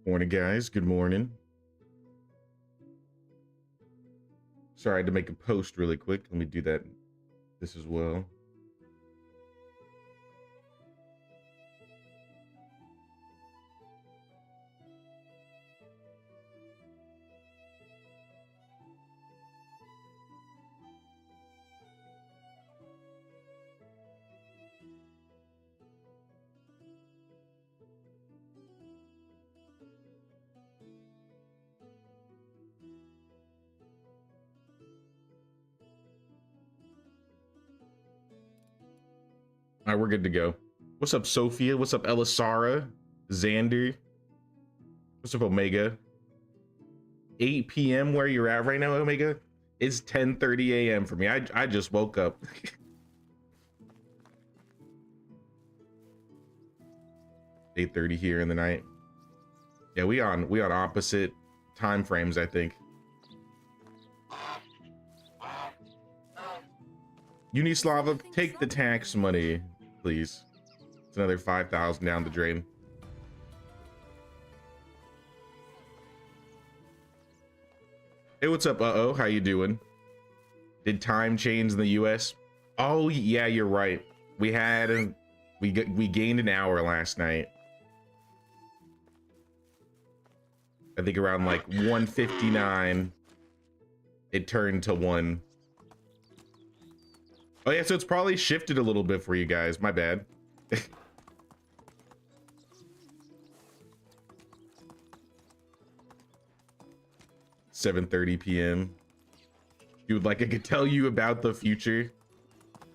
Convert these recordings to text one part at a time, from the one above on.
Morning, guys. Good morning. Sorry, I had to make a post really quick. Let me do this as well. All right, we're good to go. What's up, Sophia? What's up, Elisara? Xander? What's up, Omega? 8 p.m. where you're at right now, Omega? It's 10:30 a.m. for me. I just woke up. 8:30 here in the night. Yeah, we on opposite time frames, I think. Unislava, take the tax money, please. It's another 5,000 down the drain. Hey, what's up, uh-oh? How you doing? Did time change in the US? Oh, yeah, you're right. We gained an hour last night. I think around like 1:59, it turned to 1. Oh yeah, so it's probably shifted a little bit for you guys. My bad. 7:30 p.m. Dude, like I could tell you about the future.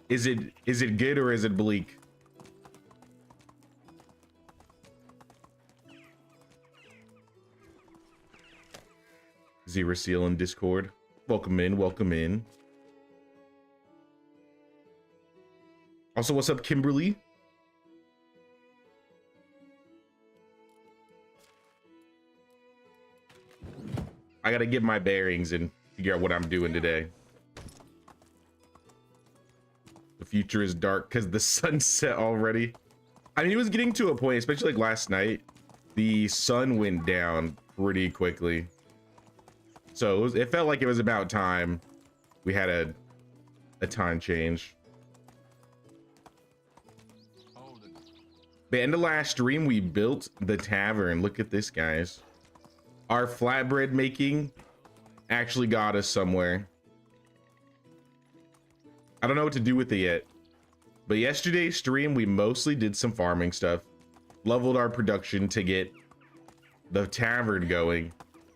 Is it good or is it bleak? Zero Seal in Discord. Welcome in, welcome in. Also, what's up, Kimberly? I gotta get my bearings and figure out what I'm doing today. The future is dark because the sun set already. I mean, it was getting to a point, especially like last night, the sun went down pretty quickly. So it felt like it was about time we had a time change. The end of last stream, we built the tavern. Look at this, guys. Our flatbread making actually got us somewhere. I don't know what to do with it yet. But yesterday's stream, we mostly did some farming stuff. Leveled our production to get the tavern going.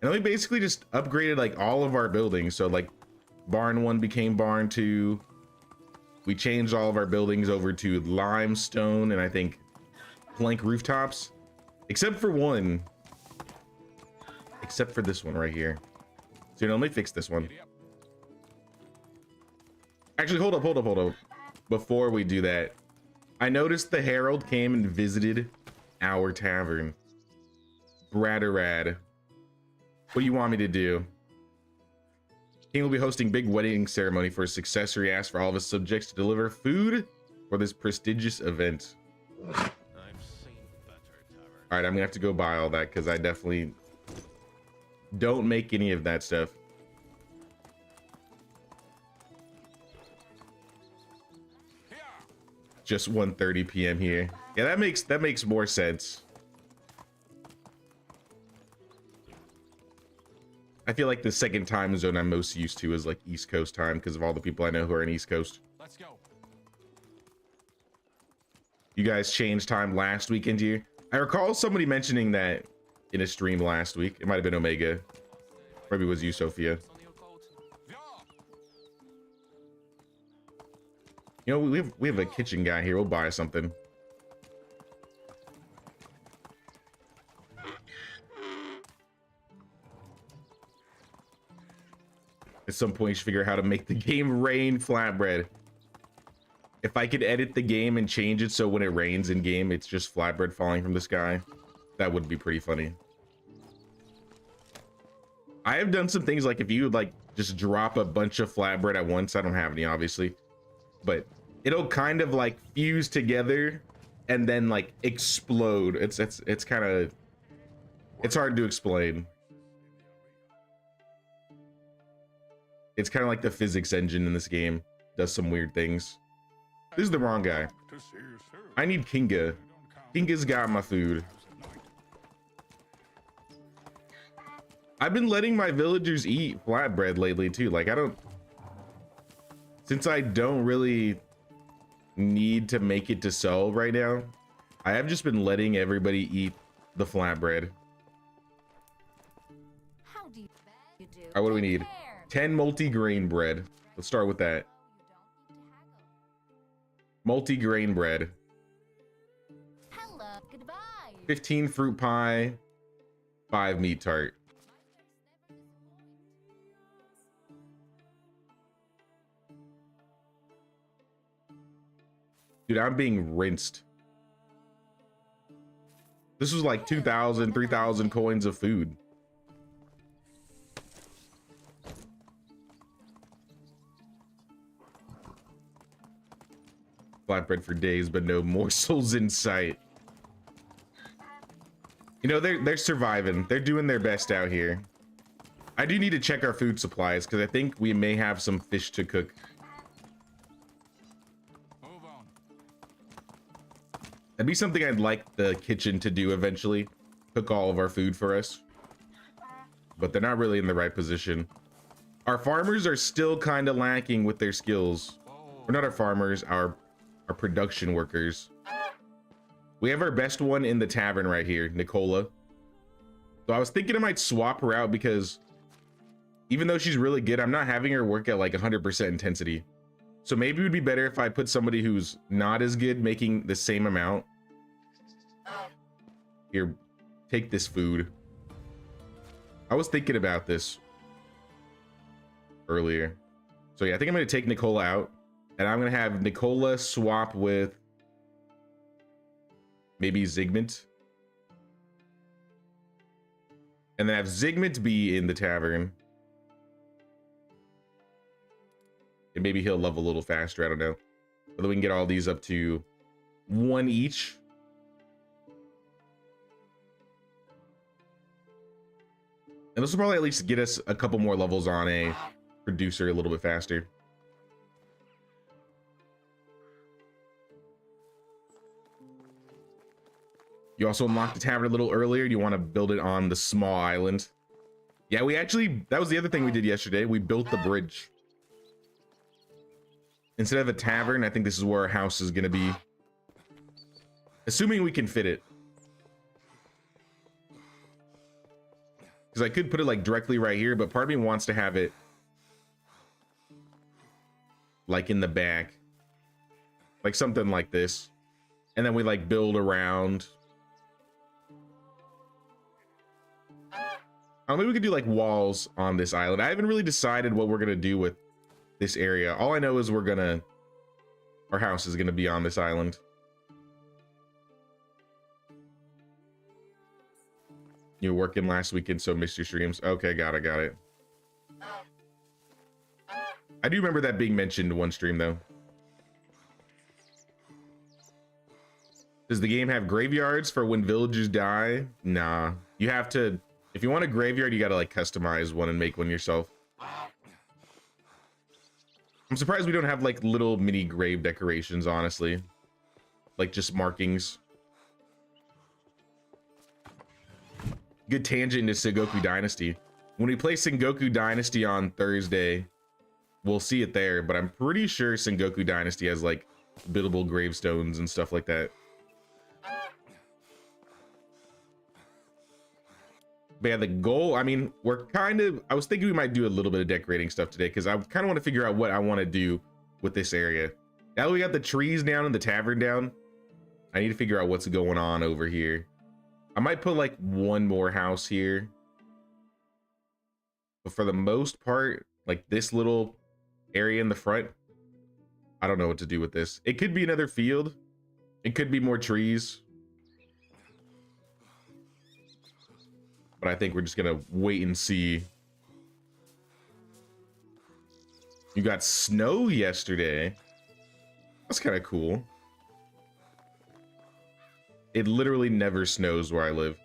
And then we basically just upgraded like all of our buildings. So like barn 1 became barn 2. We changed all of our buildings over to limestone and I think plank rooftops, except for one. Except for this one right here. So let me fix this one. Actually, hold up. Before we do that, I noticed the Herald came and visited our tavern. Bradderad. What do you want me to do? King will be hosting big wedding ceremony for his successor. He asked for all of his subjects to deliver food for this prestigious event. All right, I'm gonna have to go buy all that because I definitely don't make any of that stuff. Just 1:30 p.m. here. Yeah, that makes more sense. I feel like the second time zone I'm most used to is like East Coast time because of all the people I know who are in East Coast. Let's go. You guys changed time last weekend here. I recall somebody mentioning that in a stream last week. It might have been Omega. Maybe it was you, Sophia. You know, we have a kitchen guy here. We'll buy something. At some point, you should figure out how to make the game rain flatbread. If I could edit the game and change it so when it rains in game, it's just flatbread falling from the sky, that would be pretty funny. I have done some things like if you would like just drop a bunch of flatbread at once. I don't have any, obviously, but it'll kind of like fuse together and then like explode. It's kind of It's hard to explain. It's kind of like the physics engine in this game does some weird things. This is the wrong guy. I need Kinga. Kinga's got my food. I've been letting my villagers eat flatbread lately too. Like since I don't really need to make it to sell right now, I have just been letting everybody eat the flatbread. All right, what do we need? 10 multi-grain bread. Let's start with that. Multi-grain bread. 15 fruit pie. 5 meat tart. Dude, I'm being rinsed. This was like 2,000, 3,000 coins of food. Flatbread for days, but no morsels in sight. You know, they're surviving. They're doing their best out here. I do need to check our food supplies because I think we may have some fish to cook. That'd be something I'd like the kitchen to do eventually. Cook all of our food for us. But they're not really in the right position. Our farmers are still kind of lacking with their skills. Or not our farmers, our production workers. We have our best one in the tavern right here, Nicola. So I was thinking I might swap her out because even though she's really good, I'm not having her work at like 100% intensity. So maybe it would be better if I put somebody who's not as good making the same amount. Here, take this food. I was thinking about this earlier. So yeah, I think I'm going to take Nicola out. And I'm going to have Nicola swap with maybe Zygmunt. And then have Zygmunt be in the tavern. And maybe he'll level a little faster, I don't know. But then we can get all these up to 1 each. And this will probably at least get us a couple more levels on a producer a little bit faster. You also unlocked the tavern a little earlier. Do you want to build it on the small island? Yeah, we actually, that was the other thing we did yesterday. We built the bridge. Instead of a tavern, I think this is where our house is going to be. Assuming we can fit it. Because I could put it like directly right here, but part of me wants to have it like in the back. Like something like this. And then we like build around. Maybe we could do like walls on this island. I haven't really decided what we're going to do with this area. All I know is our house is gonna be on this island. You were working last weekend, so missed your streams. Okay, got it. I do remember that being mentioned in one stream though. Does the game have graveyards for when villagers die? Nah, you have to, if you want a graveyard, you gotta like customize one and make one yourself. I'm surprised we don't have like little mini grave decorations, honestly. Like just markings. Good tangent into Sengoku Dynasty. When we play Sengoku Dynasty on Thursday, we'll see it there, but I'm pretty sure Sengoku Dynasty has like biddable gravestones and stuff like that. But yeah, the goal, I mean, I was thinking we might do a little bit of decorating stuff today because I kind of want to figure out what I want to do with this area. Now that we got the trees down and the tavern down, I need to figure out what's going on over here. I might put like one more house here. But for the most part, like this little area in the front, I don't know what to do with this. It could be another field. It could be more trees. But I think we're just gonna wait and see. You got snow yesterday. That's kind of cool. It literally never snows where I live.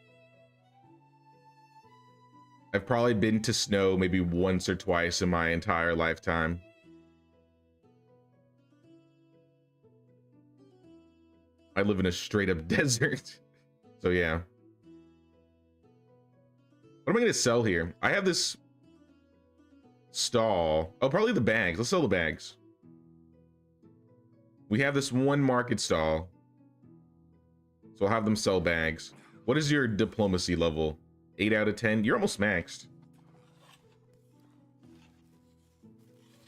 I've probably been to snow maybe once or twice in my entire lifetime. I live in a straight up desert. So yeah. What am I gonna sell here? I have this stall. Oh, probably the bags. Let's sell the bags. We have this one market stall. So I'll have them sell bags. What is your diplomacy level? 8 out of 10? You're almost maxed.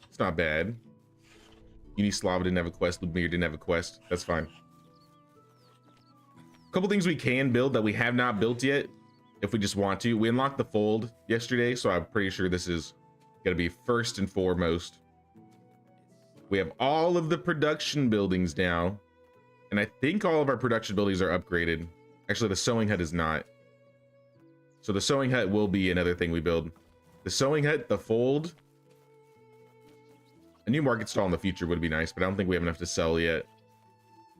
It's not bad. Unislava didn't have a quest. Ludmir didn't have a quest. That's fine. A couple things we can build that we have not built yet, if we just want to. We unlocked the fold yesterday, so I'm pretty sure this is gonna be first and foremost. We have all of the production buildings now, and I think all of our production buildings are upgraded. Actually, the sewing hut is not. So the sewing hut will be another thing we build. The sewing hut, the fold. A new market stall in the future would be nice, but I don't think we have enough to sell yet.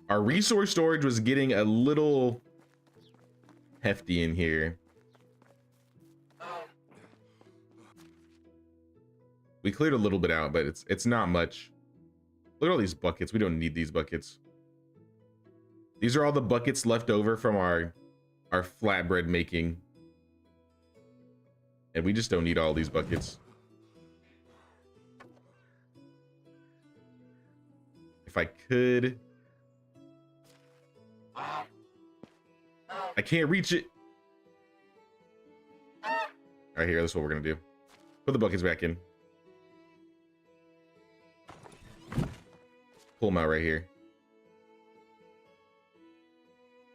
Our resource storage was getting a little hefty in here. We cleared a little bit out, but it's not much. Look at all these buckets. We don't need these buckets. These are all the buckets left over from our flatbread making. And we just don't need all these buckets. If I could... I can't reach it. All right, here, that's what we're gonna do. Put the buckets back in. Pull them out right here.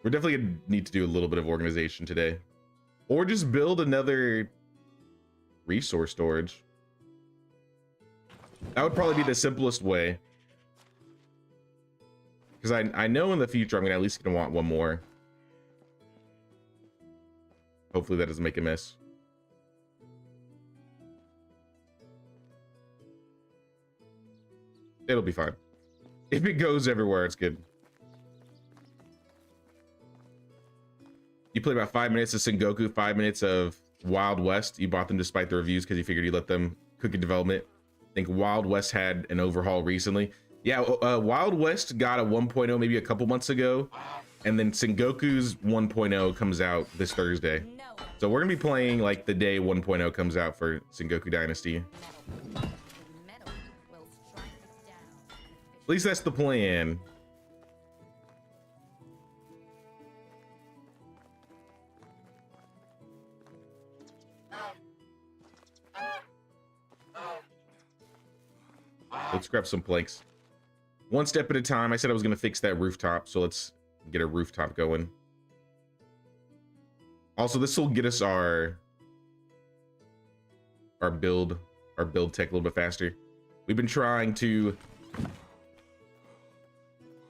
We're definitely gonna need to do a little bit of organization today. Or just build another resource storage. That would probably be the simplest way. Because I know in the future I'm gonna at least gonna want one more. Hopefully that doesn't make a mess. It'll be fine. If it goes everywhere, it's good. You played about 5 minutes of Sengoku, 5 minutes of Wild West. You bought them despite the reviews because you figured you let them cook in development. I think Wild West had an overhaul recently. Yeah, Wild West got a 1.0 maybe a couple months ago. And then Sengoku's 1.0 comes out this Thursday. So we're gonna be playing like the day 1.0 comes out for Sengoku Dynasty. At least that's the plan. Let's grab some planks. One step at a time. I said I was going to fix that rooftop, so let's get a rooftop going. Also, this will get us our build tech a little bit faster. We've been trying to...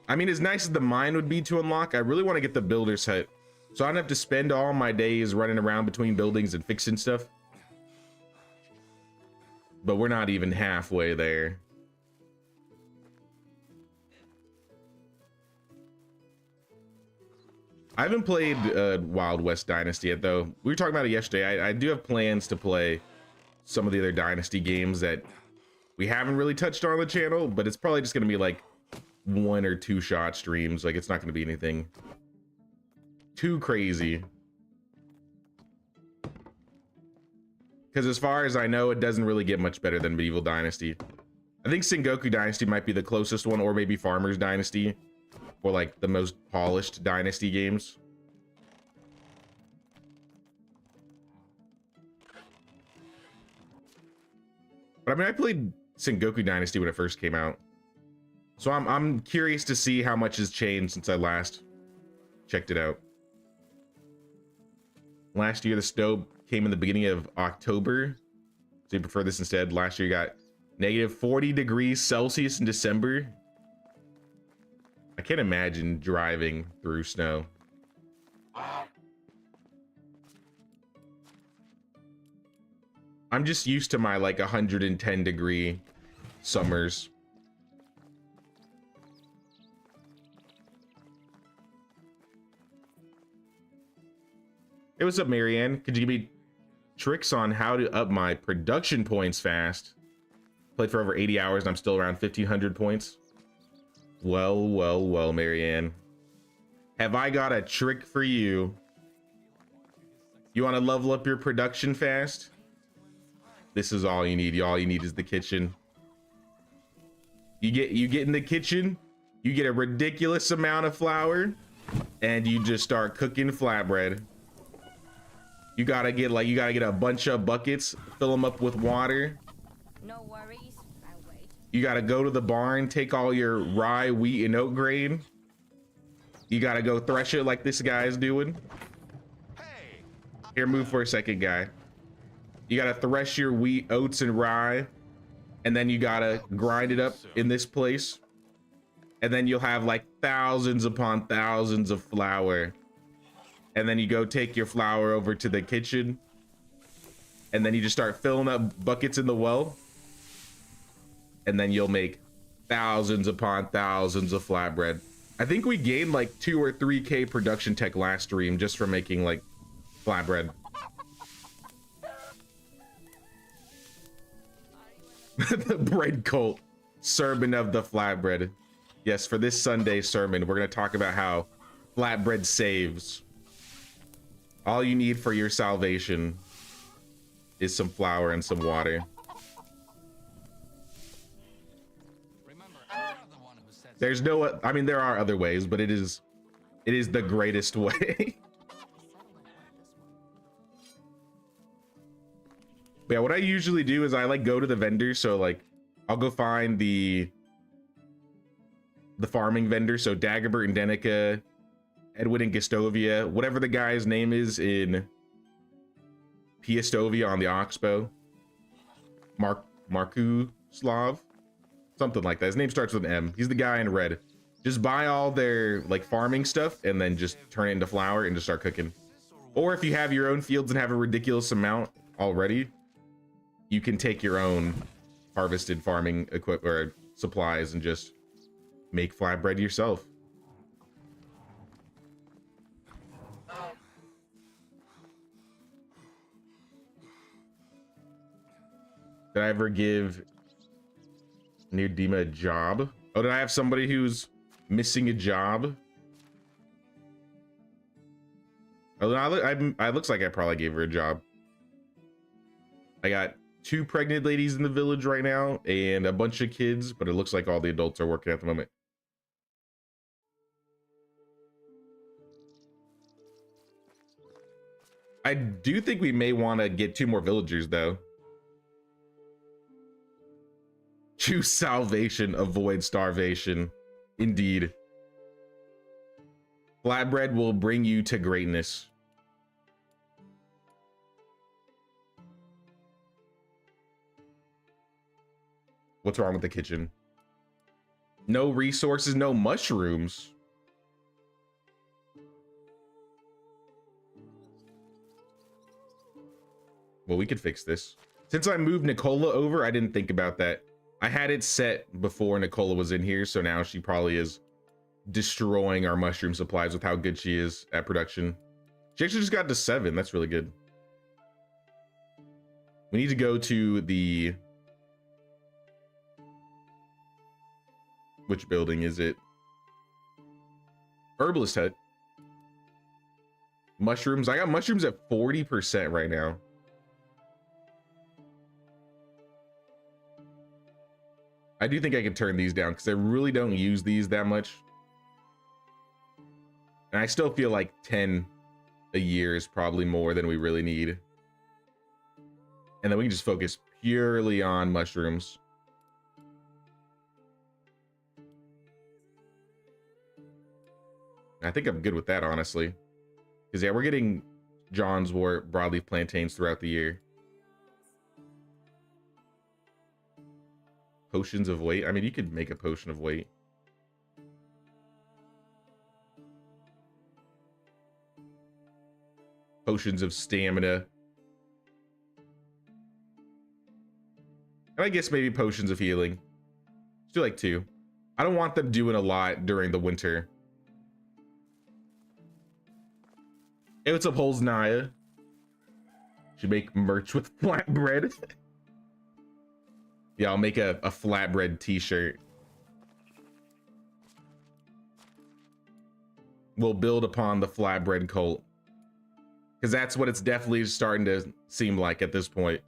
I mean, as nice as the mine would be to unlock, I really want to get the builder's hut. So I don't have to spend all my days running around between buildings and fixing stuff. But we're not even halfway there. I haven't played Wild West Dynasty yet, though. We were talking about it yesterday. I do have plans to play some of the other Dynasty games that we haven't really touched on the channel, but it's probably just going to be like 1 or 2 shot streams. Like, it's not going to be anything too crazy. Because as far as I know, it doesn't really get much better than Medieval Dynasty. I think Sengoku Dynasty might be the closest one, or maybe Farmers Dynasty. Or like the most polished Dynasty games. But I mean, I played Sengoku Dynasty when it first came out. So I'm curious to see how much has changed since I last checked it out. Last year, the stove came in the beginning of October. So you prefer this instead. Last year, you got negative 40 degrees Celsius in December. I can't imagine driving through snow. I'm just used to my like 110 degree summers. Hey, what's up, Marianne? Could you give me tricks on how to up my production points fast. Played for over 80 hours and I'm still around 1,500 points. Well, Marianne. Have I got a trick for you? You want to level up your production fast? This is all you need. All you need is the kitchen. You get in the kitchen, you get a ridiculous amount of flour, and you just start cooking flatbread. You gotta get a bunch of buckets, fill them up with water. No worries, I'll wait. You gotta go to the barn, take all your rye, wheat, and oat grain. You gotta go thresh it like this guy is doing. Here, move for a second, guy. You gotta thresh your wheat, oats, and rye, and then you gotta grind it up in this place. And then you'll have like thousands upon thousands of flour. And then you go take your flour over to the kitchen. And then you just start filling up buckets in the well. And then you'll make thousands upon thousands of flatbread. I think we gained like 2 or 3K production tech last stream just for making like flatbread. The bread cult. Sermon of the flatbread. Yes, for this Sunday sermon, we're going to talk about how flatbread saves. All you need for your salvation is some flour and some water. There's no, I mean, there are other ways, but it is the greatest way. But yeah, what I usually do is I like go to the vendor. So like I'll go find the farming vendor. So Dagobert and Denica, Edwin and Gastovia, whatever the guy's name is in Piastovia on the Oxbow. Marku Slav, something like that. His name starts with an M. He's the guy in red. Just buy all their like farming stuff and then just turn it into flour and just start cooking. Or if you have your own fields and have a ridiculous amount already, you can take your own harvested farming equipment or supplies and just make flatbread yourself. Did I ever give Near Dima a job? Oh, did I have somebody who's missing a job? Oh, I looks like I probably gave her a job. I got 2 pregnant ladies in the village right now and a bunch of kids, but it looks like all the adults are working at the moment. I do think we may want to get 2 more villagers though. Choose salvation, avoid starvation. Indeed. Flatbread will bring you to greatness. What's wrong with the kitchen? No resources, no mushrooms. Well, we could fix this. Since I moved Nicola over, I didn't think about that. I had it set before Nicola was in here, so now she probably is destroying our mushroom supplies with how good she is at production. She actually just got to 7. That's really good. We need to go to the... Which building is it? Herbalist hut. Mushrooms. I got mushrooms at 40% right now. I do think I can turn these down because I really don't use these that much. And I still feel like 10 a year is probably more than we really need. And then we can just focus purely on mushrooms. I think I'm good with that, honestly. Because, yeah, we're getting John's wort, broadleaf plantains throughout the year. Potions of weight. I mean, you could make a potion of weight. Potions of stamina. And I guess maybe potions of healing. Let's do like 2. I don't want them doing a lot during the winter. Hey, what's up, Holes Naya? Should make merch with flatbread. Yeah, I'll make a flatbread t-shirt. We'll build upon the flatbread cult. Because that's what it's definitely starting to seem like at this point.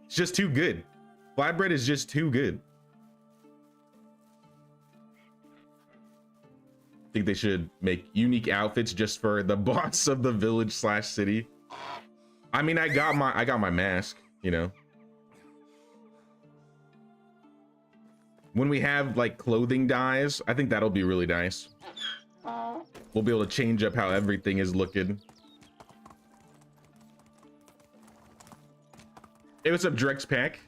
It's just too good. Flatbread is just too good. I think they should make unique outfits just for the boss of the village slash city. I mean, I got my mask, you know. When we have like clothing dyes, I think that'll be really nice. We'll be able to change up how everything is looking. Hey, what's up, Drex Pack?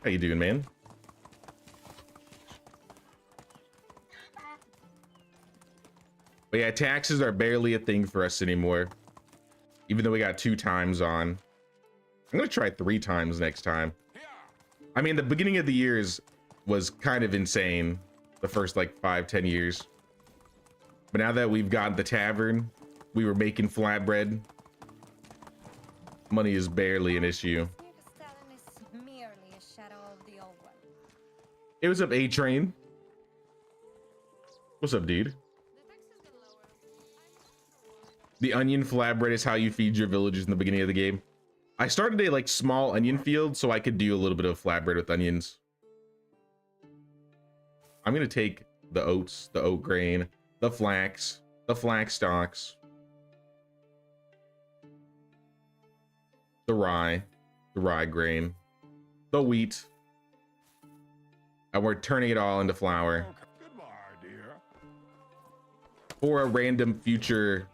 How you doing, man? But yeah, taxes are barely a thing for us anymore. Even though we got 2 times on. I'm gonna try 3 times next time. I mean, the beginning of the years was kind of insane. The first like 5-10 years. But now that we've got the tavern, we were making flatbread. Money is barely an issue. Hey, what's up, A-Train? What's up, dude? The onion flatbread is how you feed your villagers in the beginning of the game. I started a like small onion field so I could do a little bit of flatbread with onions. I'm gonna take the oats, the oat grain, the flax stalks, the rye grain, the wheat, and we're turning it all into flour for a random future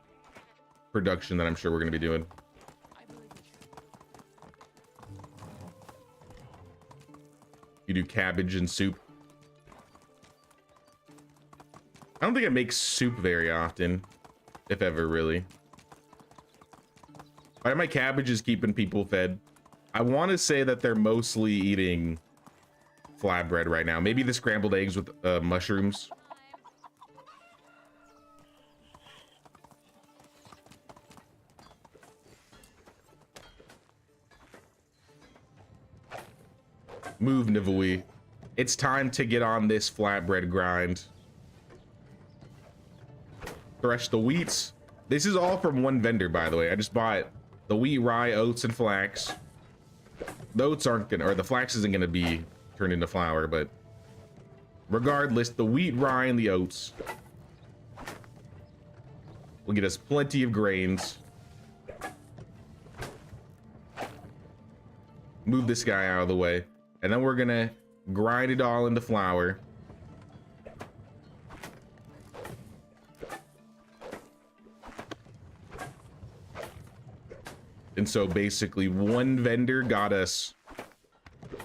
production that I'm sure we're gonna be doing. You do cabbage and soup. I don't think I make soup very often, if ever, really. My cabbage is keeping people fed. I want to say that they're mostly eating flatbread right now. Maybe the scrambled eggs with mushrooms. Move, Nivui. It's time to get on this flatbread grind. Thresh the wheats. This is all from one vendor, by the way. I just bought the wheat, rye, oats, and flax. The oats aren't gonna, or the flax isn't gonna be turned into flour, but regardless, the wheat, rye, and the oats will get us plenty of grains. Move this guy out of the way, and then we're gonna grind it all into flour. And so basically one vendor got us,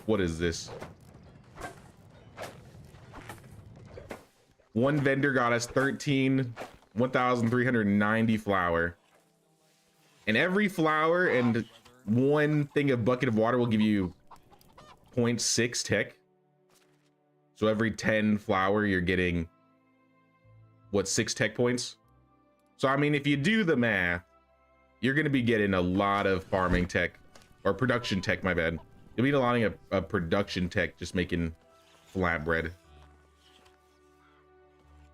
what is this? One vendor got us 1,390 flour. And every flour and one thing of bucket of water will give you 0.6 tech. So every 10 flour, you're getting, what, 6 tech points? So, I mean, if you do the math, you're going to be getting a lot of farming tech, or production tech, my bad. You'll be getting a lot of production tech just making flatbread.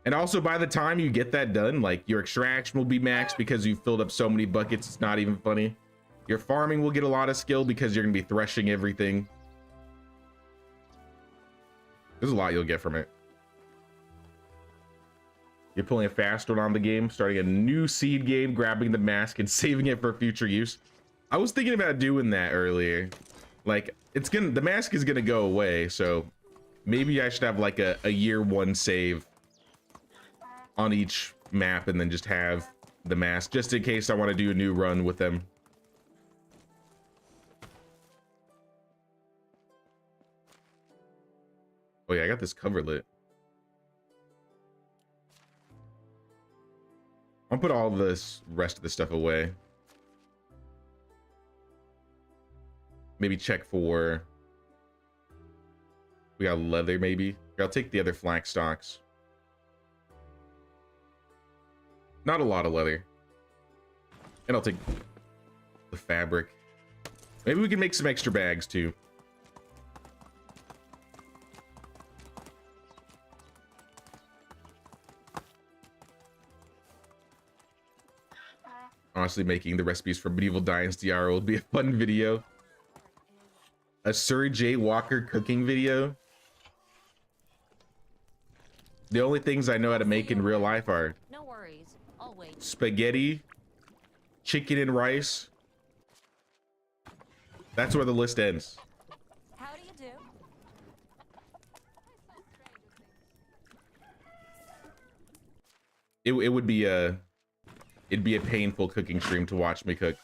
And also, by the time you get that done, like, your extraction will be maxed because you've filled up so many buckets, it's not even funny. Your farming will get a lot of skill because you're going to be threshing everything. There's a lot you'll get from it. You're pulling a fast one on the game, starting a new seed game, grabbing the mask and saving it for future use. I was thinking about doing that earlier. Like, the mask is gonna go away, so maybe I should have like a year 1 save on each map and then just have the mask, just in case I want to do a new run with them. Oh yeah, I got this cover lit. I'll put all this rest of the stuff away. Maybe check for, we got leather maybe. I'll take the other flax stalks. Not a lot of leather. And I'll take the fabric. Maybe we can make some extra bags too. Honestly, making the recipes for Medieval Dynasty RL would be a fun video. A Sir J. Walker cooking video. The only things I know how to make in real life are No worries. I'll wait. spaghetti, chicken and rice. That's where the list ends. How do you do? It would be it'd be a painful cooking stream to watch me cook.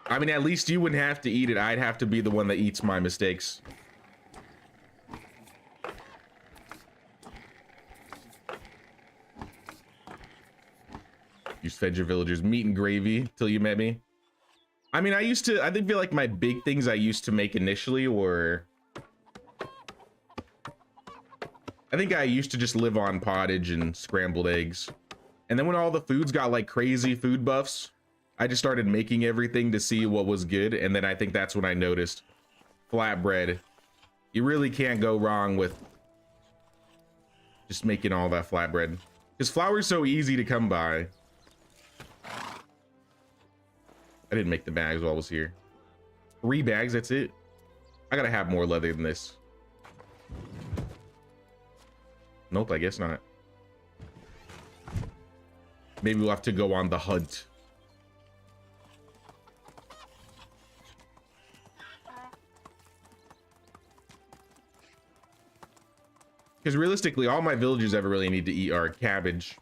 I mean, at least you wouldn't have to eat it. I'd have to be the one that eats my mistakes. You fed your villagers meat and gravy till you met me. I mean, I think feel like my big things I used to make initially were, I think I used to just live on pottage and scrambled eggs. And then when all the foods got like crazy food buffs, I just started making everything to see what was good. And then I think that's when I noticed flatbread. You really can't go wrong with just making all that flatbread. Because flour's so easy to come by. I didn't make the bags while I was here. 3 bags, that's it. I gotta have more leather than this. Nope, I guess not. Maybe we'll have to go on the hunt. Because realistically, all my villagers ever really need to eat are cabbage.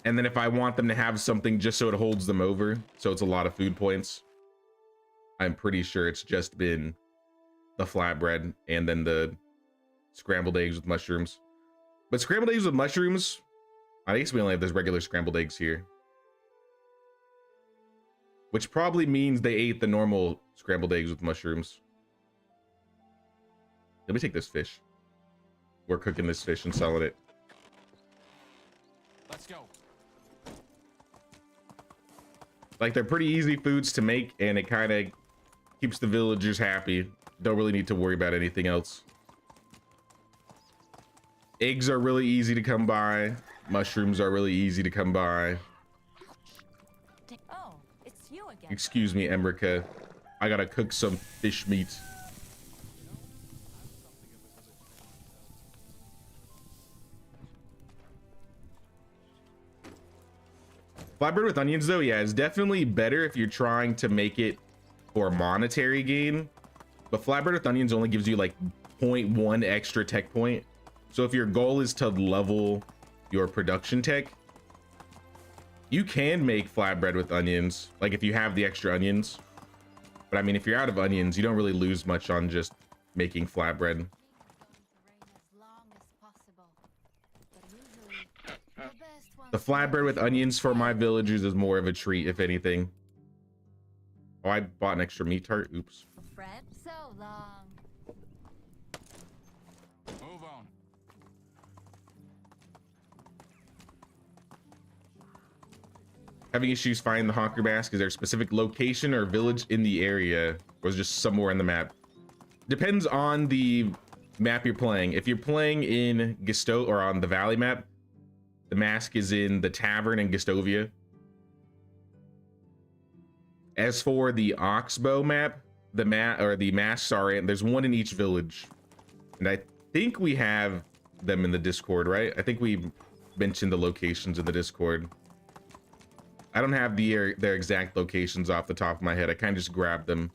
And then if I want them to have something just so it holds them over, so it's a lot of food points, I'm pretty sure it's just been the flatbread and then the scrambled eggs with mushrooms. But scrambled eggs with mushrooms, I guess we only have those regular scrambled eggs here. Which probably means they ate the normal scrambled eggs with mushrooms. Let me take this fish. We're cooking this fish and selling it. Let's go. Like, they're pretty easy foods to make, and it kind of keeps the villagers happy. Don't really need to worry about anything else. Eggs are really easy to come by. Mushrooms are really easy to come by. Oh, it's you again. Excuse me, Emrica. I gotta cook some fish meat. Flatbread with onions, though, yeah, is definitely better if you're trying to make it for monetary gain. But flatbread with onions only gives you like 0.1 extra tech point. So if your goal is to level your production tech, you can make flatbread with onions, like if you have the extra onions. But I mean, if you're out of onions, you don't really lose much on just making flatbread. The flatbread with onions for my villagers is more of a treat, if anything. Oh, I bought an extra meat tart. Oops. Fred, so long. Move on. Having issues finding the honker mask? Is there a specific location or village in the area, or is it just somewhere in the map? Depends on the map you're playing. If you're playing in Gisto or on the Valley map, the mask is in the Tavern in Gistovia. As for the Oxbow map, the masks are in, there's one in each village. And I think we have them in the Discord, right? I think we mentioned the locations in the Discord. I don't have their exact locations off the top of my head. I kind of just grabbed them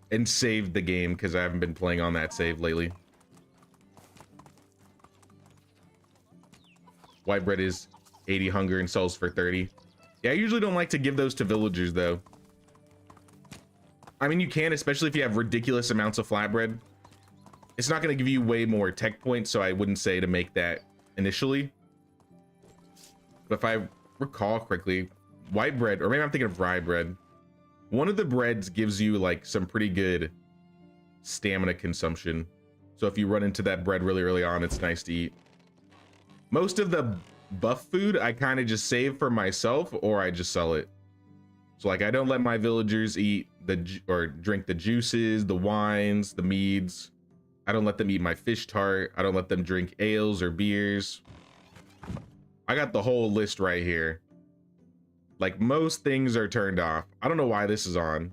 and saved the game because I haven't been playing on that save lately. White bread is 80 hunger and sells for 30. Yeah, I usually don't like to give those to villagers though. I mean, you can, especially if you have ridiculous amounts of flatbread. It's not going to give you way more tech points, so I wouldn't say to make that initially. But if I recall correctly, white bread, or maybe I'm thinking of rye bread, one of the breads gives you like some pretty good stamina consumption. So if you run into that bread really early on, it's nice to eat. Most of the buff food I kind of just save for myself, or I just sell it. So like I don't let my villagers eat or drink the juices, the wines, the meads. I don't let them eat my fish tart. I don't let them drink ales or beers. I got the whole list right here. Like most things are turned off. I don't know why this is on.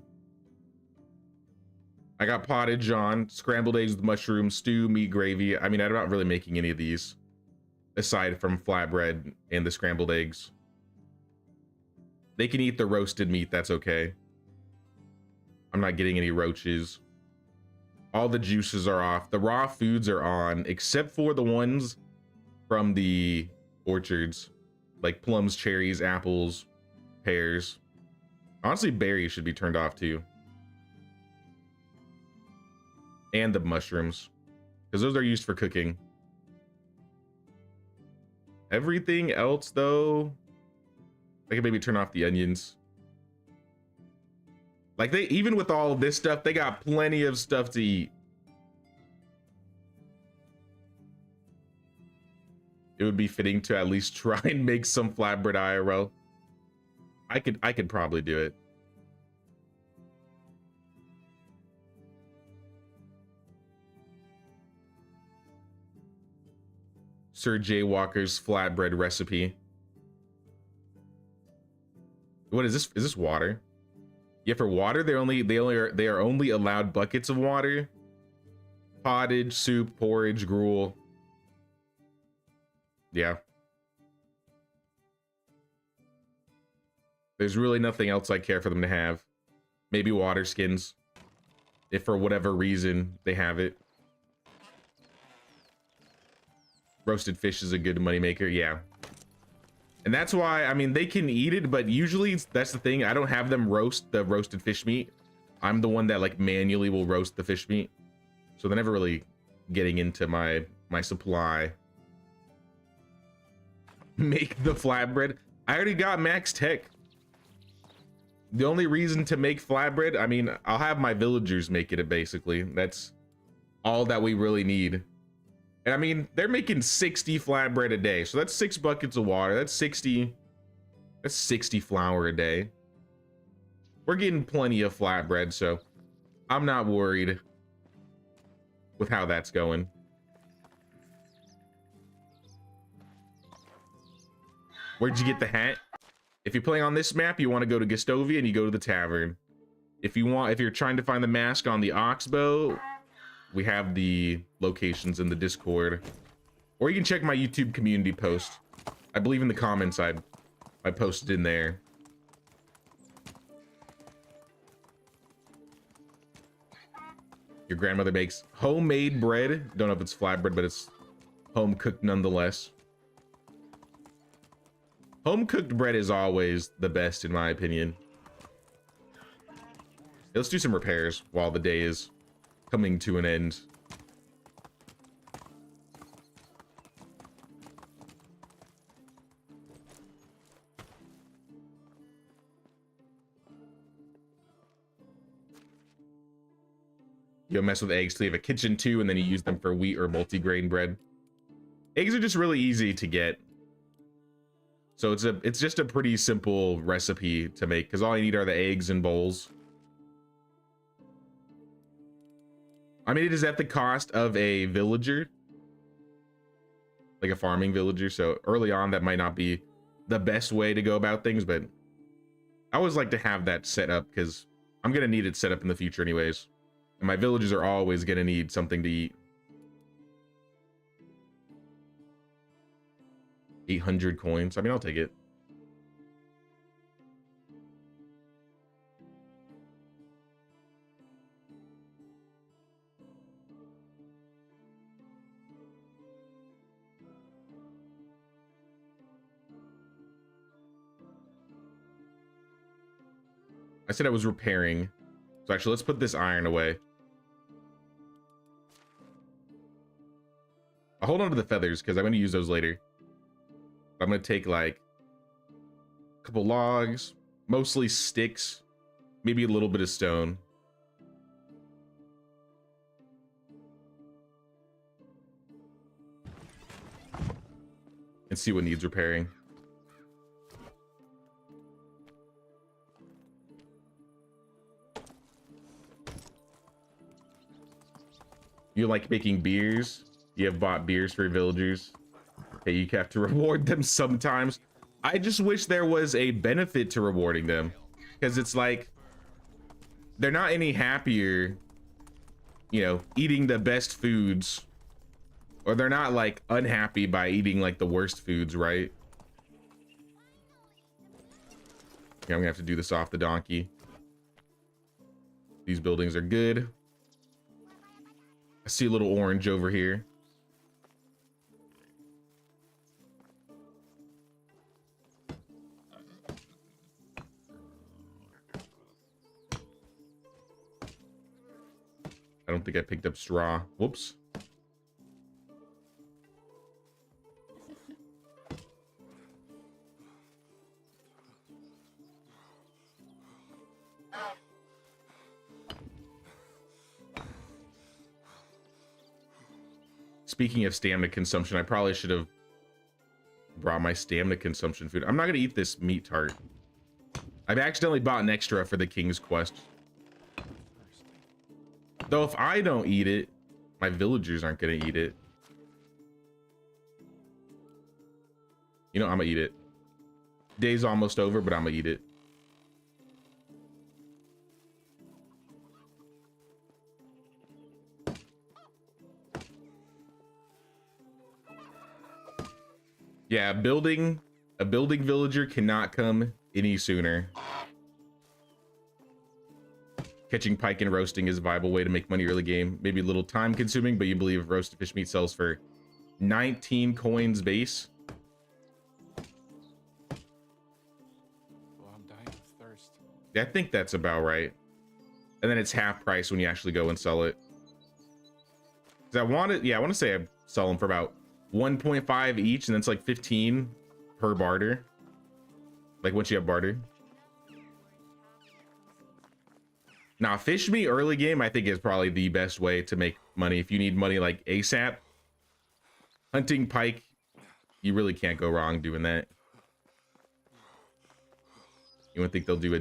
I got pottage on, scrambled eggs with mushrooms, stew, meat gravy. I mean, I'm not really making any of these aside from flatbread and the scrambled eggs. They can eat the roasted meat, that's okay. I'm not getting any roaches. All the juices are off. The raw foods are on, except for the ones from the orchards, like plums, cherries, apples, pears. Honestly, berries should be turned off too. And the mushrooms, because those are used for cooking. Everything else though, I can maybe turn off the onions. Like they, even with all of this stuff, they got plenty of stuff to eat. It would be fitting to at least try and make some flatbread IRL. I could probably do it. Sir J Walker's flatbread recipe. What is this? Is this water? Yeah, for water, they are only allowed buckets of water. Pottage, soup, porridge, gruel. Yeah. There's really nothing else I care for them to have. Maybe water skins, if for whatever reason they have it. Roasted fish is a good moneymaker, yeah. And that's why, I mean, they can eat it, but usually that's the thing. I don't have them roast the roasted fish meat. I'm the one that like manually will roast the fish meat. So they're never really getting into my supply. Make the flatbread. I already got max tech. The only reason to make flatbread, I mean, I'll have my villagers make it basically. That's all that we really need. And I mean, they're making 60 flatbread a day. So that's 6 buckets of water. That's 60 flour a day. We're getting plenty of flatbread, so I'm not worried with how that's going. Where'd you get the hat? If you're playing on this map, you want to go to Gastovia and you go to the Tavern. If you're trying to find the mask on the Oxbow, we have the locations in the Discord. Or you can check my YouTube community post. I believe in the comments I posted in there. Your grandmother makes homemade bread. Don't know if it's flatbread, but it's home cooked nonetheless. Home cooked bread is always the best in my opinion. Let's do some repairs while the day is coming to an end. You'll mess with eggs till you have a kitchen too, and then you use them for wheat or multigrain bread. Eggs are just really easy to get. So it's just a pretty simple recipe to make, because all you need are the eggs and bowls. I mean, it is at the cost of a villager, like a farming villager. So early on, that might not be the best way to go about things, but I always like to have that set up because I'm going to need it set up in the future anyways. And my villagers are always going to need something to eat. 800 coins. I mean, I'll take it. I said I was repairing. So actually, let's put this iron away. I'll hold on to the feathers because I'm going to use those later. I'm going to take like a couple logs, mostly sticks, maybe a little bit of stone. and see what needs repairing. You like making beers? You have bought beers for villagers. Okay, you have to reward them sometimes. I just wish there was a benefit to rewarding them, because it's like they're not any happier, you know, eating the best foods, or they're not like unhappy by eating like the worst foods, right? Okay, I'm gonna have to do this off the donkey. These buildings are good. I see a little orange over here. I don't think I picked up straw. Whoops. Speaking of stamina consumption, I probably should have brought my stamina consumption food. I'm not going to eat this meat tart. I've accidentally bought an extra for the King's Quest. Though if I don't eat it, my villagers aren't going to eat it. You know, I'm going to eat it. Day's almost over, but I'm going to eat it. Yeah, a building villager cannot come any sooner. Catching pike and roasting is a viable way to make money early game. Maybe a little time consuming, but you believe roasted fish meat sells for 19 coins base. Well, I'm dying of thirst. Yeah, I think that's about right. And then it's half price when you actually go and sell it. 'Cause I want to say I sell them for about 1.5 each, and then it's like 15 per barter. Like once you have barter. Now, fish meat early game, I think, is probably the best way to make money. If you need money like ASAP, hunting pike, you really can't go wrong doing that. You would think they'll do a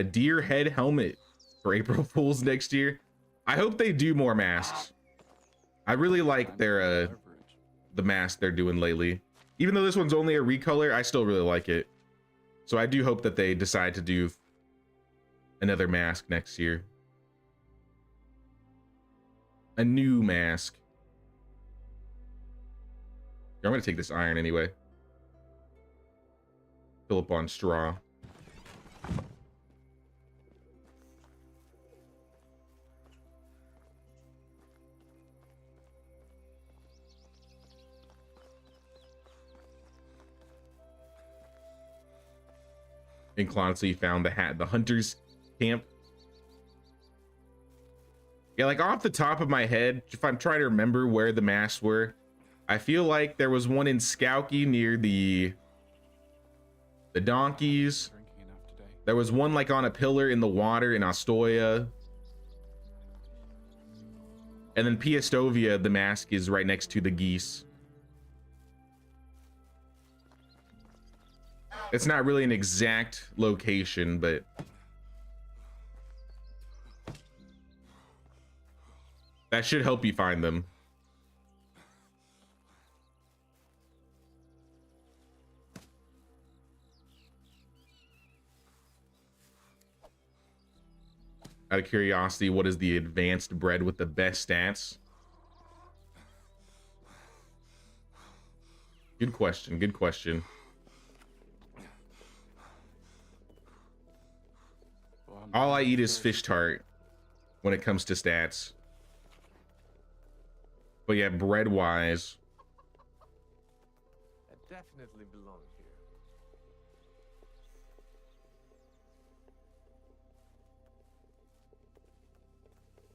deer head helmet for April Fools next year. I hope they do more masks. I really like their the mask they're doing lately. Even though this one's only a recolor, I still really like it. So I do hope that they decide to do another mask next year. A new mask. I'm gonna take this iron anyway. Fill up on straw. In Clonsley, found the hunter's camp. Yeah, like off the top of my head, if I'm trying to remember where the masks were, I feel like there was one in Skowkie near the donkeys. There was one like on a pillar in the water in Astoria. And then Piastovia, the mask is right next to the geese. It's not really an exact location, but that should help you find them. Out of curiosity, what is the advanced bread with the best stats? Good question, good question. All I eat is fish tart when it comes to stats. But yeah, bread wise. I definitely belong here.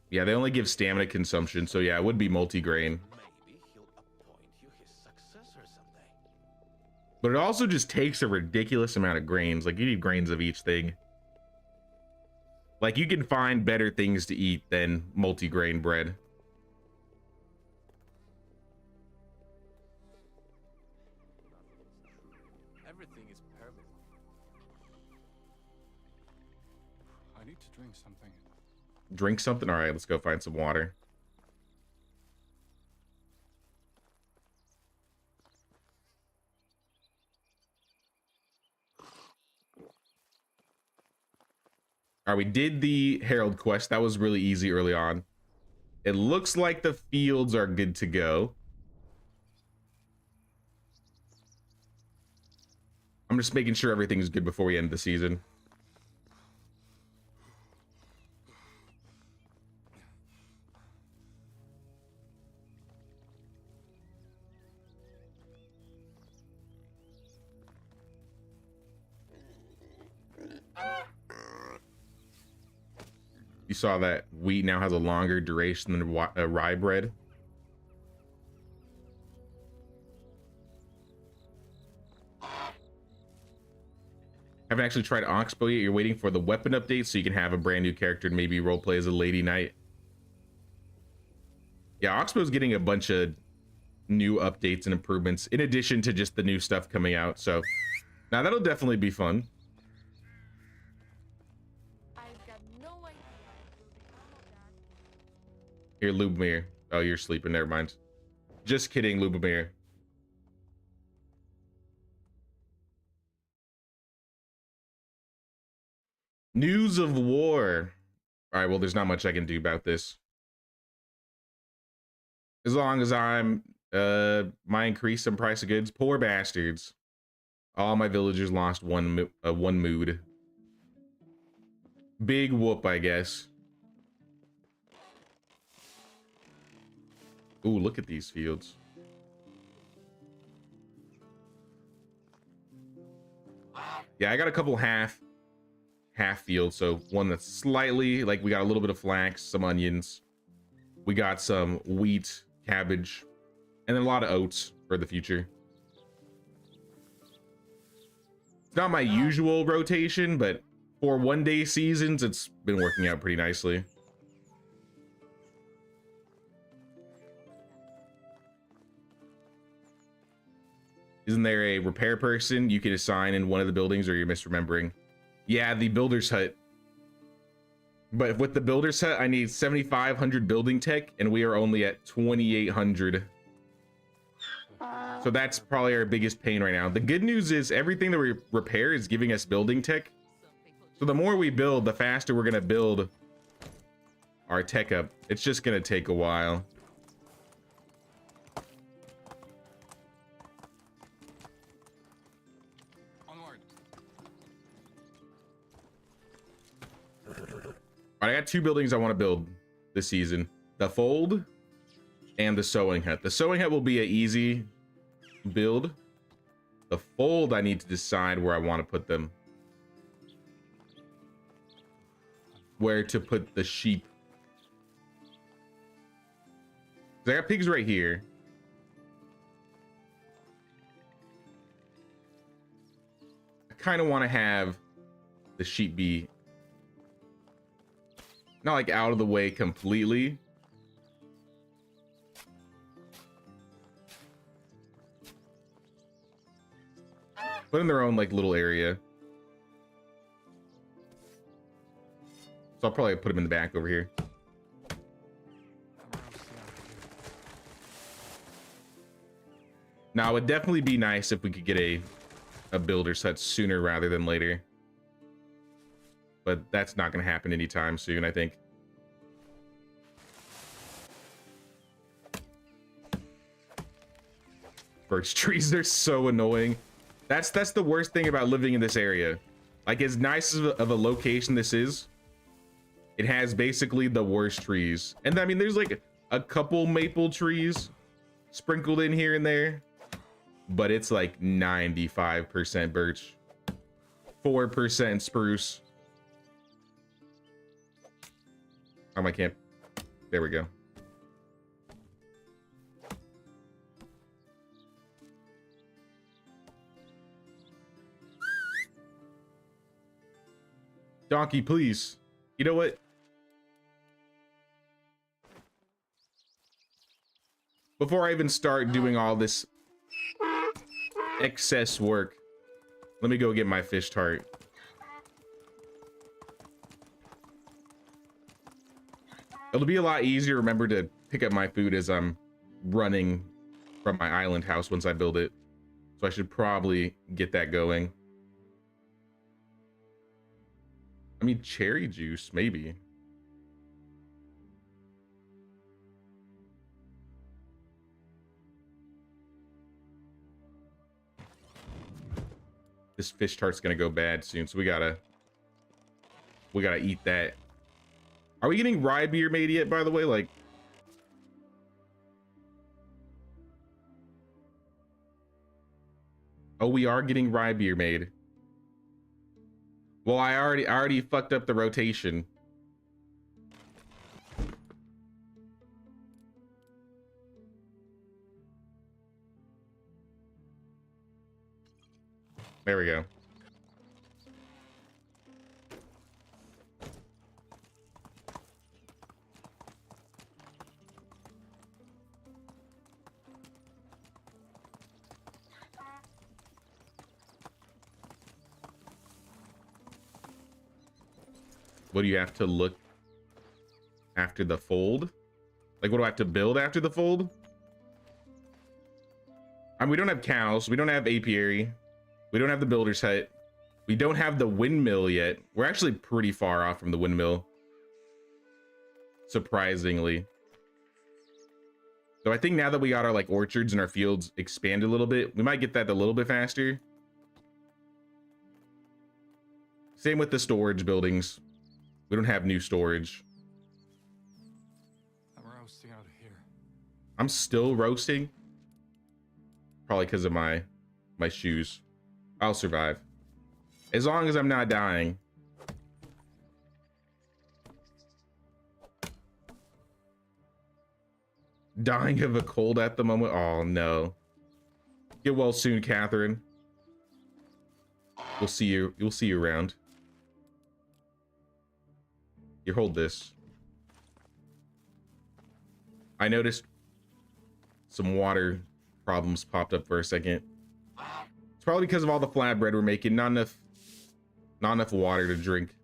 Yeah, they only give stamina consumption, so yeah, it would be multigrain. Maybe he'll appoint you his successor someday. But it also just takes a ridiculous amount of grains. Like, you need grains of each thing. Like, you can find better things to eat than multigrain bread. drink something. Drink something? All right, let's go find some water. All right, we did the Herald quest. That was really easy early on. It looks like the fields are good to go. I'm just making sure everything's good before we end the season. You saw that wheat now has a longer duration than rye bread. Haven't actually tried Oxbow yet. You're waiting for the weapon update so you can have a brand new character and maybe roleplay as a lady knight. Yeah, Oxbow's getting a bunch of new updates and improvements in addition to just the new stuff coming out. So now that'll definitely be fun. Here, Lubomir. Oh, you're sleeping. Never mind. Just kidding, Lubomir. News of war. All right, well, there's not much I can do about this. As long as I'm, my increase in price of goods. Poor bastards. All my villagers lost one mood. Big whoop, I guess. Ooh, look at these fields. Yeah, I got a couple half fields. So one that's slightly, like we got a little bit of flax, some onions. We got some wheat, cabbage, and then a lot of oats for the future. It's not my usual rotation, but for one-day seasons, it's been working out pretty nicely. Isn't there a repair person you can assign in one of the buildings, or you're misremembering? Yeah, the builder's hut. But with the builder's hut, I need 7,500 building tech, and we are only at 2,800. So that's probably our biggest pain right now. The good news is everything that we repair is giving us building tech. So the more we build, the faster we're gonna build our tech up. It's just gonna take a while. I got two buildings I want to build this season. The fold and the sewing hut. The sewing hut will be an easy build. The fold, I need to decide where I want to put them. Where to put the sheep. I got pigs right here. I kind of want to have the sheep be not like out of the way completely. But in their own like little area. So I'll probably put them in the back over here. Now it would definitely be nice if we could get a builder set sooner rather than later. But that's not going to happen anytime soon, I think. Birch trees, they're so annoying. That's the worst thing about living in this area. Like, as nice of a location this is, it has basically the worst trees. And I mean, there's like a couple maple trees sprinkled in here and there, but it's like 95% birch, 4% spruce. Oh, I can't. There we go. Donkey, please. You know what? Before I even start doing all this excess work, let me go get my fish tart. It'll be a lot easier to remember to pick up my food as I'm running from my island house once I build it. So I should probably get that going. I mean, cherry juice, maybe. This fish tart's gonna go bad soon, so we gotta eat that. Are we getting rye beer made yet, by the way? Like, oh, we are getting rye beer made. Well, I already fucked up the rotation. There we go. What do you have to look after the fold? Like, what do I have to build after the fold? I mean, we don't have cows. We don't have apiary. We don't have the builder's hut. We don't have the windmill yet. We're actually pretty far off from the windmill. Surprisingly. So I think now that we got our like orchards and our fields expanded a little bit, we might get that a little bit faster. Same with the storage buildings. We don't have new storage. I'm roasting out here. I'm still roasting. Probably because of my shoes. I'll survive. As long as I'm not dying. Dying of a cold at the moment. Oh no. Get well soon, Catherine. We'll see you. You'll see you around. Here, hold this. I noticed some water problems popped up for a second. It's probably because of all the flatbread we're making. Not enough water to drink.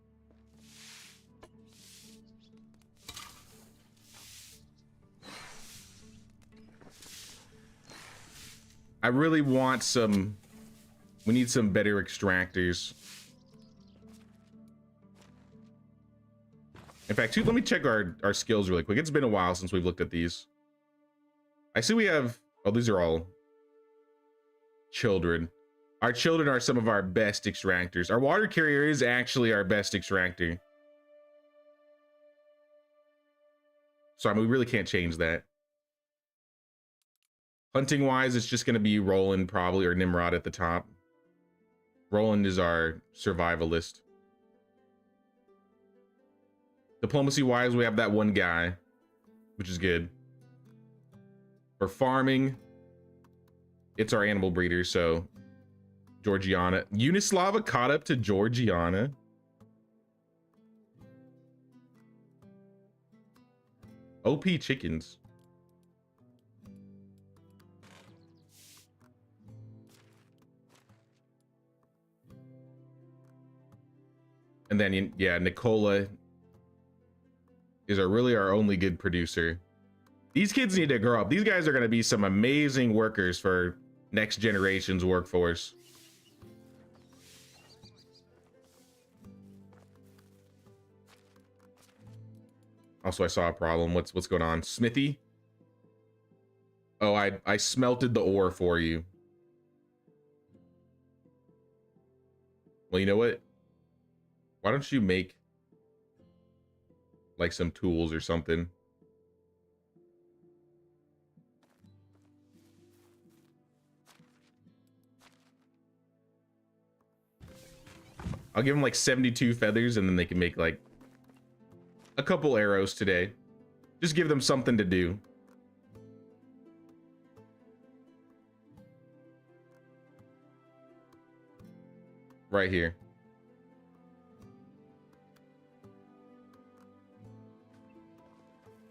I really want some... We need some better extractors. In fact, let me check our skills really quick. It's been a while since we've looked at these. I see we have... Oh, these are all children. Our children are some of our best extractors. Our water carrier is actually our best extractor. So I mean, we really can't change that. Hunting wise, it's just going to be Roland probably, or Nimrod at the top. Roland is our survivalist. Diplomacy wise, we have that one guy, which is good. For farming, it's our animal breeder, so Georgiana. Unislava caught up to Georgiana. OP chickens. And then, yeah, Nicola is really our only good producer. These kids need to grow up. These guys are going to be some amazing workers for next generation's workforce. Also, I saw a problem. What's going on? Smithy? Oh, I smelted the ore for you. Well, you know what? Why don't you make like some tools or something? I'll give them like 72 feathers and then they can make like a couple arrows today. Just give them something to do. Right here.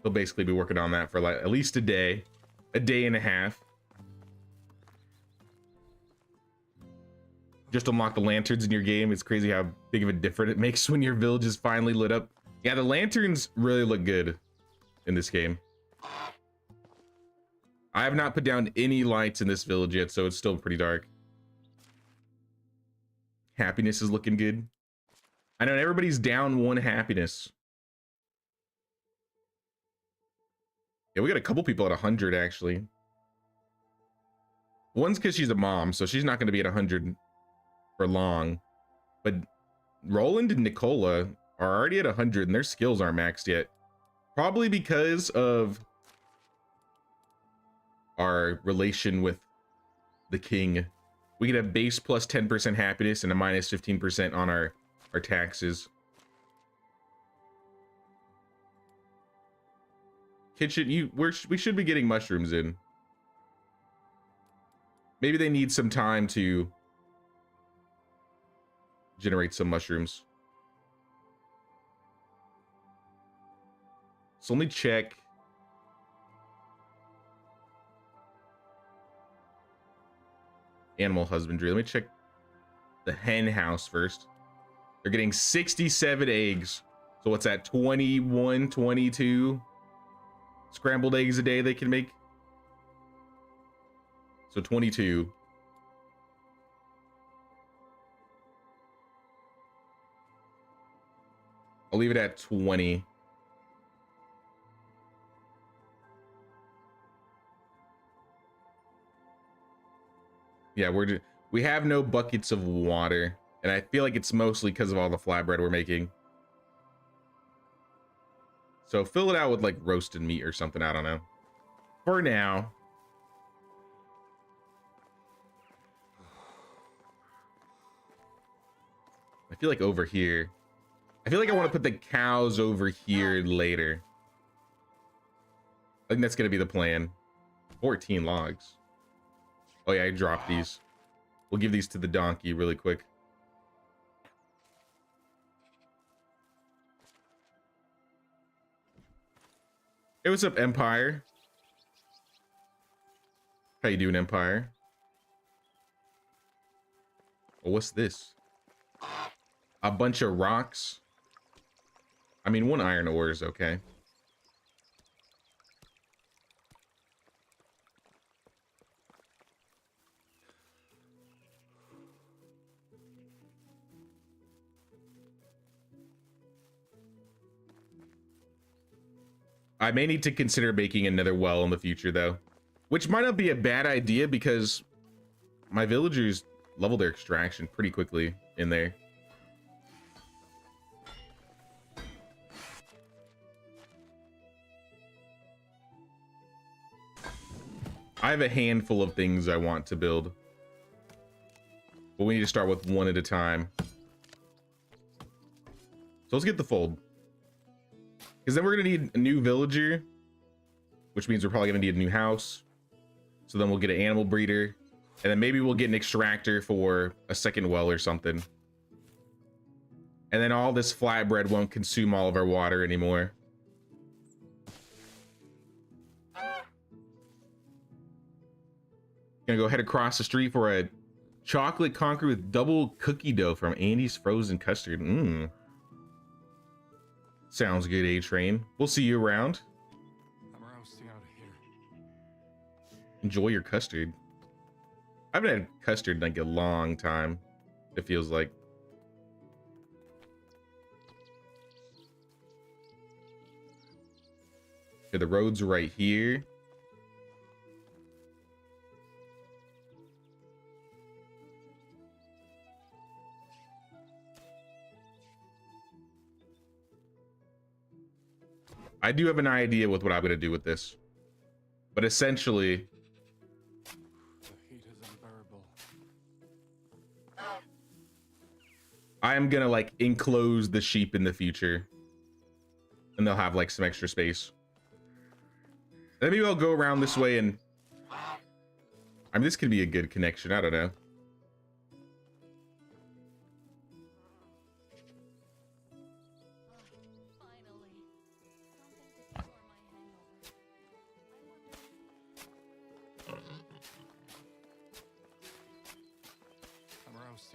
They'll basically be working on that for like at least a day and a half. Just unlock the lanterns in your game. It's crazy how big of a difference it makes when your village is finally lit up. Yeah, the lanterns really look good. in this game. I have not put down any lights in this village yet, so it's still pretty dark. Happiness is looking good. I know everybody's down 1 happiness. Yeah, we got a couple people at 100 actually. One's because she's a mom, so she's not going to be at 100 for long. But Roland and Nicola are already at 100 and their skills aren't maxed yet. Probably because of our relation with the king. We get a base plus 10% happiness and a minus 15% on our taxes. Kitchen, we should be getting mushrooms in. Maybe they need some time to generate some mushrooms. So let me check. Animal husbandry. Let me check the hen house first. They're getting 67 eggs. So what's that? 21, 22 scrambled eggs a day they can make. So 22. I'll leave it at 20. Yeah, we have no buckets of water, and I feel like it's mostly because of all the flatbread we're making. So fill it out with like roasted meat or something, I don't know. For now. I feel like over here. I feel like I want to put the cows over here later. I think that's going to be the plan. 14 logs. Oh yeah, I dropped these. We'll give these to the donkey really quick. Hey, what's up, Empire? How you doing, Empire? Oh, what's this? A bunch of rocks. I mean, 1 iron ore is okay. I may need to consider making another well in the future, though. Which might not be a bad idea because my villagers level their extraction pretty quickly in there. I have a handful of things I want to build. But we need to start with 1 at a time. So let's get the fold. Because then we're going to need a new villager, which means we're probably going to need a new house. So then we'll get an animal breeder, and then maybe we'll get an extractor for a second well or something. And then all this flatbread won't consume all of our water anymore. Gonna go head across the street for a chocolate conquer with double cookie dough from Andy's Frozen Custard. Sounds good, A-Train. We'll see you around. I'm rousting out of here. Enjoy your custard. I haven't had custard in like a long time, it feels like. Okay, the road's right here. I do have an idea with what I'm going to do with this. But essentially, The heat is unbearable. I am going to like enclose the sheep in the future. And they'll have like some extra space. And maybe I'll go around this way and... I mean, this could be a good connection. I don't know.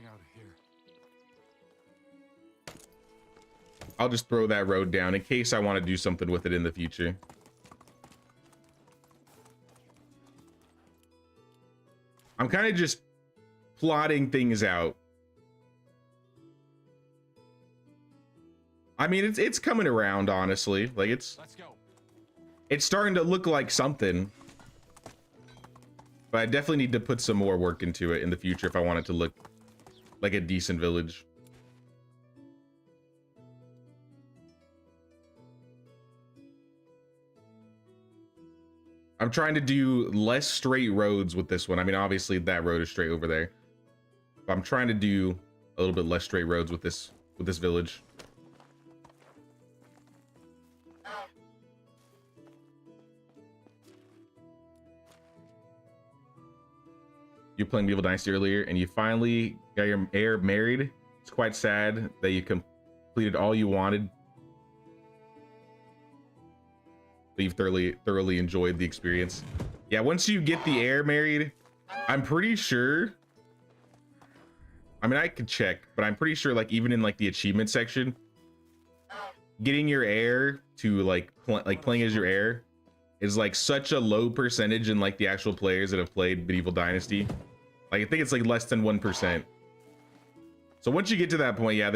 Out of here. I'll just throw that road down in case I want to do something with it in the future. I'm kind of just plotting things out. I mean, it's coming around, honestly. Like Let's go. it's starting to look like something. But I definitely need to put some more work into it in the future if I want it to look like a decent village. I'm trying to do less straight roads with this one. I mean, obviously that road is straight over there. But I'm trying to do a little bit less straight roads with this village. You were playing Medieval Dynasty earlier and you finally got your heir married. It's quite sad that you completed all you wanted. But you've thoroughly enjoyed the experience. Yeah, once you get the heir married, I'm pretty sure. I mean, I could check, but I'm pretty sure, like, even in like the achievement section, getting your heir to like playing as your heir is like such a low percentage in like the actual players that have played Medieval Dynasty. Like, I think it's like less than 1%. So once you get to that point, yeah,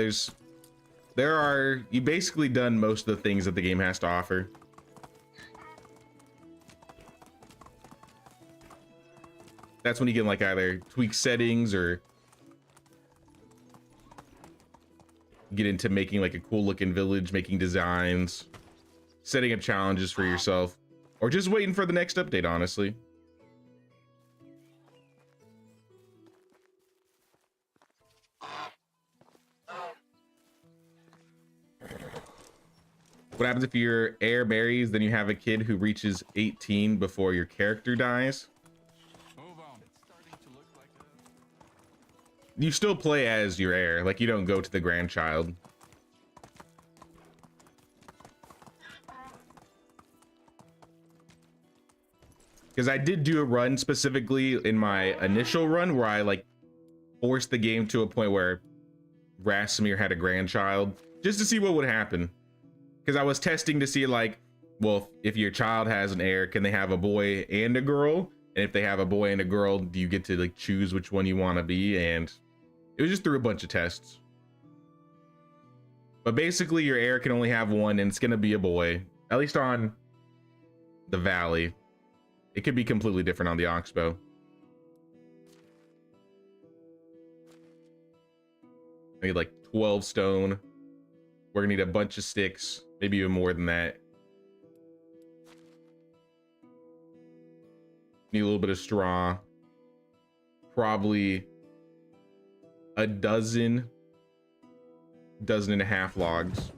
you basically done most of the things that the game has to offer. That's when you can like either tweak settings or get into making like a cool looking village, making designs, setting up challenges for yourself, or just waiting for the next update, honestly. What happens if your heir marries, then you have a kid who reaches 18 before your character dies? Move on. It's starting to look like You still play as your heir, like you don't go to the grandchild. Because I did do a run specifically in my initial run where I like forced the game to a point where Rasimir had a grandchild just to see what would happen. Because I was testing to see like, well, if your child has an heir, can they have a boy and a girl? And if they have a boy and a girl, do you get to like choose which one you want to be? And it was just through a bunch of tests. But basically your heir can only have one and it's going to be a boy, at least on the Valley. It could be completely different on the Oxbow. I need like 12 stone. We're gonna need a bunch of sticks, maybe even more than that. Need a little bit of straw. Probably a dozen and a half logs.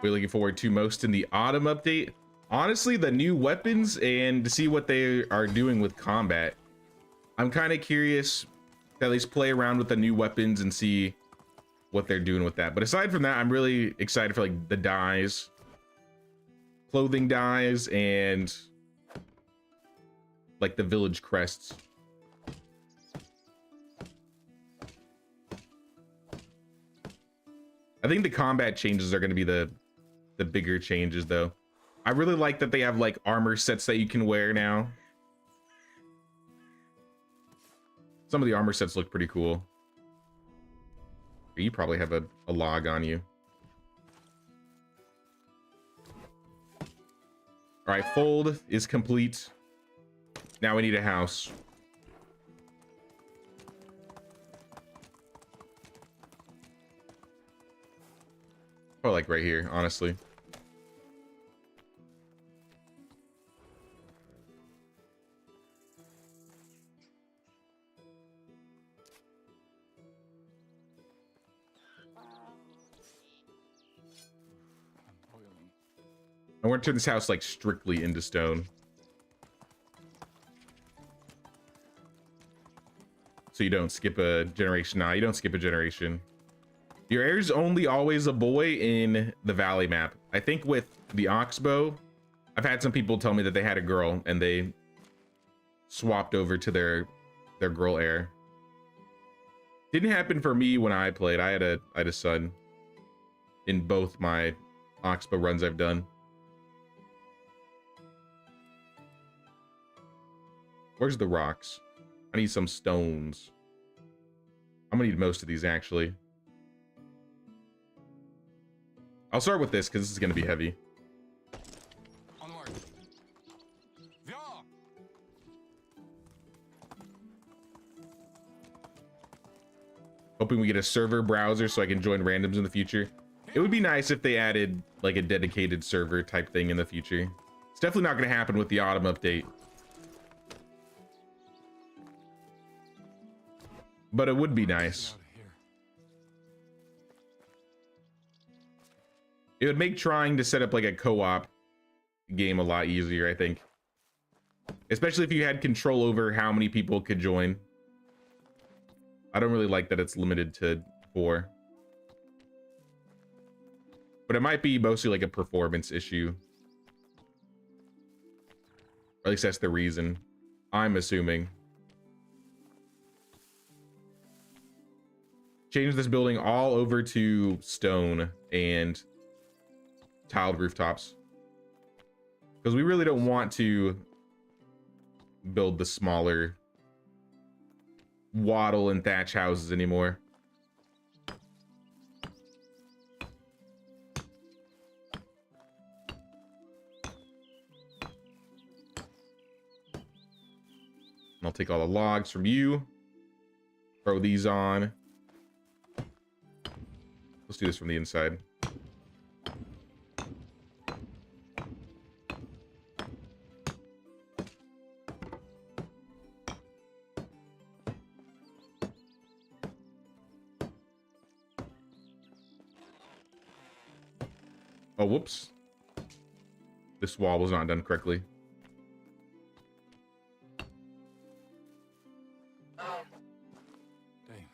We're looking forward to most in the autumn update. Honestly, the new weapons and to see what they are doing with combat. I'm kind of curious to at least play around with the new weapons and see what they're doing with that. But aside from that, I'm really excited for like the dyes, clothing dyes, and like the village crests. I think the combat changes are going to be the bigger changes though. I really like that they have like armor sets that you can wear now. Some of the armor sets look pretty cool. You probably have a log on you. All right, fold is complete. Now we need a house. Or like right here, honestly. I want to turn this house like strictly into stone. So you don't skip a generation. Nah, you don't skip a generation. Your heir's only always a boy in the Valley map. I think with the Oxbow, I've had some people tell me that they had a girl and they swapped over to their girl heir. Didn't happen for me when I played. I had a son. in both my Oxbow runs I've done. Where's the rocks? I need some stones. I'm gonna need most of these, actually. I'll start with this, because this is gonna be heavy. Onward. Via! Hoping we get a server browser so I can join randoms in the future. It would be nice if they added like a dedicated server type thing in the future. It's definitely not going to happen with the autumn update. But it would be nice. Out of here. It would make trying to set up like a co-op game a lot easier, I think. Especially if you had control over how many people could join. I don't really like that it's limited to 4. But it might be mostly like a performance issue. Or at least that's the reason. I'm assuming. Change this building all over to stone and tiled rooftops. Because we really don't want to build the smaller wattle and thatch houses anymore. I'll take all the logs from you. Throw these on. Let's do this from the inside. Oh, whoops. This wall was not done correctly. Dang.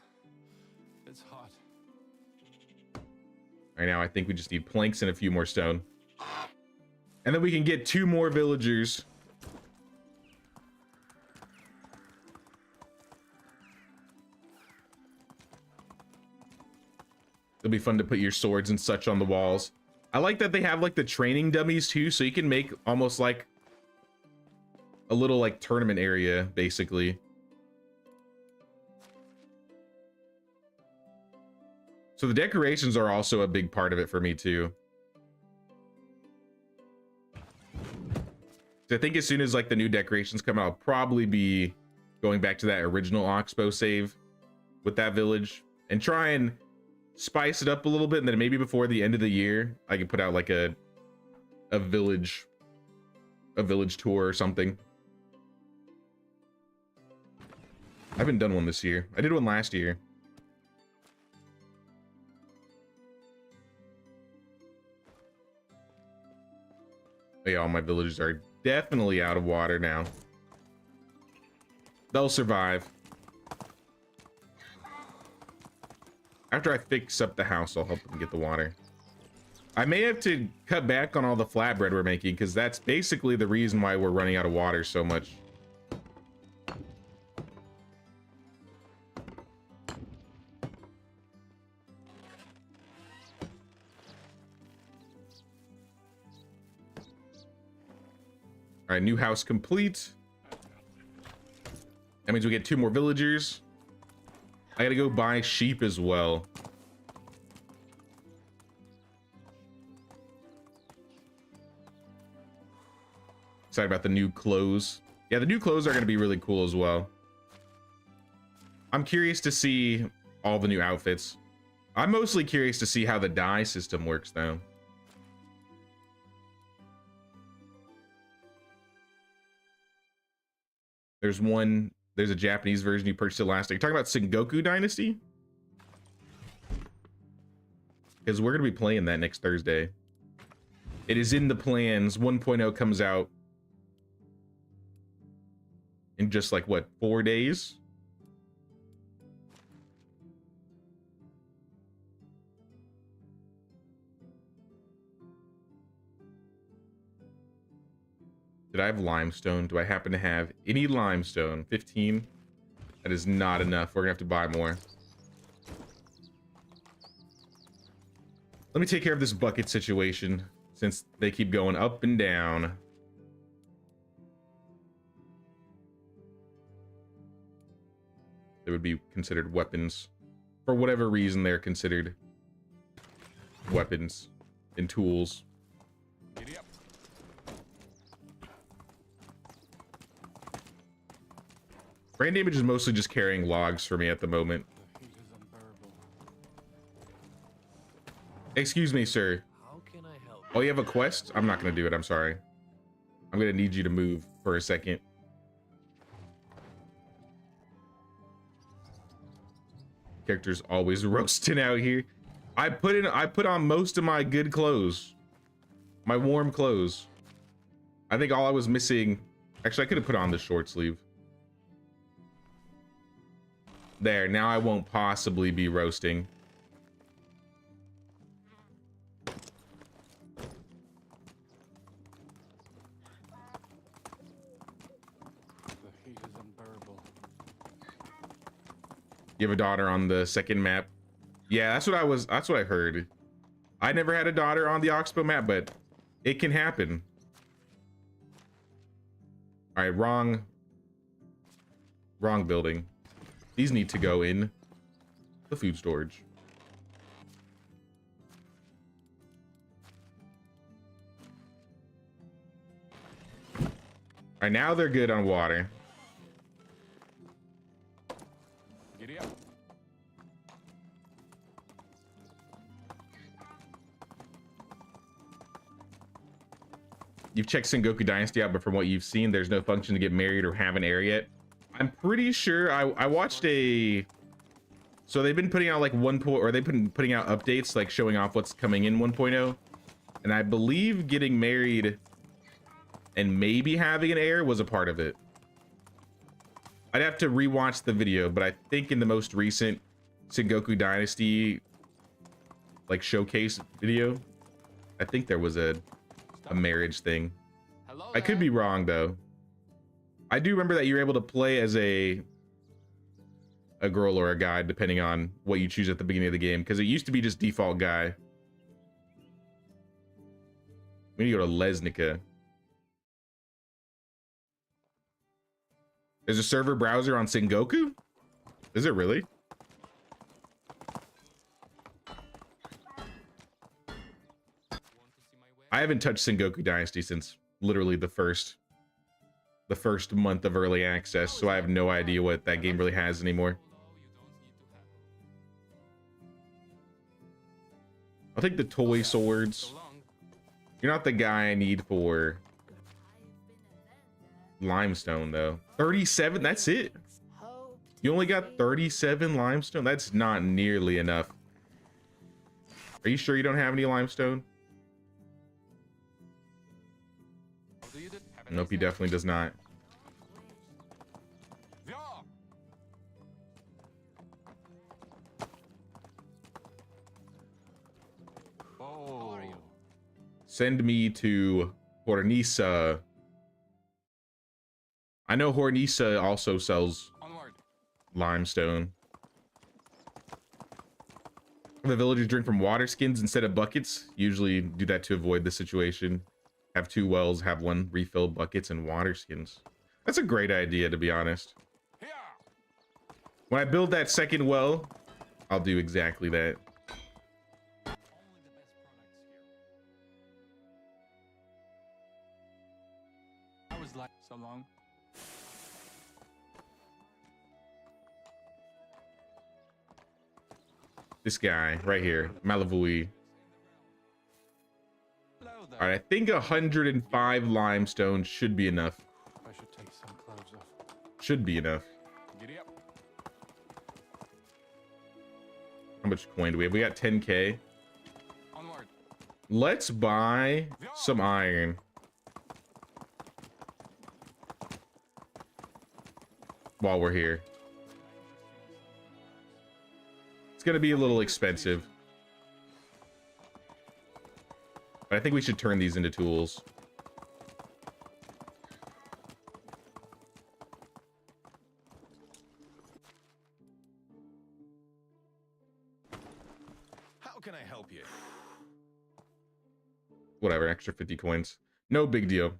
It's hot. Right now, I think we just need planks and a few more stone. And then we can get 2 more villagers. It'll be fun to put your swords and such on the walls. I like that they have like the training dummies too, so you can make almost like a little like tournament area, basically. So the decorations are also a big part of it for me too. So I think as soon as like the new decorations come out, I'll probably be going back to that original Oxbow save with that village and try and spice it up a little bit, and then maybe before the end of the year I can put out like a village tour or something. I haven't done one this year. I did one last year. Oh, yeah, all my villages are definitely out of water now. They'll survive. After I fix up the house, I'll help them get the water. I may have to cut back on all the flatbread we're making, because that's basically the reason why we're running out of water so much. All right, new house complete. That means we get 2 more villagers. I gotta go buy sheep as well. Excited about the new clothes. Yeah, the new clothes are gonna be really cool as well. I'm curious to see all the new outfits. I'm mostly curious to see how the dye system works though. There's a Japanese version you purchased it last night. You're talking about Sengoku Dynasty? Because we're going to be playing that next Thursday. It is in the plans. 1.0 comes out in just like, what, 4 days? Did I have limestone? Do I happen to have any limestone? 15? That is not enough. We're gonna have to buy more. Let me take care of this bucket situation since they keep going up and down. They would be considered weapons. For whatever reason, they're considered weapons and tools. Giddy up. Brain damage is mostly just carrying logs for me at the moment. The heat is unbearable. Excuse me, sir. How can I help? Oh, you have a quest? I'm not gonna do it, I'm sorry. I'm gonna need you to move for a second. Character's always roasting out here. I put on most of my good clothes. My warm clothes. I think all I was missing, actually I could have put on the short sleeve. There, now I won't possibly be roasting. The heat is unbearable. You have a daughter on the second map. Yeah, that's what I heard. I never had a daughter on the Oxbow map, but it can happen. All right, wrong building. These need to go in the food storage. All right, now they're good on water. Giddy up. You've checked Sengoku Dynasty out, but from what you've seen, there's no function to get married or have an heir yet. I'm pretty sure I watched a, so they've been putting out like they've been putting out updates like showing off what's coming in 1.0, and I believe getting married and maybe having an heir was a part of it. I'd have to rewatch the video, but I think in the most recent Sengoku Dynasty like showcase video, I think there was a marriage thing. Hello I could be wrong though. I do remember that you're able to play as a girl or a guy depending on what you choose at the beginning of the game, because it used to be just default guy. We need to go to Lesnica. There's a server browser on Sengoku? Is it really? I haven't touched Sengoku Dynasty since literally the first month of early access, so I have no idea what that game really has anymore. I'll take the toy swords. You're not the guy I need for limestone though. 37, that's it? You only got 37 limestone? That's not nearly enough. Are you sure you don't have any limestone? Nope, he definitely does not. Oh. Send me to Hornisa. I know Hornisa also sells Onward. limestone. The villagers drink from water skins instead of buckets. Usually do that to avoid the situation. Have 2 wells, have 1 refill buckets and water skins. That's a great idea, to be honest. Here. When I build that second well, I'll do exactly that. Only the best products here. I was like so long. This guy right here, Malavui. Hello there. All right, I think 105 limestone should be enough. I should take some clothes off. Should be enough. Giddy up. How much coin do we have? We got 10K. Onward. Let's buy some iron. While we're here. It's gonna be a little expensive. But I think we should turn these into tools. How can I help you? Whatever, extra 50 coins. No big deal.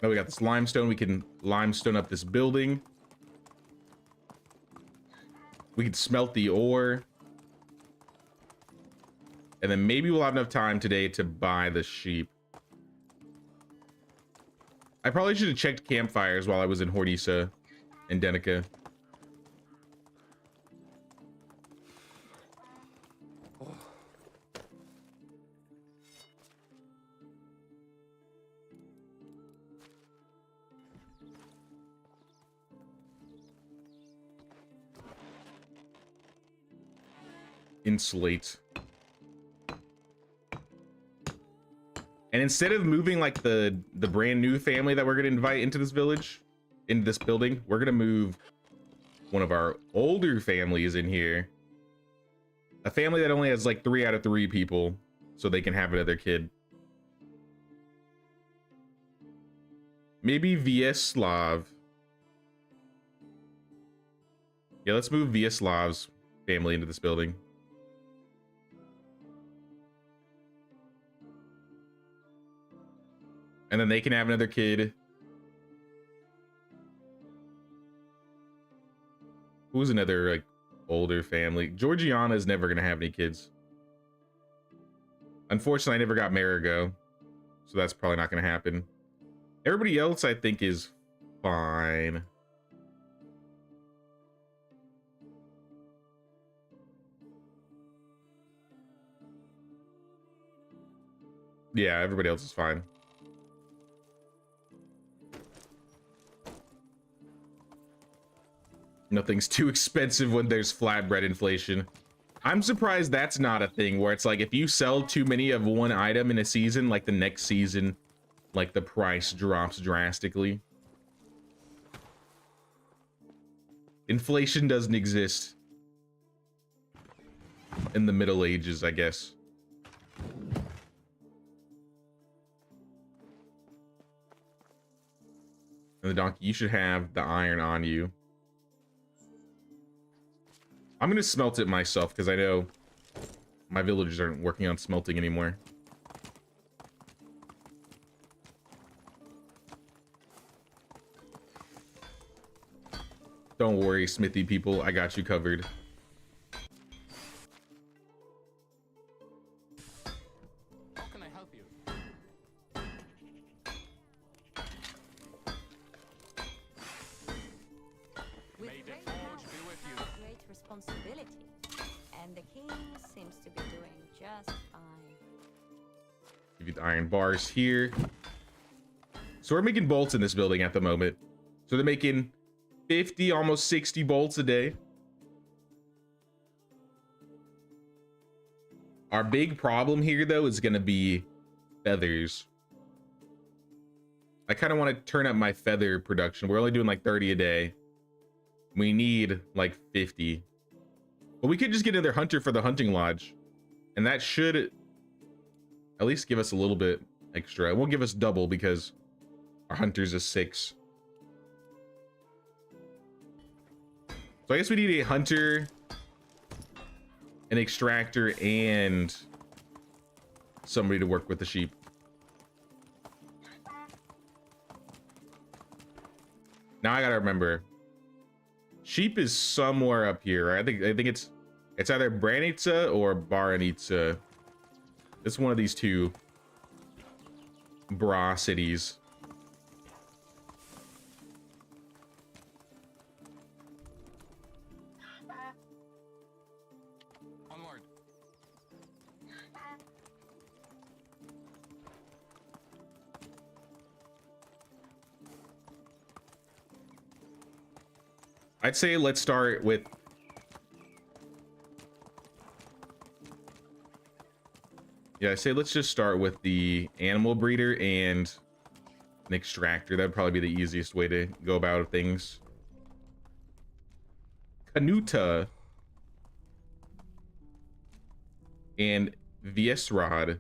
Now we got this limestone. We can limestone up this building. We can smelt the ore. And then maybe we'll have enough time today to buy the sheep. I probably should have checked campfires while I was in Hornisa and Denica. Insulate. And instead of moving like the brand new family that we're gonna invite into this village, into this building, we're gonna move one of our older families in here. A family that only has like 3 out of 3 people, so they can have another kid. Maybe Vyacheslav. Yeah, let's move Vyacheslav's family into this building. And then they can have another kid. Who's another like older family? Georgiana is never gonna have any kids. Unfortunately, I never got Marigo, so that's probably not gonna happen. Everybody else, I think, is fine. Yeah, everybody else is fine. Nothing's too expensive when there's flatbread inflation. I'm surprised that's not a thing where it's like if you sell too many of one item in a season, like the next season, like the price drops drastically. Inflation doesn't exist in the Middle Ages, I guess. And the donkey, you should have the iron on you. I'm gonna smelt it myself because I know my villagers aren't working on smelting anymore. Don't worry, smithy people, I got you covered. How can I help you? With May the great forge power be with you. comes great responsibility, and the king seems to be doing just fine. Give you the iron bars here. So we're making bolts in this building at the moment. So they're making 50, almost 60 bolts a day. Our big problem here, though, is going to be feathers. I kind of want to turn up my feather production. We're only doing like 30 a day. We need like 50. But we could just get another hunter for the hunting lodge. And that should at least give us a little bit extra. It won't give us double because our hunter's a 6. So I guess we need a hunter, an extractor, and somebody to work with the sheep. Now I gotta remember, sheep is somewhere up here. Right? I think it's either Branica or Baranica. It's one of these two Bra cities. Onward. I'd say let's start with I say let's just start with the animal breeder and an extractor. That'd probably be the easiest way to go about things. Canuta and Viesrod.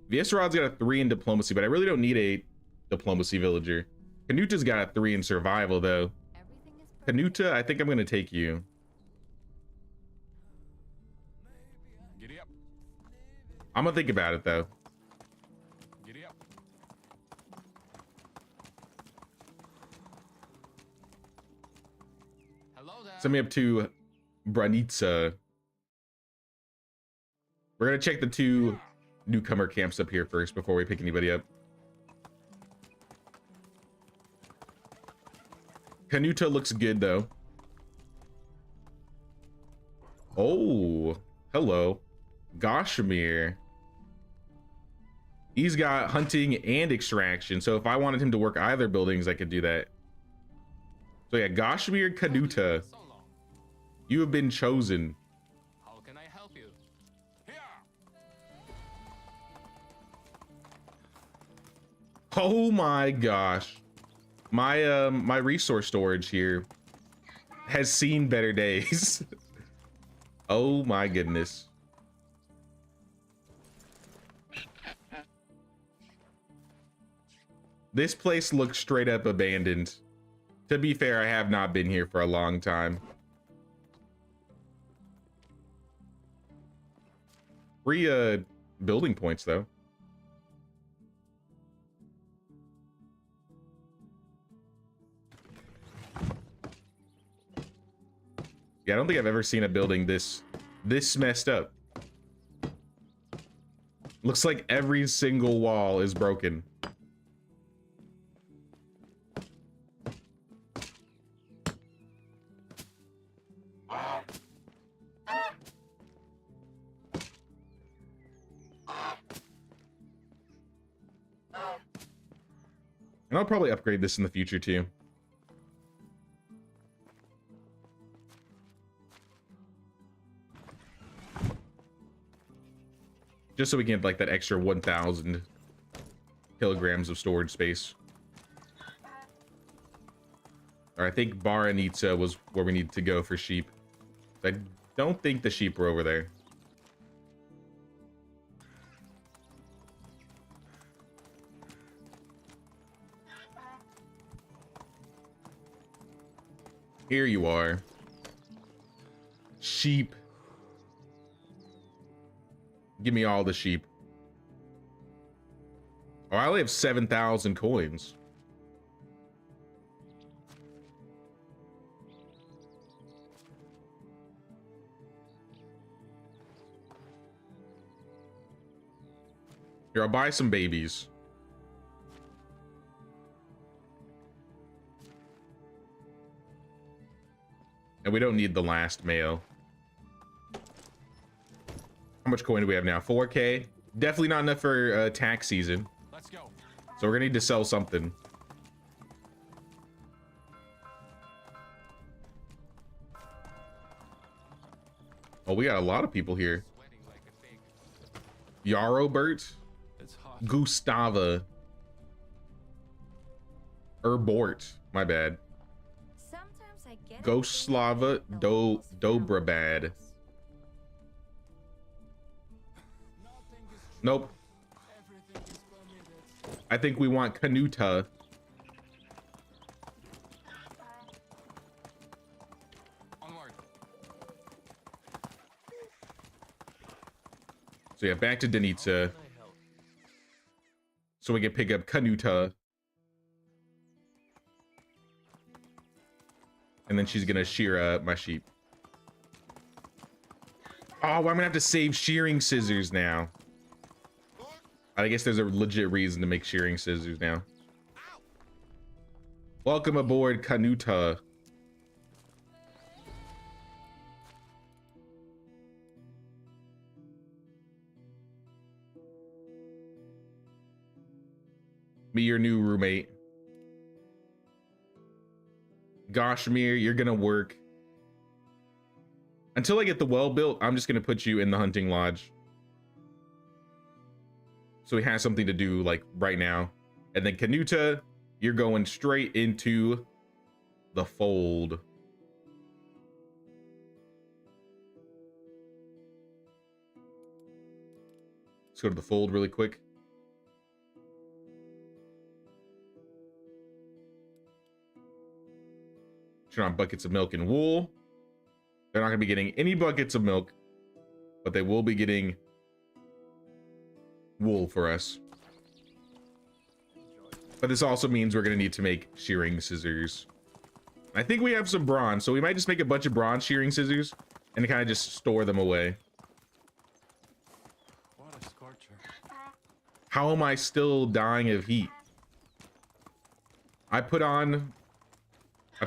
Viesrod's got a 3 in diplomacy, but I really don't need a diplomacy villager. Canuta's got a 3 in survival, though. Everything is Canuta, I think I'm gonna take you. Giddy up. I'm gonna think about it, though. Giddy up. Hello there. Send me up to Branitsa. We're gonna check the 2 newcomer camps up here first before we pick anybody up. Canuta looks good, though. Oh, hello. Gashmir. He's got hunting and extraction, so if I wanted him to work either buildings, I could do that. So yeah, Gashmir Canuta, So long. you have been chosen. How can I help you? Here. Oh my gosh. My resource storage here has seen better days. Oh my goodness. This place looks straight up abandoned. To be fair, I have not been here for a long time. Free building points though. Yeah, I don't think I've ever seen a building this messed up. Looks like every single wall is broken. And I'll probably upgrade this in the future too. Just so we can get like that extra 1,000 kilograms of storage space. Or I think Baranitsa was where we need to go for sheep. I don't think the sheep were over there. Here you are. Sheep. Give me all the sheep. Oh, I only have 7,000 coins. Here, I'll buy some babies. And we don't need the last male. How much coin do we have now? 4K. Definitely not enough for tax season. Let's go. So we're gonna need to sell something. Oh, we got a lot of people here. Sweating like a pig. Yarobert, It's hot. Gustava, Erbort, my bad. Sometimes I get Goslava Dobrabad. Nope. Everything is permitted. I think we want Canuta. Onward. So yeah, back to Denitsa. So we can pick up Canuta. And then she's gonna shear my sheep. Oh, I'm gonna have to save shearing scissors now. I guess there's a legit reason to make shearing scissors now. Welcome aboard, Canuta. Be your new roommate. Gashmir, you're gonna work. Until I get the well built, I'm just gonna put you in the hunting lodge. So he has something to do like right now. And then Canuta, you're going straight into the fold. Let's go to the fold really quick. Turn on buckets of milk and wool. They're not going to be getting any buckets of milk, but they will be getting wool for us. But this also means we're going to need to make shearing scissors. I think we have some bronze, so we might just make a bunch of bronze shearing scissors and kind of just store them away. What a scorcher. How am I still dying of heat? I put on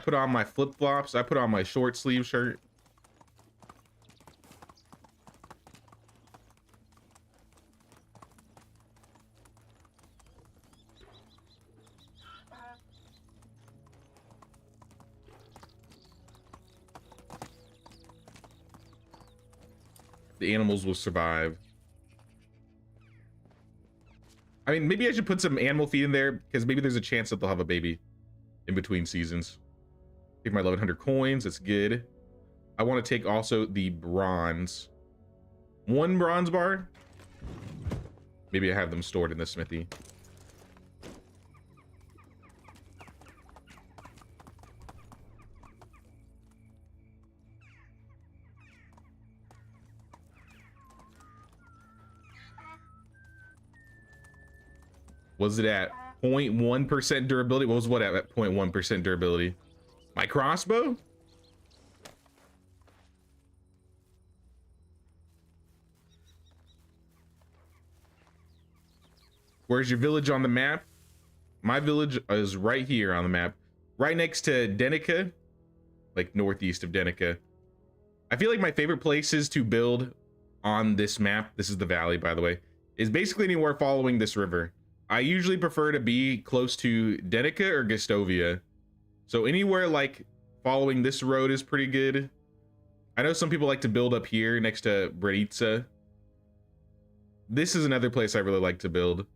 my flip-flops. I put on my short sleeve shirt. The animals will survive. I mean, maybe I should put some animal feed in there because maybe there's a chance that they'll have a baby in between seasons. Take my 1100 coins. That's good. I want to take also the bronze. 1 bronze bar. Maybe I have them stored in the smithy. Was it at 0.1% durability? What was what at 0.1% durability? My crossbow? Where's your village on the map? My village is right here on the map. Right next to Denica. Like northeast of Denica. I feel like my favorite places to build on this map, this is the valley by the way, is basically anywhere following this river. I usually prefer to be close to Denica or Gastovia. So anywhere like following this road is pretty good. I know some people like to build up here next to Breditza. This is another place I really like to build.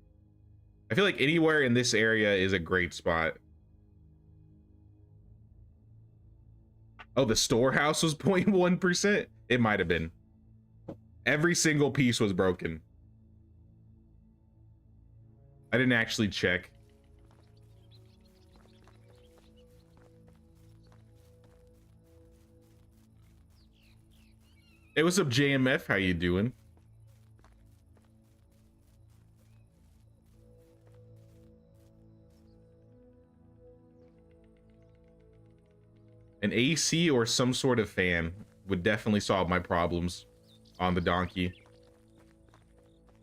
I feel like anywhere in this area is a great spot. Oh, the storehouse was 0.1%? It might have been. Every single piece was broken. I didn't actually check. Hey, what's up, JMF? How you doing? An AC or some sort of fan would definitely solve my problems on the donkey.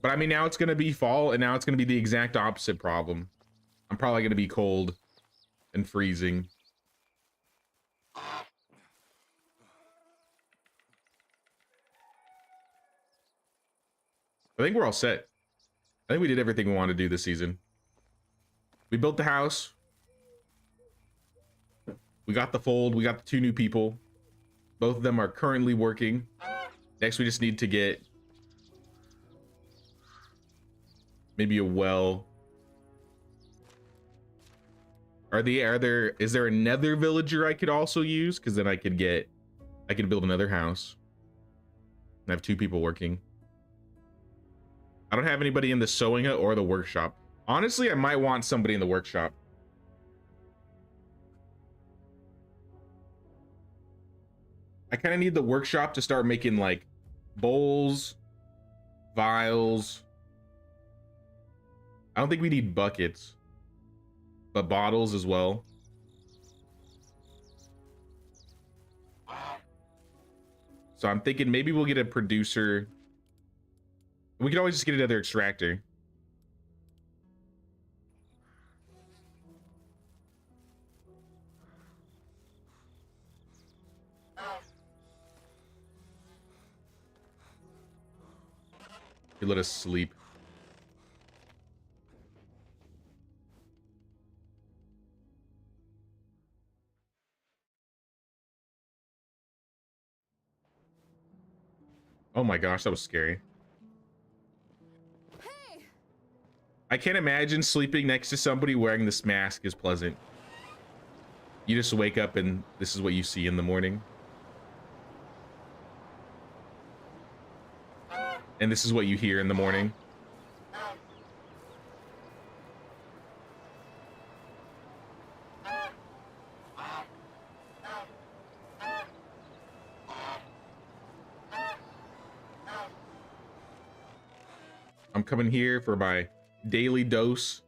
But I mean, now it's going to be fall, and now it's going to be the exact opposite problem. I'm probably going to be cold and freezing. I think we're all set. I think we did everything we wanted to do this season. We built the house. We got the fold. We got the 2 new people. Both of them are currently working. Next, we just need to get maybe a well. Is there another villager I could also use? Because then I could build another house. And have 2 people working. I don't have anybody in the sewing hut or the workshop. Honestly, I might want somebody in the workshop. I kind of need the workshop to start making like bowls, vials. I don't think we need buckets, but bottles as well. So I'm thinking maybe we'll get a producer. We could always just get another extractor. He let us sleep. Oh my gosh, that was scary. Hey! I can't imagine sleeping next to somebody wearing this mask is pleasant. You just wake up and this is what you see in the morning. And this is what you hear in the morning. I'm coming here for my daily dose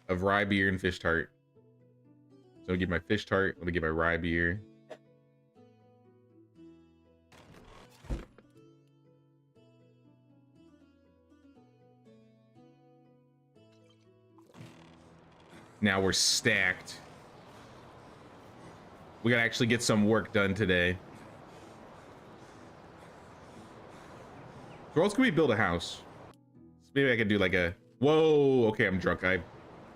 of rye beer and fish tart. So I'll get my fish tart. Let me get my rye beer. Now we're stacked. We gotta actually get some work done today. Where else can we build a house? Maybe I could do like a... Whoa, okay, I'm drunk.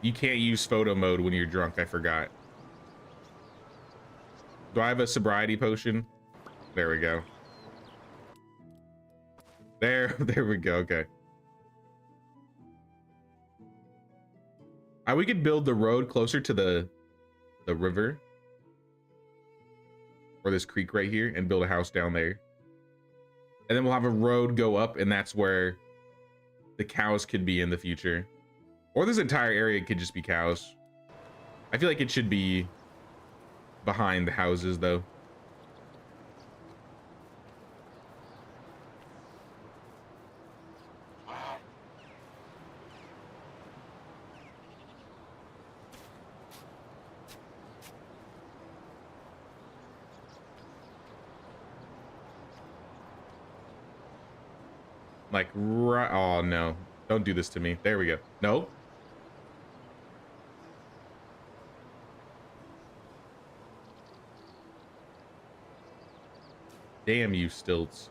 You can't use photo mode when you're drunk, I forgot. Do I have a sobriety potion? There we go. There we go, okay. We could build the road closer to the river. Or this creek right here and build a house down there. And then we'll have a road go up and that's where the cows could be in the future. Or this entire area could just be cows. I feel like it should be behind the houses though. Like, right, oh no, don't do this to me. There we go. No. Damn you, stilts.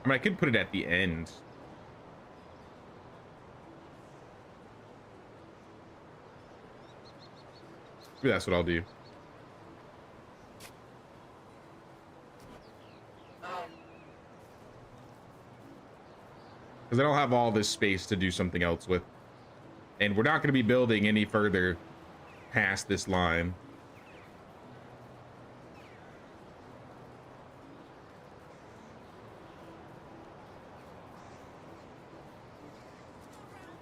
I mean, I could put it at the end. Maybe that's what I'll do. Because I don't have all this space to do something else with. And we're not going to be building any further past this line.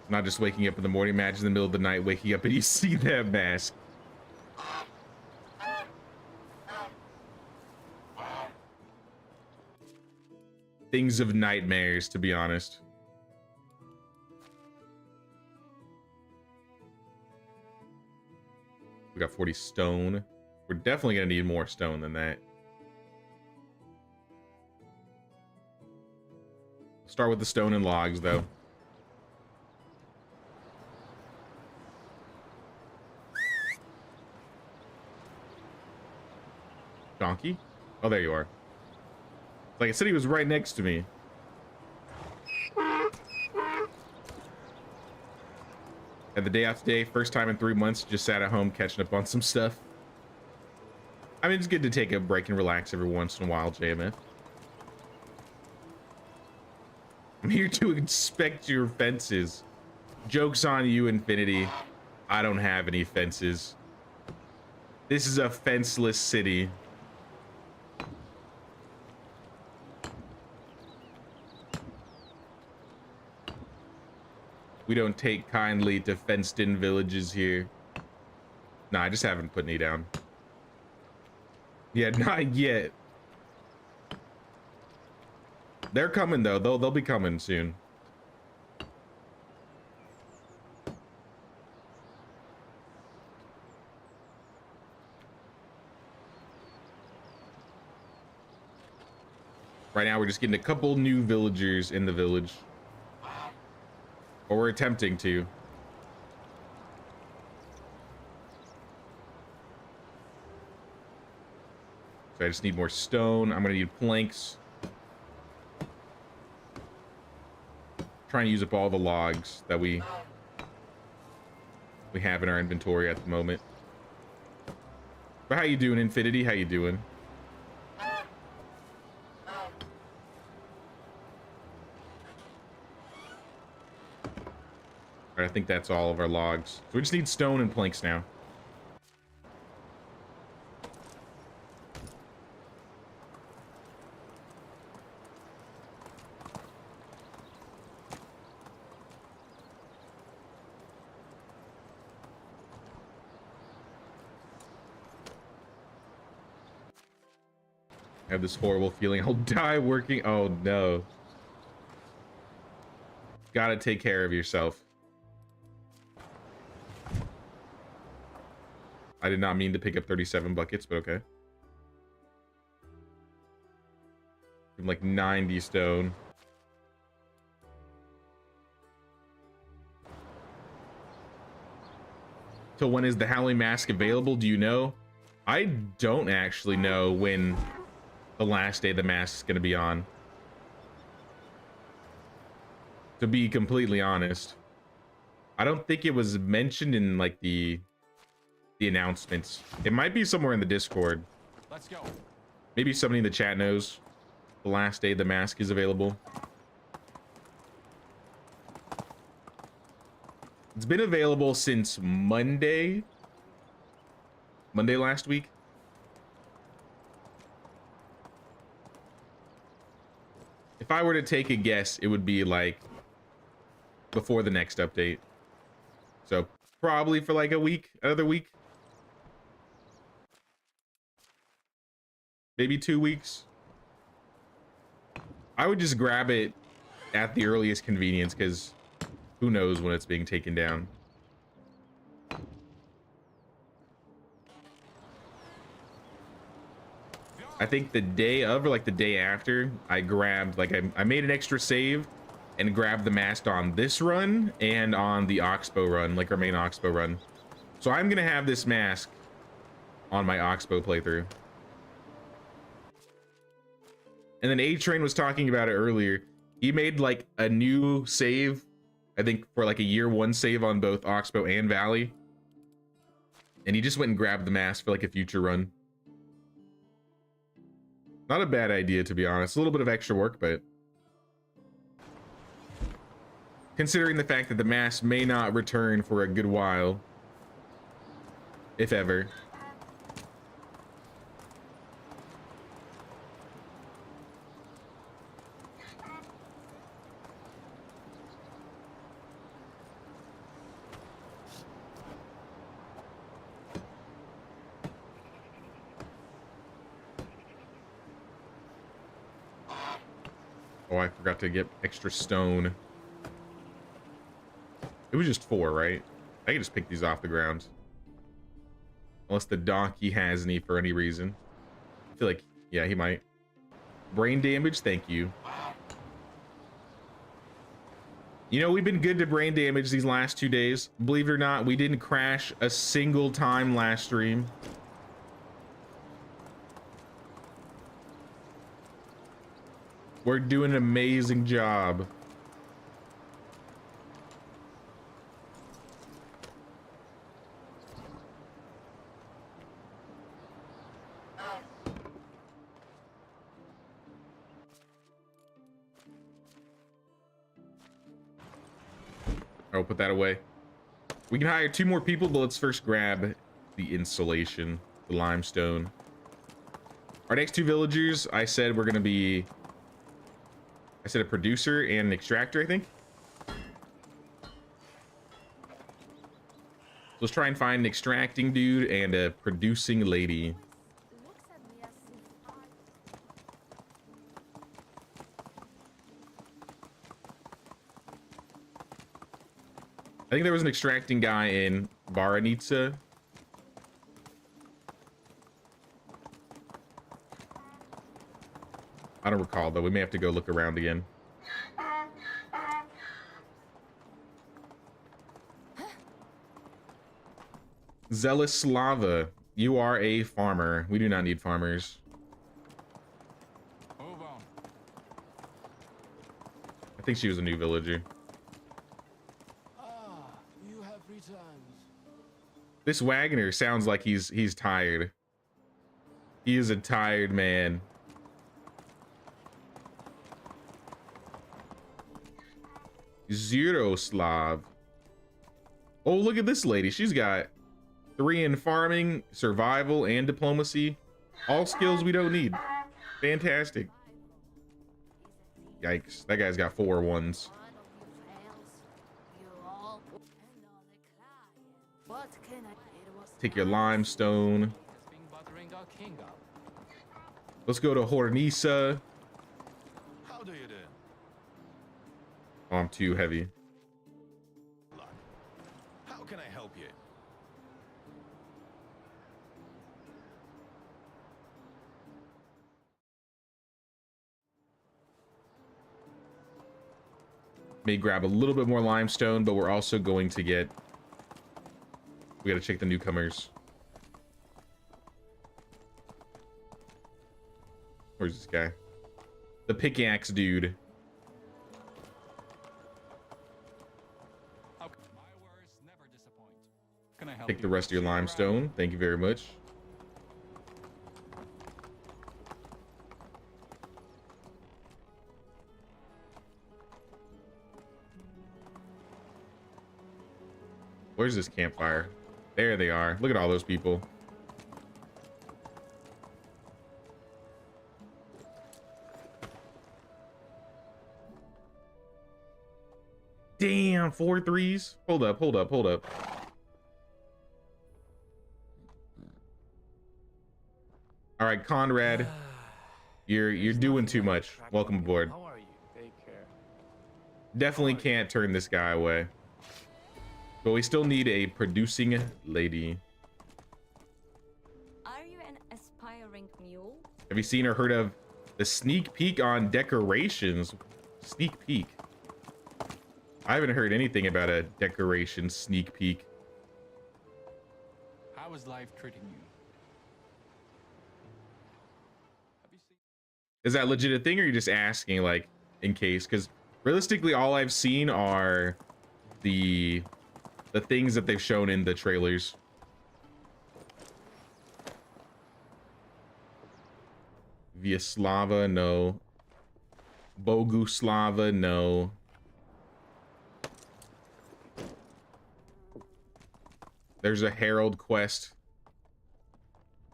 Not just waking up in the morning, imagine in the middle of the night, waking up and you see that mask. Things of nightmares, to be honest. We got 40 stone. We're definitely gonna need more stone than that. Start with the stone and logs, though. Donkey? Oh, there you are. Like I said, he was right next to me. And the day after day, first time in 3 months, just sat at home catching up on some stuff. I mean, it's good to take a break and relax every once in a while, JMF. I'm here to inspect your fences. Joke's on you, Infinity. I don't have any fences. This is a fenceless city. We don't take kindly to fenced-in villages here. Nah, I just haven't put any down. Yeah, not yet. They're coming though. They'll be coming soon. Right now, we're just getting a couple new villagers in the village. Or we're attempting to. So I just need more stone. I'm gonna need planks. Trying to use up all the logs that we have in our inventory at the moment. But how you doing, Infinity? How you doing? I think that's all of our logs. So we just need stone and planks now. I have this horrible feeling I'll die working. Oh no. Gotta take care of yourself. I did not mean to pick up 37 buckets, but okay. I'm like 90 stone. So when is the Howling Mask available? Do you know? I don't actually know when the last day the mask is going to be on. To be completely honest, I don't think it was mentioned in like the announcements. It might be somewhere in the Discord. Let's go. Maybe somebody in the chat knows the last day the mask is available. It's been available since Monday last week. If I were to take a guess, it would be like before the next update. So probably for like a week, another week. Maybe 2 weeks. I would just grab it at the earliest convenience because who knows when it's being taken down. I think the day of or like the day after, I grabbed, like I made an extra save and grabbed the mask on this run and on the Oxbow run, like our main Oxbow run. So I'm gonna have this mask on my Oxbow playthrough. And then A-Train was talking about it earlier. He made like a new save, I think for like a year 1 save on both Oxbow and Valley. And he just went and grabbed the mask for like a future run. Not a bad idea, to be honest. A little bit of extra work, but considering the fact that the mask may not return for a good while, if ever. Oh, I forgot to get extra stone. It was just 4, right? I can just pick these off the ground. Unless the donkey has any for any reason. I feel like, yeah, he might. Brain damage, thank you. You know, we've been good to brain damage these last 2 days. Believe it or not, we didn't crash a single time last stream. We're doing an amazing job. I'll put that away. We can hire 2 more people, but let's first grab the insulation, the limestone. Our next 2 villagers, I said we're gonna be, I said a producer and an extractor, I think. Let's try and find an extracting dude and a producing lady. I think there was an extracting guy in Varanitsa. I don't recall, though. We may have to go look around again. Zealous Slava, you are a farmer. We do not need farmers. Move on. I think she was a new villager. You have returned. This Wagner sounds like he's tired. He is a tired man. Zeroslav. Oh, look at this lady. She's got 3 in farming, survival, and diplomacy. All skills we don't need. Fantastic. Yikes. That guy's got 4 ones. Take your limestone. Let's go to Hornisa. How do you do? Oh, I'm too heavy. Luck. How can I help you? May grab a little bit more limestone, but we're also going to get... We gotta check the newcomers. Where's this guy? The pickaxe dude. Okay. My words never disappoint. Can I help Take the you? rest of your limestone. Thank you very much. Where's this campfire? There they are. Look at all those people. Damn, 4 threes. Hold up, hold up, hold up. All right, Conrad, you're doing too much. Welcome aboard. How are you? Take care. Definitely can't turn this guy away. But we still need a producing lady. Are you an aspiring mule? Have you seen or heard of the sneak peek on decorations? Sneak peek. I haven't heard anything about a decoration sneak peek. How is life treating you? Have you seen? Is that legit a thing, or are you just asking, like, in case? Because realistically, all I've seen are the things that they've shown in the trailers. Vyaslava, no. Boguslava, no. There's a Herald quest.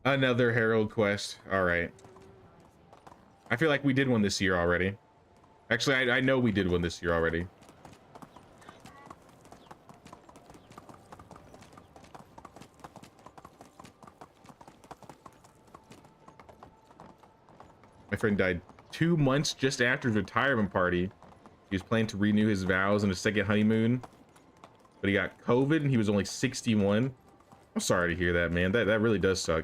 Another Herald quest. All right. I feel like we did one this year already. Actually, I know we did one this year already. My friend died 2 months just after his retirement party. He was planning to renew his vows on his second honeymoon, but he got COVID and he was only 61. I'm sorry to hear that, man. That really does suck.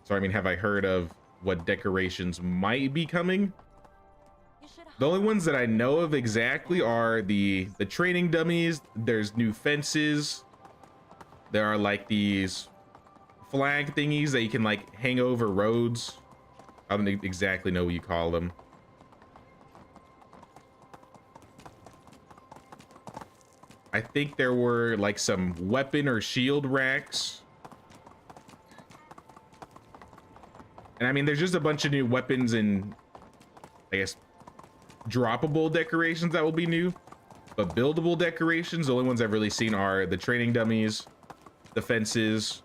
So, I mean, have I heard of what decorations might be coming? You should The only ones that I know of exactly are the training dummies. There's new fences. There are like these flag thingies that you can like hang over roads. I don't exactly know what you call them. I think there were like some weapon or shield racks. And I mean, there's just a bunch of new weapons and, I guess, droppable decorations that will be new. But buildable decorations, the only ones I've really seen are the training dummies, the fences.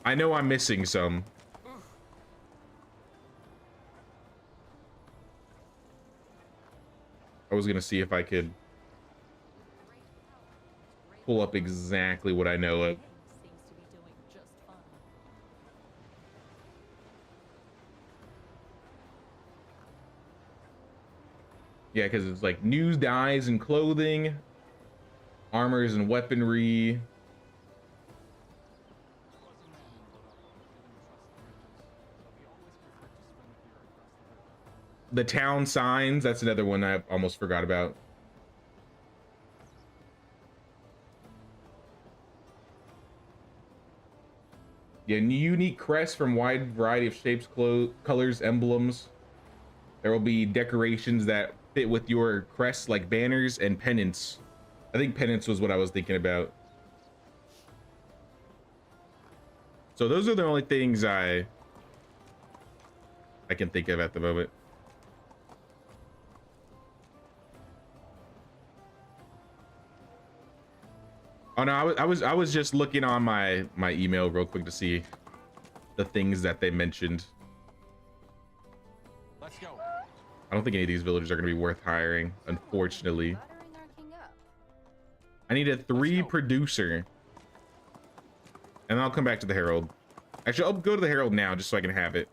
I know I'm missing some. I was gonna see if I could pull up exactly what I know of. seems to be doing just fine. Yeah, because it's like new dyes and clothing, armors and weaponry. The town signs, that's another one I almost forgot about. Yeah, unique crests from wide variety of shapes, colors, emblems. There will be decorations that fit with your crest, like banners and pennants. I think pennants was what I was thinking about. So those are the only things I can think of at the moment. Oh no, I was just looking on my email real quick to see the things that they mentioned. I don't think any of these villagers are going to be worth hiring, unfortunately. Buttering our king up. I need a 3 go. producer. And I'll come back to the Herald. Actually, I'll go to the Herald now just so I can have it.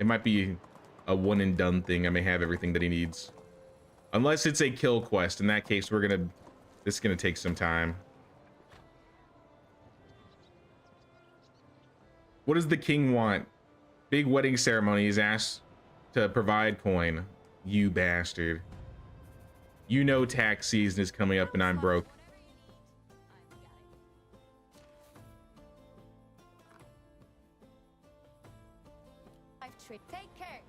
It might be a one and done thing. I may have everything that he needs. Unless it's a kill quest. In that case, this is gonna take some time. What does the king want? Big wedding ceremony. He's asked to provide coin. You bastard. You know tax season is coming up and I'm broke. Take care.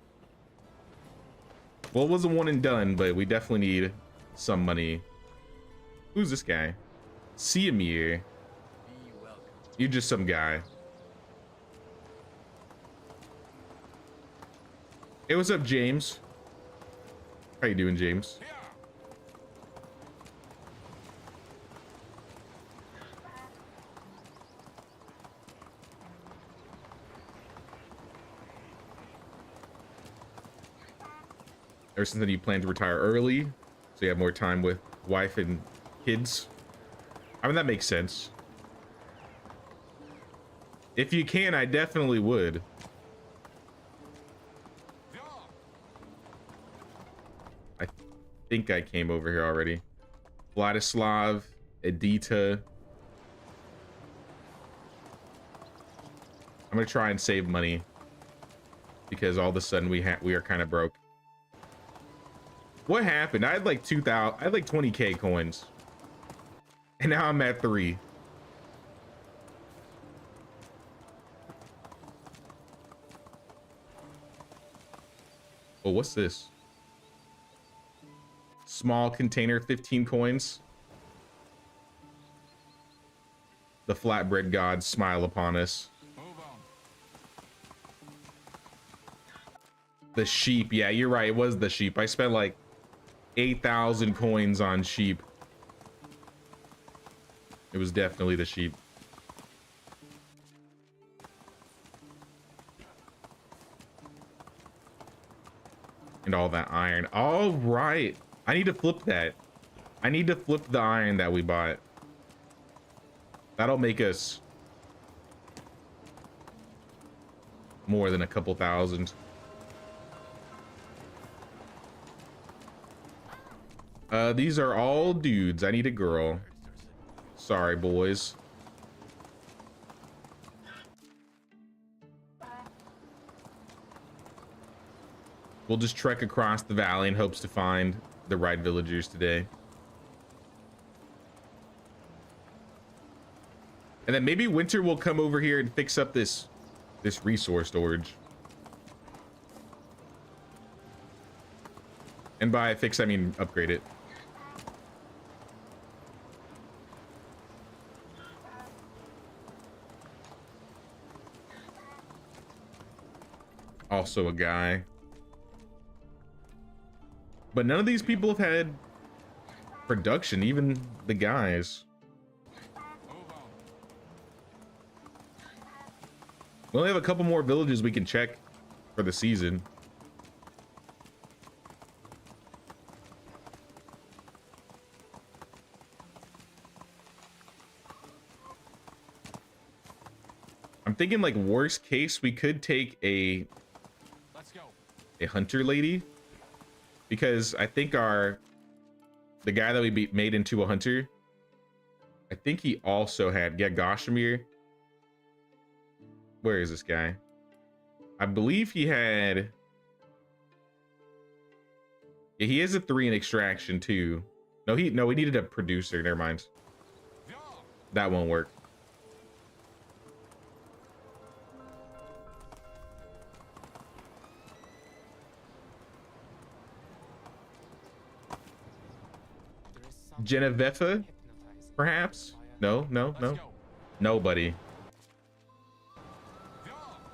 Well, it wasn't one and done, but we definitely need some money. Who's this guy? Siamir. You're just some guy. Hey, what's up, James? How you doing, James? Ever since then, you plan to retire early, so you have more time with wife and kids. I mean, that makes sense. If you can, I definitely would. I think I came over here already. Vladislav, Edita. I'm gonna try and save money because all of a sudden we are kind of broke. What happened? I had like 2,000. I had like 20k coins, and now I'm at 3. Oh, what's this? Small container, 15 coins. The flatbread gods smile upon us. The sheep. Yeah, you're right. It was the sheep. I spent like 8,000 coins on sheep. It was definitely the sheep. And all that iron. All right. I need to flip that. I need to flip the iron that we bought. That'll make us more than a couple thousand. These are all dudes. I need a girl. Sorry, boys. We'll just trek across the valley in hopes to find the right villagers today. And then maybe Winter will come over here and fix up this resource storage. And by fix, I mean upgrade it. Also a guy. But none of these people have had production, even the guys. We only have a couple more villages we can check for the season. I'm thinking like worst case, we could take a hunter lady, because I think the guy that we made into a hunter, I think he also had, yeah, Goshamir. Where is this guy? I believe he had, yeah, he has a 3 in extraction too. No, we needed a producer. Never mind. That won't work. Genevieve, perhaps? No. Nobody.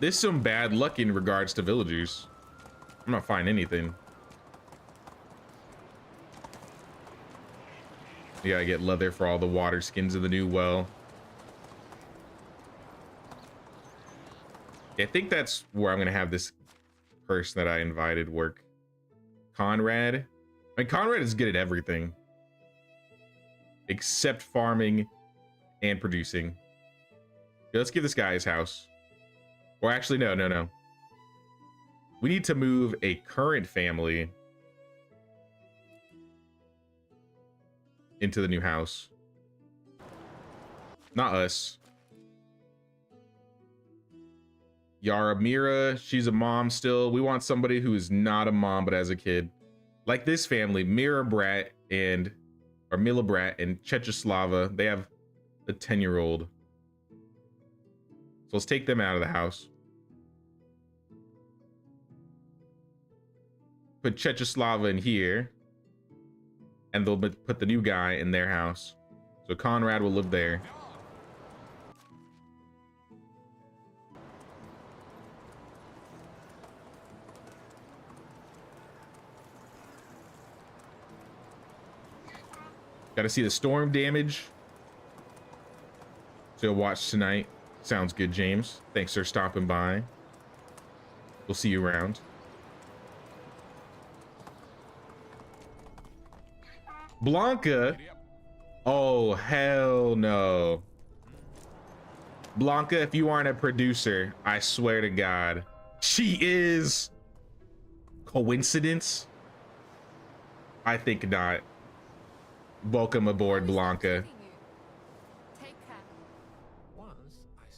There's some bad luck in regards to villagers. I'm not finding anything. You gotta get leather for all the water skins of the new well. I think that's where I'm gonna have this person that I invited work. Conrad. I mean, Conrad is good at everything except farming and producing. Okay, let's give this guy his house. Or actually, no. We need to move a current family into the new house. Not us. Yaramira, she's a mom still. We want somebody who is not a mom but as a kid. Like this family, Mila Brat and Chechoslava, they have a 10-year-old. So let's take them out of the house. Put Chechoslava in here. And they'll put the new guy in their house. So Conrad will live there. Gotta see the storm damage. So you'll watch tonight. Sounds good, James. Thanks for stopping by. We'll see you around. Blanca? Oh, hell no. Blanca, if you aren't a producer, I swear to God. She is. Coincidence? I think not. Welcome aboard, Blanca.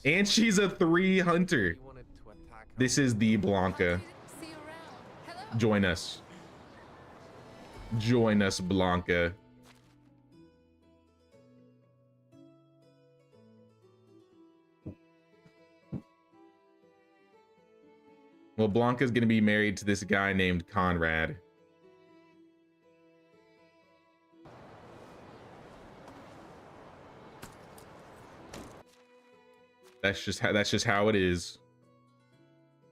And she's a 3 hunter. This is the Blanca. Join us. Join us, Blanca. Well, Blanca's gonna be married to this guy named Conrad. That's just how it is.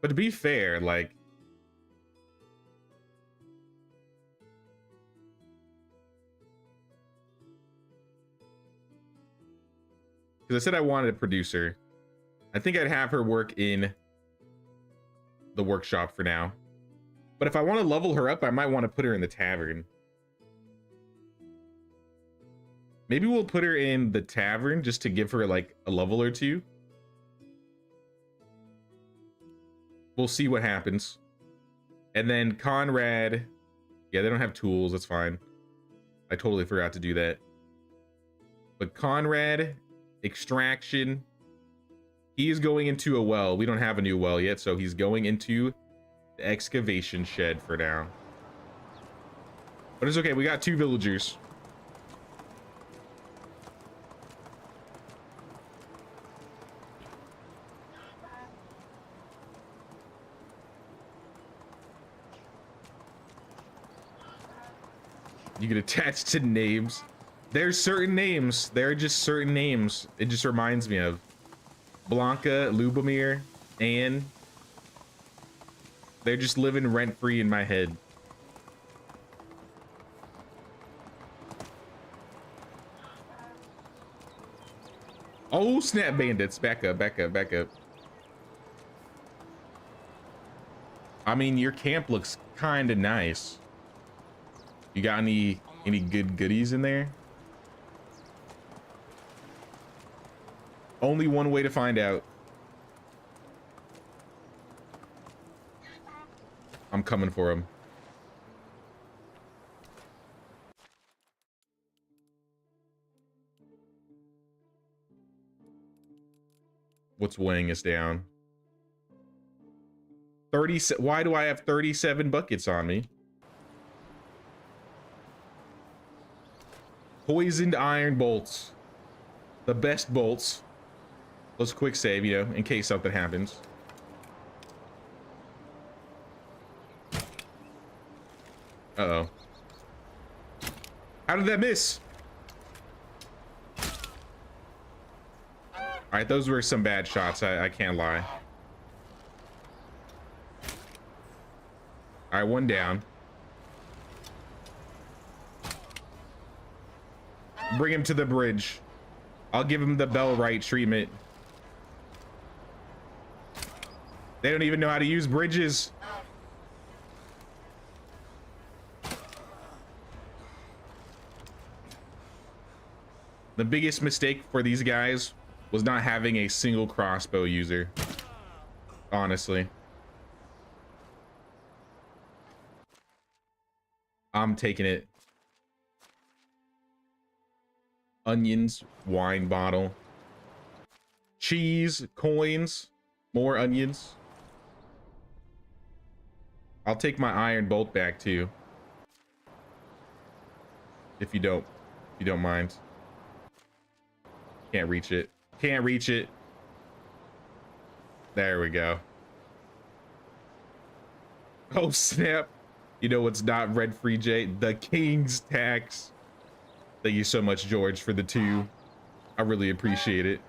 But to be fair, like, because I said I wanted a producer, I think I'd have her work in the workshop for now. But if I want to level her up, I might want to put her in the tavern. Maybe we'll put her in the tavern just to give her like a level or two. We'll see what happens. And then Conrad, yeah, they don't have tools. That's fine. I totally forgot to do that. But Conrad, extraction. He is going into a well. We don't have a new well yet, so he's going into the excavation shed for now. But it's okay. We got 2 villagers. You get attached to names. There's certain names. There are just certain names. It just reminds me of Blanca, Lubomir, Anne. They're just living rent-free in my head. Oh, snap, bandits. Back up, back up, back up. I mean, your camp looks kind of nice. You got any good goodies in there? Only one way to find out. I'm coming for him. What's weighing us down? 30. Why do I have 37 buckets on me? Poisoned iron bolts. The best bolts. Let's quick save, you know, in case something happens. Uh-oh. How did that miss? Alright, those were some bad shots. I can't lie. Alright, one down. Bring him to the bridge. I'll give him the bell right treatment. They don't even know how to use bridges. The biggest mistake for these guys was not having a single crossbow user. Honestly. I'm taking it. Onions, wine bottle, cheese, coins, more onions. I'll take my iron bolt back too. If you don't mind. Can't reach it. Can't reach it. There we go. Oh snap. You know what's not rent free, Jay? The King's tax. Thank you so much, George, for the 2. I really appreciate it.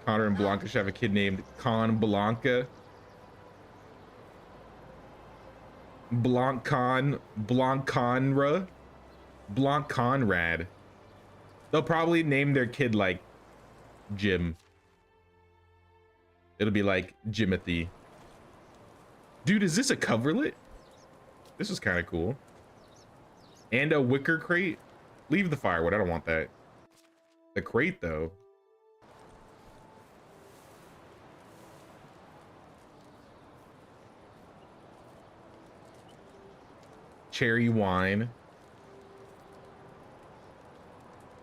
Connor and Blanca should have a kid named Con Blanca. Blancconra. Conrad. They'll probably name their kid like Jim. It'll be like Jimothy. Dude, is this a coverlet? This is kind of cool. And a wicker crate? Leave the firewood, I don't want that. The crate though. Cherry wine.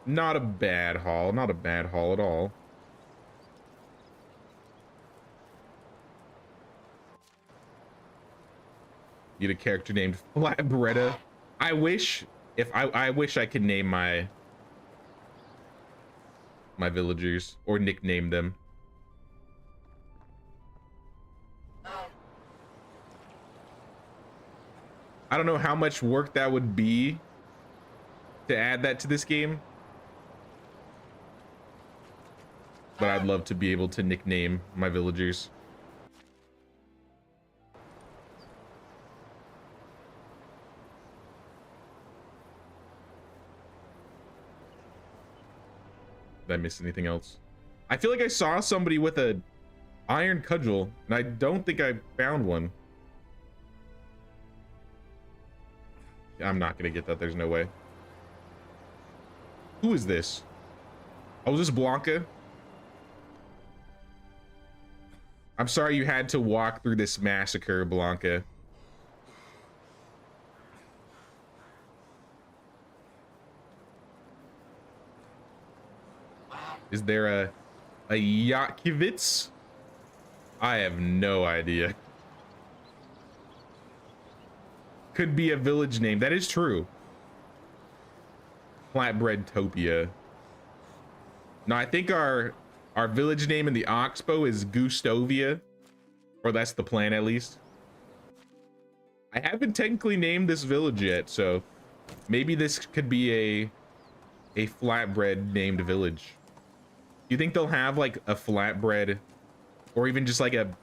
Not a bad haul, not a bad haul at all. Get a character named Flatbread. I wish I wish I could name my villagers or nickname them. I don't know how much work that would be to add that to this game, but I'd love to be able to nickname my villagers. Did I miss anything else? I feel like I saw somebody with a iron cudgel, and I don't think I found one. I'm not gonna get that. There's no way. Who is this? Oh, is this Blanca? I'm sorry you had to walk through this massacre, Blanca. Is there a Yakovitz? I have no idea. Could be a village name. That is true. Flatbread Topia. No, I think our village name in the Oxbow is Gustovia, or that's the plan at least. I haven't technically named this village yet, so maybe this could be a Flatbread named village. Do you think they'll have like a flatbread or even just like a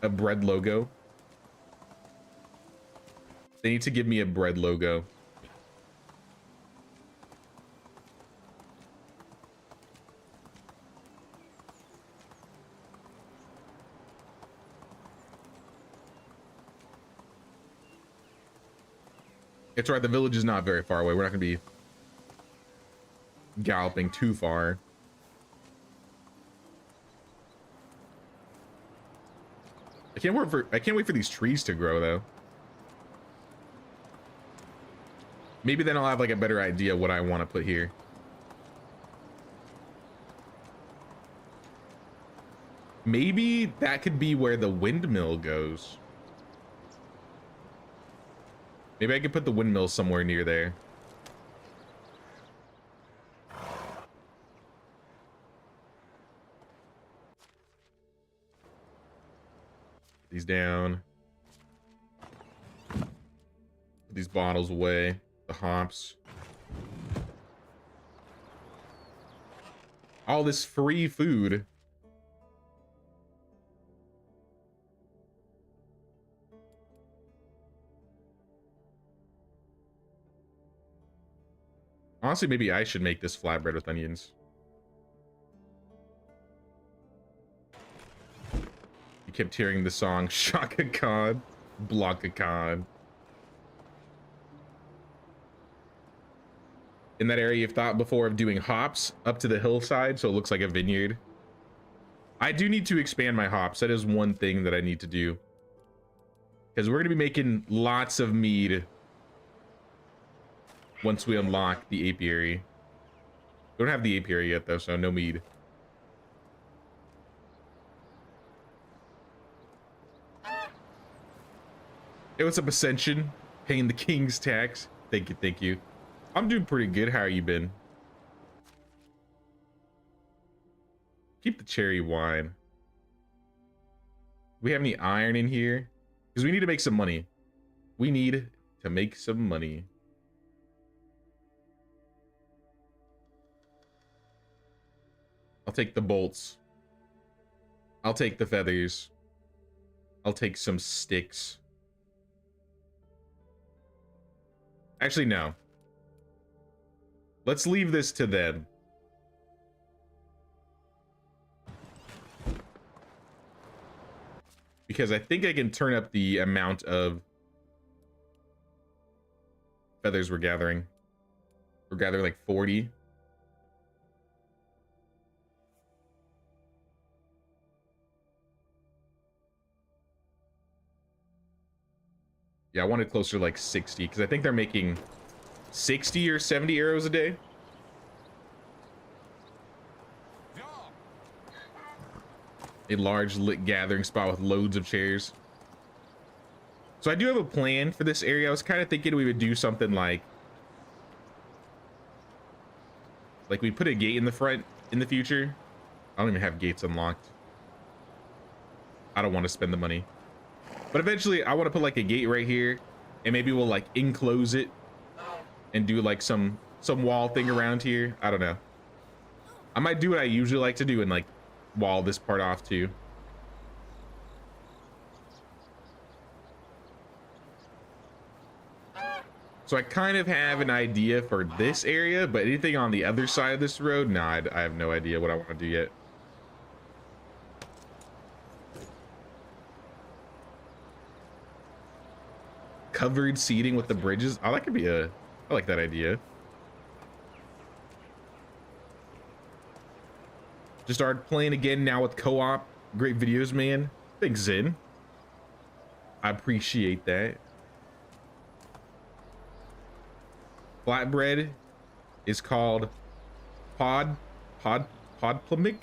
bread logo? They need to give me a bread logo. It's right, the village is not very far away. We're not gonna be galloping too far. I can't wait for these trees to grow though. Maybe then I'll have like a better idea what I want to put here. Maybe that could be where the windmill goes. Maybe I could put the windmill somewhere near there. These down. Put these bottles away. The hops. All this free food. Honestly, maybe I should make this flatbread with onions. You kept hearing the song Shaka Khan. Blanca Khan. In that area, you've thought before of doing hops up to the hillside so it looks like a vineyard. I do need to expand my hops. That is one thing that I need to do. Because we're going to be making lots of mead once we unlock the apiary. We don't have the apiary yet, though, so no mead. Hey, what's up, Ascension? Paying the king's tax. Thank you, thank you. I'm doing pretty good. How you been? Keep the cherry wine. We have any iron in here? Because we need to make some money. We need to make some money. I'll take the bolts. I'll take the feathers. I'll take some sticks. Actually, no. Let's leave this to them. Because I think I can turn up the amount of feathers we're gathering. We're gathering like 40. Yeah, I wanted closer to like 60 because I think they're making 60 or 70 arrows a day. A large lit gathering spot with loads of chairs. So I do have a plan for this area. I was kind of thinking we would do something like we put a gate in the front in the future. I don't even have gates unlocked. I don't want to spend the money. But eventually I want to put like a gate right here and maybe we'll like enclose it and do like some wall thing around here. I don't know. I might do what I usually like to do and like wall this part off too. So I kind of have an idea for this area, but anything on the other side of this road, nah, I have no idea what I want to do yet. Covered seating with the bridges. Oh, that could be I like that idea. Just started playing again now with co-op. Great videos, man. Thanks, Zen. I appreciate that. Flatbread is called podplamic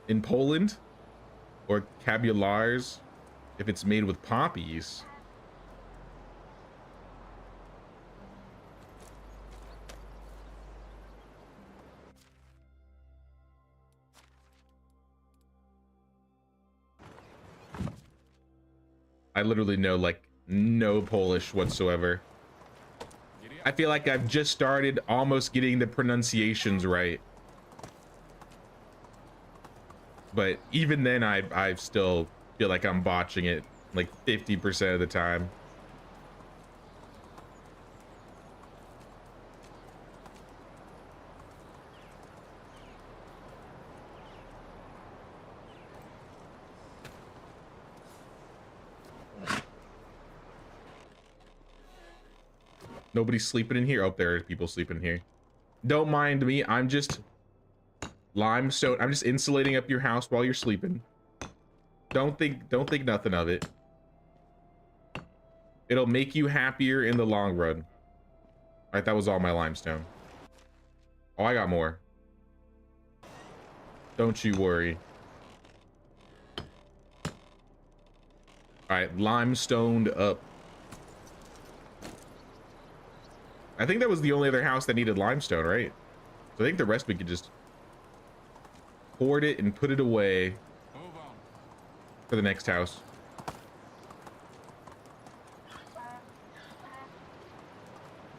in Poland, or cabulars if it's made with poppies. I literally know like no Polish whatsoever. I feel like I've just started almost getting the pronunciations right. But even then I still feel like I'm botching it like 50% of the time. Nobody's sleeping in here. Oh, there are people sleeping here. Don't mind me. I'm just limestone. I'm just insulating up your house while you're sleeping. Don't think nothing of it. It'll make you happier in the long run. All right, that was all my limestone. Oh, I got more. Don't you worry. All right, limestoned up. I think that was the only other house that needed limestone, right? So I think the rest we could just hoard it and put it away for the next house.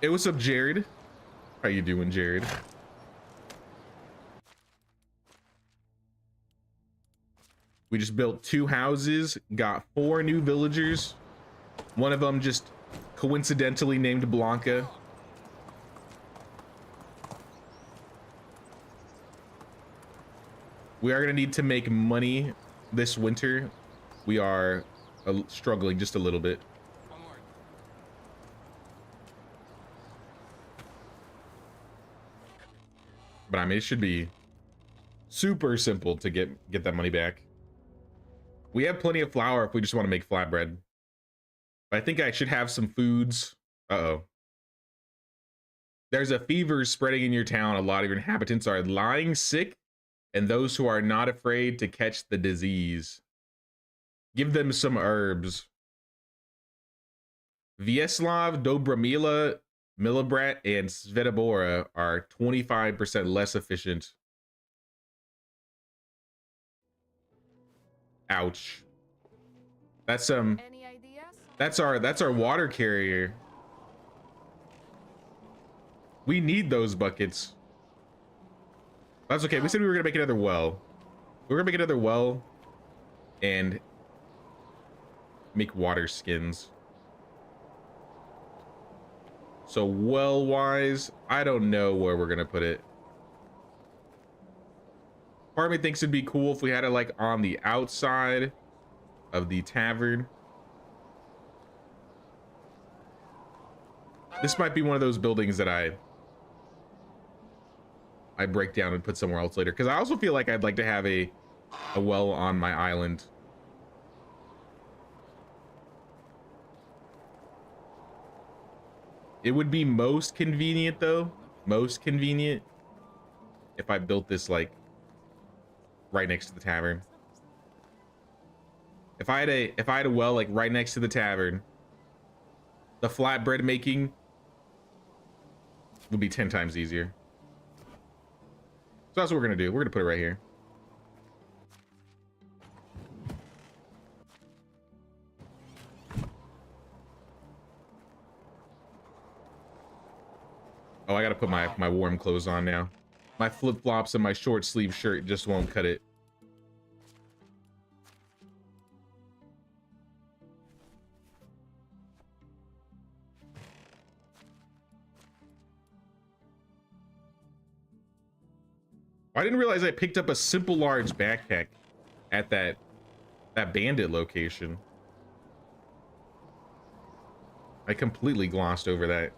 Hey, what's up, Jared? How you doing, Jared? We just built 2 houses, got 4 new villagers. One of them just coincidentally named Blanca. We are gonna need to make money this winter. We are struggling just a little bit. One more. But I mean, it should be super simple to get that money back. We have plenty of flour if we just want to make flatbread. But I think I should have some foods. Uh-oh. There's a fever spreading in your town. A lot of your inhabitants are lying sick, and those who are not afraid to catch the disease. Give them some herbs. Vyacheslav, Dobromila, Milibrat, and Svetobora are 25% less efficient. Ouch. That's Any ideas? that's our water carrier. We need those buckets. That's okay. We said we were gonna make another well. We're gonna make another well and make water skins. So well wise, I don't know where we're gonna put it. Part of me thinks it'd be cool if we had it like on the outside of the tavern. This might be one of those buildings that I break down and put somewhere else later, because I also feel like I'd like to have a well on my island. It would be most convenient though, if I built this like right next to the tavern. If I had a well like right next to the tavern, the flatbread making would be 10 times easier. So that's what we're gonna do. We're gonna put it right here. Oh, I gotta put my warm clothes on now. My flip-flops and my short sleeve shirt just won't cut it. I didn't realize I picked up a simple large backpack at that bandit location. I completely glossed over that.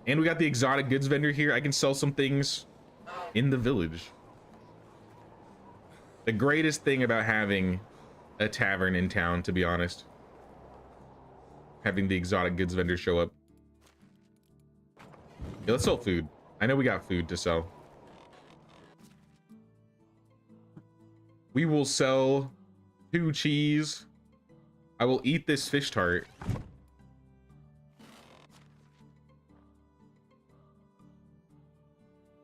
And we got the exotic goods vendor here. I can sell some things in the village. The greatest thing about having a tavern in town, to be honest. Having the exotic goods vendor show up. Yeah, let's sell food. I know we got food to sell. We will sell 2 cheese. I will eat this fish tart.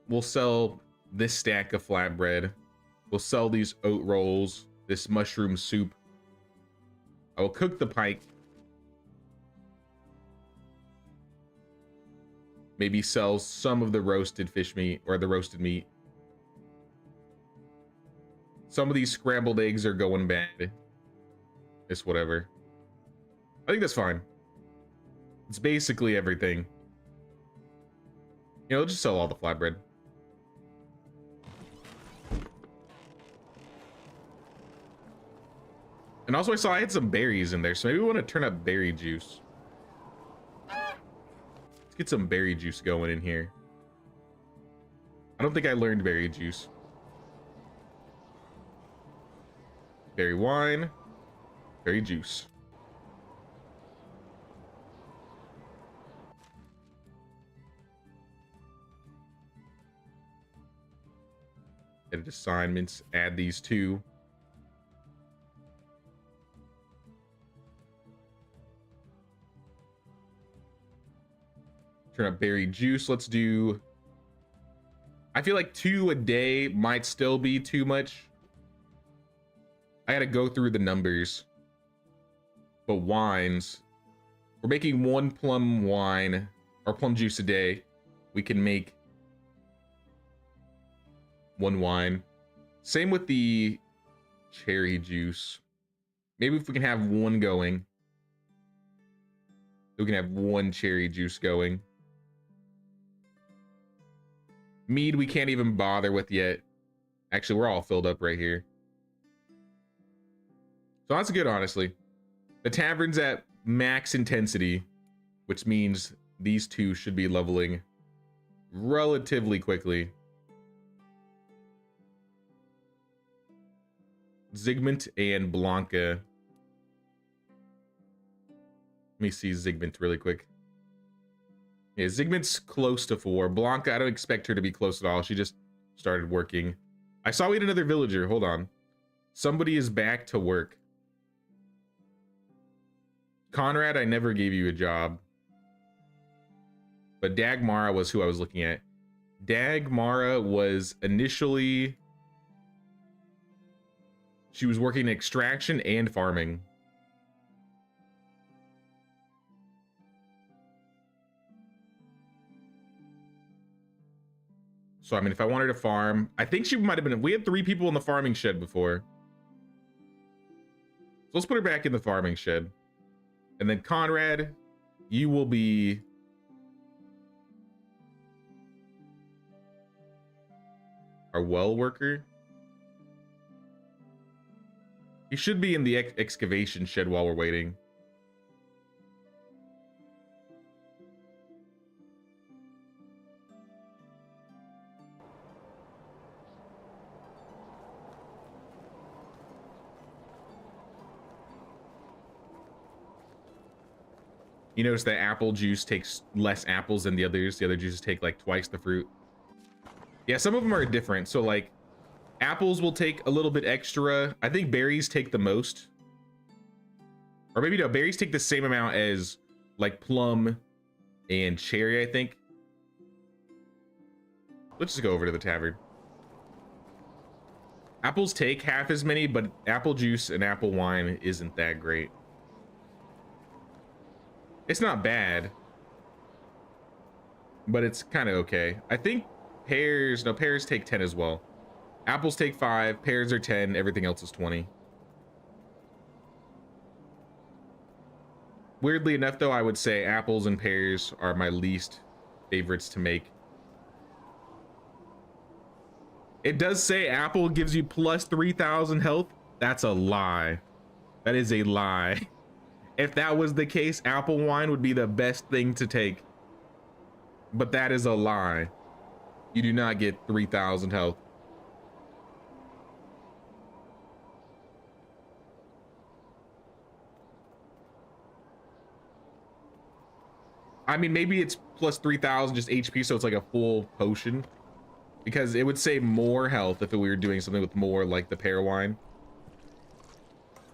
We'll sell this stack of flatbread. We'll sell these oat rolls, this mushroom soup. I will cook the pike. Maybe sell some of the roasted fish meat or the roasted meat. Some of these scrambled eggs are going bad. It's whatever. I think that's fine. It's basically everything. You know, just sell all the flatbread. And also I saw I had some berries in there, so maybe we want to turn up berry juice. Let's get some berry juice going in here. I don't think I learned berry juice. Berry wine, berry juice. Edit assignments, add these 2. Turn up berry juice. Let's do, I feel like 2 a day might still be too much. I gotta go through the numbers. But wines, we're making 1 plum wine or plum juice a day. We can make 1 wine. Same with the cherry juice. Maybe if we can have 1 going, we can have 1 cherry juice going. Mead we can't even bother with yet. Actually, we're all filled up right here. So that's good, honestly. The tavern's at max intensity, which means these two should be leveling relatively quickly. Zygmunt and Blanca. Let me see Zygmunt really quick. Yeah, Zygmunt's close to 4. Blanca, I don't expect her to be close at all. She just started working. I saw we had another villager. Hold on. Somebody is back to work. Conrad, I never gave you a job. But Dagmara was who I was looking at. Dagmara was initially... She was working extraction and farming. So, I mean, if I wanted to farm, I think she might have been... We had 3 people in the farming shed before. So let's put her back in the farming shed. And then Conrad, you will be... our well worker. He should be in the excavation shed while we're waiting. You notice that apple juice takes less apples than the others. The other juices take like twice the fruit. Yeah, some of them are different. So like apples will take a little bit extra. I think berries take the most. Or maybe no, berries take the same amount as like plum and cherry, I think. Let's just go over to the tavern. Apples take half as many, but apple juice and apple wine isn't that great. It's not bad, but it's kind of okay. I think pears, no, pears take 10 as well. Apples take 5, pears are 10, everything else is 20. Weirdly enough, though, I would say apples and pears are my least favorites to make. It does say apple gives you plus 3,000 health. That's a lie. That is a lie. If that was the case, apple wine would be the best thing to take. But that is a lie. You do not get 3,000 health. I mean, maybe it's plus 3,000 just HP, so it's like a full potion. Because it would say more health if we were doing something with more, like the pear wine.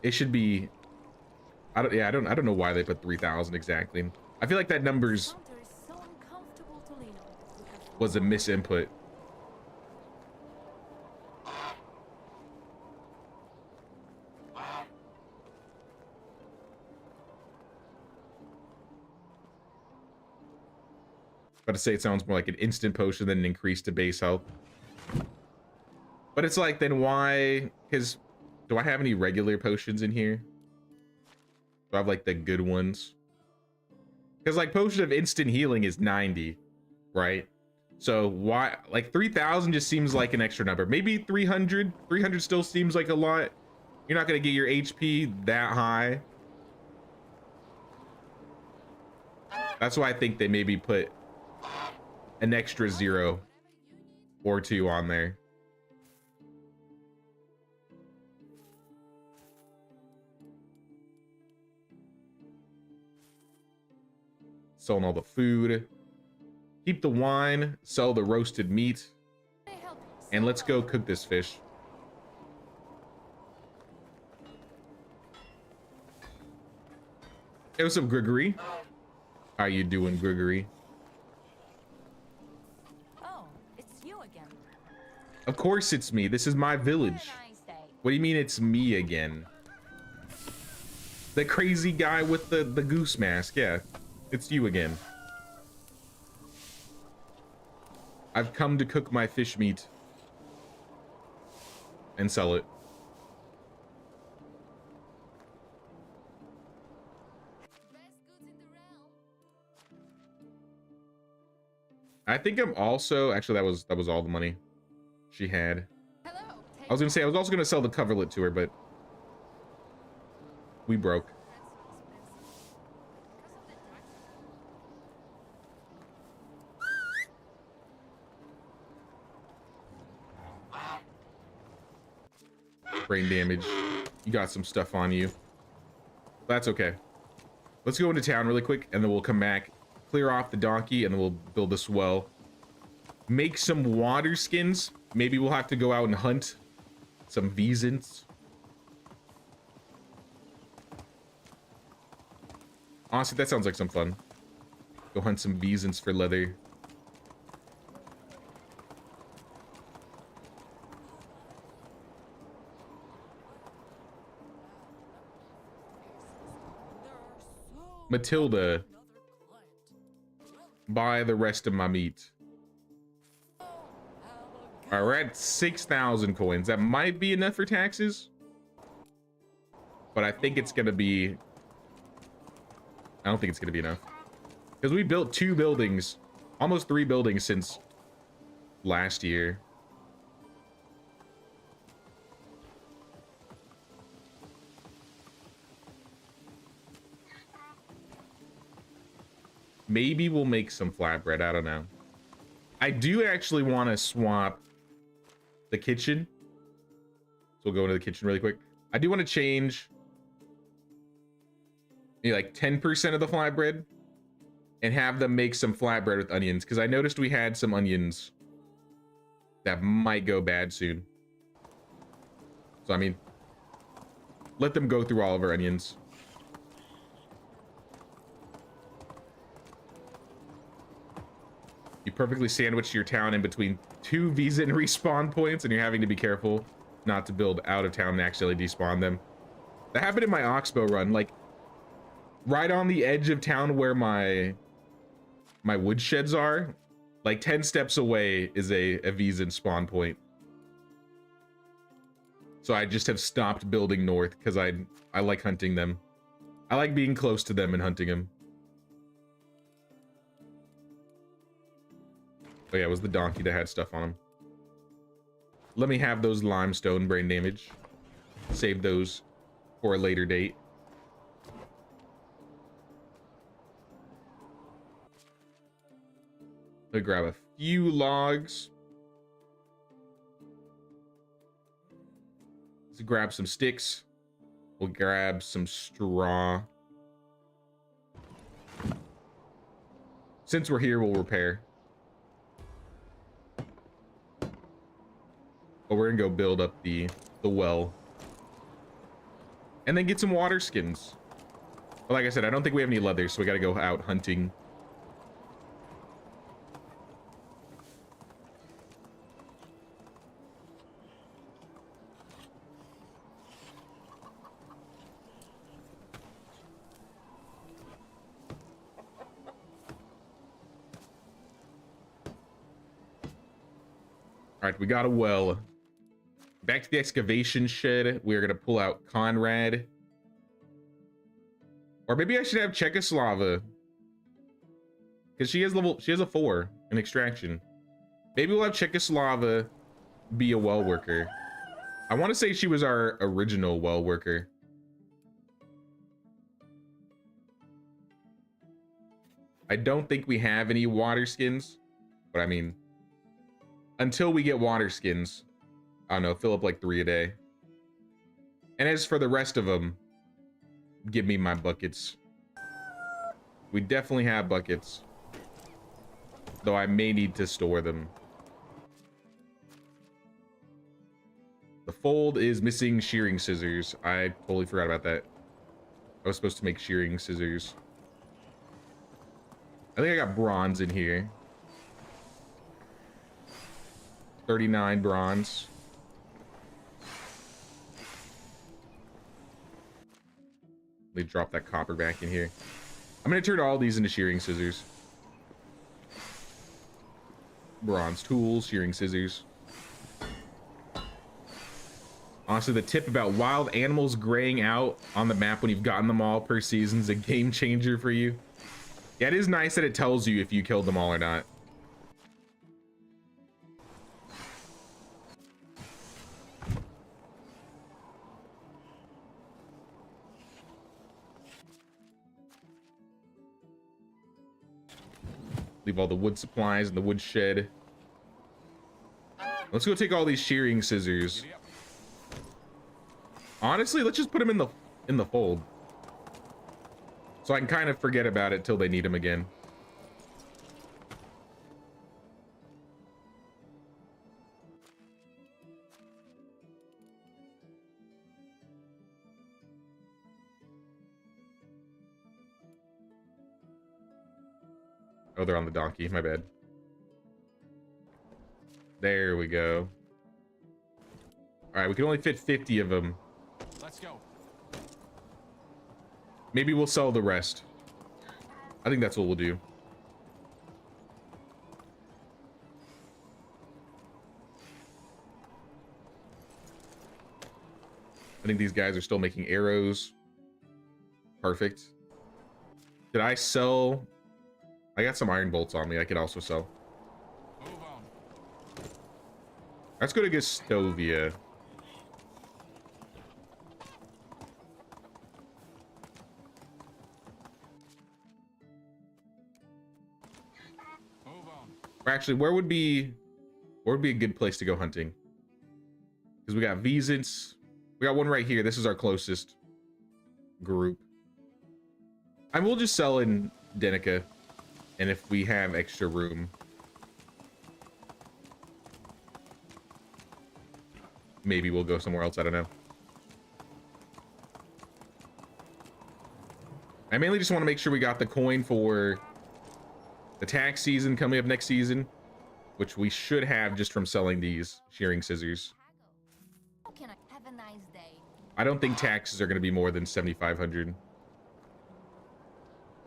It should be... I don't know why they put 3,000 exactly. I feel like that number's was a misinput. But to say it sounds more like an instant potion than an increase to base health. But it's like, then why? Because do I have any regular potions in here? Do I have like the good ones? Because like potion of instant healing is 90, right? So why, like 3,000 just seems like an extra number. Maybe 300. 300 still seems like a lot. You're not going to get your HP that high. That's why I think they maybe put an extra 0 or 2 on there. Selling all the food. Keep the wine, sell the roasted meat. And let's go cook this fish. Hey, what's up, Gregory? How you doing, Gregory? Oh, it's you again. Of course it's me. This is my village. What did I say? What do you mean it's me again? The crazy guy with the goose mask. Yeah, it's you again. I've come to cook my fish meat and sell it. I think I'm also, actually that was all the money she had. I was gonna say I was also gonna sell the coverlet to her, but We broke. Brain damage. You got some stuff on you. That's okay. Let's go into town really quick, and then we'll come back, clear off the donkey, and then we'll build this well. Make some water skins. Maybe we'll have to go out and hunt some Vezants. Honestly, that sounds like some fun. Go hunt some Vezants for leather. Matilda, buy the rest of my meat. All right, we're at 6,000 coins. That might be enough for taxes, but I think it's gonna be. I don't think it's gonna be enough because we built 2 buildings, almost 3 buildings since last year. Maybe we'll make some flatbread. I don't know. I do actually want to swap the kitchen. So we'll go into the kitchen really quick. I do want to change maybe like 10% of the flatbread and have them make some flatbread with onions, because I noticed we had some onions that might go bad soon. So, I mean, let them go through all of our onions. You perfectly sandwiched your town in between 2 Vezant respawn points, and you're having to be careful not to build out of town and accidentally despawn them. That happened in my Oxbow run, like right on the edge of town where my woodsheds are. Like 10 steps away is a Vezant spawn point. So I just have stopped building north because I like hunting them. I like being close to them and hunting them. Oh yeah, it was the donkey that had stuff on him. Let me have those limestone brain damage. Save those for a later date. Let me grab a few logs. Let's grab some sticks. We'll grab some straw. Since we're here, we'll repair. But we're gonna go build up the well. And then get some water skins. But like I said, I don't think we have any leather, so we gotta go out hunting. All right, we got a well. Back to the excavation shed. We're gonna pull out Conrad. Or maybe I should have Czechoslovakia. Because she has a 4 in extraction. Maybe we'll have Czechoslovakia be a well worker. I want to say she was our original well worker. I don't think we have any water skins. But I mean, until we get water skins, I don't know, fill up like 3 a day. And as for the rest of them, give me my buckets. We definitely have buckets, though I may need to store them. The fold is missing shearing scissors. I totally forgot about that. I was supposed to make shearing scissors. I think I got bronze in here. 39 bronze. Let me drop that copper back in here. I'm gonna turn all these into shearing scissors. Bronze tools, shearing scissors. Honestly, the tip about wild animals graying out on the map when you've gotten them all per season is a game changer for you. Yeah, it is nice that it tells you if you killed them all or not. Leave all the wood supplies in the wood shed. Let's go take all these shearing scissors. Honestly, let's just put them in the fold. So I can kind of forget about it till they need them again. Oh, they're on the donkey. My bad. There we go. All right, we can only fit 50 of them. Let's go. Maybe we'll sell the rest. I think that's what we'll do. I think these guys are still making arrows. Perfect. Did I sell? I got some iron bolts on me. I could also sell. Move on. Let's go to Gustovia. Move on. Or actually, where would be a good place to go hunting? Because we got Vezants. We got one right here. This is our closest group. I will just sell in Denica. And if we have extra room, maybe we'll go somewhere else. I don't know. I mainly just want to make sure we got the coin for the tax season coming up next season, which we should have just from selling these shearing scissors. How can I have a nice day? I don't think taxes are going to be more than 7,500.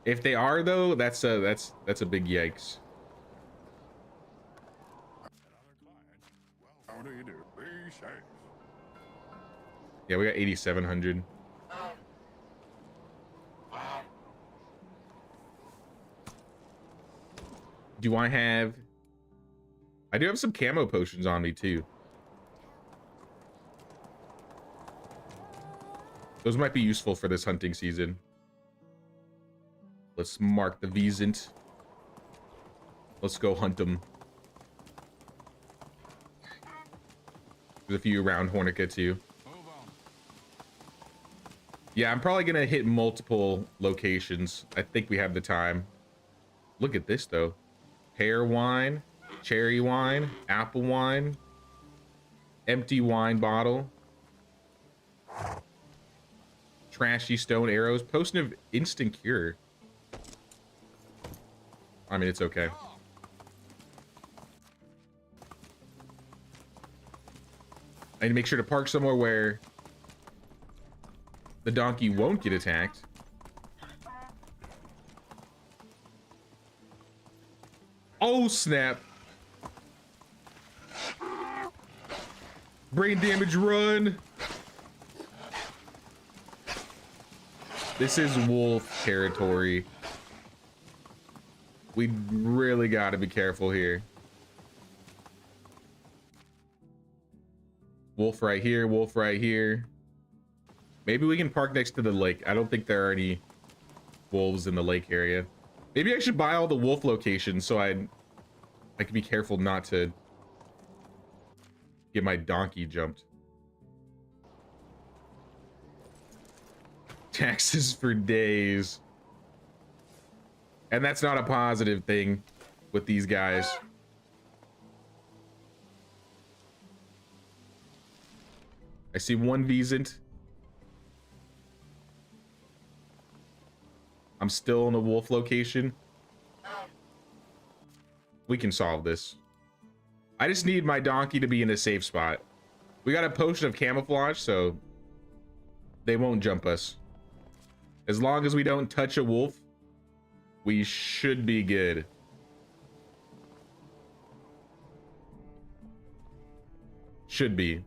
If they are, though, that's a big yikes. How do you do? Be safe. Yeah, we got 8,700. Do I have? I do have some camo potions on me too. Those might be useful for this hunting season. Let's mark the Vezant. Let's go hunt them. There's a few around Hornica too. Move on. Yeah, I'm probably gonna hit multiple locations. I think we have the time. Look at this though. Pear wine, cherry wine, apple wine, empty wine bottle, trashy stone arrows, potion of instant cure. I mean, it's okay. I need to make sure to park somewhere where the donkey won't get attacked. Oh, snap. Brain damage, run. This is wolf territory. We really got to be careful here. Wolf right here, wolf right here. Maybe we can park next to the lake. I don't think there are any wolves in the lake area. Maybe I should buy all the wolf locations so I can be careful not to get my donkey jumped. Taxes for days. And that's not a positive thing with these guys. I see one Vezant. I'm still in a wolf location. We can solve this. I just need my donkey to be in a safe spot. We got a potion of camouflage, so they won't jump us. As long as we don't touch a wolf, we should be good. Should be.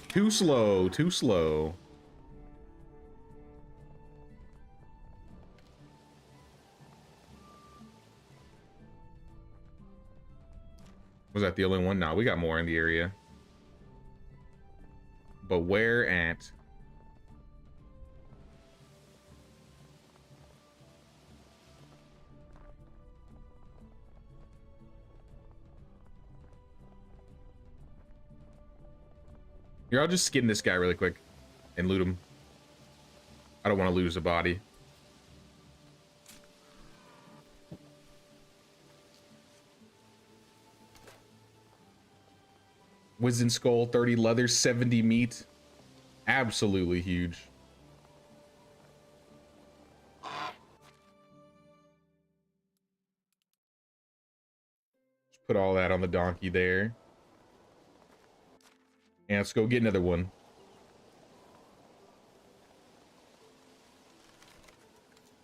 Too slow, too slow. Was that the only one? No, we got more in the area. But where at? Here, I'll just skin this guy really quick and loot him. I don't want to lose a body. Wizen skull, 30 leather, 70 meat. Absolutely huge. Just put all that on the donkey there. And let's go get another one.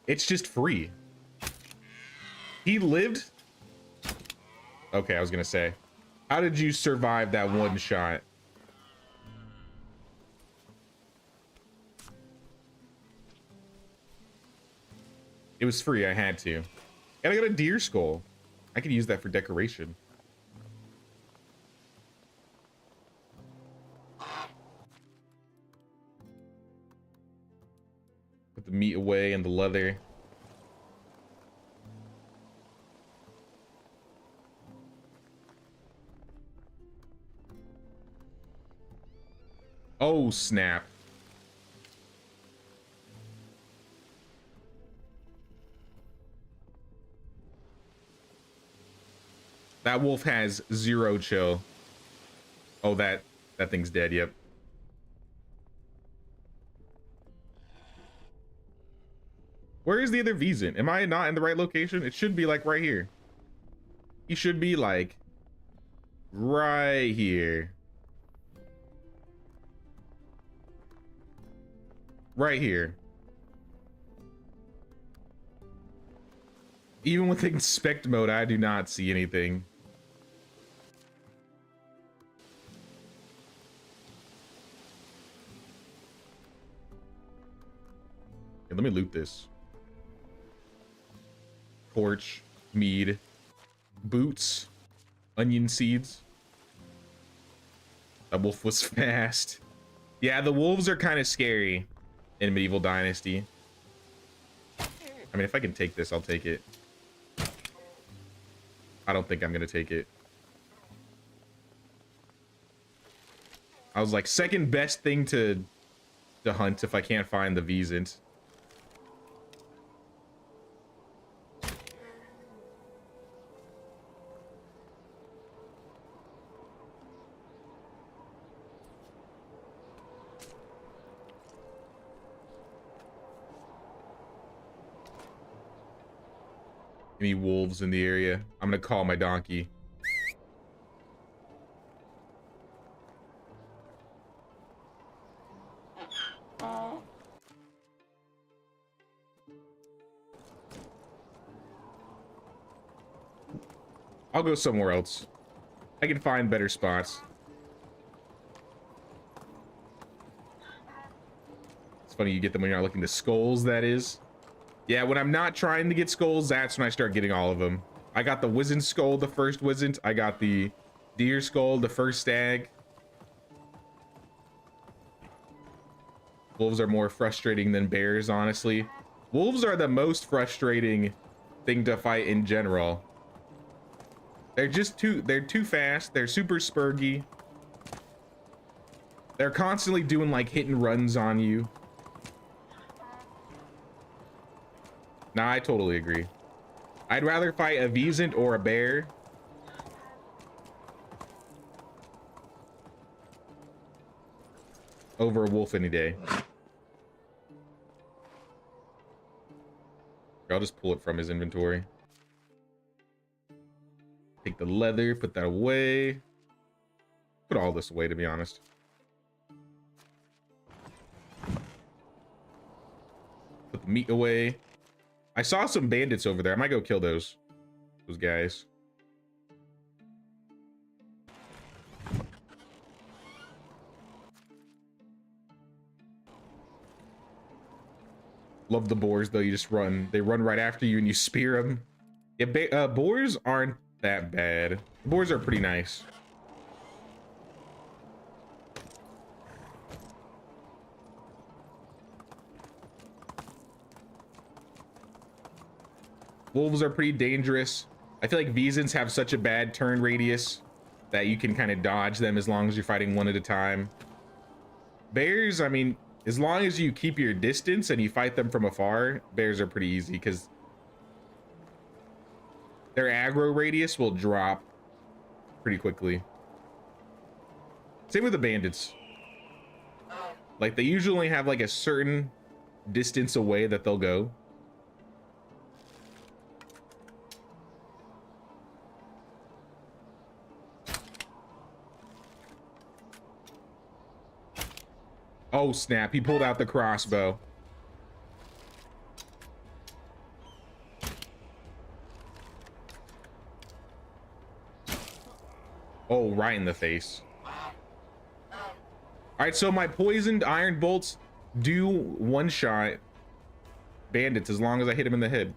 It's just free. He lived? Okay, I was gonna say. How did you survive that one shot? It was free, I had to. And I got a deer skull. I could use that for decoration. Put the meat away and the leather. Oh, snap. That wolf has 0 chill. Oh, that thing's dead, yep. Where is the other Vezant? Am I not in the right location? It should be like right here. He should be like right here. Right here. Even with inspect mode, I do not see anything. Okay, let me loot this. Torch, mead, boots, onion seeds. That wolf was fast. Yeah, the wolves are kind of scary in Medieval Dynasty. I mean, if I can take this, I'll take it. I don't think I'm gonna take it. I was like, second best thing to hunt if I can't find the Vezant. Any wolves in the area? I'm gonna call my donkey. I'll go somewhere else. I can find better spots. It's funny you get them when you're not looking to skulls, that is. Yeah, when I'm not trying to get skulls, that's when I start getting all of them. I got the Wizened skull, the first Wizened. I got the deer skull, the first stag. Wolves are more frustrating than bears, honestly. Wolves are the most frustrating thing to fight in general. They're too fast. They're super spurgy. They're constantly doing like hit and runs on you. Nah, I totally agree. I'd rather fight a Vezant or a bear over a wolf any day. I'll just pull it from his inventory. Take the leather, put that away. Put all this away, to be honest. Put the meat away. I saw some bandits over there. I might go kill those guys. Love the boars though. You just run. They run right after you and you spear them. Yeah, boars aren't that bad. The boars are pretty nice. Wolves are pretty dangerous. I feel like Visans have such a bad turn radius that you can kind of dodge them as long as you're fighting one at a time. Bears, I mean, as long as you keep your distance and you fight them from afar, bears are pretty easy because their aggro radius will drop pretty quickly. Same with the bandits. Like, they usually only have like a certain distance away that they'll go. Oh snap, he pulled out the crossbow. Oh, right in the face. All right, so my poisoned iron bolts do one-shot bandits as long as I hit him in the head.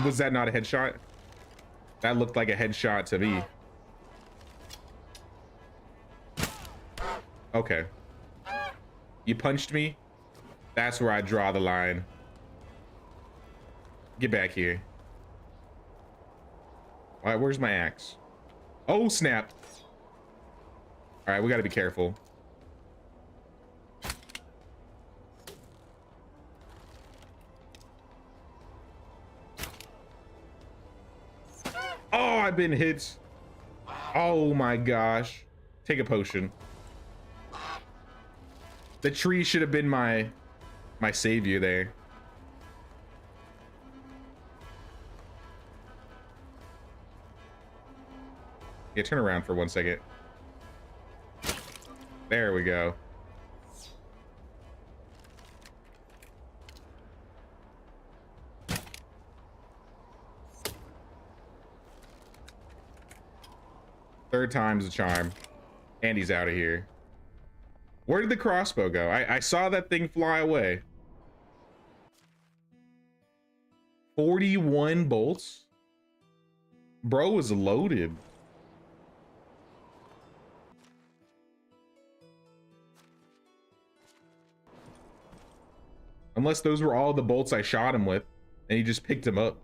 Was that not a headshot? That looked like a headshot to me. Okay. You punched me? That's where I draw the line. Get back here. All right, where's my axe? Oh, snap. All right, we got to be careful. Oh, I've been hit. Oh my gosh. Take a potion. The tree should have been my savior there. Yeah, turn around for 1 second. There we go. Third time's the charm. And he's out of here. Where did the crossbow go? I saw that thing fly away. 41 bolts? Bro was loaded. Unless those were all the bolts I shot him with, and he just picked them up.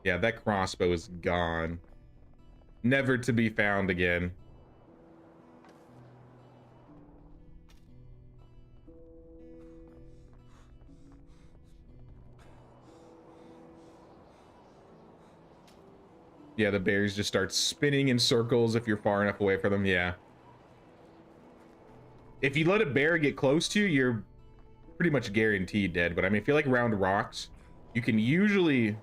Yeah, that crossbow is gone. Never to be found again. Yeah, the bears just start spinning in circles if you're far enough away from them. Yeah. If you let a bear get close to you, you're pretty much guaranteed dead. But I mean, if you like round rocks, you can usually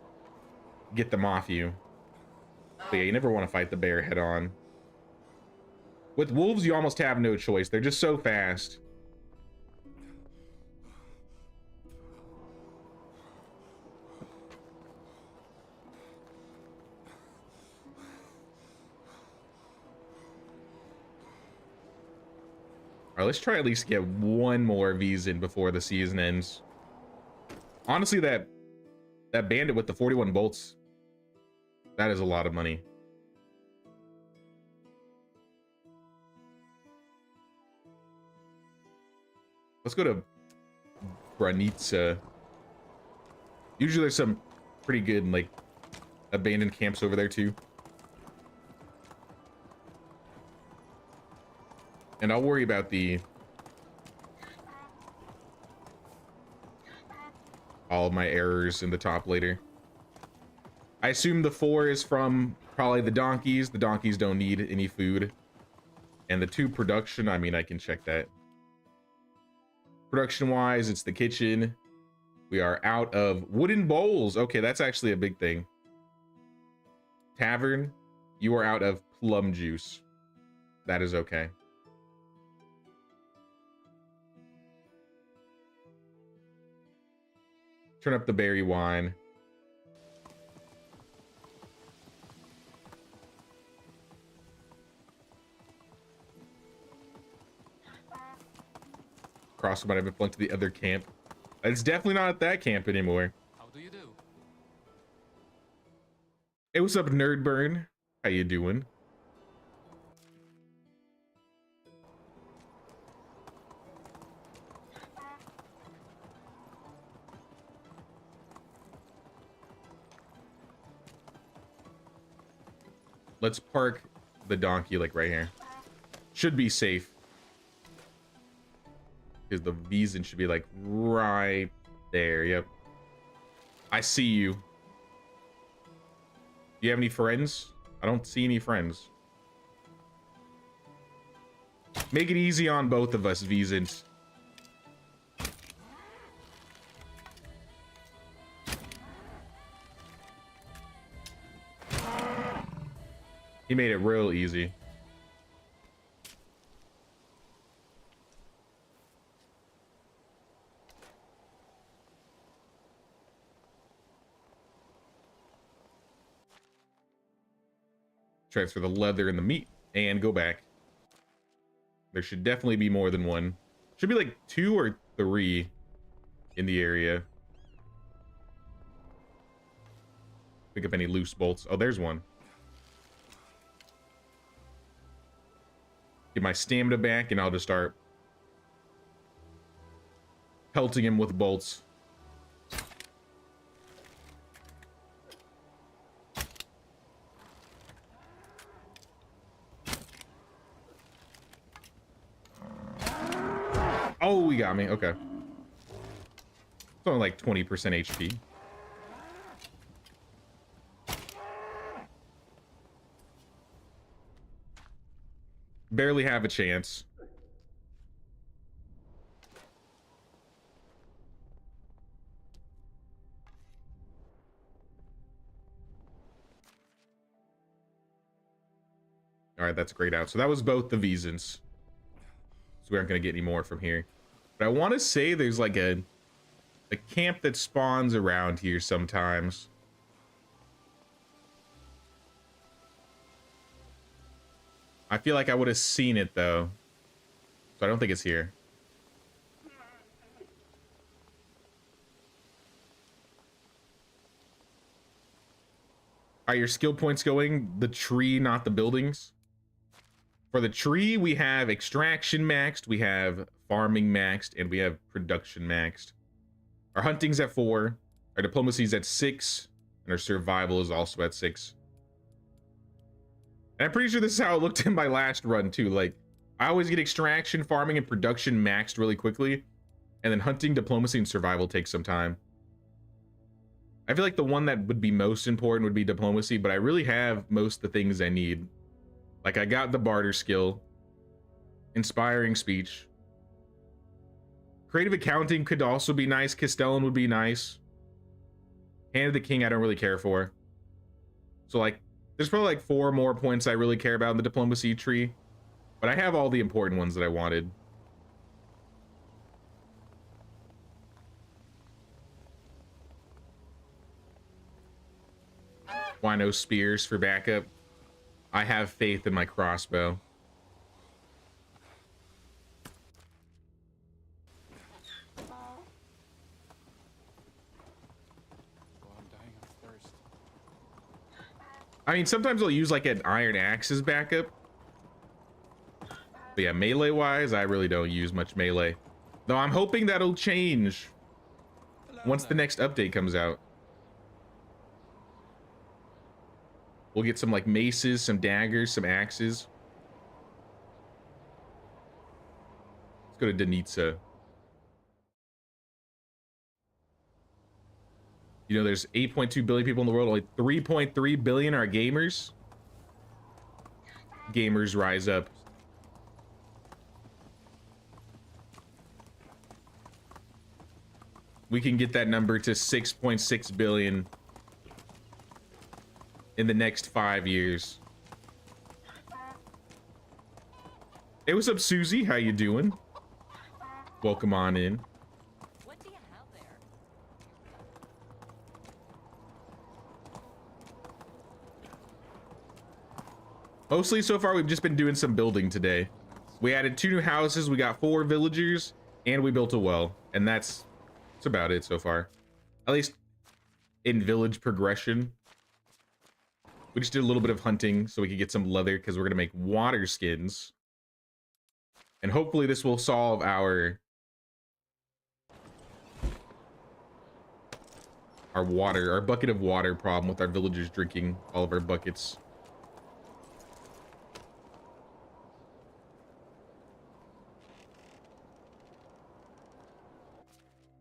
get them off you. But yeah, you never want to fight the bear head on. With wolves, you almost have no choice. They're just so fast. All right, let's try at least get one more V's in before the season ends. Honestly, that bandit with the 41 bolts, that is a lot of money. Let's go to Branitsa. Usually there's some pretty good, like, abandoned camps over there too. And I'll worry about all of my errors in the top later. I assume the 4 is from probably the donkeys. The donkeys don't need any food. And the 2 production, I mean, I can check that. Production-wise, it's the kitchen. We are out of wooden bowls. Okay, that's actually a big thing. Tavern, you are out of plum juice. That is okay. Turn up the berry wine. Crossbow might have been flung to the other camp. It's definitely not at that camp anymore. How do you do? Hey, what's up, Nerdburn? How you doing? Let's park the donkey like right here. Should be safe. Because the Vizen should be like right there. Yep. I see you. Do you have any friends? I don't see any friends. Make it easy on both of us, Vizens. He made it real easy. Transfer the leather and the meat and go back. There should definitely be more than one. Should be like 2 or 3 in the area. Pick up any loose bolts. Oh, there's one. Get my stamina back and I'll just start pelting him with bolts. Oh, he got me. Okay. It's only like 20% HP. Barely have a chance. All right, that's grayed out. So that was both the Vizens. So we aren't going to get any more from here. But I want to say there's like a camp that spawns around here sometimes. I feel like I would have seen it though. So I don't think it's here. Are your skill points going? The tree, not the buildings? For the tree, we have extraction maxed, we have farming maxed, and we have production maxed. Our hunting's at 4, our diplomacy's at 6, and our survival is also at 6. And I'm pretty sure this is how it looked in my last run too. Like, I always get extraction, farming, and production maxed really quickly, and then hunting, diplomacy, and survival takes some time. I feel like the one that would be most important would be diplomacy, but I really have most of the things I need. Like, I got the barter skill, inspiring speech. Creative accounting could also be nice. Castellan would be nice. Hand of the King I don't really care for. So like, there's probably like 4 more points I really care about in the diplomacy tree. But I have all the important ones that I wanted. Why no spears for backup? I have faith in my crossbow. I mean, sometimes I'll use like an iron axe as backup. But yeah, melee wise, I really don't use much melee. Though I'm hoping that'll change once the next update comes out. We'll get some like maces, some daggers, some axes. Let's go to Danitsa. You know, there's 8.2 billion people in the world. Only 3.3 billion are gamers. Gamers rise up. We can get that number to 6.6 billion in the next 5 years. Hey, what's up, Susie? How you doing? Welcome on in. What do you have there? Mostly so far, we've just been doing some building today. We added 2 new houses, we got 4 villagers, and we built a well. And that's about it so far. At least in village progression. We just did a little bit of hunting so we could get some leather because we're gonna make water skins. And hopefully this will solve our bucket of water problem with our villagers drinking all of our buckets.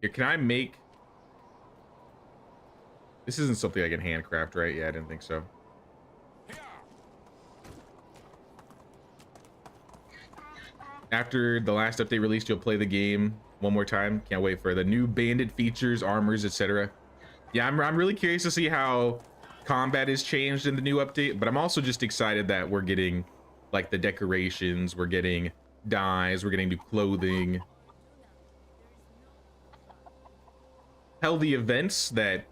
Here, can I make... This isn't something I can handcraft, right? Yeah, I didn't think so. After the last update released, you'll play the game one more time. Can't wait for the new bandit features, armors, etc. Yeah, I'm really curious to see how combat is changed in the new update, but I'm also just excited that we're getting like the decorations, we're getting dyes, we're getting new clothing. Hell, the events that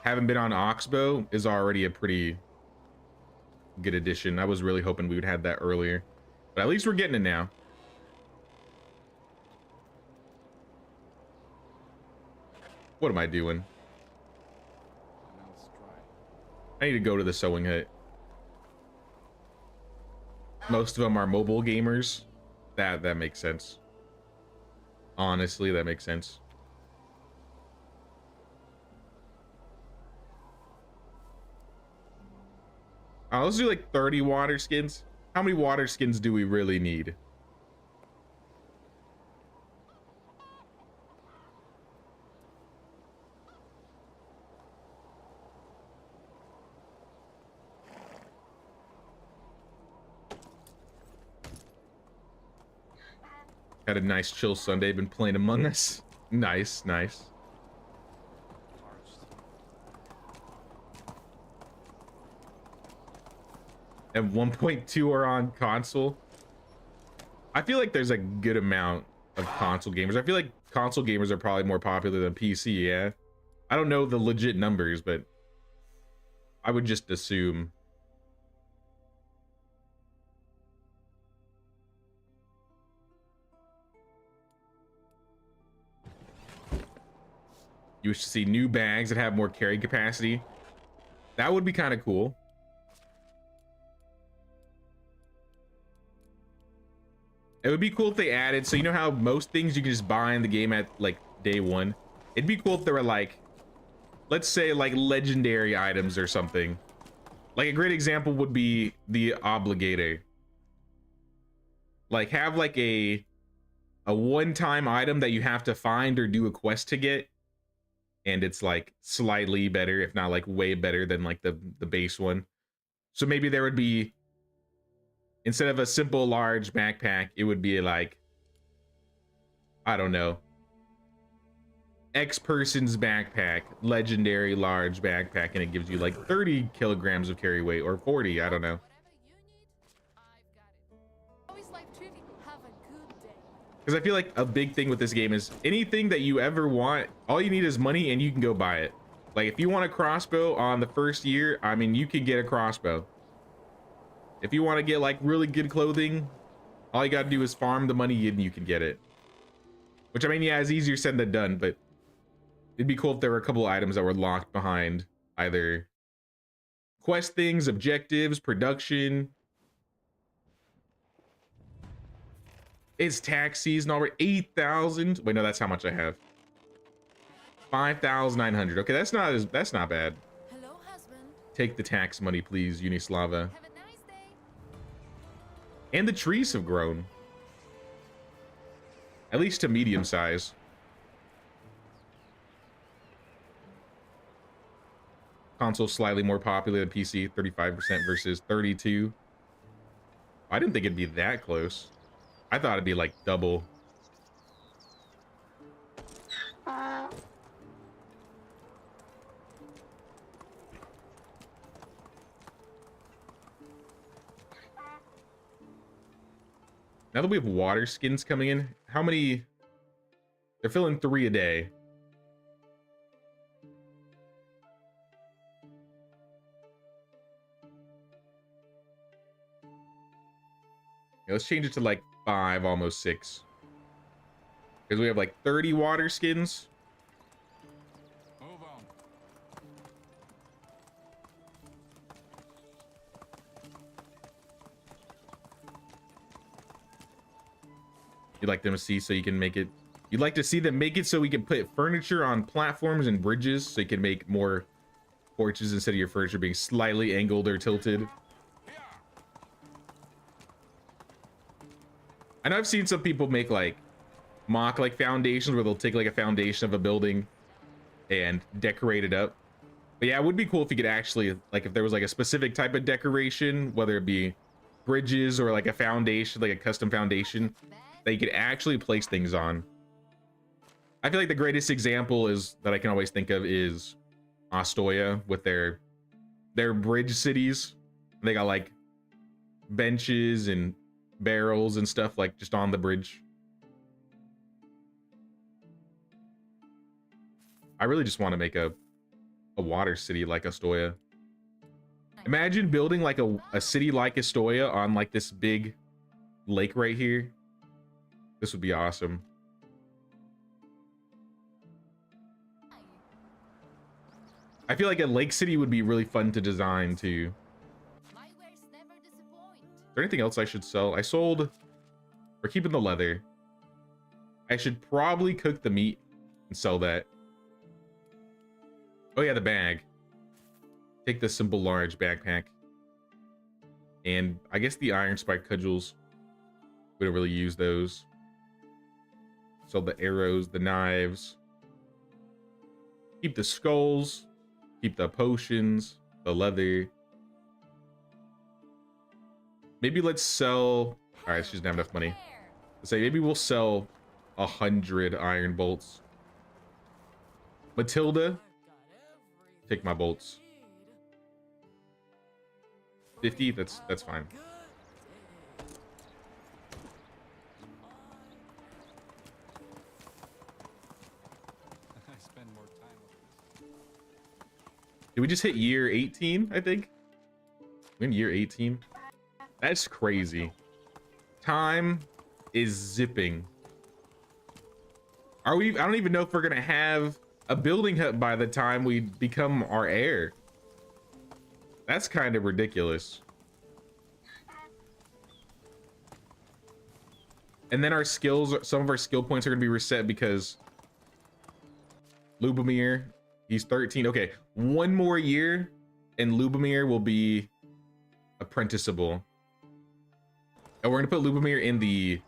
haven't been on Oxbow is already a pretty good addition. I was really hoping we would have that earlier, but at least we're getting it now. What am I doing? I need to go to the sewing hut. Most of them are mobile gamers. That makes sense. Honestly, that makes sense. Let's do like 30 water skins. How many water skins do we really need? Had a nice chill Sunday, been playing Among Us. Nice, nice. And 1.2 are on console. I feel like there's a good amount of console gamers. I feel like console gamers are probably more popular than PC, yeah? I don't know the legit numbers, but I would just assume. You should see new bags that have more carry capacity. That would be kind of cool. It would be cool if they added, so you know how most things you can just buy in the game at like day one? It'd be cool if there were like, let's say like legendary items or something. Like a great example would be the obligator. Like have like a one-time item that you have to find or do a quest to get. And it's like slightly better, if not like way better than like the base one. So maybe there would be, instead of a simple large backpack, it would be like, I don't know, X person's backpack, legendary large backpack, and it gives you like 30 kilograms of carry weight, or 40, I don't know. Because I feel like a big thing with this game is anything that you ever want, all you need is money and you can go buy it. Like if you want a crossbow on the first year, I mean, you can get a crossbow. If you want to get like really good clothing, all you got to do is farm the money and you can get it. Which I mean, yeah, it's easier said than done, but it'd be cool if there were a couple of items that were locked behind either quest things, objectives, production. It's tax season already. 8,000. Wait, no, that's how much I have. 5,900. Okay, that's not bad. Hello, husband. Take the tax money, please, Unislava. Have a nice day. And the trees have grown. At least to medium size. Console slightly more popular than PC, 35% versus 32. I didn't think it'd be that close. I thought it'd be like double. Now that we have water skins coming in, how many? They're filling 3 a day. Yeah, let's change it to like 5, almost 6. Because we have like 30 water skins. Move on. you'd like them to see so you can make it. You'd like to see them make it so we can put furniture on platforms and bridges so you can make more porches instead of your furniture being slightly angled or tilted. I know I've seen some people make like mock like foundations where they'll take like a foundation of a building and decorate it up. But yeah, it would be cool if you could actually, like, if there was like a specific type of decoration, whether it be bridges or like a foundation, like a custom foundation that you could actually place things on. I feel like the greatest example is that I can always think of is Astoria with their bridge cities. They got like benches and barrels and stuff like just on the bridge. I really just want to make a water city like Astoria. Imagine building like a city like Astoria on like this big lake right here. This would be awesome. I feel like a lake city would be really fun to design too. My wares never disappoint. Is there anything else I should sell? We're keeping the leather. I should probably cook the meat and sell that. Oh yeah, the bag. Take the simple large backpack. And I guess the iron spike cudgels. We don't really use those. Sell the arrows, the knives. Keep the skulls. Keep the potions, the leather. Maybe let's sell. All right, she doesn't have enough money. Let's say maybe we'll sell 100 iron bolts. Matilda, take my bolts. 50. That's fine. I spend more time with this. Did we just hit year 18? I think we're in year 18. That's crazy. Time is zipping. Are we? I don't even know if we're gonna have a building hut by the time we become our heir. That's kind of ridiculous. And then our skills, some of our skill points are gonna be reset because Lubomir, he's 13. Okay, one more year and Lubomir will be apprenticeable. And we're gonna put Lubomir in the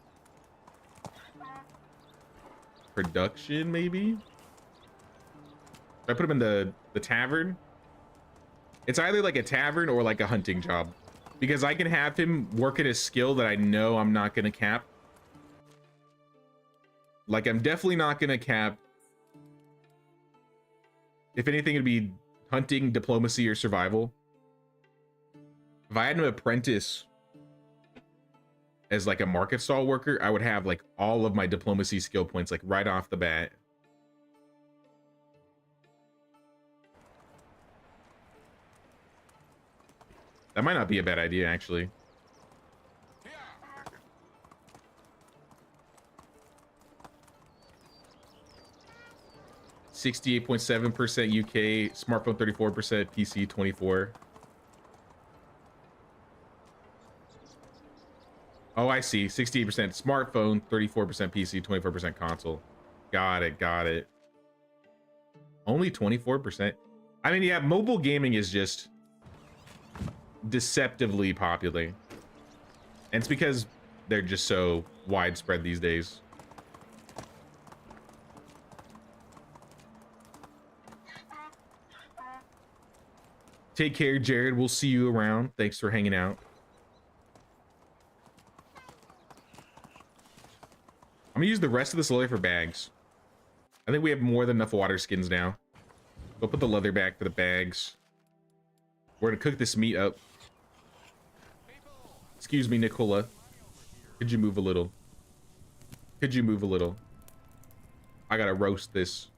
production, maybe? Should I put him in the tavern? It's either like a tavern or like a hunting job, because I can have him work at a skill that I know I'm not gonna cap. Like, I'm definitely not gonna cap. If anything, it'd be hunting, diplomacy, or survival. If I had an apprentice as like a market stall worker, I would have like all of my diplomacy skill points like right off the bat. That might not be a bad idea, actually. .7% UK, smartphone 34%, PC 24%. Oh, I see. 68% smartphone, 34% PC, 24% console. Got it, got it. Only 24%. I mean, yeah, mobile gaming is just deceptively popular. And it's because they're just so widespread these days. Take care, Jared. We'll see you around. Thanks for hanging out. I'm gonna use the rest of this leather for bags. I think we have more than enough water skins now. Go put the leather back for the bags. We're gonna cook this meat up. Excuse me, Nicola. Could you move a little? Could you move a little? I gotta roast this.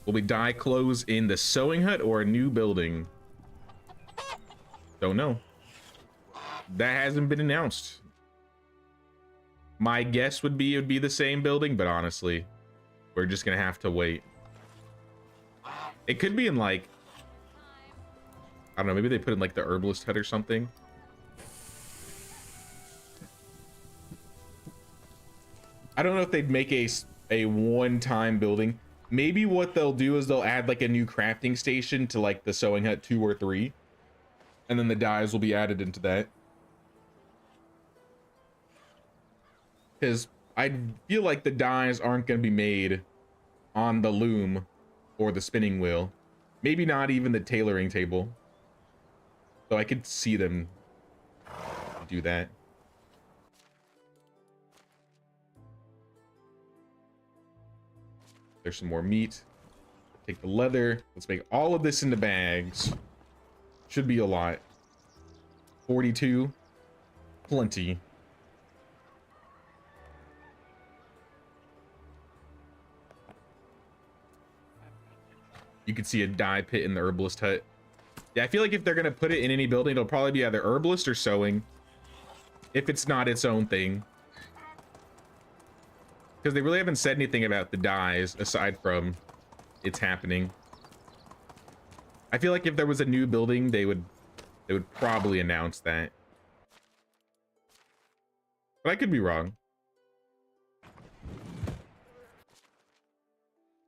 Will we dye clothes in the sewing hut or a new building? Don't know. That hasn't been announced. My guess would be it would be the same building, but honestly, we're just gonna have to wait. It could be in like, I don't know, maybe they put in like the herbalist hut or something. I don't know if they'd make a one-time building. Maybe what they'll do is they'll add like a new crafting station to like the sewing hut 2 or 3, and then the dyes will be added into that. Because I feel like the dyes aren't going to be made on the loom or the spinning wheel. Maybe not even the tailoring table. So I could see them do that. There's some more meat. Take the leather. Let's make all of this into bags. Should be a lot. 42. Plenty. You can see a dye pit in the herbalist hut. Yeah, I feel like if they're going to put it in any building, it'll probably be either herbalist or sewing. If it's not its own thing. Because they really haven't said anything about the dyes aside from it's happening. I feel like if there was a new building, they would probably announce that. But I could be wrong.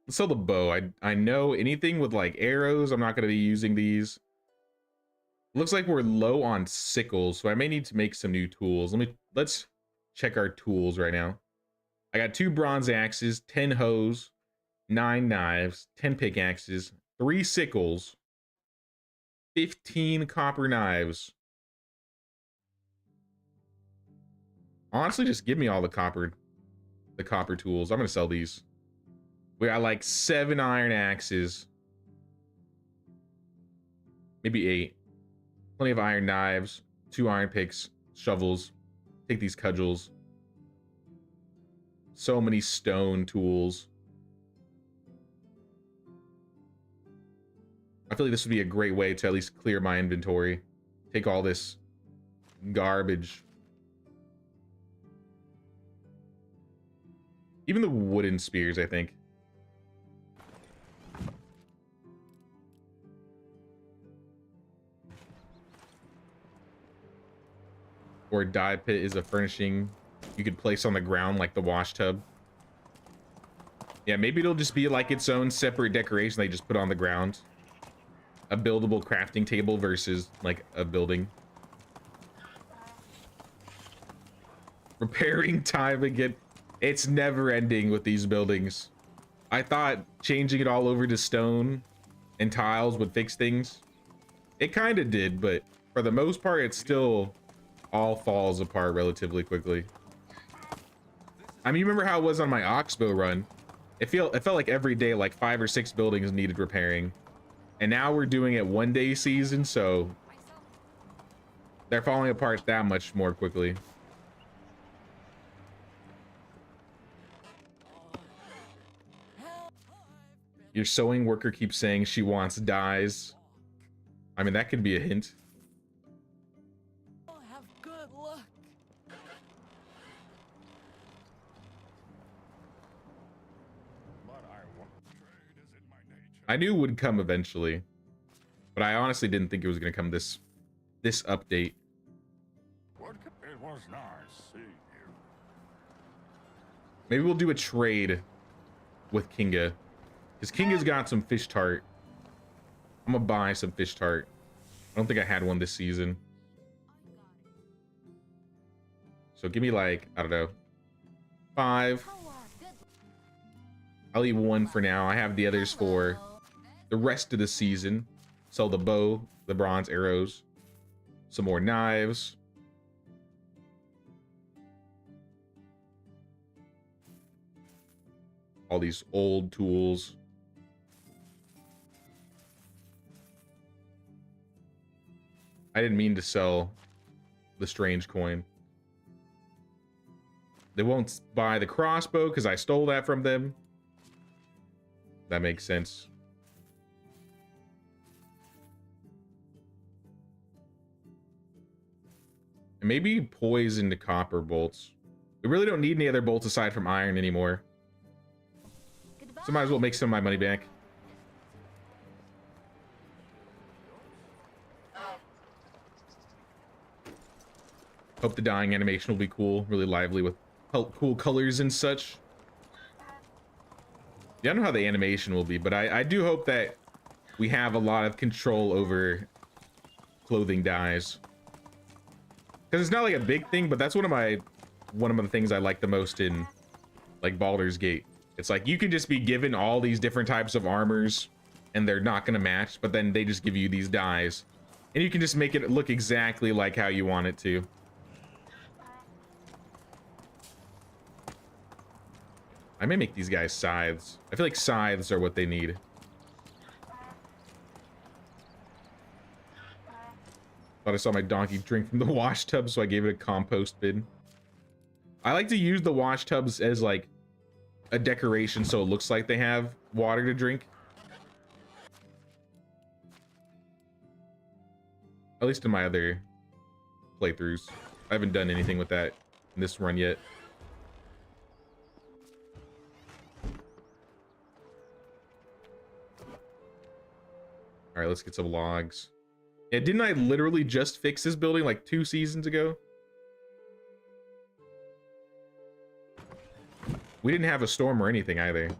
So the bow, I know anything with like arrows, I'm not going to be using these. Looks like we're low on sickles, so I may need to make some new tools. Let's check our tools right now. I got 2 bronze axes, 10 hoes, 9 knives, 10 pickaxes, 3 sickles, 15 copper knives. Honestly, just give me all the copper tools. I'm going to sell these. We got like 7 iron axes. Maybe 8. Plenty of iron knives, 2 iron picks, shovels. Take these cudgels. So many stone tools. I feel like this would be a great way to at least clear my inventory. Take all this garbage. Even the wooden spears, I think. Or a dye pit is a furnishing you could place on the ground like the wash tub. Yeah, maybe it'll just be like its own separate decoration they just put on the ground. A buildable crafting table versus like a building. Repairing time again. It's never ending with these buildings. I thought changing it all over to stone and tiles would fix things. It kind of did, but for the most part, it still all falls apart relatively quickly. I mean, you remember how it was on my Oxbow run? It felt like every day, like 5 or 6 buildings needed repairing. And now we're doing it 1-day season, so they're falling apart that much more quickly. Your sewing worker keeps saying she wants dyes. I mean, that could be a hint. Have good luck. I knew it would come eventually, but I honestly didn't think it was going to come this update. It was nice seeing you. Maybe we'll do a trade with Kinga, because Kinga's got some fish tart. I'm gonna buy some fish tart. I don't think I had one this season. So give me like, I don't know, 5. I'll eat 1 for now. I have the others for the rest of the season. Sell the bow, the bronze arrows, some more knives. All these old tools. I didn't mean to sell the strange coin. They won't buy the crossbow because I stole that from them. That makes sense. And maybe poison to copper bolts. We really don't need any other bolts aside from iron anymore. So might as well make some of my money back. Hope the dying animation will be cool, really lively with cool colors and such. Yeah, I don't know how the animation will be, but I do hope that we have a lot of control over clothing dyes. Because it's not like a big thing, but that's one of the things I like the most in like Baldur's Gate. It's like you can just be given all these different types of armors and they're not gonna match, but then they just give you these dyes. And you can just make it look exactly like how you want it to. I may make these guys scythes. I feel like scythes are what they need. Thought I saw my donkey drink from the wash tub, so I gave it a compost bin. I like to use the wash tubs as like a decoration so it looks like they have water to drink. At least in my other playthroughs. I haven't done anything with that in this run yet. All right, let's get some logs. Yeah, didn't I literally just fix this building like 2 seasons ago? We didn't have a storm or anything either.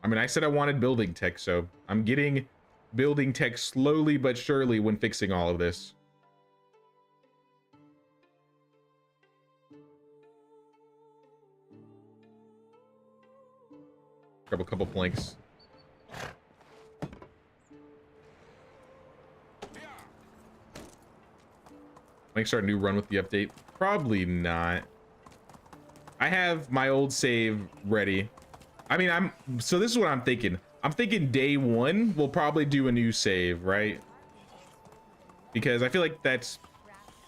I mean, I said I wanted building tech, so I'm getting building tech slowly but surely when fixing all of this. Grab a couple planks. Might start a new run with the update. Probably not. I have my old save ready. I mean, so this is what I'm thinking. I'm thinking day 1 we'll probably do a new save, right? Because I feel like that's,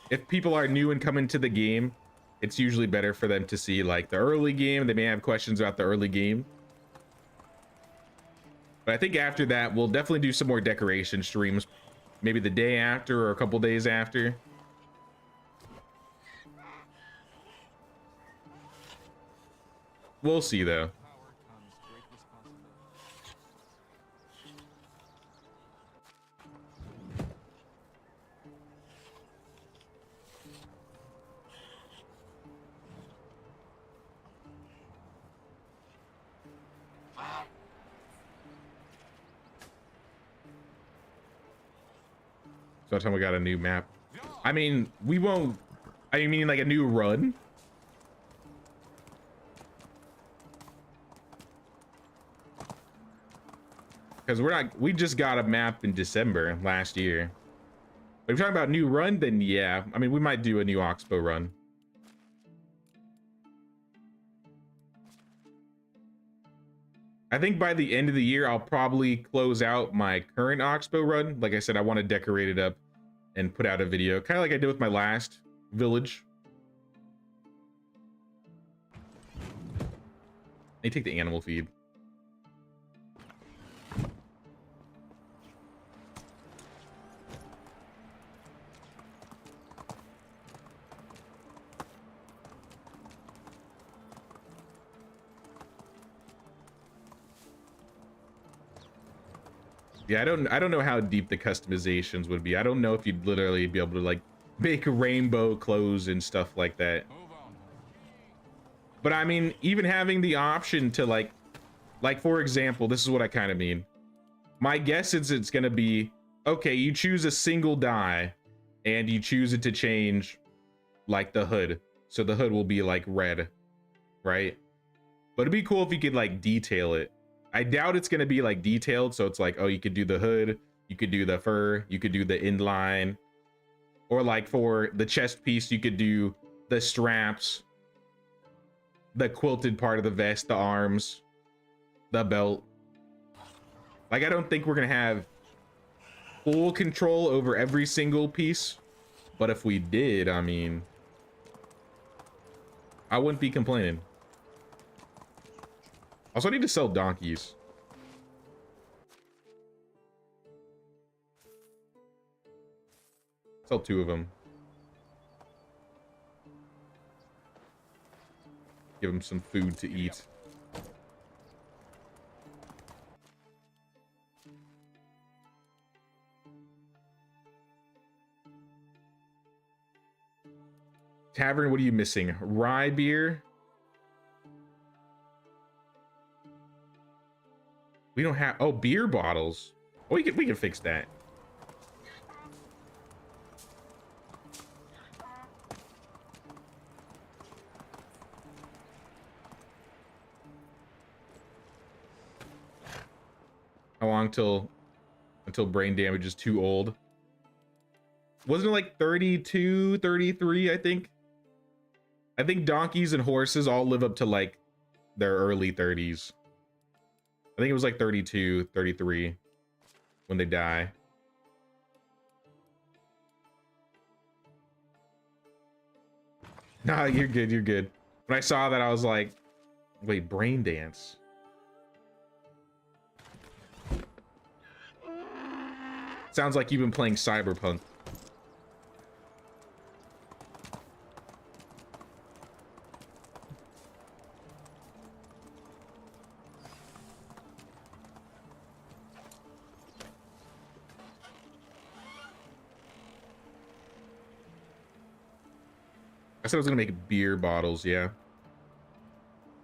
if people are new and coming to the game, it's usually better for them to see like the early game. They may have questions about the early game. But I think after that, we'll definitely do some more decoration streams. Maybe the day after or a couple days after. We'll see though. So time we got a new map. I mean, we won't. I mean, like a new run. Because we just got a map in December last year. But if you're talking about new run, then yeah. I mean, we might do a new Oxbow run. I think by the end of the year, I'll probably close out my current Oxbow run. Like I said, I want to decorate it up and put out a video. Kind of like I did with my last village. They take the animal feed. Yeah, I don't know how deep the customizations would be. I don't know if you'd literally be able to like make rainbow clothes and stuff like that. But I mean, even having the option to like for example, this is what I kind of mean. My guess is it's gonna be, okay, you choose a single dye and you choose it to change like the hood. So the hood will be like red, right? But it'd be cool if you could like detail it. I doubt it's gonna be like detailed, so it's like, oh, you could do the hood, you could do the fur, you could do the inline, or like for the chest piece, you could do the straps, the quilted part of the vest, the arms, the belt. Like, I don't think we're gonna have full control over every single piece, but if we did, I mean, I wouldn't be complaining. Also, I need to sell donkeys. Sell 2 of them. Give them some food to eat. Tavern, what are you missing? Rye beer. We don't have, oh, beer bottles. Oh, we can fix that. How long until brain damage is too old? Wasn't it like 32, 33, I think? I think donkeys and horses all live up to like their early 30s. I think it was like 32, 33 when they die. Nah, you're good, you're good. When I saw that, I was like, wait, brain dance. Sounds like you've been playing Cyberpunk. I said I was gonna make beer bottles, yeah.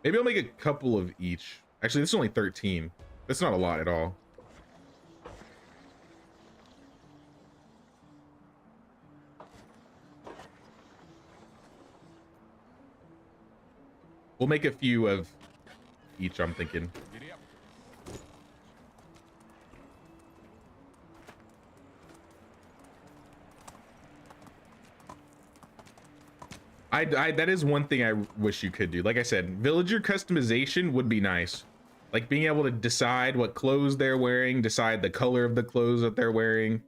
Maybe I'll make a couple of each. Actually, this is only 13. That's not a lot at all. We'll make a few of each, I'm thinking. Giddy up. That is one thing I wish you could do. Like I said, villager customization would be nice. Like being able to decide what clothes they're wearing, decide the color of the clothes that they're wearing,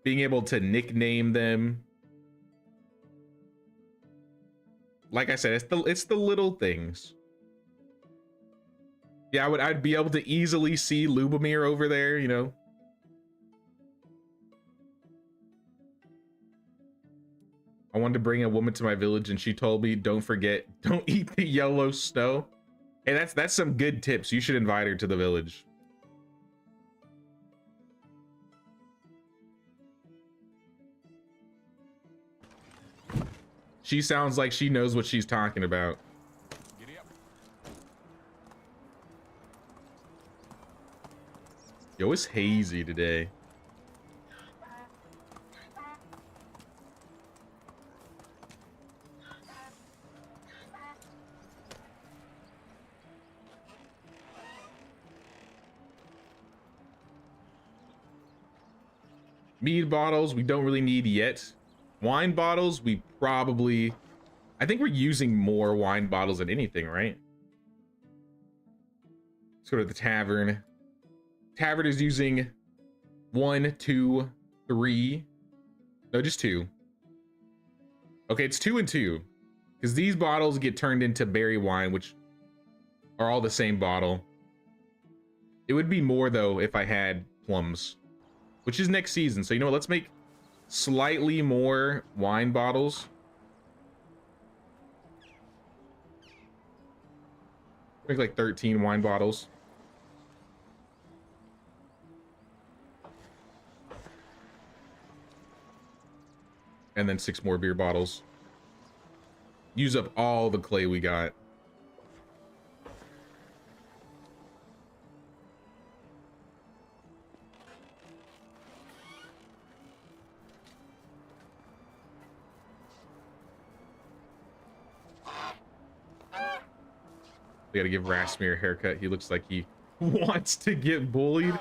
being able to nickname them. Like I said, it's the little things. Yeah, I'd be able to easily see Lubomir over there, you know. I wanted to bring a woman to my village and she told me, don't forget, don't eat the yellow snow. Hey, that's some good tips. You should invite her to the village. She sounds like she knows what she's talking about. Giddy up. Yo, it's hazy today. Mead bottles, we don't really need yet. Wine bottles, we probably... I think we're using more wine bottles than anything, right? Let's go to the tavern. Tavern is using 1, 2, 3. No, just 2. Okay, it's 2 and 2. Because these bottles get turned into berry wine, which are all the same bottle. It would be more, though, if I had plums. Which is next season. So, you know what? Let's make slightly more wine bottles. Make like 13 wine bottles. And then 6 more beer bottles. Use up all the clay we got. We gotta give Rasmir a haircut. He looks like he wants to get bullied.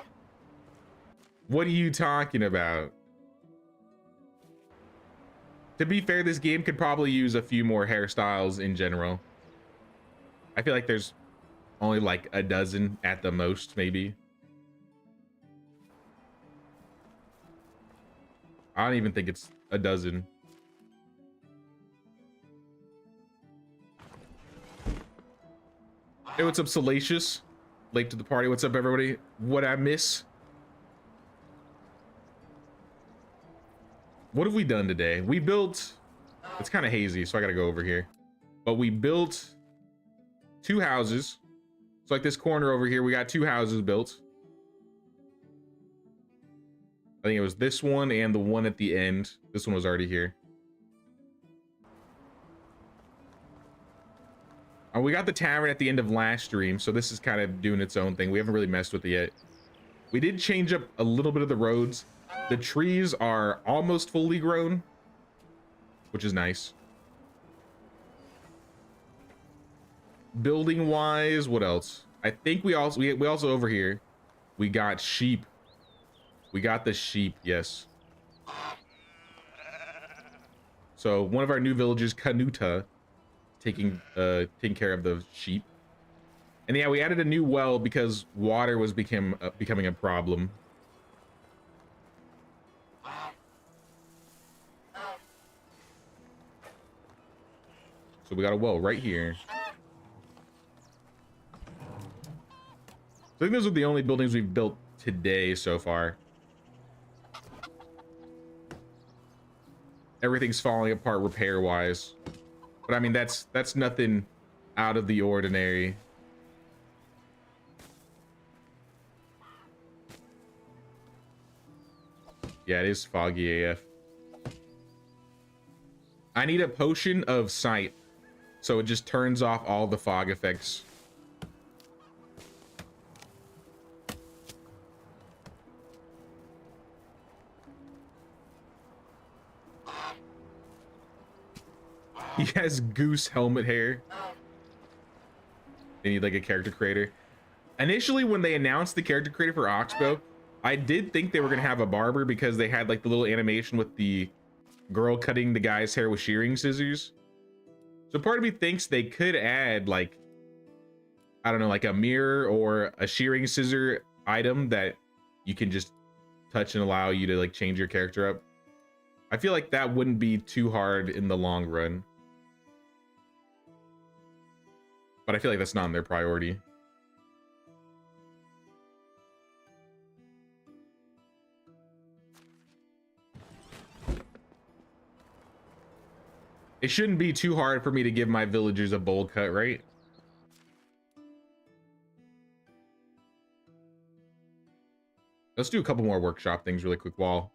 What are you talking about? To be fair, this game could probably use a few more hairstyles in general. I feel like there's only like a dozen at the most, maybe. I don't even think it's a dozen. Hey, what's up, Salacious? Late to the party. What's up, everybody? What I miss? What have we done today? We built... It's kind of hazy, so I gotta go over here. But we built 2 houses. So like this corner over here, we got 2 houses built. I think it was this one and the one at the end. This one was already here. Oh, we got the tavern at the end of last stream, so this is kind of doing its own thing. We haven't really messed with it yet. We did change up a little bit of the roads. The trees are almost fully grown, which is nice. Building wise, what else? I think we also over here, we got sheep. We got the sheep, yes. So one of our new villagers, Kanuta, taking care of the sheep. And yeah, we added a new well because water was becoming a problem. So we got a well right here. I think those are the only buildings we've built today so far. Everything's falling apart repair-wise. But I mean, that's nothing out of the ordinary. Yeah, it is foggy AF. I need a potion of sight, so it just turns off all the fog effects. He has goose helmet hair. They need like a character creator. Initially, when they announced the character creator for Oxbow, I did think they were gonna have a barber because they had like the little animation with the girl cutting the guy's hair with shearing scissors. So part of me thinks they could add like, I don't know, like a mirror or a shearing scissor item that you can just touch and allow you to like change your character up. I feel like that wouldn't be too hard in the long run. But I feel like that's not on their priority. It shouldn't be too hard for me to give my villagers a bowl cut, right? Let's do a couple more workshop things really quick while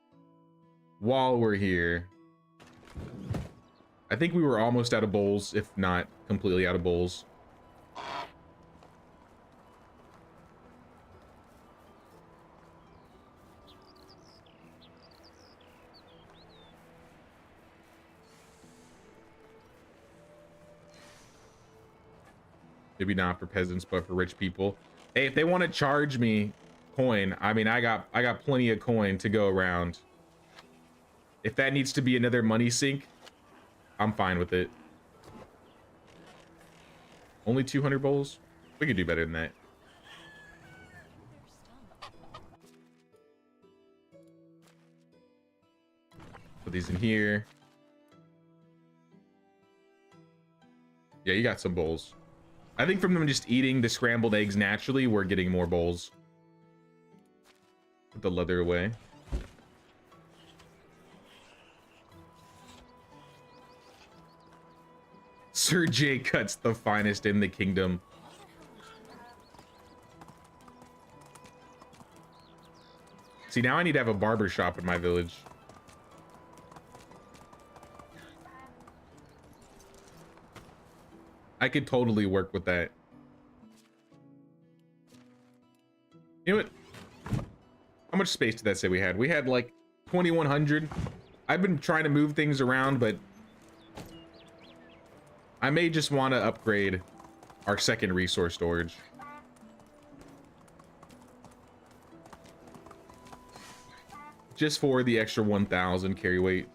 we're here. I think we were almost out of bowls, if not completely out of bowls. Maybe not for peasants, but for rich people. Hey, if they want to charge me coin, I mean, I got plenty of coin to go around. If that needs to be another money sink, I'm fine with it. Only 200 bowls? We could do better than that. Put these in here. Yeah, you got some bowls. I think from them just eating the scrambled eggs naturally, we're getting more bowls. Put the leather away. Sir J cuts the finest in the kingdom. See, now I need to have a barber shop in my village. I could totally work with that. You know what? How much space did that say we had? We had like 2,100. I've been trying to move things around, but I may just want to upgrade our second resource storage. Just for the extra 1,000 carry weight.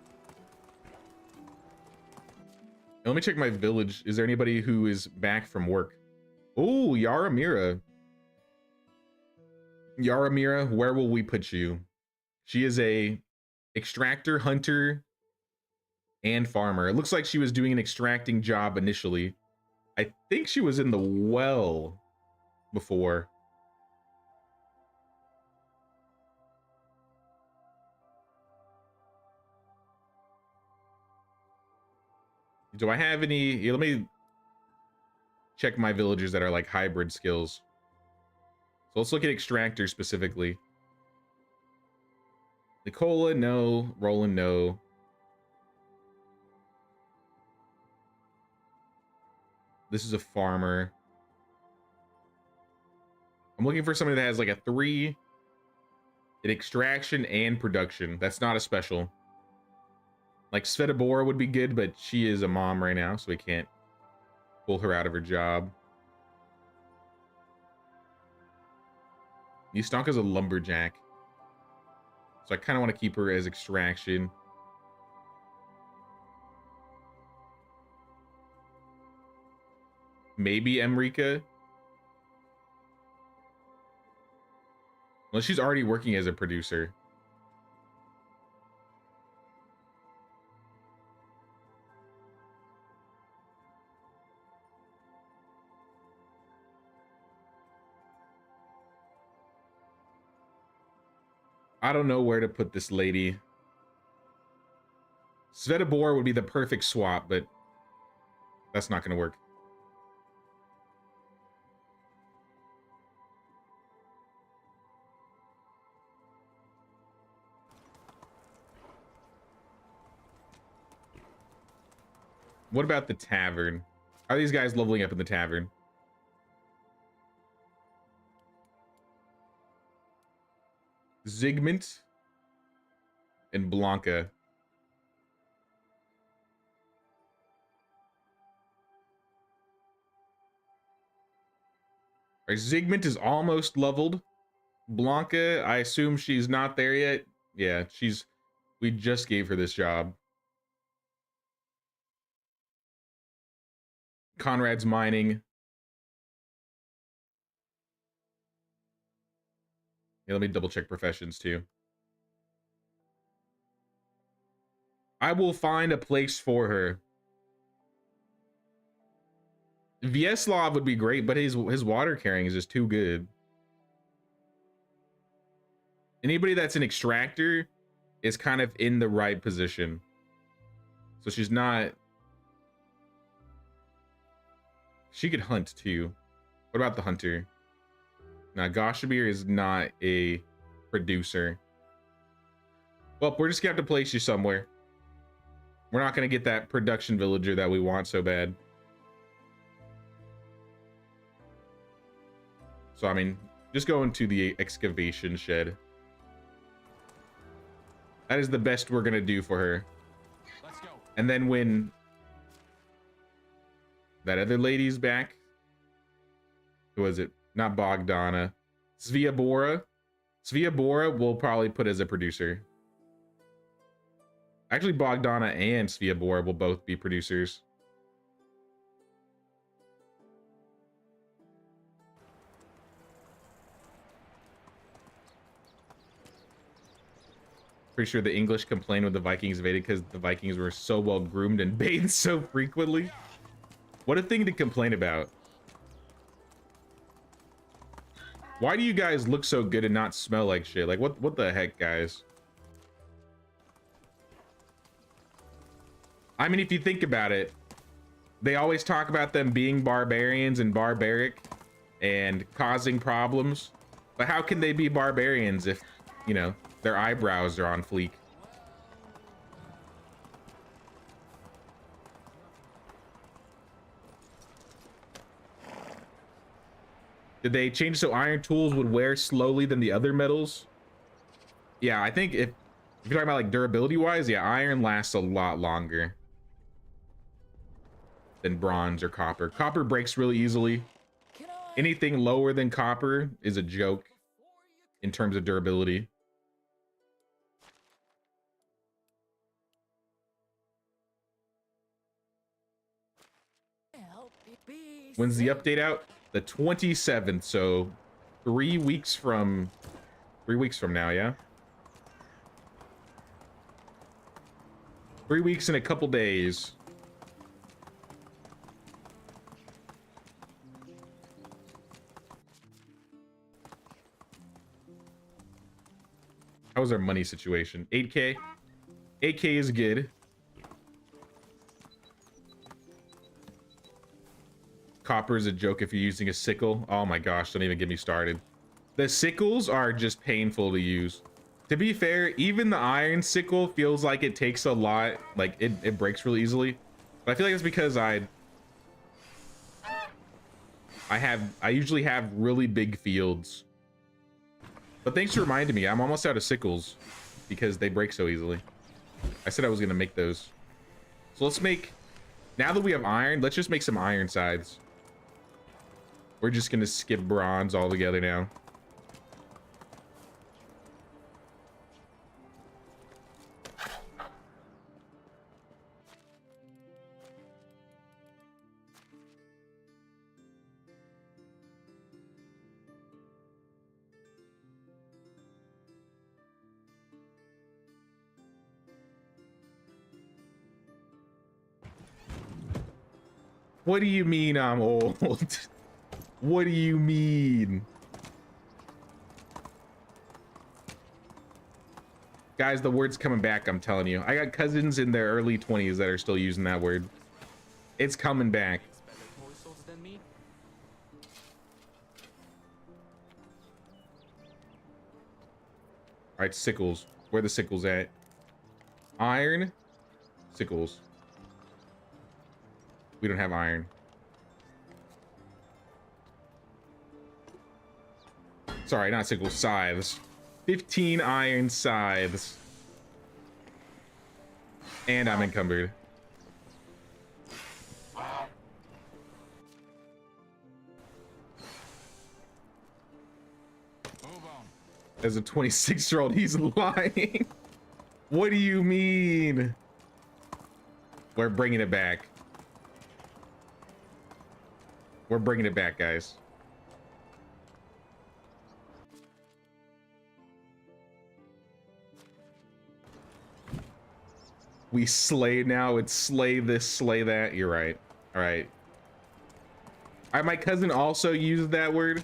Let me check my village. Is there anybody who is back from work? Oh, Yaramira. Yaramira, where will we put you? She is a extractor, hunter, and farmer. It looks like she was doing an extracting job initially. I think she was in the well before. Do I have any? Yeah, let me check my villagers that are like hybrid skills. So let's look at extractor specifically. Nicola, no. Roland, no. This is a farmer. I'm looking for somebody that has like a 3 in extraction and production. That's not a special. Like Svetibora would be good, but she is a mom right now, so we can't pull her out of her job. Livestock is a lumberjack, so I kind of want to keep her as extraction. Maybe Emrika. Well, she's already working as a producer. I don't know where to put this lady. Svetibor would be the perfect swap, but that's not going to work. What about the tavern? Are these guys leveling up in the tavern? Zygmunt and Blanca. Our Zygmunt is almost leveled. Blanca, I assume she's not there yet. Yeah, we just gave her this job. Conrad's mining. Yeah, let me double check professions too. I will find a place for her. Vieslav would be great, but his water carrying is just too good. Anybody that's an extractor is kind of in the right position. So she's not... She could hunt too. What about the hunter? Now, Goshabir is not a producer. Well, we're just gonna have to place you somewhere. We're not gonna get that production villager that we want so bad. So, I mean, just go into the excavation shed. That is the best we're gonna do for her. Let's go. And then when that other lady's back, who was it? Not Bogdana. Sviabora. Sviabora we'll probably put as a producer. Actually, Bogdana and Sviabora will both be producers. Pretty sure the English complained when the Vikings invaded because the Vikings were so well groomed and bathed so frequently. What a thing to complain about. Why do you guys look so good and not smell like shit? Like, what the heck, guys? I mean, if you think about it, they always talk about them being barbarians and barbaric and causing problems. But how can they be barbarians if, you know, their eyebrows are on fleek? Did they change so iron tools would wear slowly than the other metals? Yeah, I think if you're talking about like durability wise, yeah, iron lasts a lot longer than bronze or copper. Copper breaks really easily. Anything lower than copper is a joke in terms of durability. When's the update out? The 27th, so 3 weeks from now, yeah? 3 weeks and a couple days. How was our money situation? 8K? 8K is good. Copper is a joke if you're using a sickle. Oh my gosh, don't even get me started. The sickles are just painful to use. To be fair, even the iron sickle feels like it takes a lot, like it breaks really easily. But I feel like it's because I I usually have really big fields. But thanks for reminding me, I'm almost out of sickles because they break so easily. I said I was gonna make those. So let's make, now that we have iron, let's just make some iron scythes. We're just gonna skip bronze altogether now. What do you mean I'm old? What do you mean? Guys, the word's coming back, I'm telling you. I got cousins in their early 20s that are still using that word. It's coming back. Better toy swords than me? All right, sickles. Where are the sickles at? Iron, sickles. We don't have iron. Sorry, not sickles, scythes. 15 iron scythes. And I'm encumbered. Move on. As a 26-year-old, he's lying. What do you mean? We're bringing it back. We're bringing it back, guys. We slay now. It's slay this, slay that. You're right. All right. My cousin also used that word.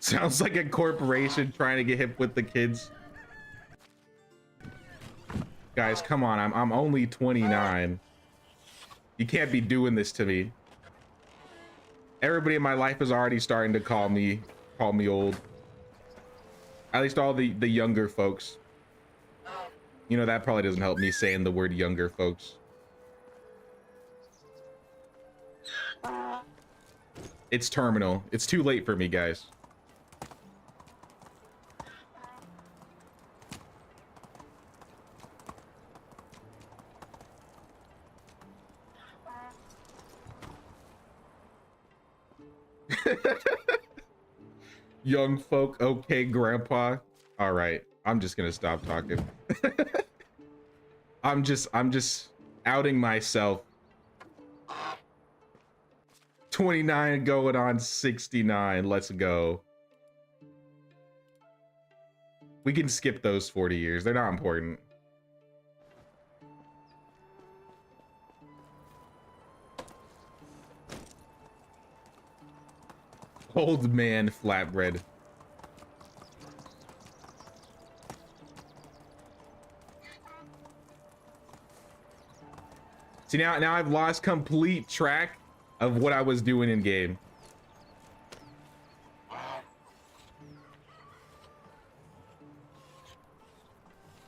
Sounds like a corporation trying to get hip with the kids. Guys, come on. I'm only 29. You can't be doing this to me. Everybody in my life is already starting to call me old. At least all the younger folks. You know, that probably doesn't help me saying the word younger folks. It's terminal. It's too late for me, guys. Young folk, okay, grandpa. All right, I'm just gonna stop talking. I'm just outing myself. 29 going on 69. Let's go. We can skip those 40 years. They're not important. Old man flatbread. See, now I've lost complete track of what I was doing in game.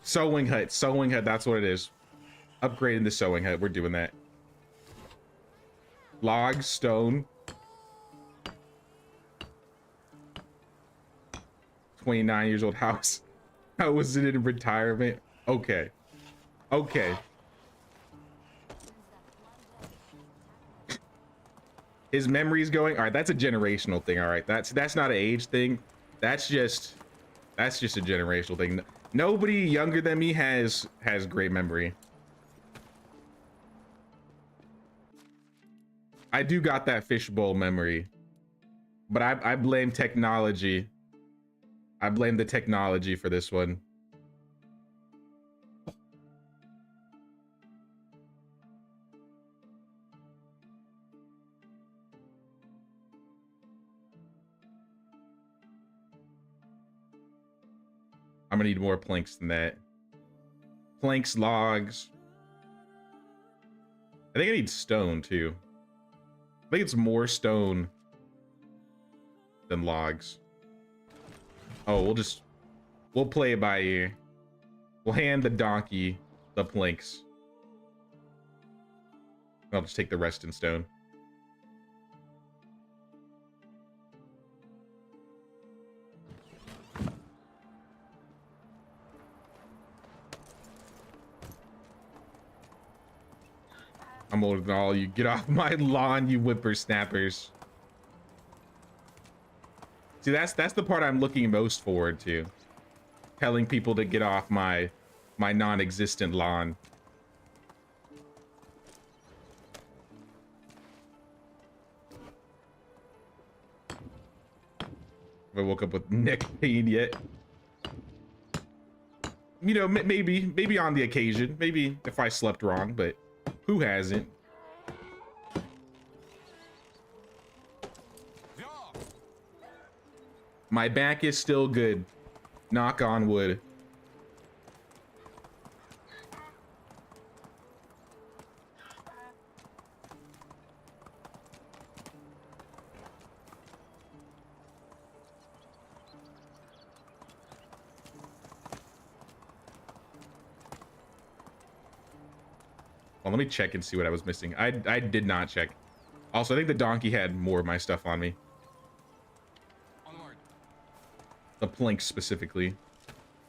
Sewing hut, that's what it is. Upgrading the sewing hut, we're doing that. Log, stone. 29 years old house. How was it in retirement? Okay. Okay. His memory's going. All right, that's a generational thing. All right, that's not an age thing. That's just a generational thing. Nobody younger than me has great memory. I do got that fishbowl memory, but I blame technology. I blame the technology for this one. I'm gonna need more planks than that. Planks, logs. I think I need stone too. I think it's more stone than logs. Oh, we'll just We'll play it by ear. We'll hand the donkey the planks. I'll just take the rest in stone. I'm older than all you. Get off my lawn, you whippersnappers. See, that's the part I'm looking most forward to. Telling people to get off my non-existent lawn. If I woke up with neck pain yet. You know, maybe on the occasion. Maybe if I slept wrong, but who hasn't? My back is still good. Knock on wood. Well, let me check and see what I was missing. I did not check. Also, I think the donkey had more of my stuff on me. The planks specifically.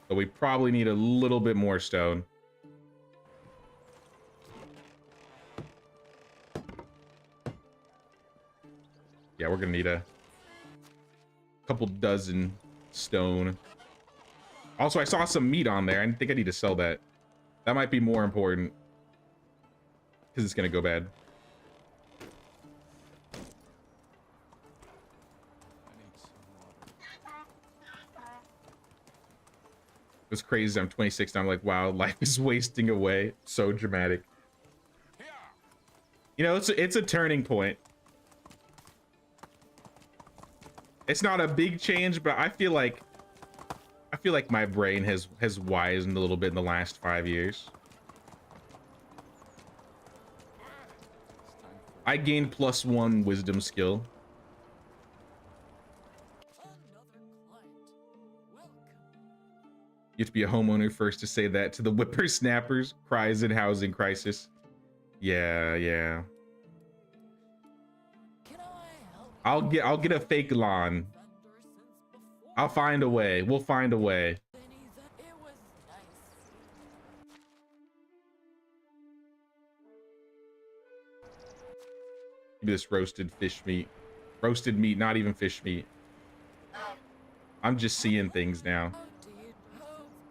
But we probably need a little bit more stone. Yeah, we're gonna need a couple dozen stone. Also, I saw some meat on there. I think I need to sell that. That might be more important. Because it's gonna go bad. It's crazy. I'm 26 and I'm like, wow, life is wasting away. So dramatic. You know, it's a turning point. It's not a big change, but I feel like my brain has wizened a little bit in the last 5 years. I gained +1 wisdom skill. You have to be a homeowner first to say that to the whippersnappers. Cries in housing crisis. Yeah. I'll get a fake lawn. I'll find a way. We'll find a way. Give me this roasted fish meat. Roasted meat, not even fish meat. I'm just seeing things now.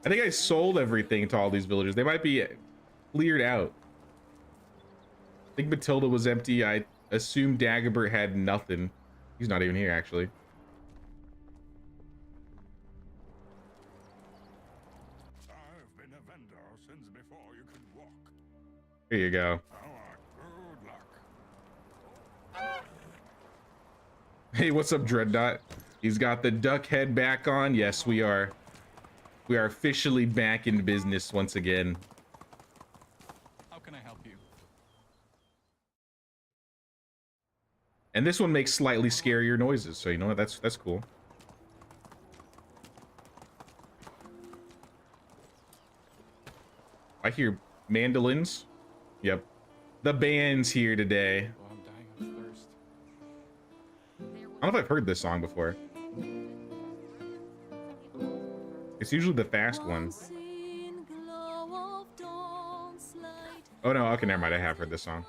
I think I sold everything to all these villagers. They might be cleared out. I think Matilda was empty. I assumed Dagobert had nothing. He's not even here, actually. I've been a vendor since before you could walk. Here you go. Good luck. Hey, what's up, Dreadnought? He's got the duck head back on. Yes, we are. We are officially back in business once again. How can I help you? And this one makes slightly scarier noises, so you know what? That's cool. I hear mandolins. Yep. The band's here today. Well, I'm dying of thirst. I don't know if I've heard this song before. It's usually the fast one. Oh no, okay, never mind. I have heard this song.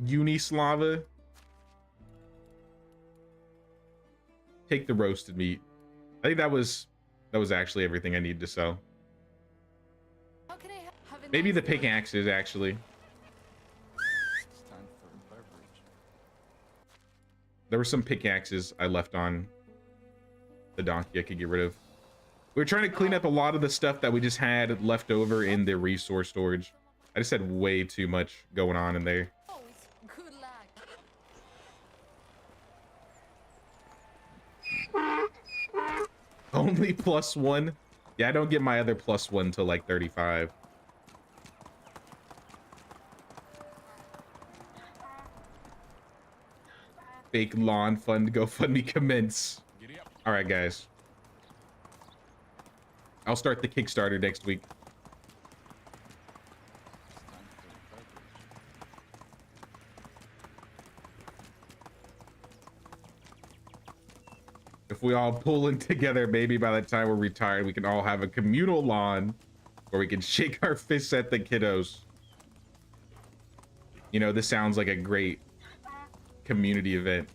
Unislava. Take the roasted meat. I think that was actually everything I needed to sell. Maybe the pickaxes, actually. It's time for a beverage. There were some pickaxes I left on the donkey I could get rid of. We were trying to clean up a lot of the stuff that we just had left over in the resource storage. I just had way too much going on in there. Good luck. Only +1. Yeah, I don't get my other +1 till like 35. Fake lawn fund GoFundMe commence. Giddy up. All right, guys. I'll start the Kickstarter next week. It's time for the beverage. If we all pull in together, maybe by the time we're retired, we can all have a communal lawn where we can shake our fists at the kiddos. You know, this sounds like a great community event.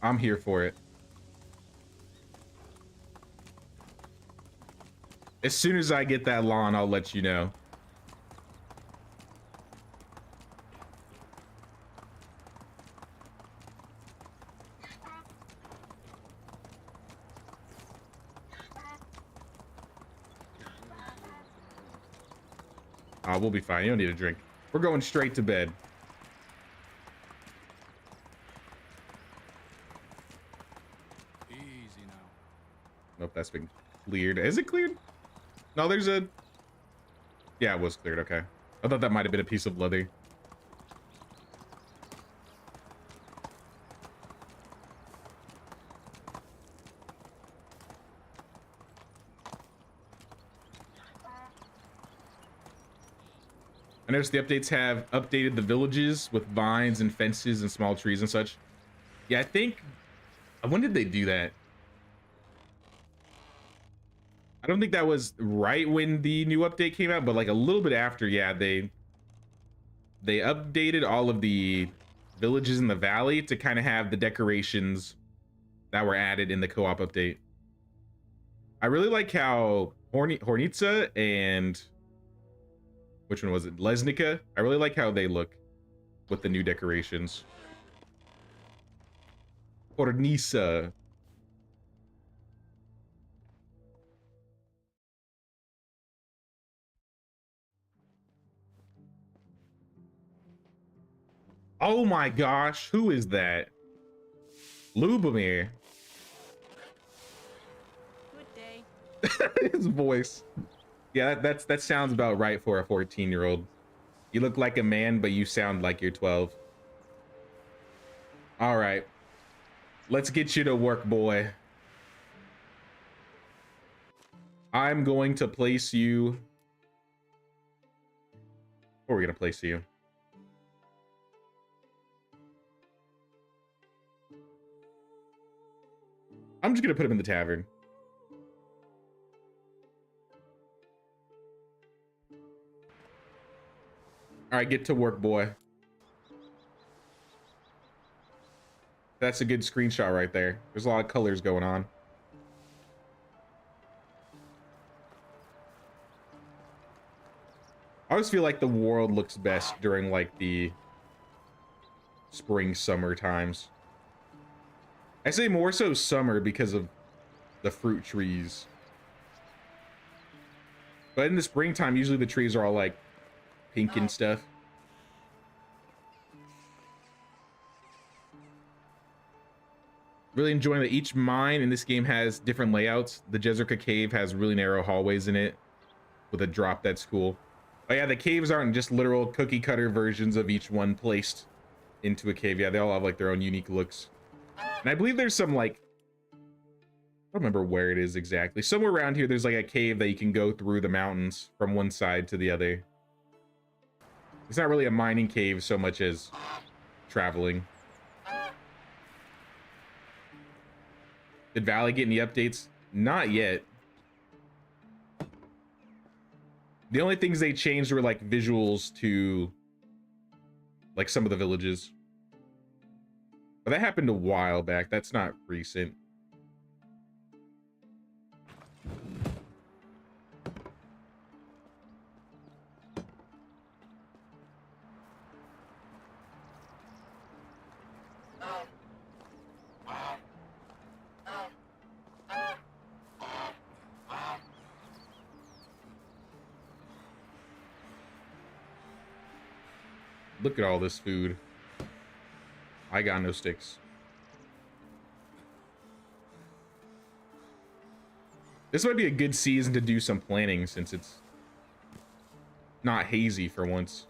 I'm here for it. As soon as I get that lawn, I'll let you know. We'll be fine. You don't need a drink. We're going straight to bed. Easy now. Nope, that's been cleared. Is it cleared? No, there's a... Yeah, it was cleared. Okay. I thought that might have been a piece of leather. I noticed the updates have updated the villages with vines and fences and small trees and such. Yeah, I think... When did they do that? I don't think that was right when the new update came out, but like a little bit after, yeah, they updated all of the villages in the valley to kind of have the decorations that were added in the co-op update. I really like how Hornitsa and... Which one was it? Lesnica? I really like how they look with the new decorations. Hornisa. Oh my gosh, who is that? Lubomir. Good day. His voice. Yeah, that sounds about right for a 14-year-old. You look like a man, but you sound like you're 12. All right. Let's get you to work, boy. I'm going to place you... Where are we going to place you? I'm just going to put him in the tavern. All right, get to work, boy. That's a good screenshot right there. There's a lot of colors going on. I always feel like the world looks best during like the spring, summer times. I say more so summer because of the fruit trees. But in the springtime, usually the trees are all like pink and stuff. Really enjoying that each mine in this game has different layouts. The Jezreka Cave has really narrow hallways in it with a drop. That's cool. Oh yeah, the caves aren't just literal cookie cutter versions of each one placed into a cave. Yeah, they all have like their own unique looks. And I believe there's some like, I don't remember where it is exactly. Somewhere around here, there's like a cave that you can go through the mountains from one side to the other. It's not really a mining cave so much as traveling. Did Valley get any updates? Not yet. The only things they changed were like visuals to like some of the villages. But that happened a while back. That's not recent. Look at all this food. I got no sticks. This might be a good season to do some planning since it's not hazy for once.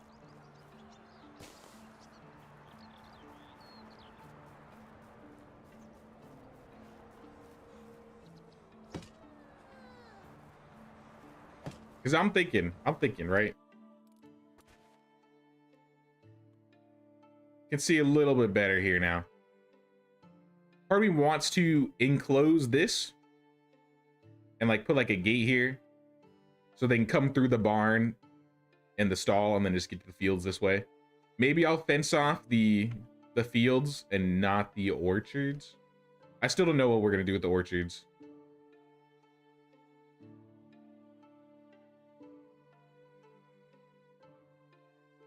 Because I'm thinking, right? Can see a little bit better here now. Part of me wants to enclose this and like put like a gate here so they can come through the barn and the stall and then just get to the fields this way. Maybe I'll fence off the fields and not the orchards. I still don't know what we're gonna do with the orchards.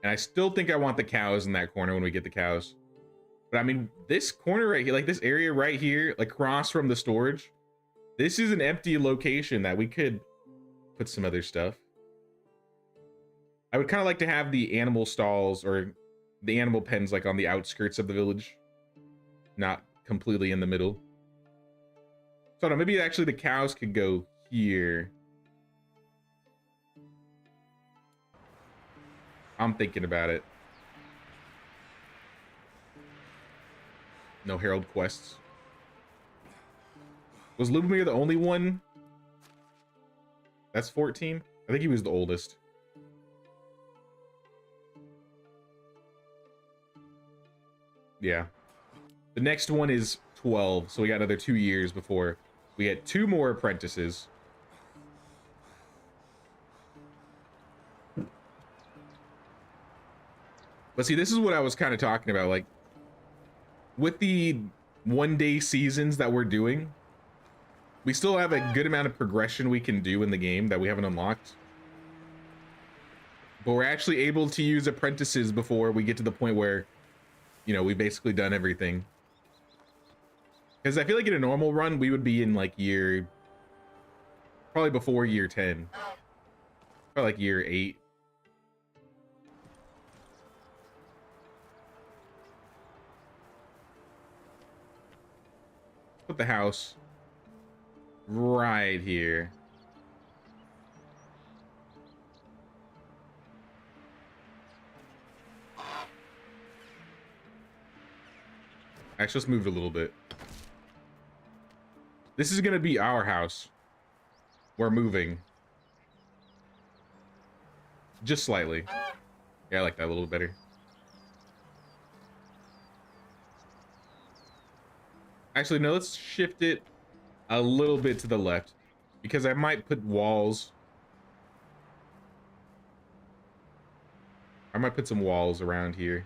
And I still think I want the cows in that corner when we get the cows. But I mean, this corner right here, like this area right here, like across from the storage, this is an empty location that we could put some other stuff. I would kind of like to have the animal stalls or the animal pens like on the outskirts of the village, not completely in the middle. So I don't know, maybe actually the cows could go here. I'm thinking about it. No Herald quests. Was Lubomir the only one? That's 14? I think he was the oldest. Yeah. The next one is 12, so we got another 2 years before we get 2 more apprentices. But see, this is what I was kind of talking about. Like, with the one-day seasons that we're doing, we still have a good amount of progression we can do in the game that we haven't unlocked. But we're actually able to use apprentices before we get to the point where, you know, we've basically done everything. Because I feel like in a normal run, we would be in like year... probably before year 10. Probably like year 8. Put the house right here. Actually, let's move it a little bit. This is gonna be our house. We're moving. Just slightly. Yeah, I like that a little better. Actually, no, let's shift it a little bit to the left because I might put walls. I might put some walls around here.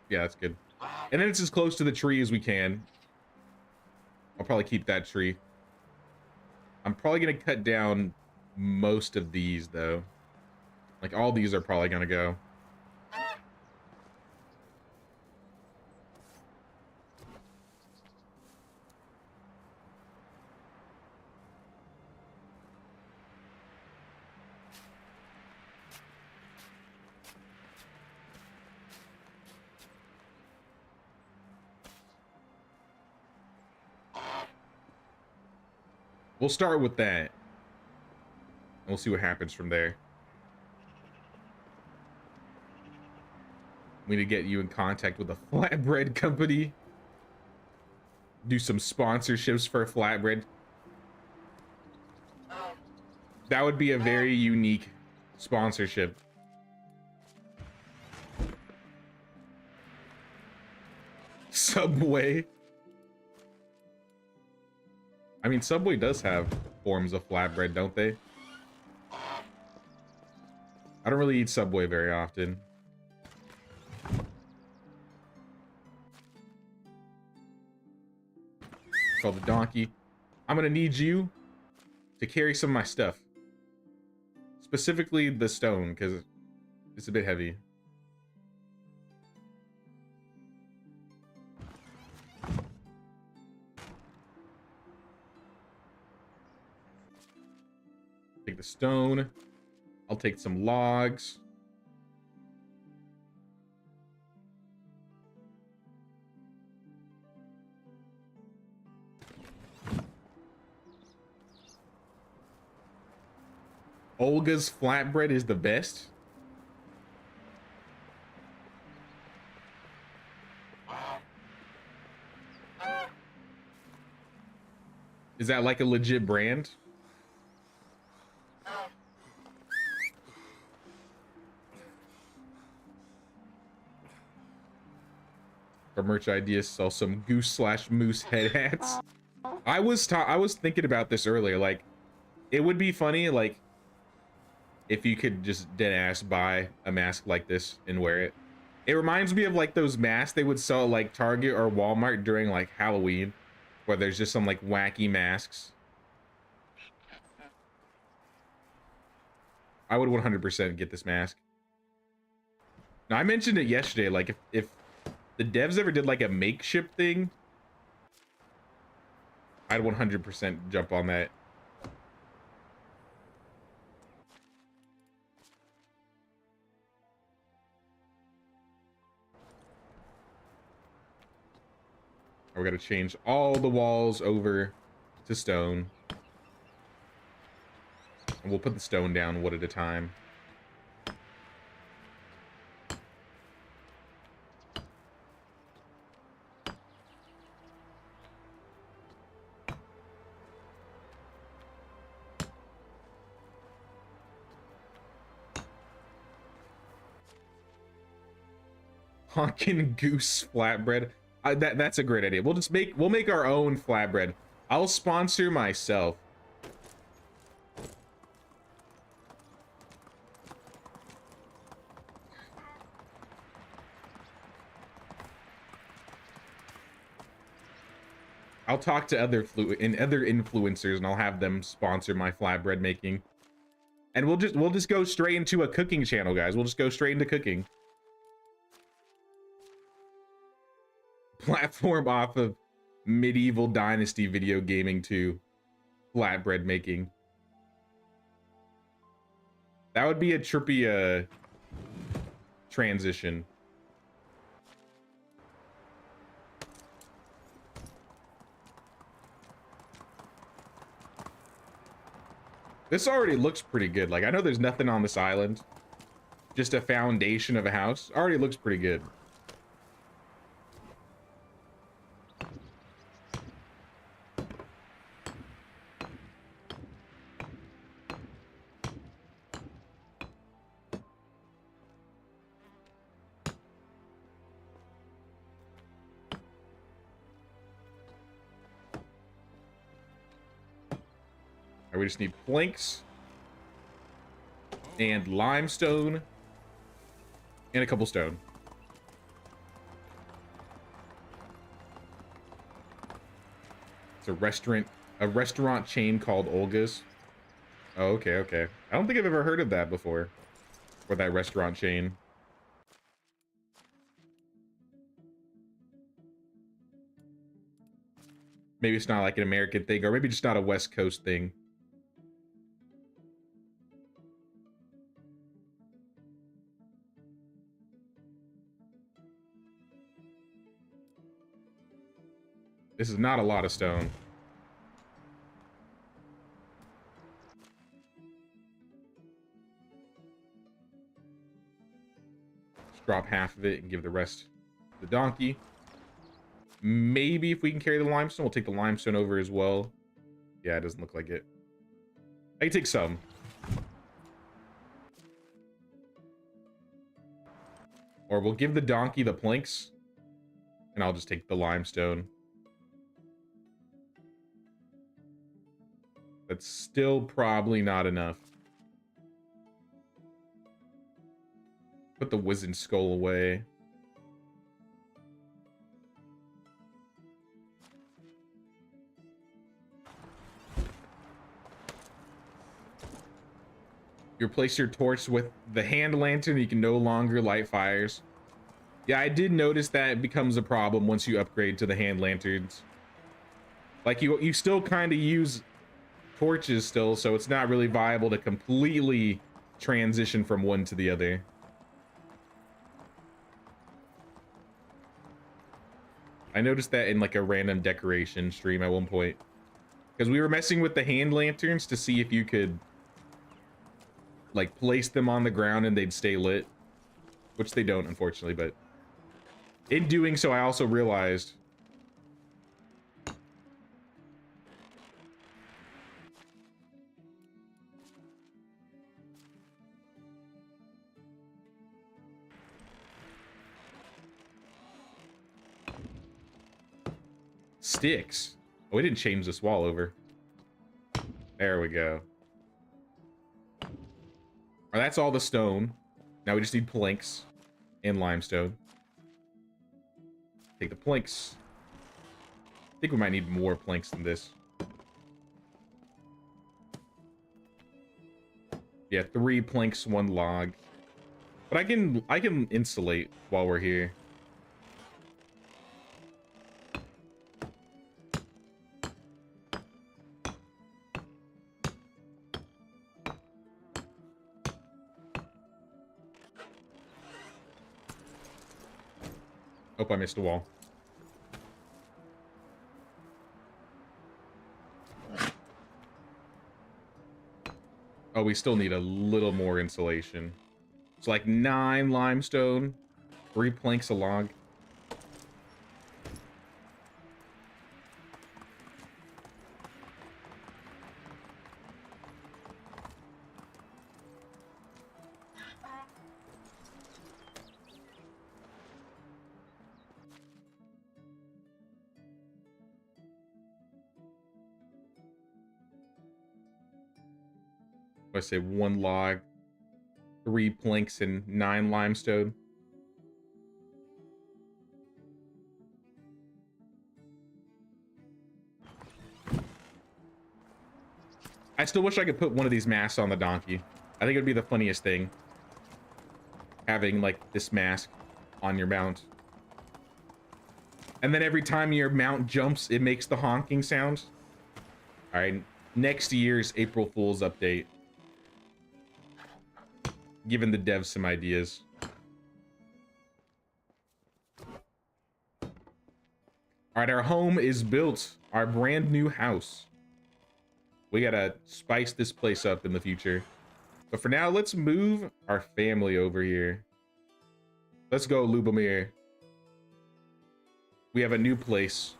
Yeah, that's good. And then it's as close to the tree as we can. I'll probably keep that tree. I'm probably going to cut down most of these, though. Like, all these are probably going to go. We'll start with that. And we'll see what happens from there. We need to get you in contact with a flatbread company. Do some sponsorships for a flatbread. That would be a very unique sponsorship. Subway. I mean, Subway does have forms of flatbread, don't they? I don't really eat Subway very often. Call the donkey. I'm gonna need you to carry some of my stuff. Specifically the stone, because it's a bit heavy. Take the stone. I'll take some logs. Olga's flatbread is the best. Is that like a legit brand? Our merch ideas sell some goose/moose head hats. I was thinking about this earlier. Like, it would be funny, like, if you could just dead ass buy a mask like this and wear it. It reminds me of like those masks they would sell at like Target or Walmart during like Halloween, where there's just some like wacky masks. I would 100% get this mask. Now, I mentioned it yesterday, like if the devs ever did like a makeshift thing, I'd 100% jump on that. We're gonna change all the walls over to stone. And we'll put the stone down one at a time. Honkin' goose flatbread. That's a great idea. We'll make our own flatbread. I'll sponsor myself. I'll talk to other influencers and I'll have them sponsor my flatbread making. And we'll just go straight into a cooking channel, guys. We'll just go straight into cooking. Platform off of medieval Dynasty video gaming to flatbread making. That would be a trippy transition. This already looks pretty good. Like, I know there's nothing on this island. Just a foundation of a house. Already looks pretty good. We just need planks and limestone and a couple stone. It's a restaurant chain called Olga's. Oh, okay. I don't think I've ever heard of that before. Or that restaurant chain. Maybe it's not like an American thing, or maybe just not a West Coast thing. This is not a lot of stone. Just drop half of it and give the rest to the donkey. Maybe if we can carry the limestone, we'll take the limestone over as well. Yeah, it doesn't look like it. I can take some. Or we'll give the donkey the planks, and I'll just take the limestone. That's still probably not enough. Put the wizened skull away. You replace your torch with the hand lantern, you can no longer light fires. Yeah, I did notice that it becomes a problem once you upgrade to the hand lanterns. Like, you still kind of use torches still, so it's not really viable to completely transition from one to the other. I noticed that in like a random decoration stream at one point, because we were messing with the hand lanterns to see if you could like place them on the ground and they'd stay lit, which they don't, unfortunately. But in doing so, I also realized sticks. Oh, we didn't change this wall over. There we go. All right, that's all the stone. Now we just need planks and limestone. Take the planks. I think we might need more planks than this. Yeah, 3 planks, 1 log. But I can insulate while we're here. Oh, I missed a wall. Oh, we still need a little more insulation. It's like 9 limestone, 3 planks a log. I say 1 log, 3 planks, and 9 limestone. I still wish I could put one of these masks on the donkey. I think it would be the funniest thing, having like this mask on your mount. And then every time your mount jumps, it makes the honking sound. All right, next year's April Fool's update. Giving the devs some ideas. All right, our home is built. Our brand new house. We gotta spice this place up in the future. But for now, let's move our family over here. Let's go, Lubomir. We have a new place.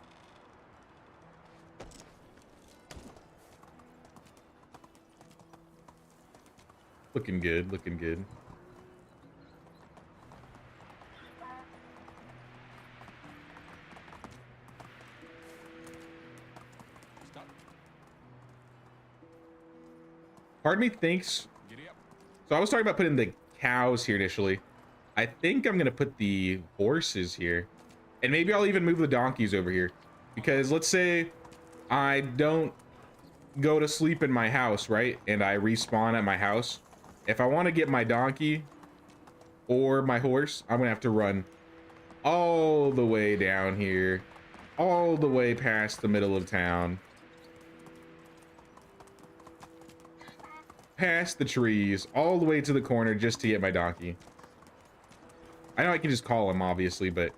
Looking good, looking good. Stop. Part of me thinks... Giddy up. So I was talking about putting the cows here initially. I think I'm going to put the horses here. And maybe I'll even move the donkeys over here. Because let's say I don't go to sleep in my house, right? And I respawn at my house. If I want to get my donkey or my horse, I'm going to have to run all the way down here, all the way past the middle of town, past the trees, all the way to the corner just to get my donkey. I know I can just call him, obviously, but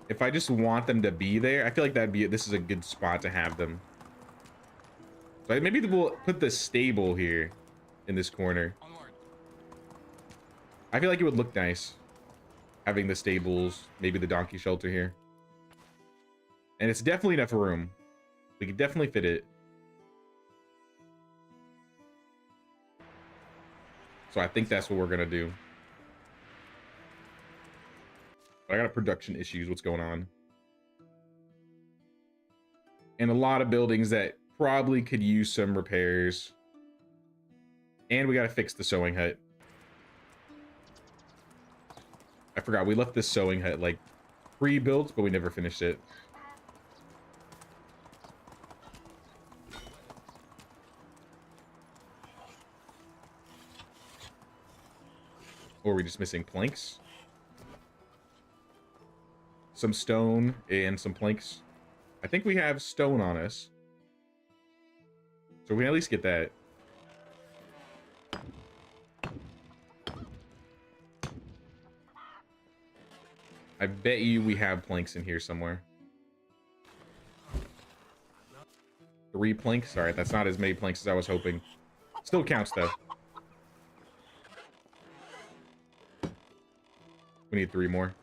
if I just want them to be there, I feel like this is a good spot to have them. So maybe we'll put the stable here in this corner. Onward. I feel like it would look nice having the stables, maybe the donkey shelter here. And it's definitely enough room. We could definitely fit it. So I think that's what we're gonna do. But I got production issues. What's going on? And a lot of buildings that probably could use some repairs. And we gotta fix the sewing hut. I forgot, we left this sewing hut like pre-built, but we never finished it. Or are we just missing planks? Some stone and some planks. I think we have stone on us. So we can at least get that. I bet you we have planks in here somewhere. 3 planks? Alright, that's not as many planks as I was hoping. Still counts though. We need 3 more.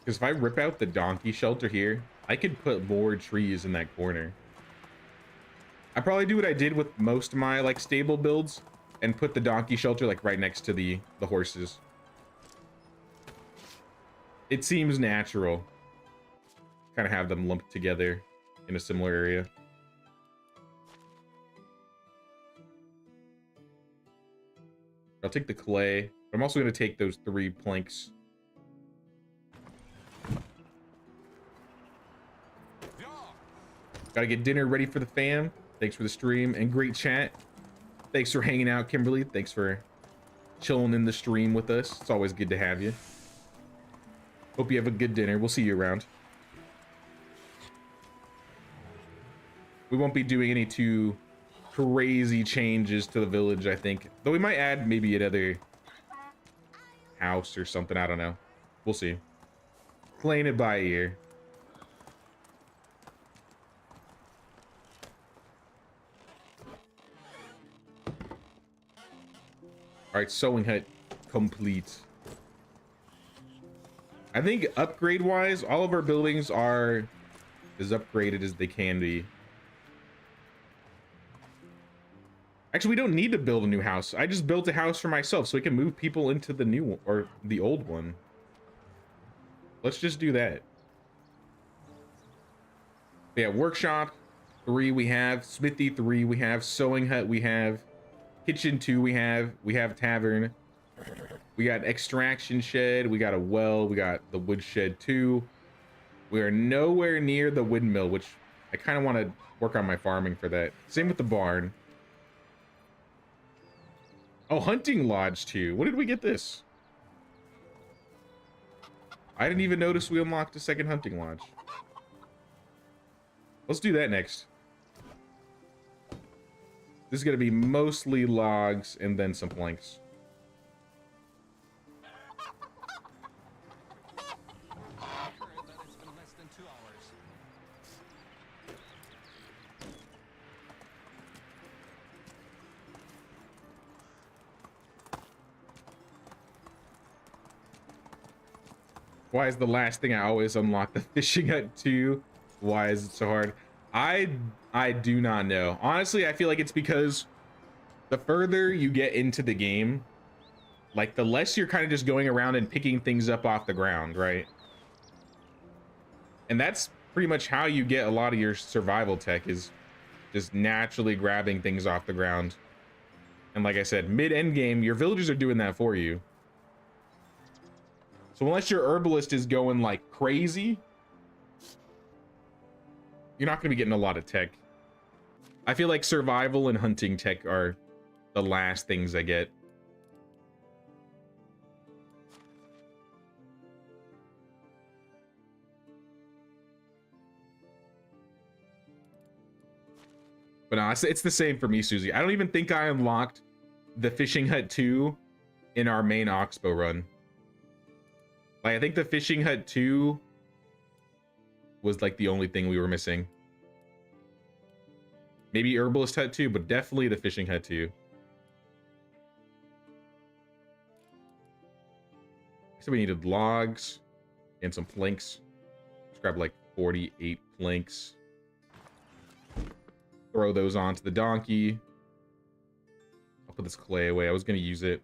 Because if I rip out the donkey shelter here, I could put more trees in that corner. I probably do what I did with most of my like stable builds and put the donkey shelter like right next to the horses. It seems natural. Kind of have them lumped together in a similar area. I'll take the clay. I'm also going to take those 3 planks. Gotta get dinner ready for the fam. Thanks for the stream and great chat. Thanks for hanging out, Kimberly. Thanks for chilling in the stream with us. It's always good to have you. Hope you have a good dinner. We'll see you around. We won't be doing any too crazy changes to the village, I think. Though we might add maybe another house or something. I don't know. We'll see. Playing it by ear. All right, sewing hut complete. I think upgrade wise, all of our buildings are as upgraded as they can be. Actually, we don't need to build a new house. I just built a house for myself so we can move people into the new one or the old one. Let's just do that. Yeah, workshop 3 we have, smithy 3 we have, sewing hut we have, kitchen 2 we have tavern, we got extraction shed, we got a well, we got the wood shed 2. We are nowhere near the windmill, which I kind of want to work on my farming for that. Same with the barn. Oh, hunting lodge 2. When did we get this? I didn't even notice we unlocked a second hunting lodge. Let's do that next. This is going to be mostly logs and then some planks. Why is the last thing I always unlock the fishing hut 2? Why is it so hard? I do not know. Honestly, I feel like it's because the further you get into the game, like the less you're kind of just going around and picking things up off the ground, right? And that's pretty much how you get a lot of your survival tech, is just naturally grabbing things off the ground. And like I said, mid-end game, your villagers are doing that for you. So unless your herbalist is going like crazy, you're not going to be getting a lot of tech. I feel like survival and hunting tech are the last things I get. But no, it's the same for me, Susie. I don't even think I unlocked the fishing hut 2 in our main Oxbow run. Like, I think the fishing hut 2 was like the only thing we were missing. Maybe herbalist hut 2, but definitely the fishing hut 2. So we needed logs and some planks. Let's grab like 48 planks. Throw those onto the donkey. I'll put this clay away. I was going to use it.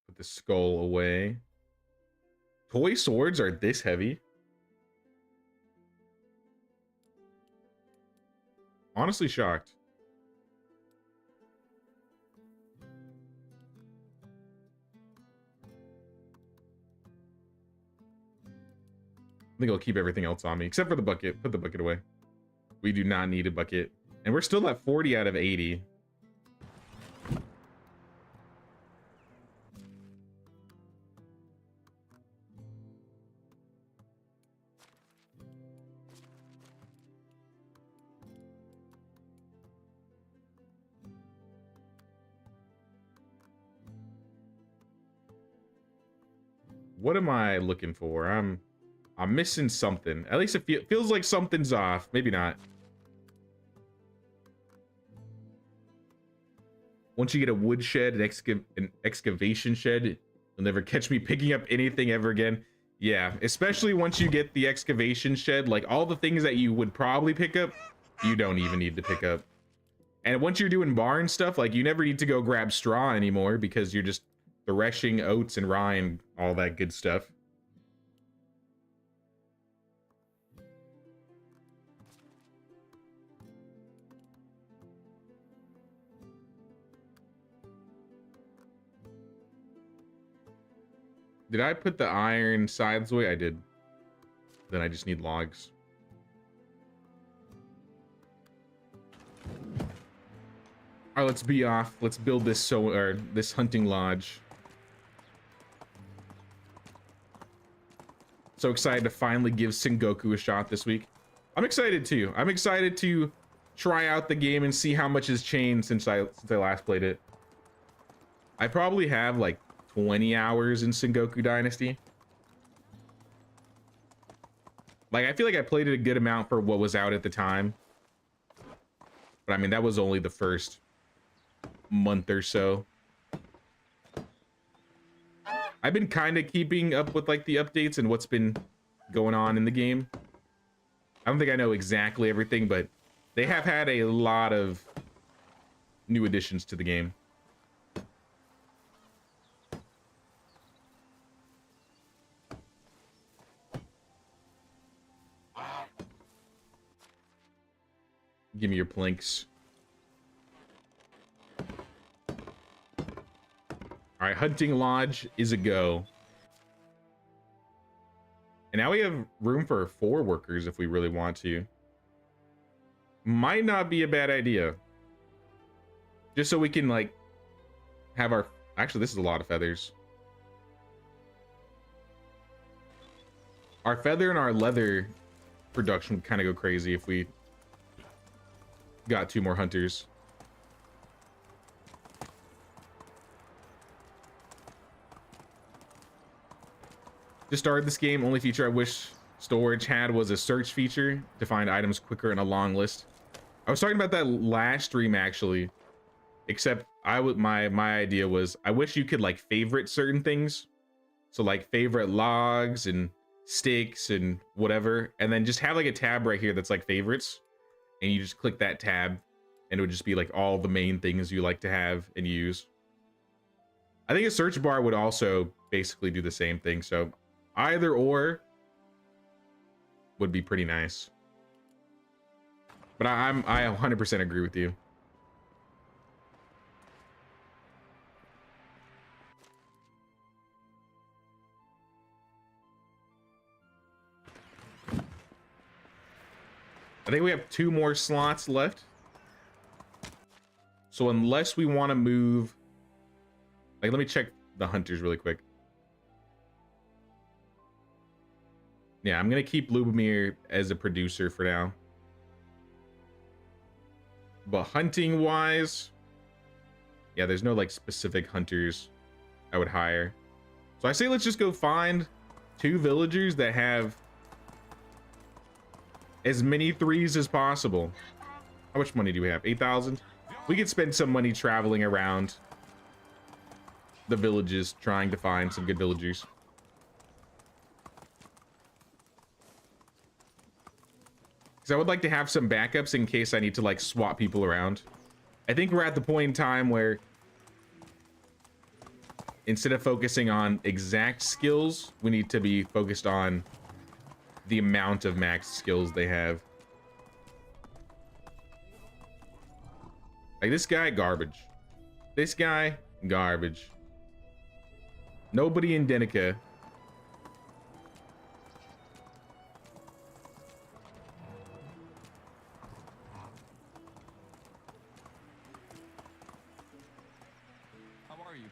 Put the skull away. Toy swords are this heavy? Honestly shocked. I think I'll keep everything else on me, except for the bucket. Put the bucket away. We do not need a bucket. And we're still at 40 out of 80. What am I looking for? I'm missing something. At least it feels like something's off. Maybe not. Once you get a wood shed, an excavation shed, you'll never catch me picking up anything ever again. Yeah, especially once you get the excavation shed, like all the things that you would probably pick up, you don't even need to pick up. And once you're doing barn stuff, like you never need to go grab straw anymore because you're just threshing oats and rye and all that good stuff. Did I put the iron sides away? I did. Then I just need logs. All right, let's be off. Let's build this this hunting lodge. So excited to finally give Sengoku a shot this week. I'm excited too. I'm excited to try out the game and see how much has changed since I last played it. I probably have like 20 hours in Sengoku Dynasty. Like, I feel like I played it a good amount for what was out at the time. But I mean, that was only the first month or so. I've been kind of keeping up with like the updates and what's been going on in the game. I don't think I know exactly everything, but they have had a lot of new additions to the game. Give me your planks. All right, hunting lodge is a go. And now we have room for 4 workers if we really want to. Might not be a bad idea. Just so we can like have our, actually this is a lot of feathers. Our feather and our leather production would kind of go crazy if we got 2 more hunters. Just started this game. Only feature I wish storage had was a search feature to find items quicker in a long list. I was talking about that last stream actually, except my idea was I wish you could like favorite certain things. So like favorite logs and sticks and whatever, and then just have like a tab right here that's like favorites. And you just click that tab and it would just be like all the main things you like to have and use. I think a search bar would also basically do the same thing. So either or would be pretty nice. But I 100% agree with you. I think we have 2 more slots left. So unless we want to move, like, let me check the hunters really quick. Yeah, I'm going to keep Lubomir as a producer for now. But hunting wise, yeah, there's no like specific hunters I would hire. So I say let's just go find 2 villagers that have as many 3s as possible. How much money do we have? 8,000? We could spend some money traveling around the villages trying to find some good villagers. Because I would like to have some backups in case I need to like swap people around. I think we're at the point in time where instead of focusing on exact skills, we need to be focused on the amount of max skills they have. Like this guy, garbage. This guy, garbage. Nobody in Denica. How are you?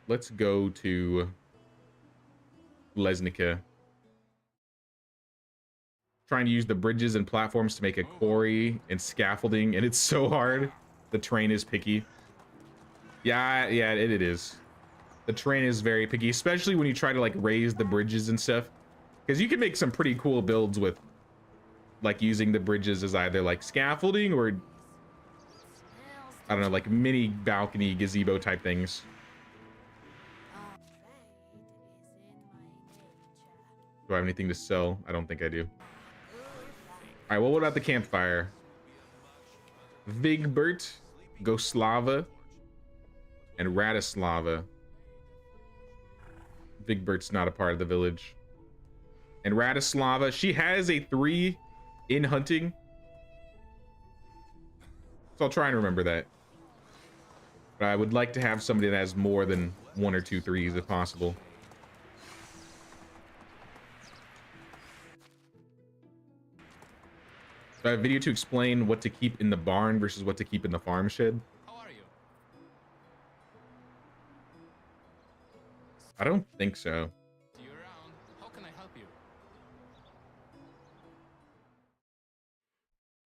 Let's go to Lesnica. Trying to use the bridges and platforms to make a quarry and scaffolding, and it's so hard. The train is picky. Yeah, it is. The terrain is very picky, especially when you try to like raise the bridges and stuff, because you can make some pretty cool builds with like using the bridges as either like scaffolding or I don't know, like mini balcony gazebo type things. Do I have anything to sell? I don't think I do. All right, well, what about the campfire? Vigbert, Goslava, and Radislava. Vigbert's not a part of the village. And Radislava, she has a 3 in hunting. So I'll try and remember that. But I would like to have somebody that has more than 1 or 2 3s if possible. So I have a video to explain what to keep in the barn versus what to keep in the farm shed. How are you? I don't think so. See you around. How can I help you?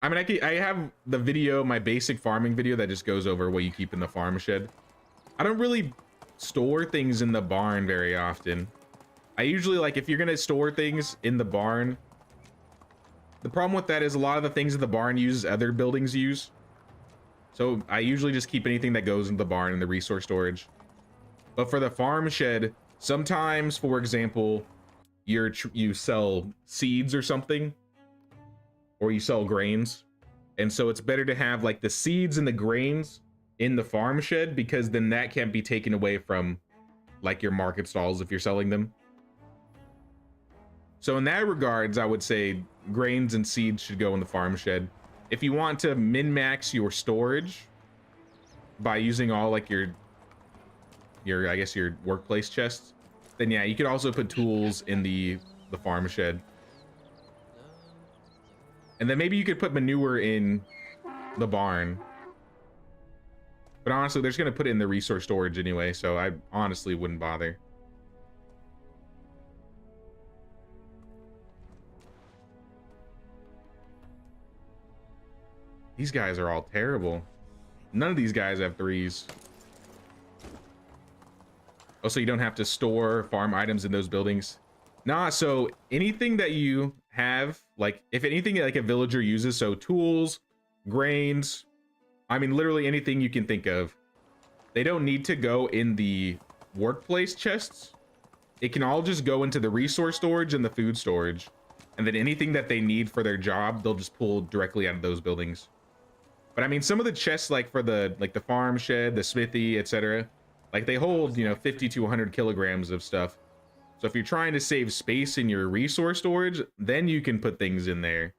I mean, I have the video, my basic farming video that just goes over what you keep in the farm shed. I don't really store things in the barn very often. I usually, like, if you're gonna store things in the barn, the problem with that is a lot of the things in the barn uses other buildings use. So I usually just keep anything that goes in the barn in the resource storage. But for the farm shed, sometimes, for example, you sell seeds or something, or you sell grains, and so it's better to have like the seeds and the grains in the farm shed, because then that can't be taken away from like your market stalls if you're selling them. So in that regards, I would say grains and seeds should go in the farm shed. If you want to min-max your storage by using all like your I guess your workplace chests, then yeah, you could also put tools in the farm shed. And then maybe you could put manure in the barn. But honestly, they're just gonna put it in the resource storage anyway, so I honestly wouldn't bother. These guys are all terrible. None of these guys have 3s. Oh, so you don't have to store farm items in those buildings? Nah, so anything that you have, like if anything like a villager uses, so tools, grains, I mean literally anything you can think of, they don't need to go in the workplace chests. It can all just go into the resource storage and the food storage, and then anything that they need for their job, they'll just pull directly out of those buildings. But I mean, some of the chests, like for the farm shed, the smithy, etc., like they hold, you know, 50 to 100 kilograms of stuff. So if you're trying to save space in your resource storage, then you can put things in there.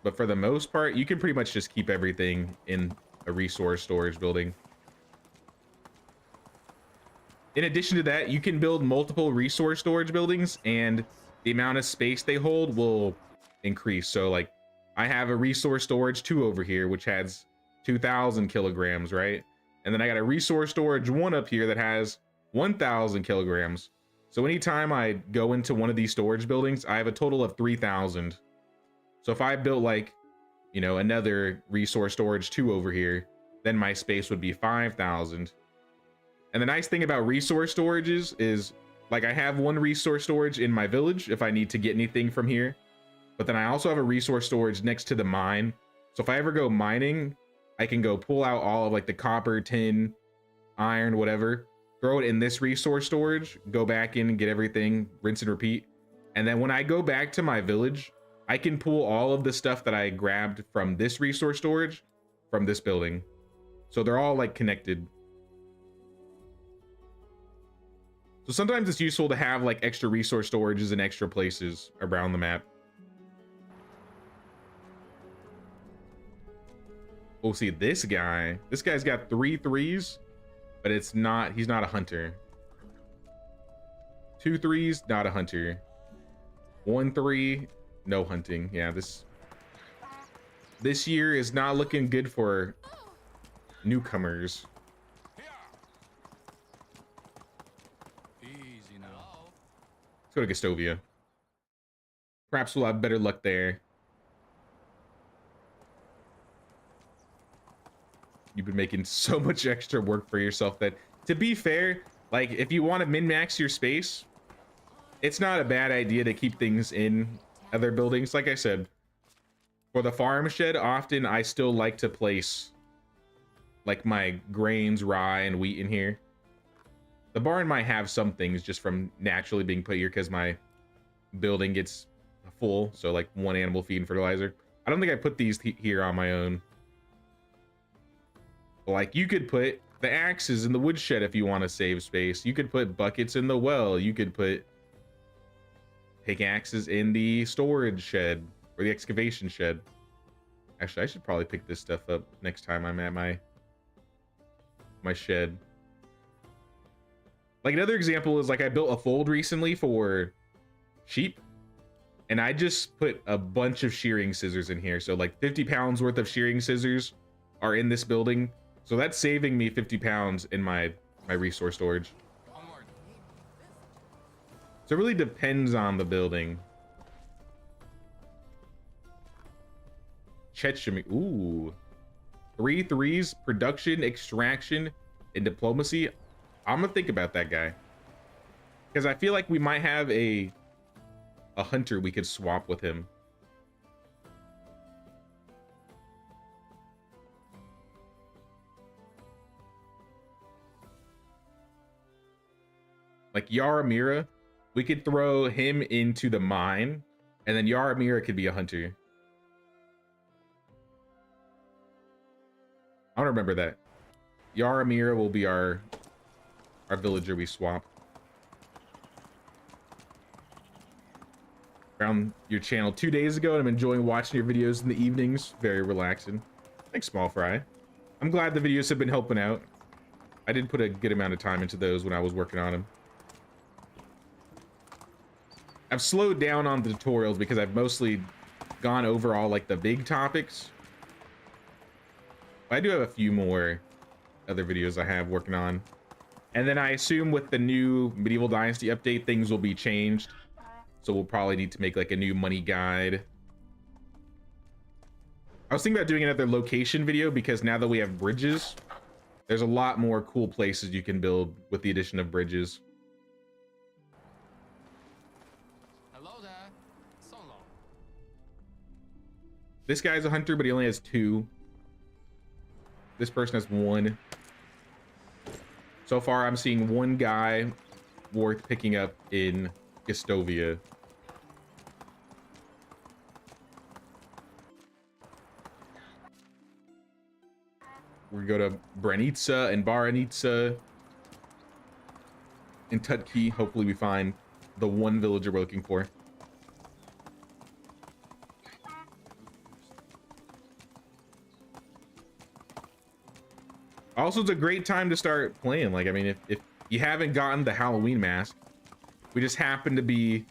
But for the most part, you can pretty much just keep everything in a resource storage building. In addition to that, you can build multiple resource storage buildings, and the amount of space they hold will increase. So like I have a resource storage 2 over here, which has 2,000 kilograms, right? And then I got a resource storage 1 up here that has 1,000 kilograms. So anytime I go into one of these storage buildings, I have a total of 3,000. So if I built like, you know, another resource storage 2 over here, then my space would be 5,000. And the nice thing about resource storages is like I have one resource storage in my village if I need to get anything from here. But then I also have a resource storage next to the mine. So if I ever go mining, I can go pull out all of like the copper, tin, iron, whatever, throw it in this resource storage, go back in and get everything, rinse and repeat. And then when I go back to my village, I can pull all of the stuff that I grabbed from this resource storage from this building. So they're all like connected. So sometimes it's useful to have like extra resource storages in extra places around the map. Oh, see this guy. This guy's got 3 3s, but it's not, he's not a hunter. 2 3s, not a hunter. 1 3, no hunting. Yeah, this year is not looking good for newcomers. Easy now. Let's go to Gastovia. Perhaps we'll have better luck there. You've been making so much extra work for yourself that, to be fair, like if you want to min-max your space, it's not a bad idea to keep things in other buildings. Like I said, for the farm shed, often I still like to place like my grains, rye, and wheat in here. The barn might have some things just from naturally being put here because my building gets full. So like one animal feed and fertilizer. I don't think I put these here on my own. But like you could put the axes in the woodshed if you want to save space. You could put buckets in the well. You could put pickaxes in the storage shed or the excavation shed. Actually, I should probably pick this stuff up next time I'm at my shed. Like another example is like I built a fold recently for sheep, and I just put a bunch of shearing scissors in here. So like 50 pounds worth of shearing scissors are in this building. So that's saving me 50 pounds in my resource storage. So it really depends on the building. Chechami. Ooh. 3 3s, production, extraction, and diplomacy. I'm gonna think about that guy. Because I feel like we might have a hunter we could swap with him. Like Yaramira, we could throw him into the mine, and then Yaramira could be a hunter. I don't remember that. Yaramira will be our villager we swap. Found your channel 2 days ago, and I'm enjoying watching your videos in the evenings. Very relaxing. Thanks, Small Fry. I'm glad the videos have been helping out. I did put a good amount of time into those when I was working on them. I've slowed down on the tutorials because I've mostly gone over all like the big topics. But I do have a few more other videos I have working on. And then I assume with the new Medieval Dynasty update, things will be changed. So we'll probably need to make like a new money guide. I was thinking about doing another location video because now that we have bridges, there's a lot more cool places you can build with the addition of bridges. Hello there. So long. This guy's a hunter, but he only has 2. This person has 1. So far, I'm seeing 1 guy worth picking up in Gastovia. We go to Branitsa and Baranitsa and Tutki. Hopefully we find the 1 villager we're looking for. Also, it's a great time to start playing. Like, I mean, if you haven't gotten the Halloween mask, we just happen to be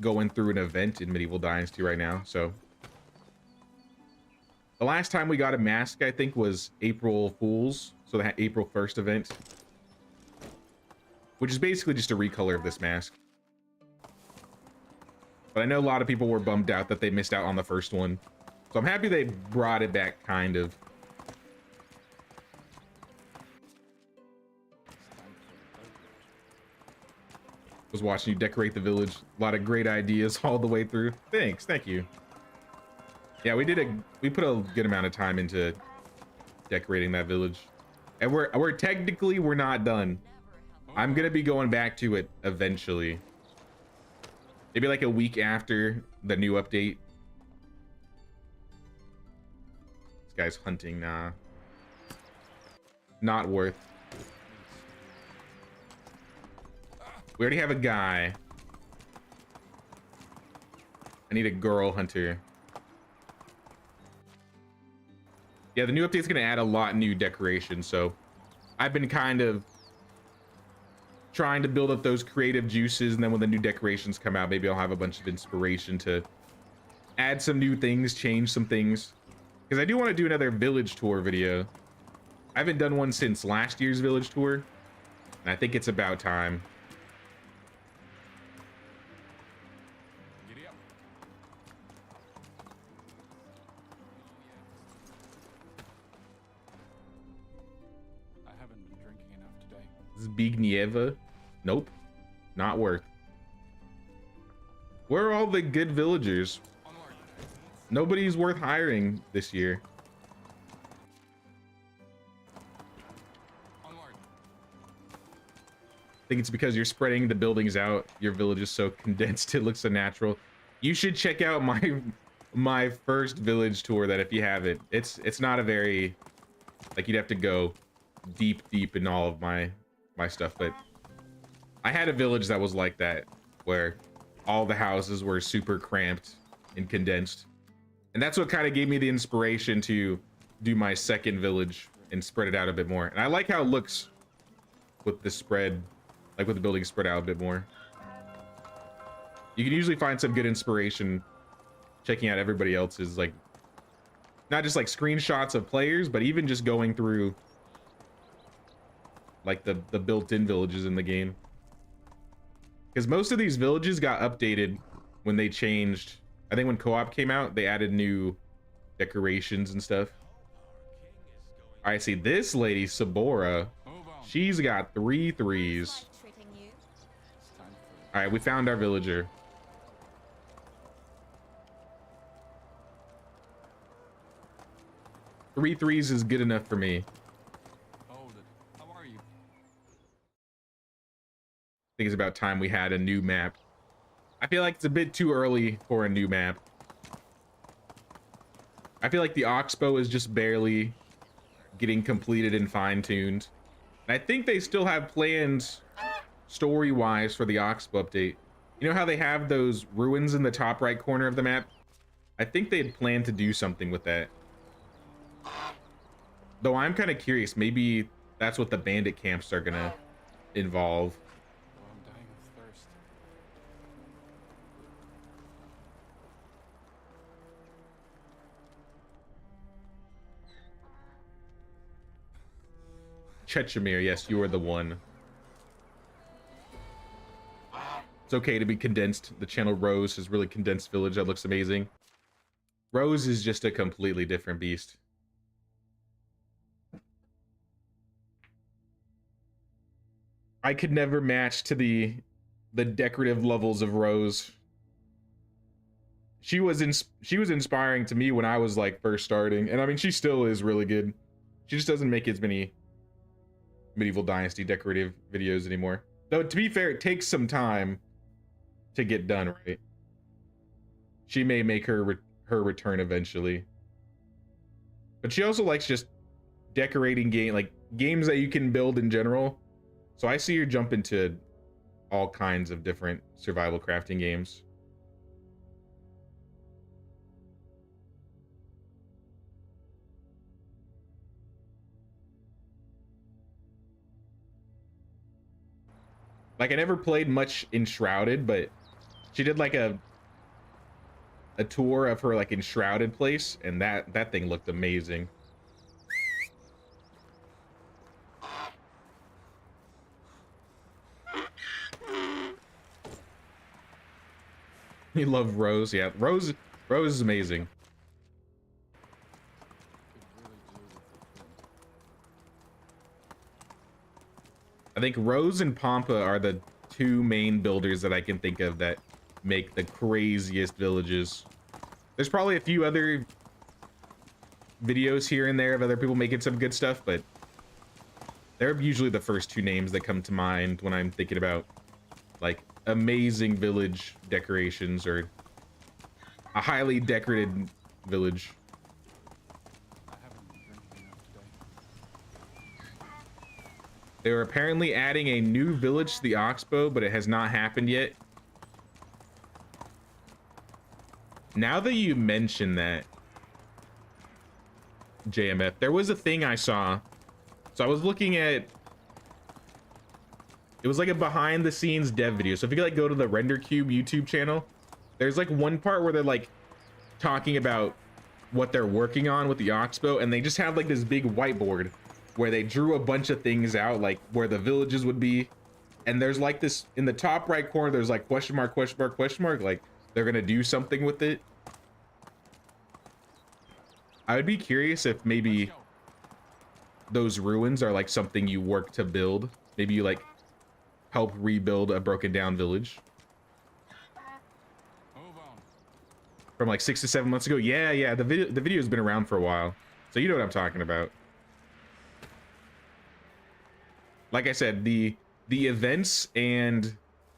going through an event in Medieval Dynasty right now, so. The last time we got a mask, I think, was April Fool's, so the April 1st event. Which is basically just a recolor of this mask. But I know a lot of people were bummed out that they missed out on the first one. So I'm happy they brought it back, kind of. Was watching you decorate the village. A lot of great ideas all the way through. Thanks, thank you. Yeah, we put a good amount of time into decorating that village. And we're technically not done. I'm gonna be going back to it eventually. Maybe like a week after the new update. This guy's hunting, nah. Not worth. We already have a guy. I need a girl hunter. Yeah, the new update's gonna add a lot new decorations, so I've been kind of trying to build up those creative juices, and then when the new decorations come out, maybe I'll have a bunch of inspiration to add some new things, change some things. Because I do want to do another village tour video. I haven't done one since last year's village tour, and I think it's about time. Giddy up. Zbigniewa. Nope. Not worth. Where are all the good villagers? Nobody's worth hiring this year. I think it's because you're spreading the buildings out. Your village is so condensed, it looks so natural. You should check out my first village tour. That if you haven't, it's not a very, like, you'd have to go deep in all of my stuff, but I had a village that was like that, where all the houses were super cramped and condensed, and that's what kind of gave me the inspiration to do my second village and spread it out a bit more. And I like how it looks with the spread, like with the buildings spread out a bit more. You can usually find some good inspiration checking out everybody else's, like, not just like screenshots of players, but even just going through like the built-in villages in the game. Because most of these villages got updated when they changed. I think when co-op came out, they added new decorations and stuff. I see this lady, Sabora. She's got 3 threes. All right, we found our villager. Three threes is good enough for me. Hold it. How are you? I think it's about time we had a new map. I feel like it's a bit too early for a new map. I feel like the Oxbow is just barely getting completed and fine-tuned. And I think they still have plans story-wise for the Oxbow update. You know how they have those ruins in the top right corner of the map? I think they had planned to do something with that. Though I'm kind of curious, maybe that's what the bandit camps are gonna involve. Oh, I'm dying of thirst. Chechemir, yes, you are the one. It's okay to be condensed. The channel Rose is really condensed village. That looks amazing. Rose is just a completely different beast. I could never match to the decorative levels of Rose. She was inspiring to me when I was like first starting, and I mean she still is really good. She just doesn't make as many Medieval Dynasty decorative videos anymore. Though to be fair, it takes some time to get done, right? She may make her return eventually, but she also likes just decorating games that you can build in general. So I see her jump into all kinds of different survival crafting games. Like I never played much Enshrouded, but she did like a tour of her like Enshrouded place, and that thing looked amazing. You love Rose, yeah. Rose is amazing. I think Rose and Pampa are the 2 main builders that I can think of that make the craziest villages. There's probably a few other videos here and there of other people making some good stuff, but they're usually the first 2 names that come to mind when I'm thinking about like amazing village decorations or a highly decorated village. I haven't been drinking enough today. They were apparently adding a new village to the Oxbow, but it has not happened yet. Now that you mention that, JMF, there was a thing I saw. So I was looking at, it was like a behind the scenes dev video. So if you like go to the Render Cube YouTube channel, there's like one part where they're like talking about what they're working on with the Oxbow, and they just have like this big whiteboard where they drew a bunch of things out, like where the villages would be. And there's like this in the top right corner, there's like question mark, question mark, question mark, like they're gonna do something with it. I would be curious if maybe those ruins are like something you work to build Maybe you like help rebuild a broken down village Move on. from like 6 to 7 months ago. Yeah, the video's been around for a while, so you know what I'm talking about. Like I said, the events and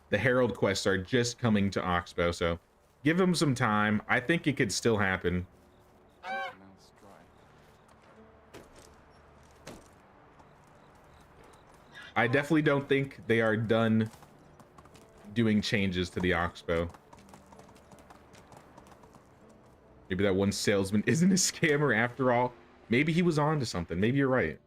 the Herald quests are just coming to Oxbow, so give them some time. I think it could still happen. My mouth's dry. I definitely don't think they are done doing changes to the Oxbow. Maybe that one salesman isn't a scammer after all. Maybe he was on to something. Maybe you're right.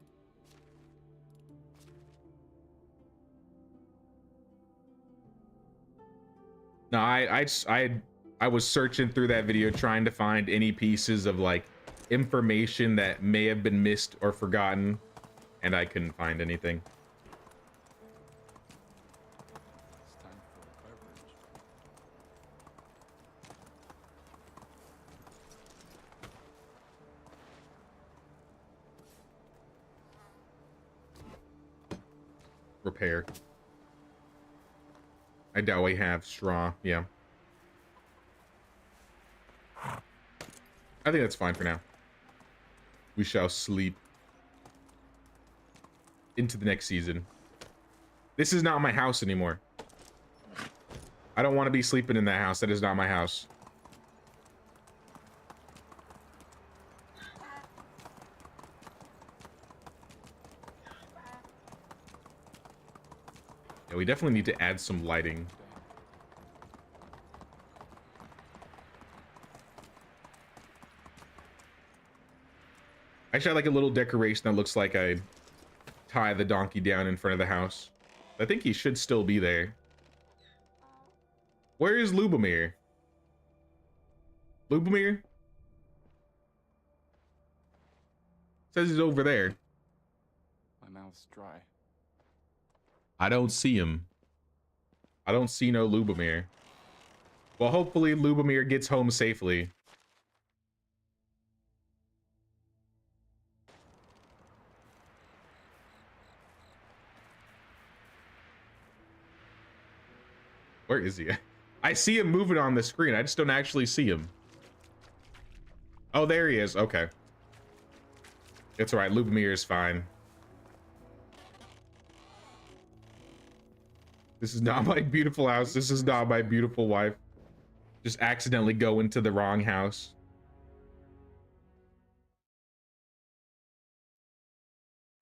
No, I was searching through that video trying to find any pieces of like information that may have been missed or forgotten, and I couldn't find anything. It's time for a beverage. Repair. I doubt we have straw. Yeah. I think that's fine for now. We shall sleep into the next season. This is not my house anymore. I don't want to be sleeping in that house. That is not my house. Yeah, we definitely need to add some lighting. I should have like a little decoration that looks like I tie the donkey down in front of the house. I think he should still be there. Where is Lubomir? Lubomir? Says he's over there. My mouth's dry. I don't see him. I don't see no Lubomir. Well, hopefully Lubomir gets home safely. Where is he? I see him moving on the screen. I just don't actually see him. Oh, there he is. Okay. It's all right. Lubomir is fine. This is not my beautiful house. This is not my beautiful wife. Just accidentally go into the wrong house.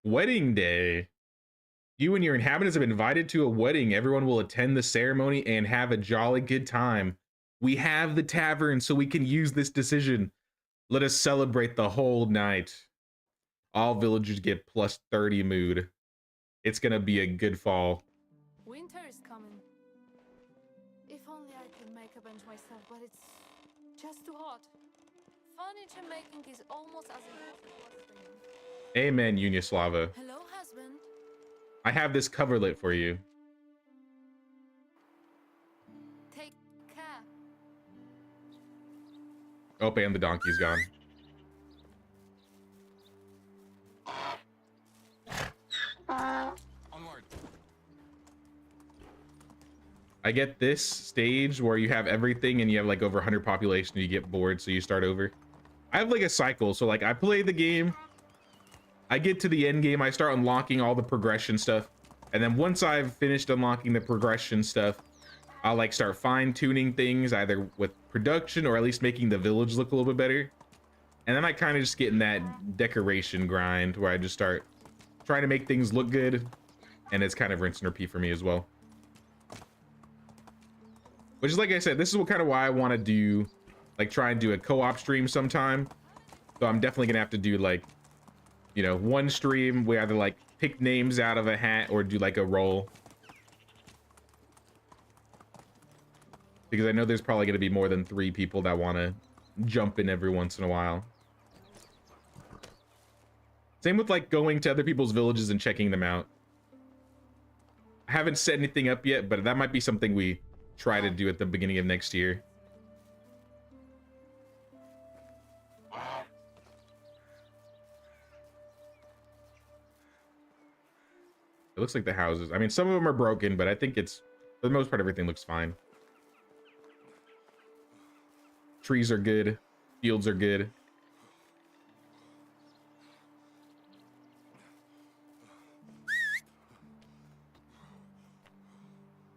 Wedding day. You and your inhabitants have been invited to a wedding. Everyone will attend the ceremony and have a jolly good time. We have the tavern, so we can use this decision. Let us celebrate the whole night. All villagers get plus 30 mood. It's gonna be a good fall. Winter is coming. If only I could make a bench myself, but it's just too hot. Furniture making is almost as important as spring. Amen, Unislava. Hello, husband. I have this coverlet for you. Take care. Oh, and the donkey's gone. Onward. I get this stage where you have everything and you have like over 100 population and you get bored, so you start over. I have like a cycle, so like I play the game, I get to the end game, I start unlocking all the progression stuff, and then once I've finished unlocking the progression stuff, I'll like start fine-tuning things either with production or at least making the village look a little bit better. And then I kind of just get in that decoration grind where I just start trying to make things look good, and it's kind of rinse and repeat for me as well. Which is, like I said, this is what kind of why I want to do, like try and do a co-op stream sometime. So I'm definitely gonna have to do like, you know, one stream where either like pick names out of a hat or do like a roll. Because I know there's probably gonna be more than 3 people that want to jump in every once in a while. Same with like going to other people's villages and checking them out. I haven't set anything up yet, but that might be something we try to do at the beginning of next year. It looks like the houses. I mean, some of them are broken, but I think it's, for the most part, everything looks fine. Trees are good. Fields are good.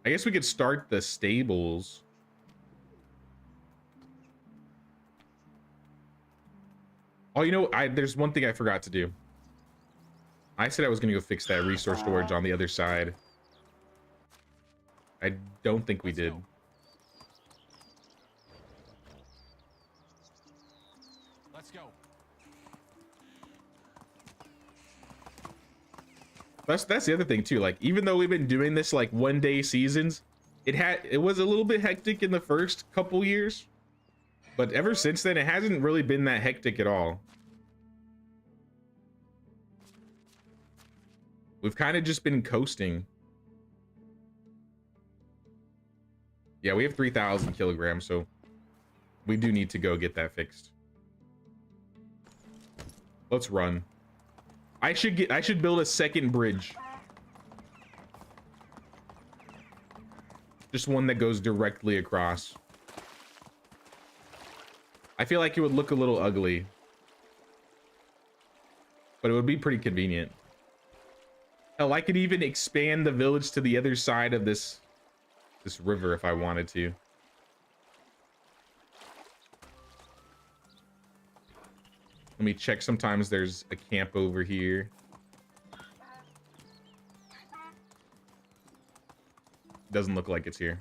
I guess we could start the stables. Oh, you know, there's one thing I forgot to do. I said I was going to go fix that resource storage on the other side. I don't think we did. Let's go. That's the other thing too. Like, even though we've been doing this like 1-day seasons, it was a little bit hectic in the first couple years, but ever since then it hasn't really been that hectic at all. We've kind of just been coasting. Yeah, we have 3,000 kilograms, so we do need to go get that fixed. Let's run. I should build a second bridge. Just one that goes directly across. I feel like it would look a little ugly, but it would be pretty convenient. Hell, I could even expand the village to the other side of this river if I wanted to. Let me check. Sometimes there's a camp over here. Doesn't look like it's here.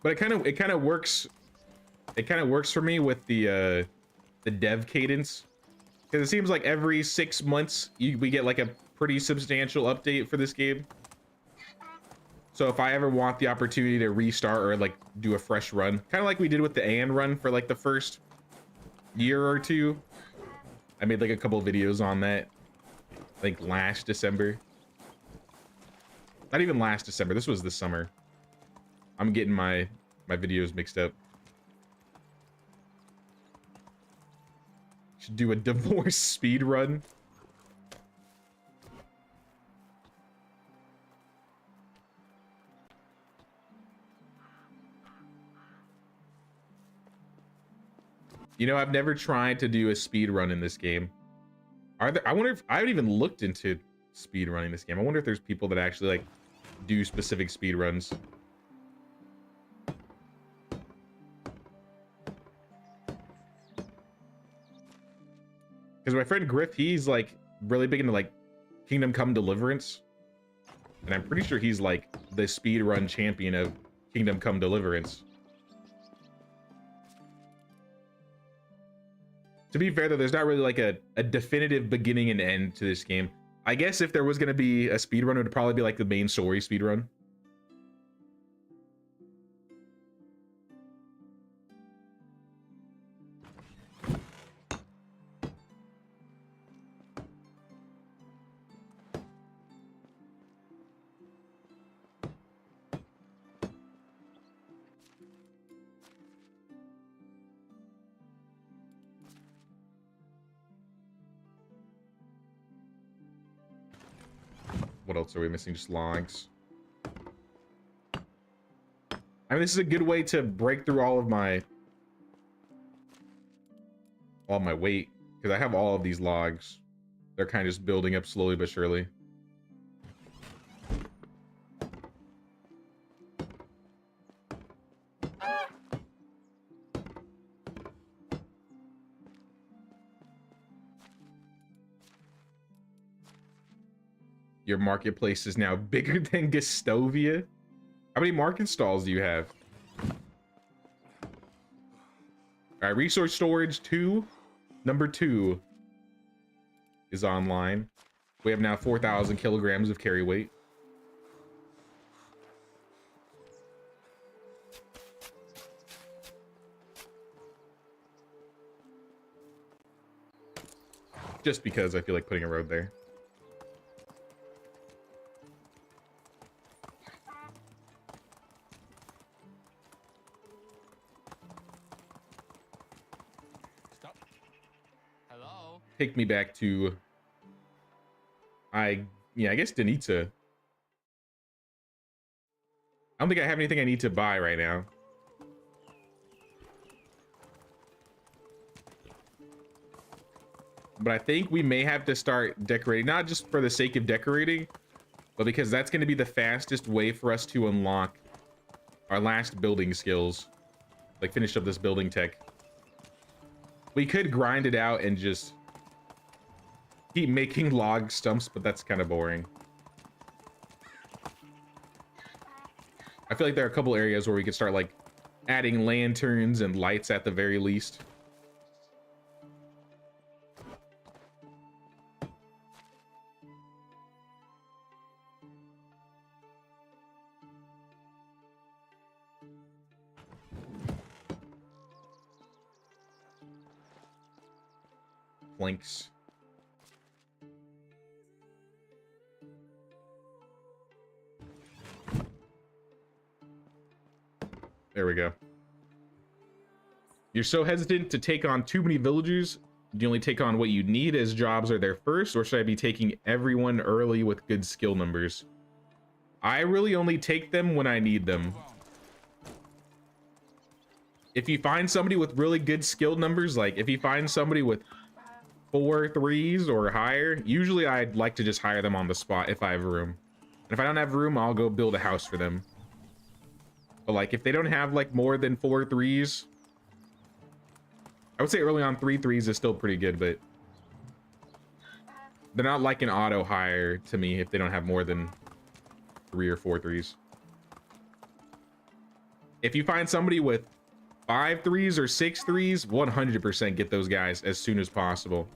But it kind of works. It kind of works for me with the dev cadence, because it seems like every 6 months we get like a pretty substantial update for this game. So if I ever want the opportunity to restart or like do a fresh run, kind of like we did with the Anne run for like the first year or two, I made like a couple videos on that, like last December. Not even last December, this was this summer. I'm getting my videos mixed up. Should do a divorce speed run. You know, I've never tried to do a speed run in this game. Are there? I wonder if I haven't even looked into speed running this game. I wonder if there's people that actually like do specific speed runs. Because my friend Griff, he's like really big into like Kingdom Come Deliverance, and I'm pretty sure he's like the speed run champion of Kingdom Come Deliverance. To be fair though, there's not really like a definitive beginning and end to this game. I guess if there was going to be a speedrun, it would probably be like the main story speedrun. What else are we missing? Just logs. I mean, this is a good way to break through all my weight, because I have all of these logs. They're kind of just building up slowly but surely. Your marketplace is now bigger than Gustovia. How many market stalls do you have? All right, resource storage 2, number 2 is online. We have now 4,000 kilograms of carry weight. Just because I feel like putting a road there. take me back to I guess Danitza. I don't think I have anything I need to buy right now. But I think we may have to start decorating, not just for the sake of decorating, but because that's going to be the fastest way for us to unlock our last building skills. Like finish up this building tech. We could grind it out and just keep making log stumps, but that's kind of boring. I feel like there are a couple areas where we could start like adding lanterns and lights at the very least. Planks. There we go. You're so hesitant to take on too many villagers. Do you only take on what you need as jobs are there first, or should I be taking everyone early with good skill numbers? I really only take them when I need them. If you find somebody with really good skill numbers, like if you find somebody with 4 3s or higher, usually I'd like to just hire them on the spot if I have room. And if I don't have room, I'll go build a house for them. But like if they don't have like more than 4 3s, I would say early on 3 3s is still pretty good, but they're not like an auto hire to me if they don't have more than 3 or 4 3s. If you find somebody with 5 3s or 6 3s, 100% get those guys as soon as possible.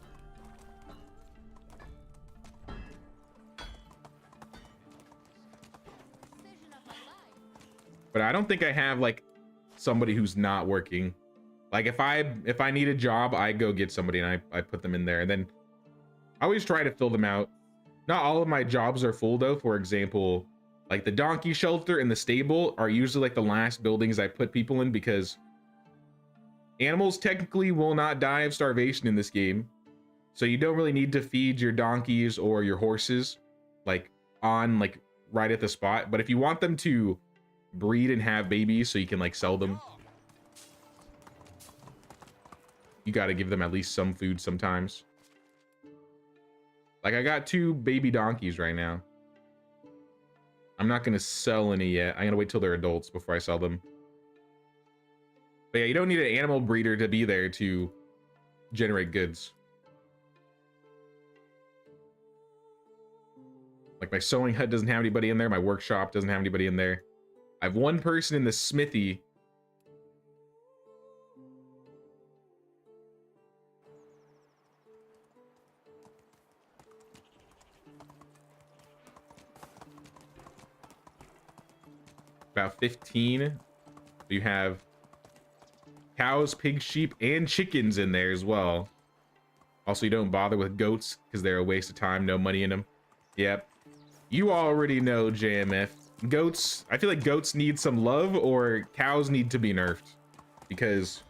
But I don't think I have like somebody who's not working. Like if I need a job, I go get somebody and I put them in there, and then I always try to fill them out. Not all of my jobs are full though. For example, like the donkey shelter and the stable are usually like the last buildings I put people in, because animals technically will not die of starvation in this game. So you don't really need to feed your donkeys or your horses like on like right at the spot. But if you want them to breed and have babies so you can like sell them, you got to give them at least some food sometimes. Like I got 2 baby donkeys right now. I'm not going to sell any yet. I'm going to wait till they're adults before I sell them. But yeah, you don't need an animal breeder to be there to generate goods. Like my sewing hut doesn't have anybody in there. My workshop doesn't have anybody in there. I have 1 person in the smithy. About 15. You have cows, pigs, sheep, and chickens in there as well. Also, you don't bother with goats because they're a waste of time, no money in them. Yep. You already know, JMF. Goats, I feel like goats need some love, or cows need to be nerfed. Because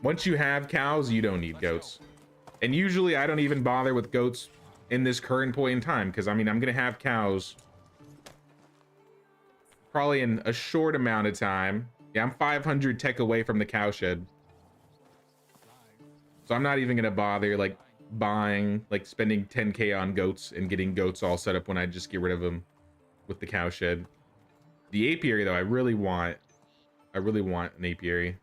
once you have cows, you don't need goats. And usually I don't even bother with goats in this current point in time, because I mean, I'm going to have cows probably in a short amount of time. Yeah, I'm 500 tech away from the cow shed. So I'm not even going to bother like buying, like spending 10k on goats and getting goats all set up when I just get rid of them with the cow shed. The apiary though, I really want an apiary.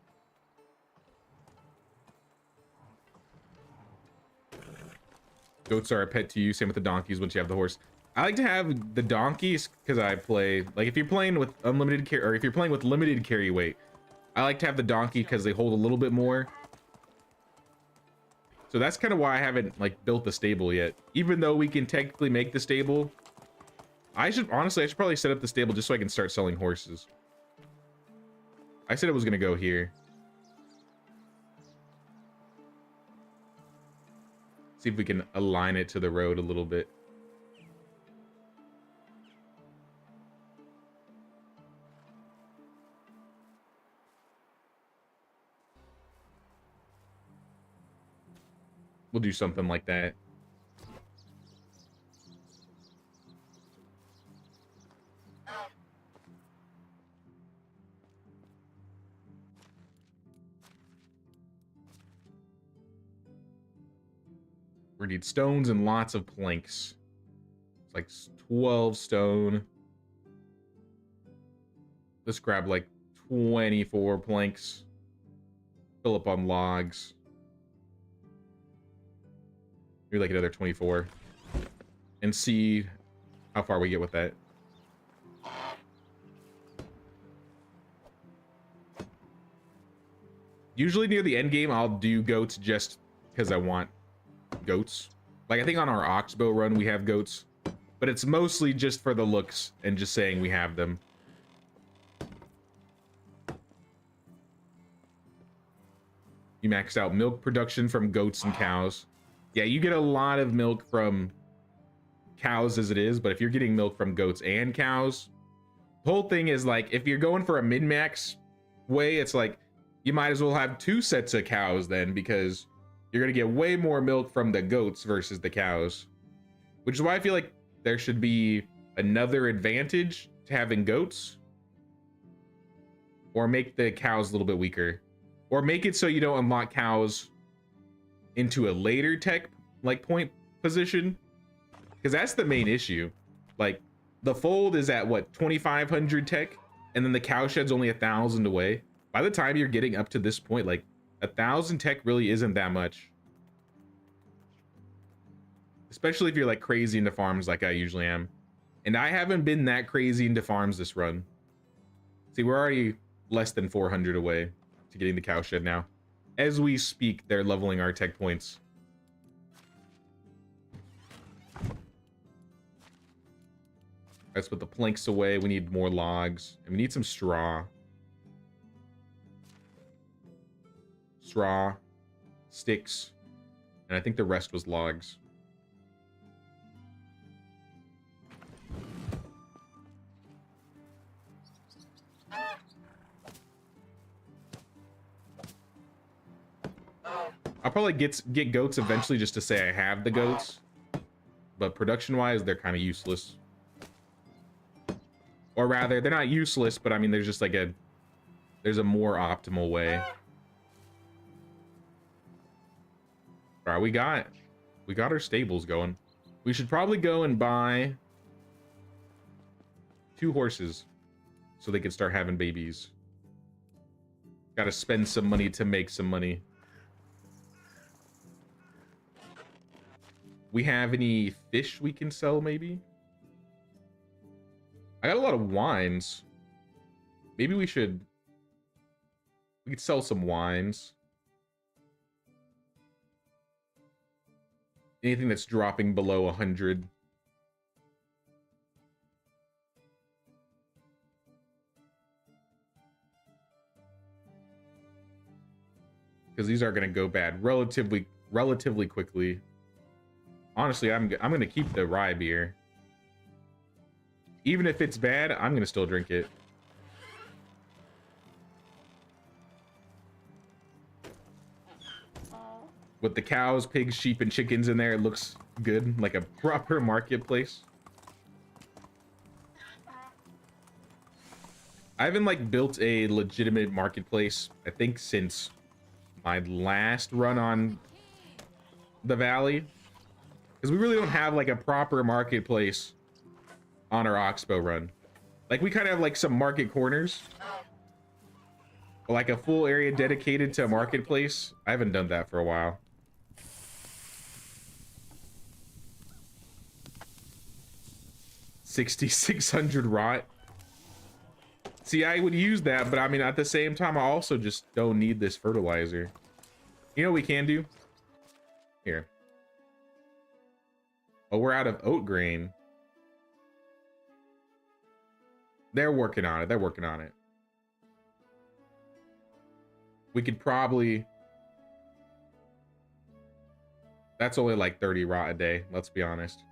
Goats are a pet to you, same with the donkeys once you have the horse. I like to have the donkeys because I play, like if you're playing with unlimited carry, or if you're playing with limited carry weight, I like to have the donkey because they hold a little bit more. So that's kind of why I haven't like built the stable yet. Even though we can technically make the stable, I should probably set up the stable just so I can start selling horses. I said it was gonna go here. See if we can align it to the road a little bit. We'll do something like that. We need stones and lots of planks. It's like 12 stone. Let's grab like 24 planks. Fill up on logs. Maybe like another 24. And see how far we get with that. Usually near the end game, I'll do goats just because I want goats. Like I think on our oxbow run, we have goats. But it's mostly just for the looks and just saying we have them. You maxed out milk production from goats and cows. Yeah, you get a lot of milk from cows as it is, but if you're getting milk from goats and cows, the whole thing is like, if you're going for a min-max way, it's like, you might as well have 2 sets of cows then, because you're gonna get way more milk from the goats versus the cows. Which is why I feel like there should be another advantage to having goats. Or make the cows a little bit weaker. Or make it so you don't unlock cows into a later tech like point position. Because that's the main issue. Like the fold is at what, 2,500 tech, and then the cow shed's only 1,000 away. By the time you're getting up to this point, like 1,000 tech really isn't that much. Especially if you're like crazy into farms like I usually am. And I haven't been that crazy into farms this run. See, we're already less than 400 away to getting the cow shed now. As we speak, they're leveling our tech points. Let's put the planks away. We need more logs. And we need some straw. Straw. Sticks. And I think the rest was logs. I'll probably get goats eventually just to say I have the goats. But production-wise, they're kind of useless. Or rather, they're not useless, but I mean, there's just like there's a more optimal way. All right, we got our stables going. We should probably go and buy 2 horses so they can start having babies. Got to spend some money to make some money. We have any fish we can sell, maybe? I got a lot of wines. Maybe we could sell some wines. Anything that's dropping below 100. Because these are going to go bad relatively quickly. Honestly, I'm going to keep the rye beer. Even if it's bad, I'm going to still drink it. With the cows, pigs, sheep, and chickens in there, it looks good, like a proper marketplace. I haven't like built a legitimate marketplace, I think, since my last run on the valley. Because we really don't have like a proper marketplace on our Oxbow run. Like we kind of have like some market corners. But like a full area dedicated to a marketplace. I haven't done that for a while. $6,600 rot. See, I would use that, but I mean, at the same time, I also just don't need this fertilizer. You know what we can do? Here. Oh, we're out of oat grain. They're working on it. They're working on it. We could probably... That's only like 30 rot a day, let's be honest.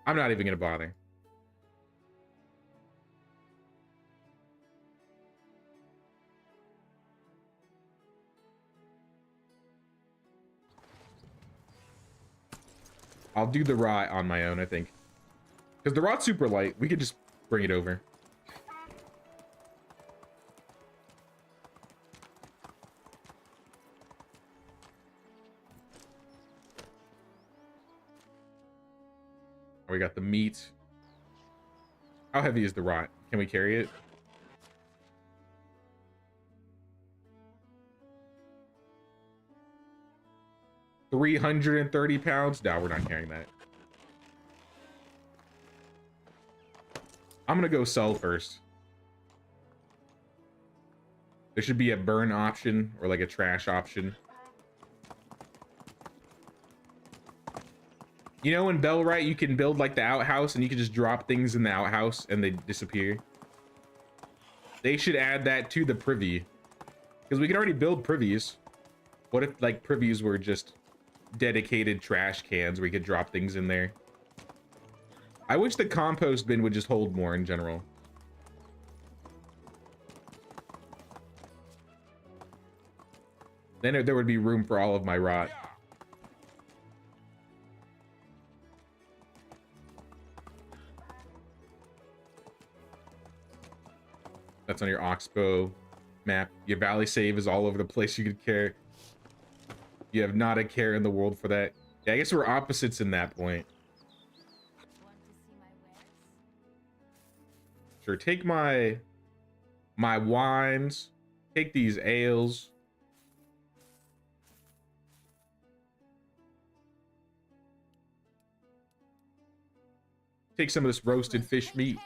I'm not even going to bother. I'll do the rot on my own, I think. Because the rot's super light. We could just bring it over. We got the meat. How heavy is the rot? Can we carry it? £330? No, we're not carrying that. I'm gonna go sell first. There should be a burn option or like a trash option. You know, in Bellwright, you can build like the outhouse and you can just drop things in the outhouse and they disappear. They should add that to the privy. Because we can already build privies. What if like privies were just dedicated trash cans where you could drop things in there? I wish the compost bin would just hold more in general. Then there would be room for all of my rot. That's on your Oxbow map. Your valley save is all over the place. You could care. You have not a care in the world for that. Yeah, I guess we're opposites in that point. Want to see my wares? Sure, take my wines. Take these ales. Take some of this roasted fish meat.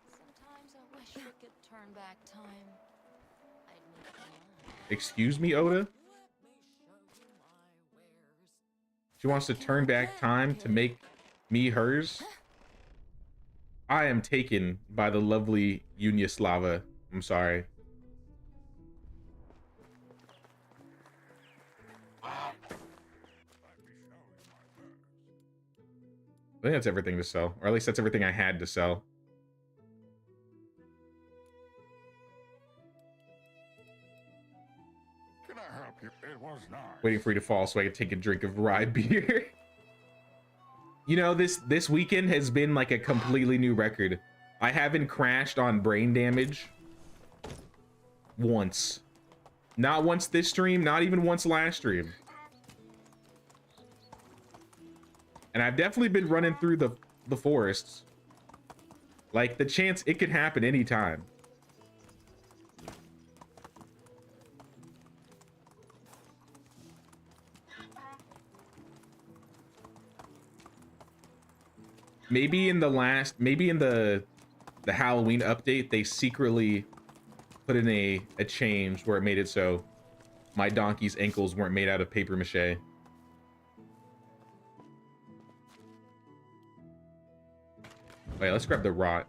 Sometimes I wish I could turn back time. I'd make my own. Excuse me, Oda? She wants to turn back time to make me hers? I am taken by the lovely Unislava. I'm sorry. I think that's everything to sell. Or at least that's everything I had to sell. Can I help you? It was nice. Waiting for you to fall so I can take a drink of rye beer. You know, this weekend has been like a completely new record. I haven't crashed on brain damage once. Not once this stream, not even once last stream. And I've definitely been running through the forests. Like, the chance it could happen anytime. Maybe in the Halloween update, they secretly put in a change where it made it so my donkey's ankles weren't made out of paper mache. Wait, let's grab the rot.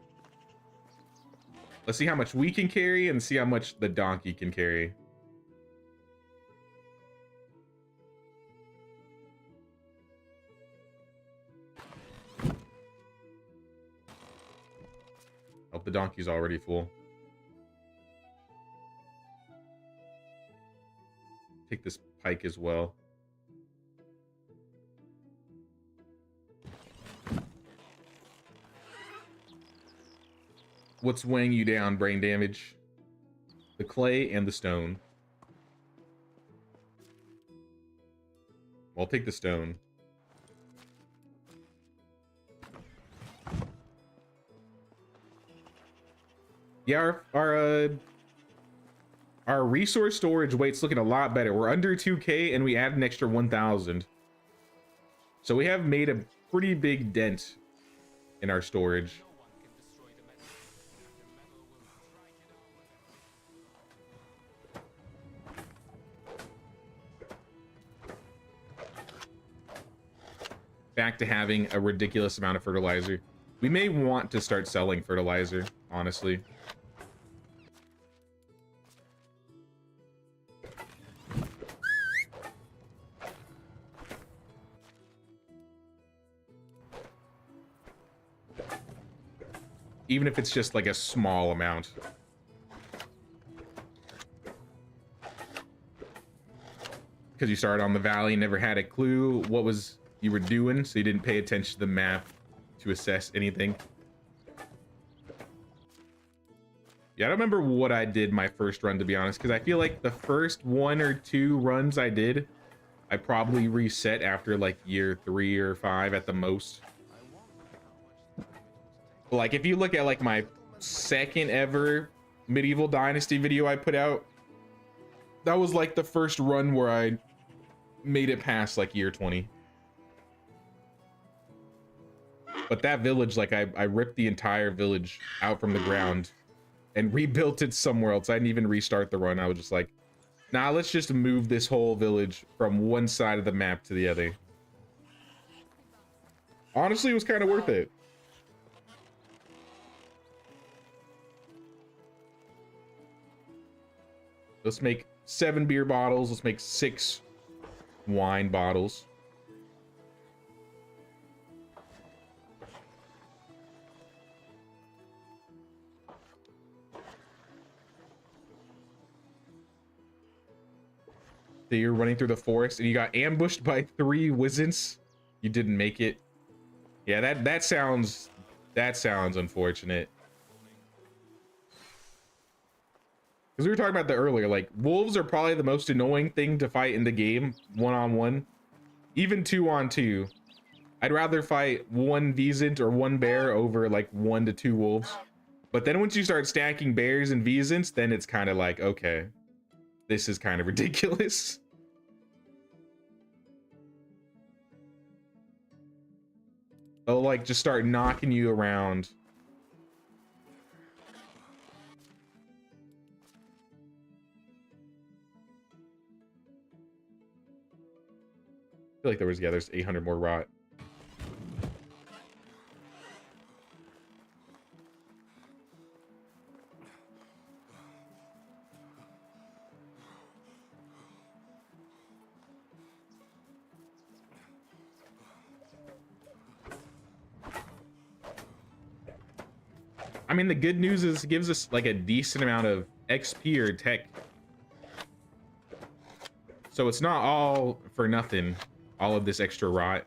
Let's see how much we can carry and see how much the donkey can carry. Oh, the donkey's already full. Take this pike as well. What's weighing you down, brain damage? The clay and the stone. I'll take the stone. Yeah, our resource storage weight's looking a lot better. We're under 2K and we add an extra 1,000. So we have made a pretty big dent in our storage. Back to having a ridiculous amount of fertilizer. We may want to start selling fertilizer, honestly. Even if it's just like a small amount. because you started on the valley and never had a clue what was you were doing, so you didn't pay attention to the map to assess anything. Yeah, I don't remember what I did my first run, to be honest, because I feel like the first 1 or 2 runs I did, I probably reset after like year 3 or 5 at the most. Like if you look at like my second ever medieval dynasty video I put out, that was like the first run where I made it past like year 20. But that village, like I ripped the entire village out from the ground and rebuilt it somewhere else. I didn't even restart the run. I was just like, nah, let's just move this whole village from one side of the map to the other. Honestly, it was kind of worth it. Let's make 7 beer bottles. Let's make 6 wine bottles. So you're running through the forest and you got ambushed by 3 wizards. You didn't make it. Yeah, that sounds unfortunate. Because we were talking about that earlier, like wolves are probably the most annoying thing to fight in the game, 1-on-1, even 2-on-2. I'd rather fight 1 Vezant or 1 bear over like 1 to 2 wolves. But then once you start stacking bears and Vezants, then it's kind of like, okay, this is kind of ridiculous. They'll like just start knocking you around. I feel like there's 800 more rot. I mean, the good news is it gives us like a decent amount of XP or tech. So it's not all for nothing, all of this extra rot.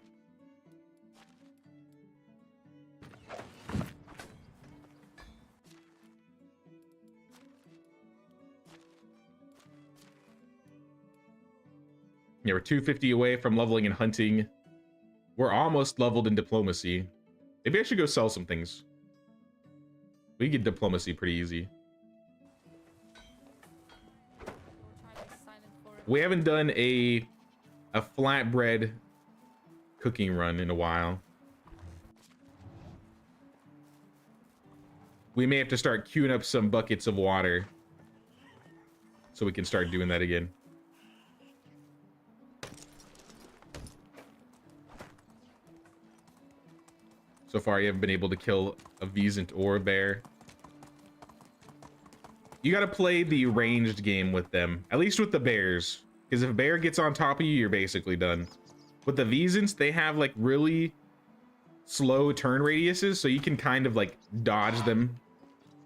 Yeah, we're 250 away from leveling in hunting. We're almost leveled in diplomacy. Maybe I should go sell some things. We get diplomacy pretty easy. We haven't done a flatbread cooking run in a while. We may have to start queuing up some buckets of water so we can start doing that again. So far, you haven't been able to kill a Vezant or a bear. You gotta play the ranged game with them, at least with the bears. Because if a bear gets on top of you, you're basically done. With the Vezants, they have like really slow turn radiuses, so you can kind of like dodge them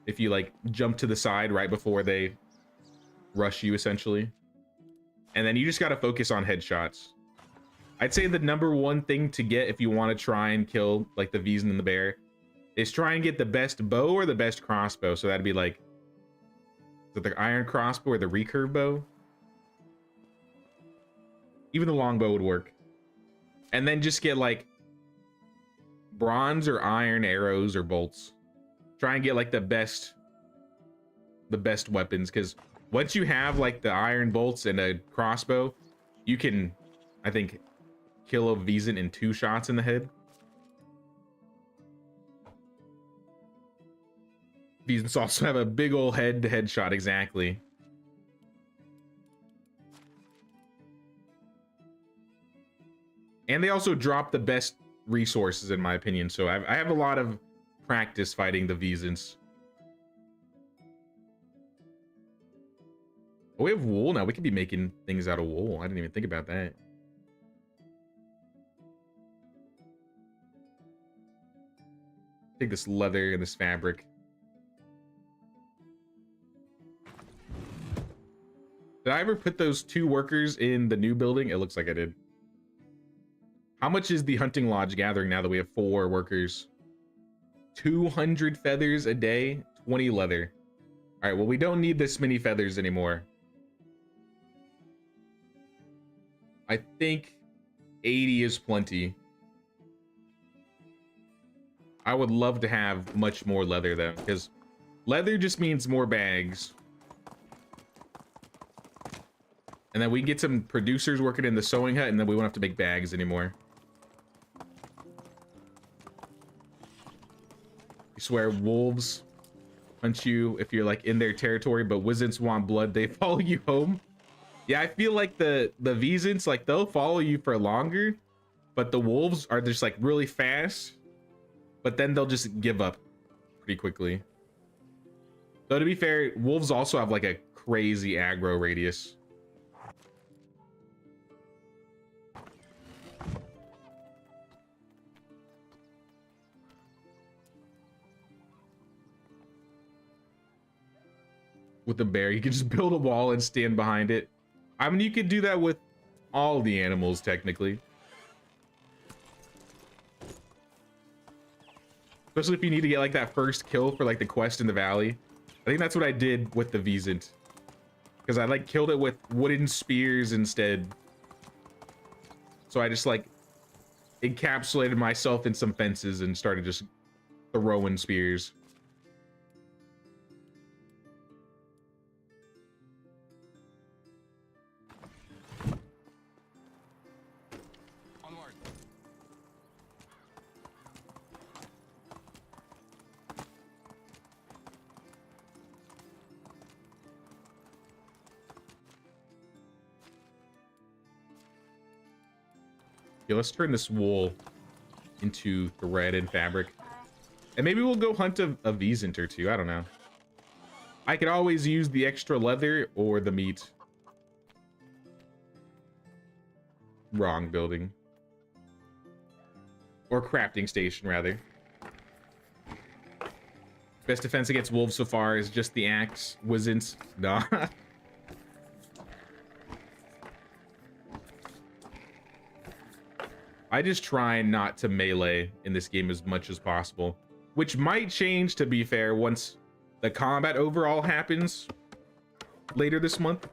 if you like jump to the side right before they rush you, essentially. And then you just gotta focus on headshots. I'd say the #1 thing to get if you want to try and kill like the Vezant and the bear is try and get the best bow or the best crossbow. So that'd be like, is it the iron crossbow or the recurve bow? Even the longbow would work. And then just get like bronze or iron arrows or bolts. Try and get like the best weapons, because once you have like the iron bolts and a crossbow, you can, I think, kill a Vezant in 2 shots in the head. Vezants also have a big old head-to-head shot, exactly. And they also drop the best resources, in my opinion. So I have a lot of practice fighting the Vezants. Oh, we have wool now. We could be making things out of wool. I didn't even think about that. Take this leather and this fabric. Did I ever put those 2 workers in the new building? It looks like I did. How much is the hunting lodge gathering now that we have 4 workers? 200 feathers a day, 20 leather. All right, well, we don't need this many feathers anymore. I think 80 is plenty. I would love to have much more leather though, because leather just means more bags. And then we get some producers working in the sewing hut, and then we won't have to make bags anymore. I swear, wolves hunt you if you're like in their territory, but Wizards want blood, they follow you home. Yeah, I feel like the Vezants, like they'll follow you for longer, but the wolves are just like really fast, but then they'll just give up pretty quickly. Though to be fair, wolves also have like a crazy aggro radius. With a bear, you can just build a wall and stand behind it. I mean, you could do that with all the animals, technically. Especially if you need to get like that first kill for like the quest in the valley. I think that's what I did with the Vezant. Because I like killed it with wooden spears instead. So I just like encapsulated myself in some fences and started just throwing spears. Yeah, let's turn this wool into thread and fabric. And maybe we'll go hunt a Vezant or 2. I don't know. I could always use the extra leather or the meat. Wrong building. Or crafting station, rather. Best defense against wolves so far is just the axe. Wizards. Nah. I just try not to melee in this game as much as possible, which might change, to be fair, once the combat overhaul happens later this month.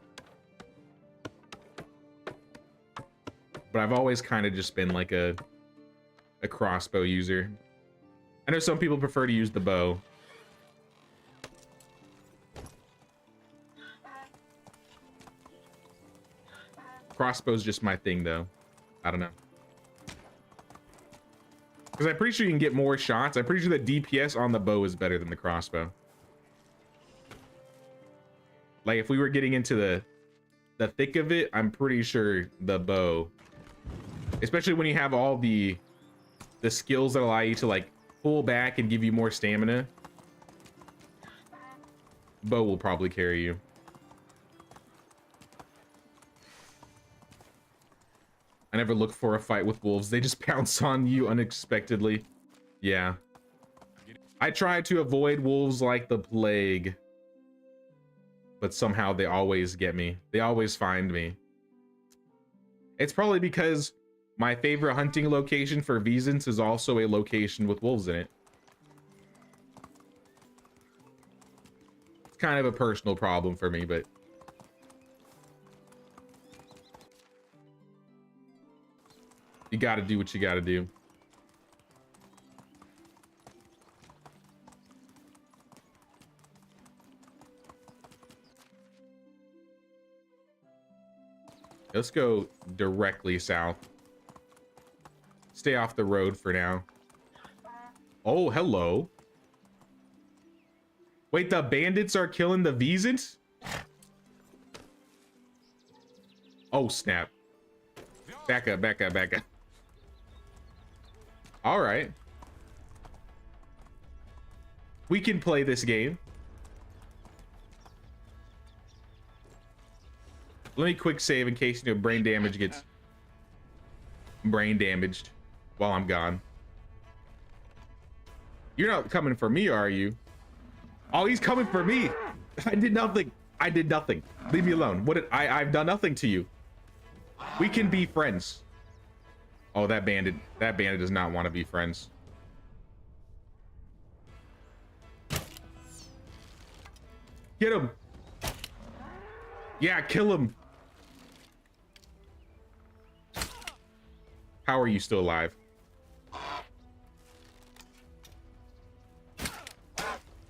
But I've always kind of just been like a crossbow user. I know some people prefer to use the bow. Crossbow's just my thing, though. I don't know. Because I'm pretty sure you can get more shots. I'm pretty sure the DPS on the bow is better than the crossbow. Like, if we were getting into the thick of it, I'm pretty sure the bow, especially when you have all the skills that allow you to, like, pull back and give you more stamina, bow will probably carry you. I never look for a fight with wolves. They just pounce on you unexpectedly. Yeah. I try to avoid wolves like the plague, but somehow they always get me. They always find me. It's probably because my favorite hunting location for Vezants is also a location with wolves in it. It's kind of a personal problem for me, but you gotta do what you gotta do. Let's go directly south. Stay off the road for now. Oh, hello. Wait, the bandits are killing the Vezants? Oh, snap. Back up, back up, back up. All right. We can play this game. Let me quick save in case, you know, brain damage gets brain damaged while I'm gone. You're not coming for me, are you? Oh, he's coming for me. I did nothing. I did nothing. Leave me alone. What did I've done nothing to you. We can be friends. Oh, that bandit does not want to be friends. Get him. Yeah, kill him. How are you still alive?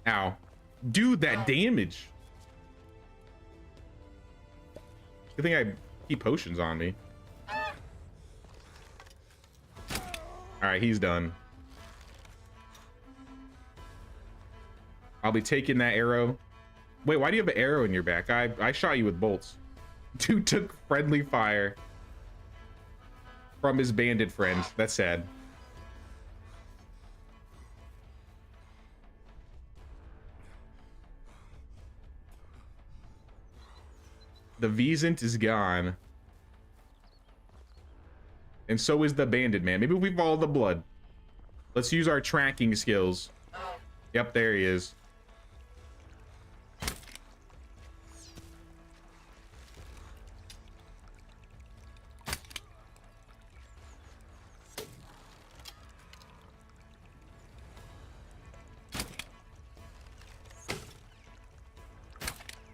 Ow. Do that damage. Good thing I keep potions on me. Alright, he's done. I'll be taking that arrow. Wait, why do you have an arrow in your back? I shot you with bolts. Dude took friendly fire from his bandit friends. That's sad. The Vezant is gone. And so is the bandit man. Maybe we follow the blood. Let's use our tracking skills. Yep, there he is.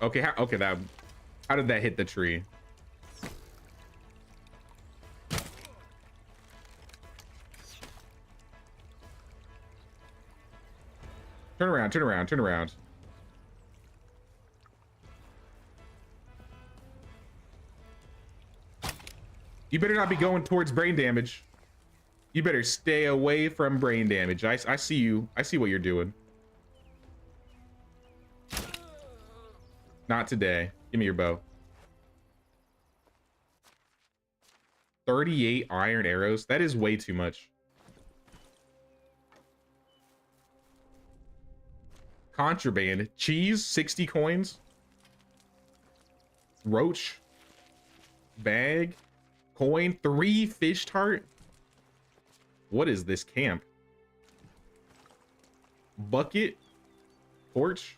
Okay, how did that hit the tree? Turn around, turn around, turn around. You better not be going towards brain damage. You better stay away from brain damage. I see you. I see what you're doing. Not today. Give me your bow. 38 iron arrows. That is way too much. Contraband. Cheese, 60 coins. Roach. Bag. Coin. 3 fish tart. What is this camp? Bucket. Torch.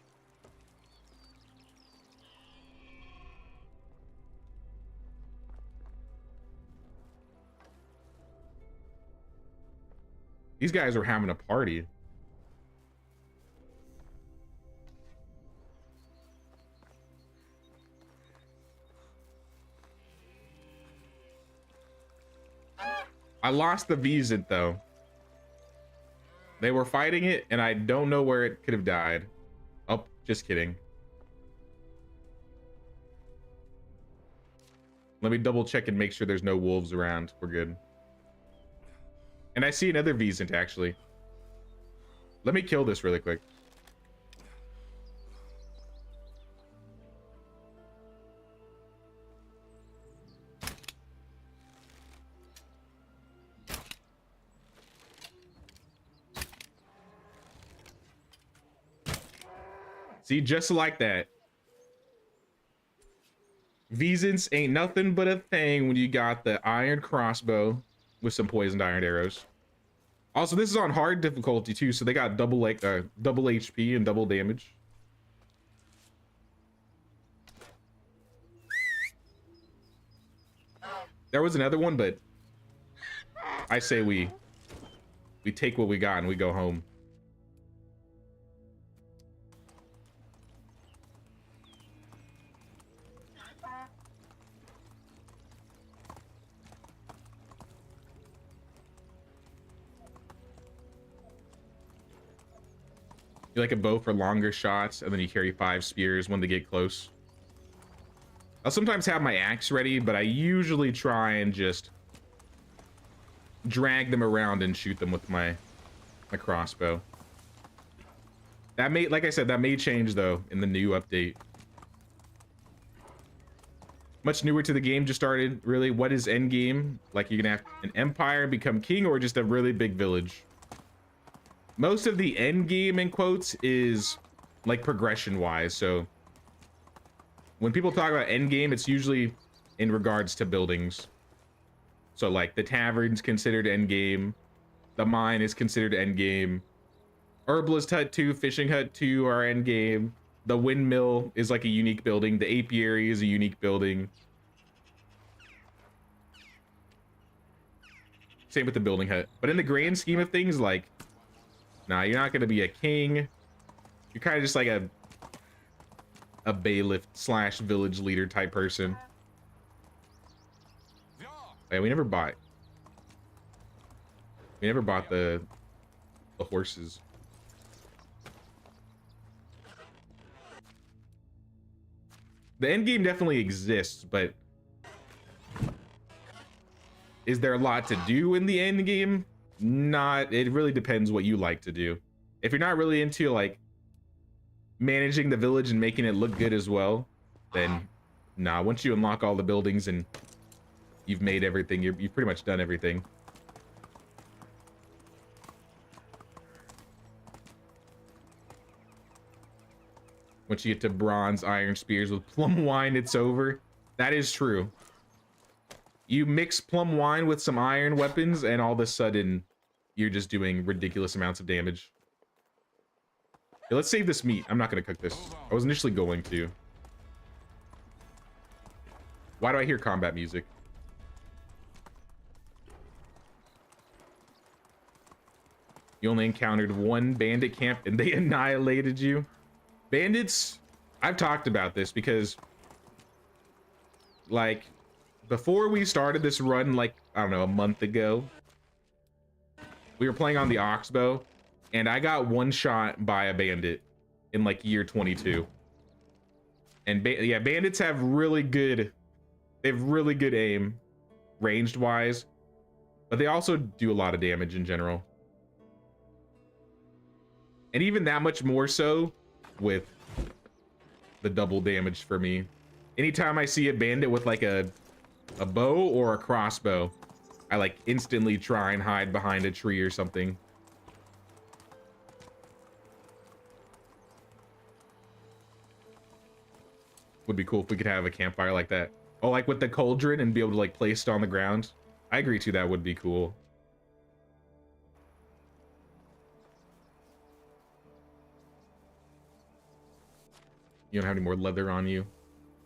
These guys are having a party. I lost the Vezant though. They were fighting it and I don't know where it could have died. Oh, just kidding. Let me double check and make sure there's no wolves around. We're good. And I see another Vezant actually. Let me kill this really quick. See, just like that. Vezants ain't nothing but a thing when you got the iron crossbow with some poisoned iron arrows. Also, this is on hard difficulty too, so they got double HP and double damage. There was another one, but I say we take what we got and we go home. You like a bow for longer shots, and then you carry 5 spears when they get close. I'll sometimes have my axe ready, but I usually try and just drag them around and shoot them with my crossbow. That may, like I said, that may change though in the new update. Much newer to the game, just started. Really, what is end game? Like you're gonna have an empire, become king, or just a really big village? Most of the end game in quotes is like progression wise. So when people talk about end game, it's usually in regards to buildings. So like the tavern's considered end game, the mine is considered end game, herbalist hut 2, fishing hut 2 are end game, The windmill is like a unique building. The apiary is a unique building. Same with the building hut. But in the grand scheme of things, like, nah, you're not gonna be a king. You're kind of just like a bailiff slash village leader type person. Yeah, we never bought the horses. The end game definitely exists, but is there a lot to do in the end game? Not. It really depends what you like to do. If you're not really into like managing the village and making it look good as well, then nah. Once you unlock all the buildings and you've made everything, you've pretty much done everything. Once you get to bronze iron spears with plum wine, it's over. That is true. You mix plum wine with some iron weapons and all of a sudden you're just doing ridiculous amounts of damage. Yeah, let's save this meat. I'm not going to cook this. I was initially going to. Why do I hear combat music? You only encountered one bandit camp and they annihilated you. Bandits, I've talked about this because, like, before we started this run, like, I don't know, a month ago, we were playing on the Oxbow, and I got one shot by a bandit in, like, year 22. And, yeah, bandits have really good aim, ranged-wise, but they also do a lot of damage in general. And even that much more so with the double damage for me. Anytime I see a bandit with like a bow or a crossbow, I like instantly try and hide behind a tree or something. Would be cool if we could have a campfire like that. Oh, like with the cauldron and be able to like place it on the ground. I agree too, that would be cool. You don't have any more leather on you.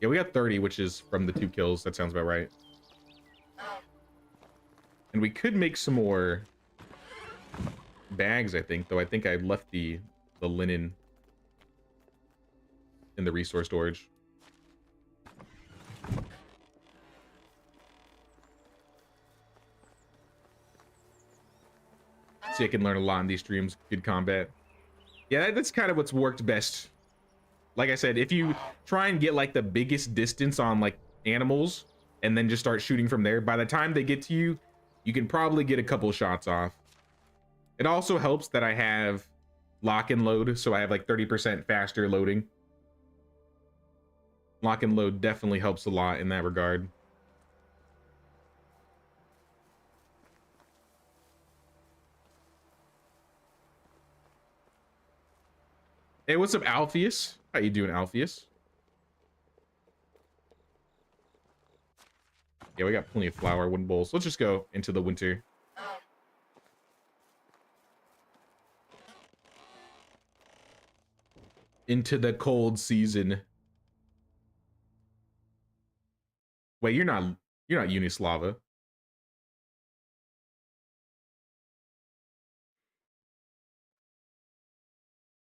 Yeah, we got 30, which is from the 2 kills. That sounds about right. And we could make some more bags, I think, though I think I left the linen in the resource storage. See, I can learn a lot in these streams. Good combat. Yeah, that's kind of what's worked best. Like I said, if you try and get like the biggest distance on like animals and then just start shooting from there, by the time they get to you, you can probably get a couple shots off. It also helps that I have lock and load, so I have like 30% faster loading. Lock and load definitely helps a lot in that regard. Hey, what's up, Alpheus? How you doing, Alpheus? Yeah, we got plenty of flour, wooden bowls. Let's just go into the winter. Into the cold season. Wait, you're not Unislava.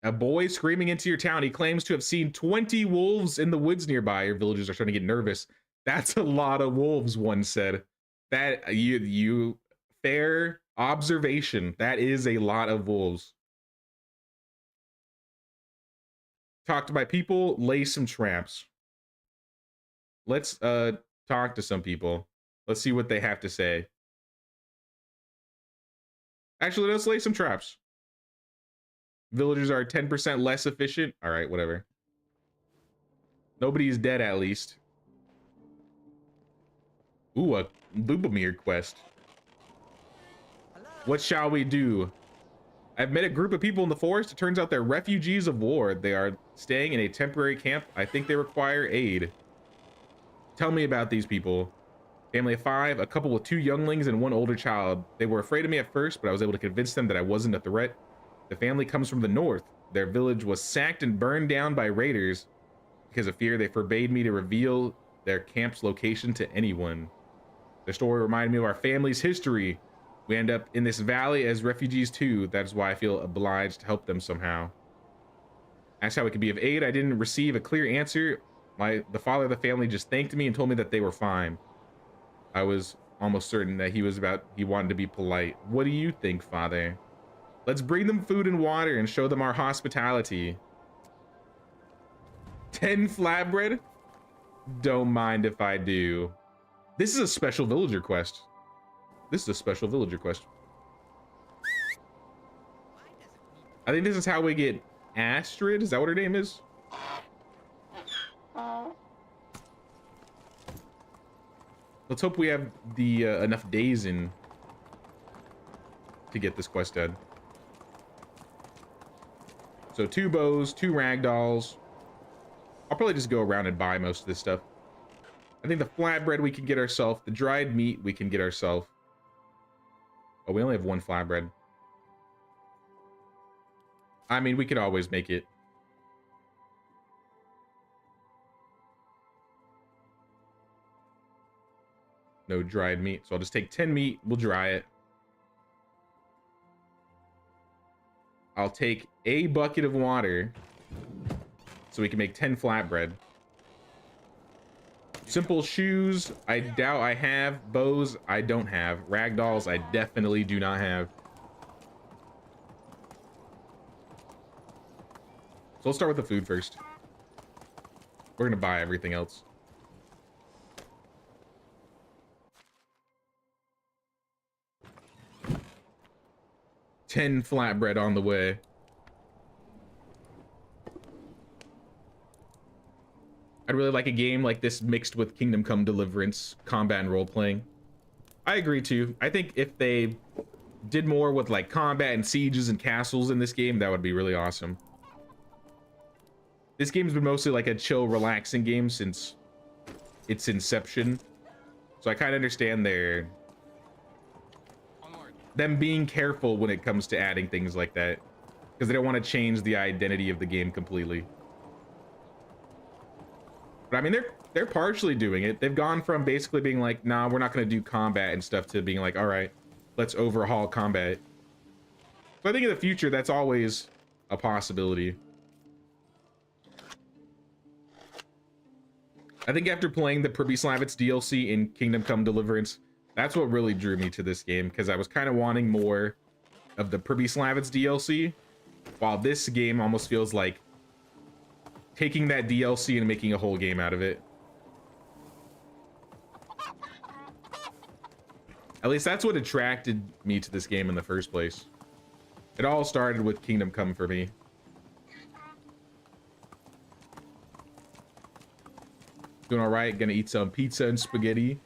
A boy screaming into your town. He claims to have seen 20 wolves in the woods nearby. Your villagers are starting to get nervous. That's a lot of wolves, one said. That you fair observation. That is a lot of wolves. Talk to my people, lay some traps. Let's talk to some people. Let's see what they have to say. Actually, let's lay some traps. Villagers are 10% less efficient. All right, whatever. Nobody's dead, at least. Ooh, a Lubomir quest. What shall we do? I've met a group of people in the forest. It turns out they're refugees of war. They are staying in a temporary camp. I think they require aid. Tell me about these people. Family of 5, a couple with 2 younglings and 1 older child. They were afraid of me at first, but I was able to convince them that I wasn't a threat. The family comes from the north. Their village was sacked and burned down by raiders. Because of fear, they forbade me to reveal their camp's location to anyone. Their story reminded me of our family's history. We end up in this valley as refugees too. That's why I feel obliged to help them somehow. Asked how it could be of aid. I didn't receive a clear answer. The father of the family just thanked me and told me that they were fine. I was almost certain that he wanted to be polite. What do you think, Father? Let's bring them food and water and show them our hospitality. 10 flatbread? Don't mind if I do. This is a special villager quest. This is a special villager quest. I think this is how we get Astrid. Is that what her name is? Let's hope we have the enough days in to get this quest done. So 2 bows, 2 ragdolls. I'll probably just go around and buy most of this stuff. I think the flatbread we can get ourselves. The dried meat we can get ourselves. Oh, we only have 1 flatbread. I mean, we could always make it. No dried meat. So I'll just take 10 meat. We'll dry it. I'll take a bucket of water so we can make 10 flatbread. Simple shoes, I doubt I have. Bows, I don't have. Ragdolls, I definitely do not have. So let's start with the food first. We're gonna buy everything else. $10 flatbread on the way. I'd really like a game like this mixed with Kingdom Come Deliverance, combat and role-playing. I agree too. I think if they did more with like combat and sieges and castles in this game, that would be really awesome. This game's been mostly like a chill, relaxing game since its inception. So I kind of understand them being careful when it comes to adding things like that. Because they don't want to change the identity of the game completely. But I mean, they're partially doing it. They've gone from basically being like, nah, we're not going to do combat and stuff, to being like, all right, let's overhaul combat. So I think in the future, that's always a possibility. I think after playing the Privy Slavitz DLC in Kingdom Come Deliverance, that's what really drew me to this game, because I was kind of wanting more of the Privy Slavitz DLC, while this game almost feels like taking that DLC and making a whole game out of it. At least that's what attracted me to this game in the first place. It all started with Kingdom Come for me. Doing all right. Gonna eat some pizza and spaghetti.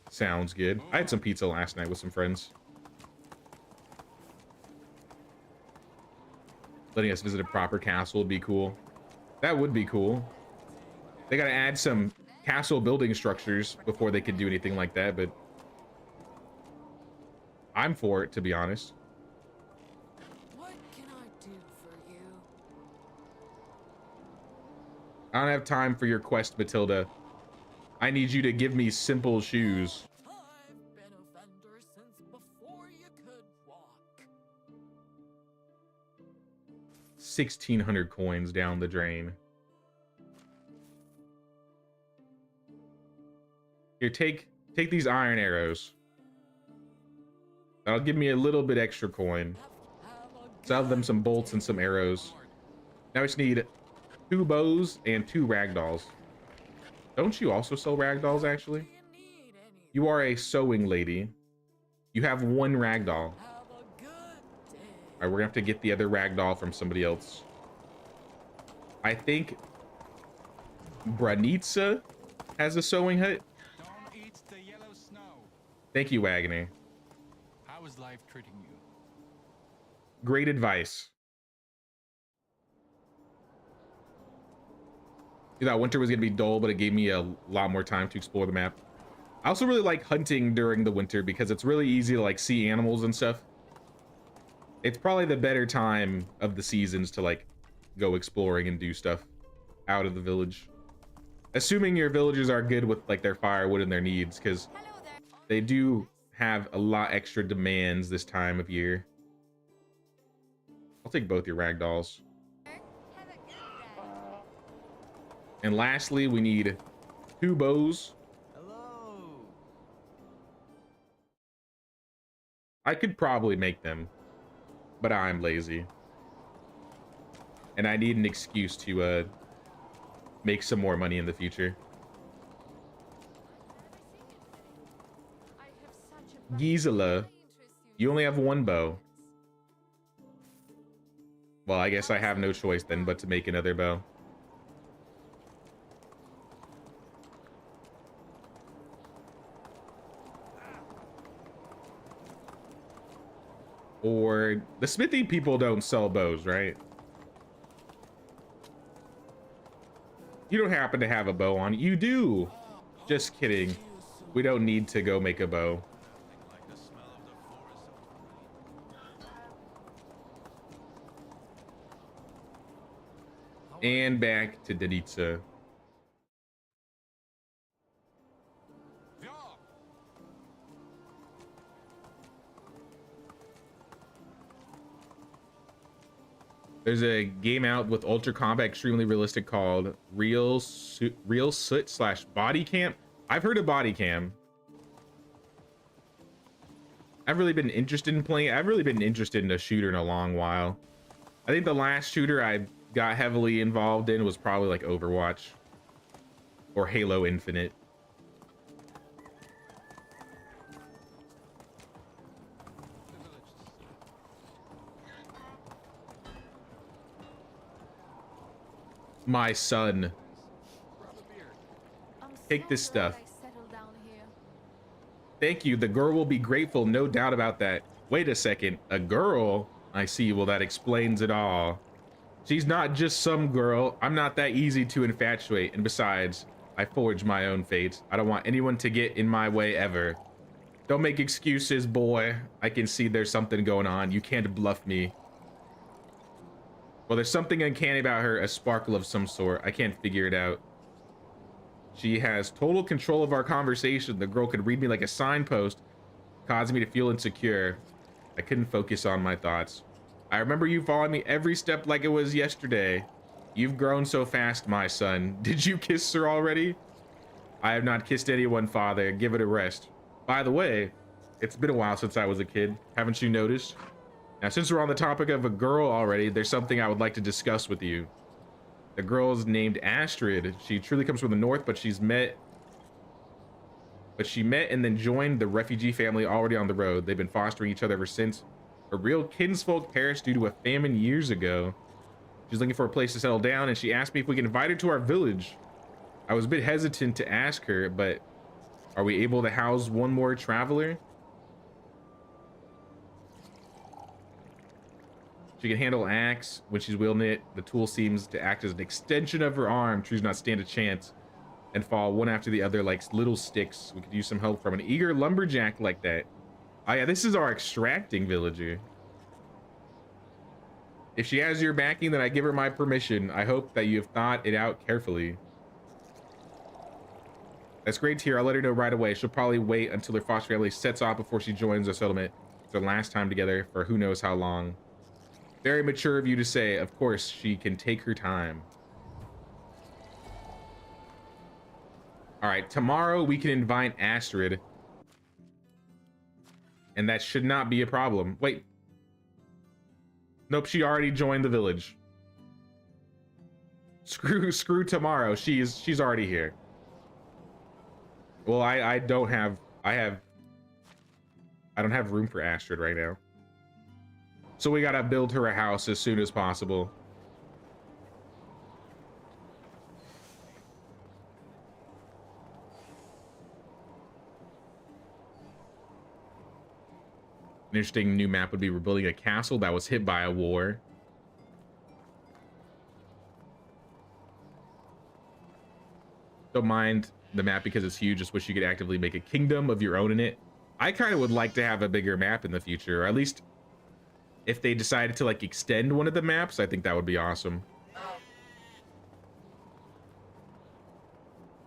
Sounds good. I had some pizza last night with some friends. Letting us visit a proper castle would be cool. That would be cool. They gotta add some castle building structures before they could do anything like that, but I'm for it, to be honest. What can I do for you? I don't have time for your quest, Matilda. I need you to give me simple shoes. I've been a vendor since before you could walk. 1,600 coins down the drain. Here, take these iron arrows. That'll give me a little bit extra coin. Sell them some bolts and some arrows. Now we just need 2 bows and 2 ragdolls. Don't you also sell ragdolls, actually? You are a sewing lady. You have 1 ragdoll. All right, we're gonna have to get the other ragdoll from somebody else. I think Branitsa has a sewing hut. Don't eat the yellow snow. Thank you, Wagner. How is life treating you? Great advice. You thought winter was gonna be dull, but it gave me a lot more time to explore the map. I also really like hunting during the winter because it's really easy to like see animals and stuff. It's probably the better time of the seasons to like go exploring and do stuff out of the village. Assuming your villagers are good with like their firewood and their needs, because they do have a lot extra demands this time of year. I'll take both your ragdolls. And lastly, we need 2 bows. Hello. I could probably make them, but I'm lazy. And I need an excuse to make some more money in the future. Gisela, you only have 1 bow. Well, I guess I have no choice then but to make another bow. Or the smithy people don't sell bows, right? You don't happen to have a bow on. You do. Just kidding. We don't need to go make a bow. Like the smell of the forest. And back to Denitsa. There's a game out with Ultra Combat extremely realistic called Real Soot / Body Camp. I've heard of Body Cam. I've really been interested in playing. I've really been interested in a shooter in a long while. I think the last shooter I got heavily involved in was probably like Overwatch or Halo Infinite. My son. Take this stuff. Thank you. The girl will be grateful, no doubt about that. Wait a second. A girl? I see. Well, that explains it all. She's not just some girl. I'm not that easy to infatuate. And besides, I forge my own fate. I don't want anyone to get in my way ever. Don't make excuses, boy. I can see there's something going on. You can't bluff me. Well, there's something uncanny about her, a sparkle of some sort. I can't figure it out. She has total control of our conversation. The girl could read me like a signpost, causing me to feel insecure. I couldn't focus on my thoughts. I remember you following me every step like it was yesterday. You've grown so fast, my son. Did you kiss her already? I have not kissed anyone, father. Give it a rest. By the way, it's been a while since I was a kid. Haven't you noticed? Now, since we're on the topic of a girl already, there's something I would like to discuss with you. The girl's named Astrid. She truly comes from the north, but she met and then joined the refugee family already on the road. They've been fostering each other ever since. Her real kinsfolk perished due to a famine years ago. She's looking for a place to settle down, and she asked me if we can invite her to our village. I was a bit hesitant to ask her, but are we able to house one more traveler? She can handle an axe when she's wielding it. The tool seems to act as an extension of her arm. She does not stand a chance and fall one after the other like little sticks. We could use some help from an eager lumberjack like that. Oh yeah, this is our extracting villager. If she has your backing, then I give her my permission. I hope that you have thought it out carefully. That's great to hear. I'll let her know right away. She'll probably wait until her foster family sets off before she joins our settlement. It's their last time together for who knows how long. Very mature of you to say. Of course, she can take her time. All right, tomorrow we can invite Astrid. And that should not be a problem. Wait. Nope, she already joined the village. Screw tomorrow. She's already here. Well, I don't have room for Astrid right now. So we gotta build her a house as soon as possible. An interesting new map would be we're building a castle that was hit by a war. Don't mind the map because it's huge. Just wish you could actively make a kingdom of your own in it. I kind of would like to have a bigger map in the future, or at least if they decided to like extend one of the maps, I think that would be awesome.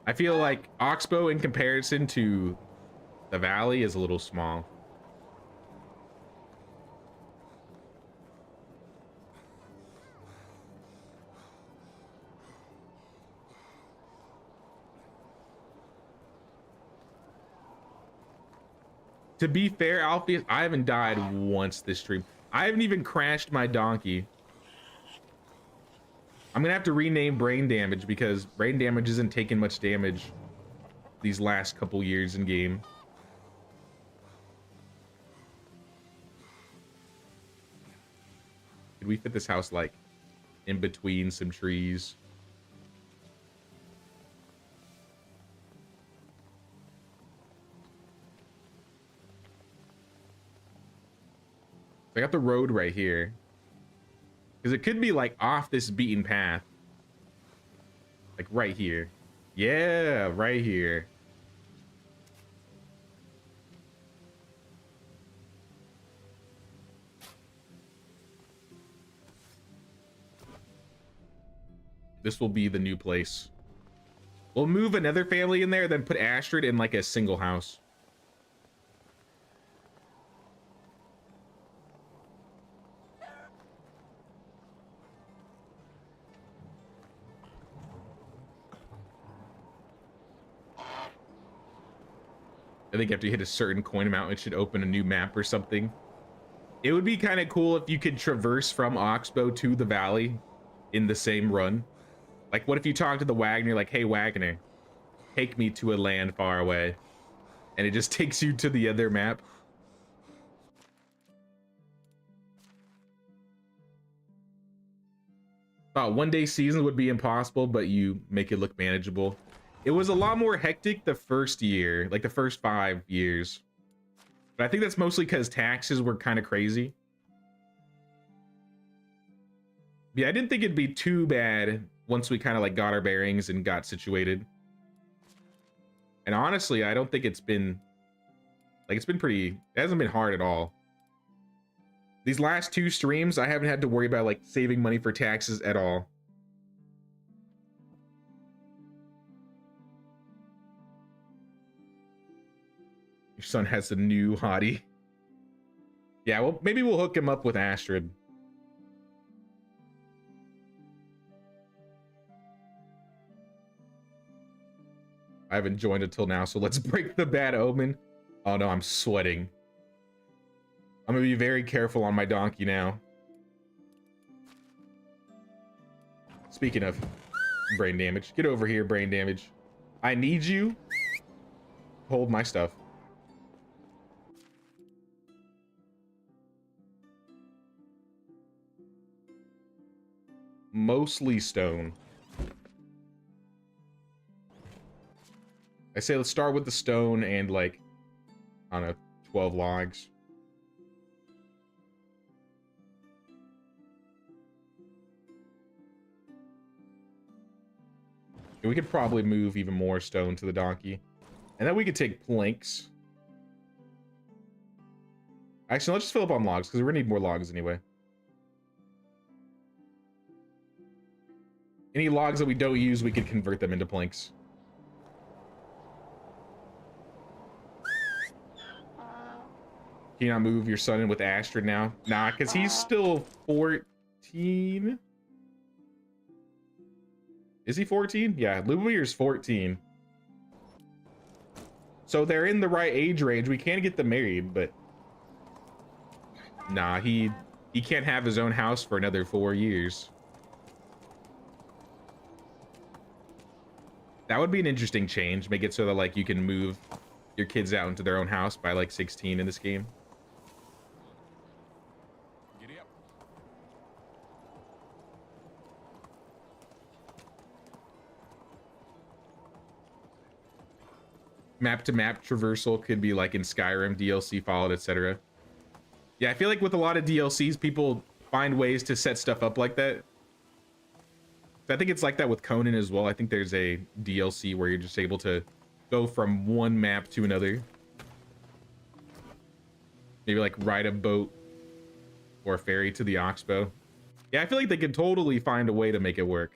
I feel like Oxbow in comparison to the Valley is a little small. To be fair, Alpheus, I haven't died once this stream. I haven't even crashed my donkey. I'm gonna have to rename Brain Damage because Brain Damage isn't taking much damage these last couple years in game. Could we fit this house like in between some trees? I got the road right here. Because it could be like off this beaten path. Like right here. Yeah, right here. This will be the new place. We'll move another family in there, then put Astrid in like a single house. I think after you hit a certain coin amount, it should open a new map or something. It would be kind of cool if you could traverse from Oxbow to the Valley in the same run. Like, what if you talk to the Wagner, like, hey, Wagner, take me to a land far away. And it just takes you to the other map. Thought one-day seasons would be impossible, but you make it look manageable. It was a lot more hectic the first year, like the first 5 years. But I think that's mostly because taxes were kind of crazy. Yeah, I didn't think it'd be too bad once we kind of like got our bearings and got situated. And honestly, I don't think it's been like it's been it hasn't been hard at all. These last 2 streams, I haven't had to worry about like saving money for taxes at all. Your son has a new hottie. Yeah, well, maybe we'll hook him up with Astrid. I haven't joined until now, so let's break the bad omen. Oh no, I'm sweating. I'm gonna be very careful on my donkey now. Speaking of brain damage, get over here, brain damage. I need you. Hold my stuff. Mostly stone. I say let's start with the stone and like, I don't know, 12 logs. And we could probably move even more stone to the donkey. And then we could take planks. Actually, let's just fill up on logs because we're gonna need more logs anyway. Any logs that we don't use, we could convert them into planks. Can you not move your son in with Astrid now? Nah, because he's still 14. Is he 14? Yeah, Lumire's 14. So they're in the right age range. We can get them married, but nah, he can't have his own house for another 4 years. That would be an interesting change. Make it so that like you can move your kids out into their own house by like 16 in this game. Giddy up. Map to map traversal could be like in Skyrim, DLC followed, etc. Yeah, I feel like with a lot of DLCs, people find ways to set stuff up like that. I think it's like that with Conan as well. I think there's a DLC where you're just able to go from one map to another. Maybe like ride a boat or a ferry to the Oxbow. Yeah, I feel like they could totally find a way to make it work.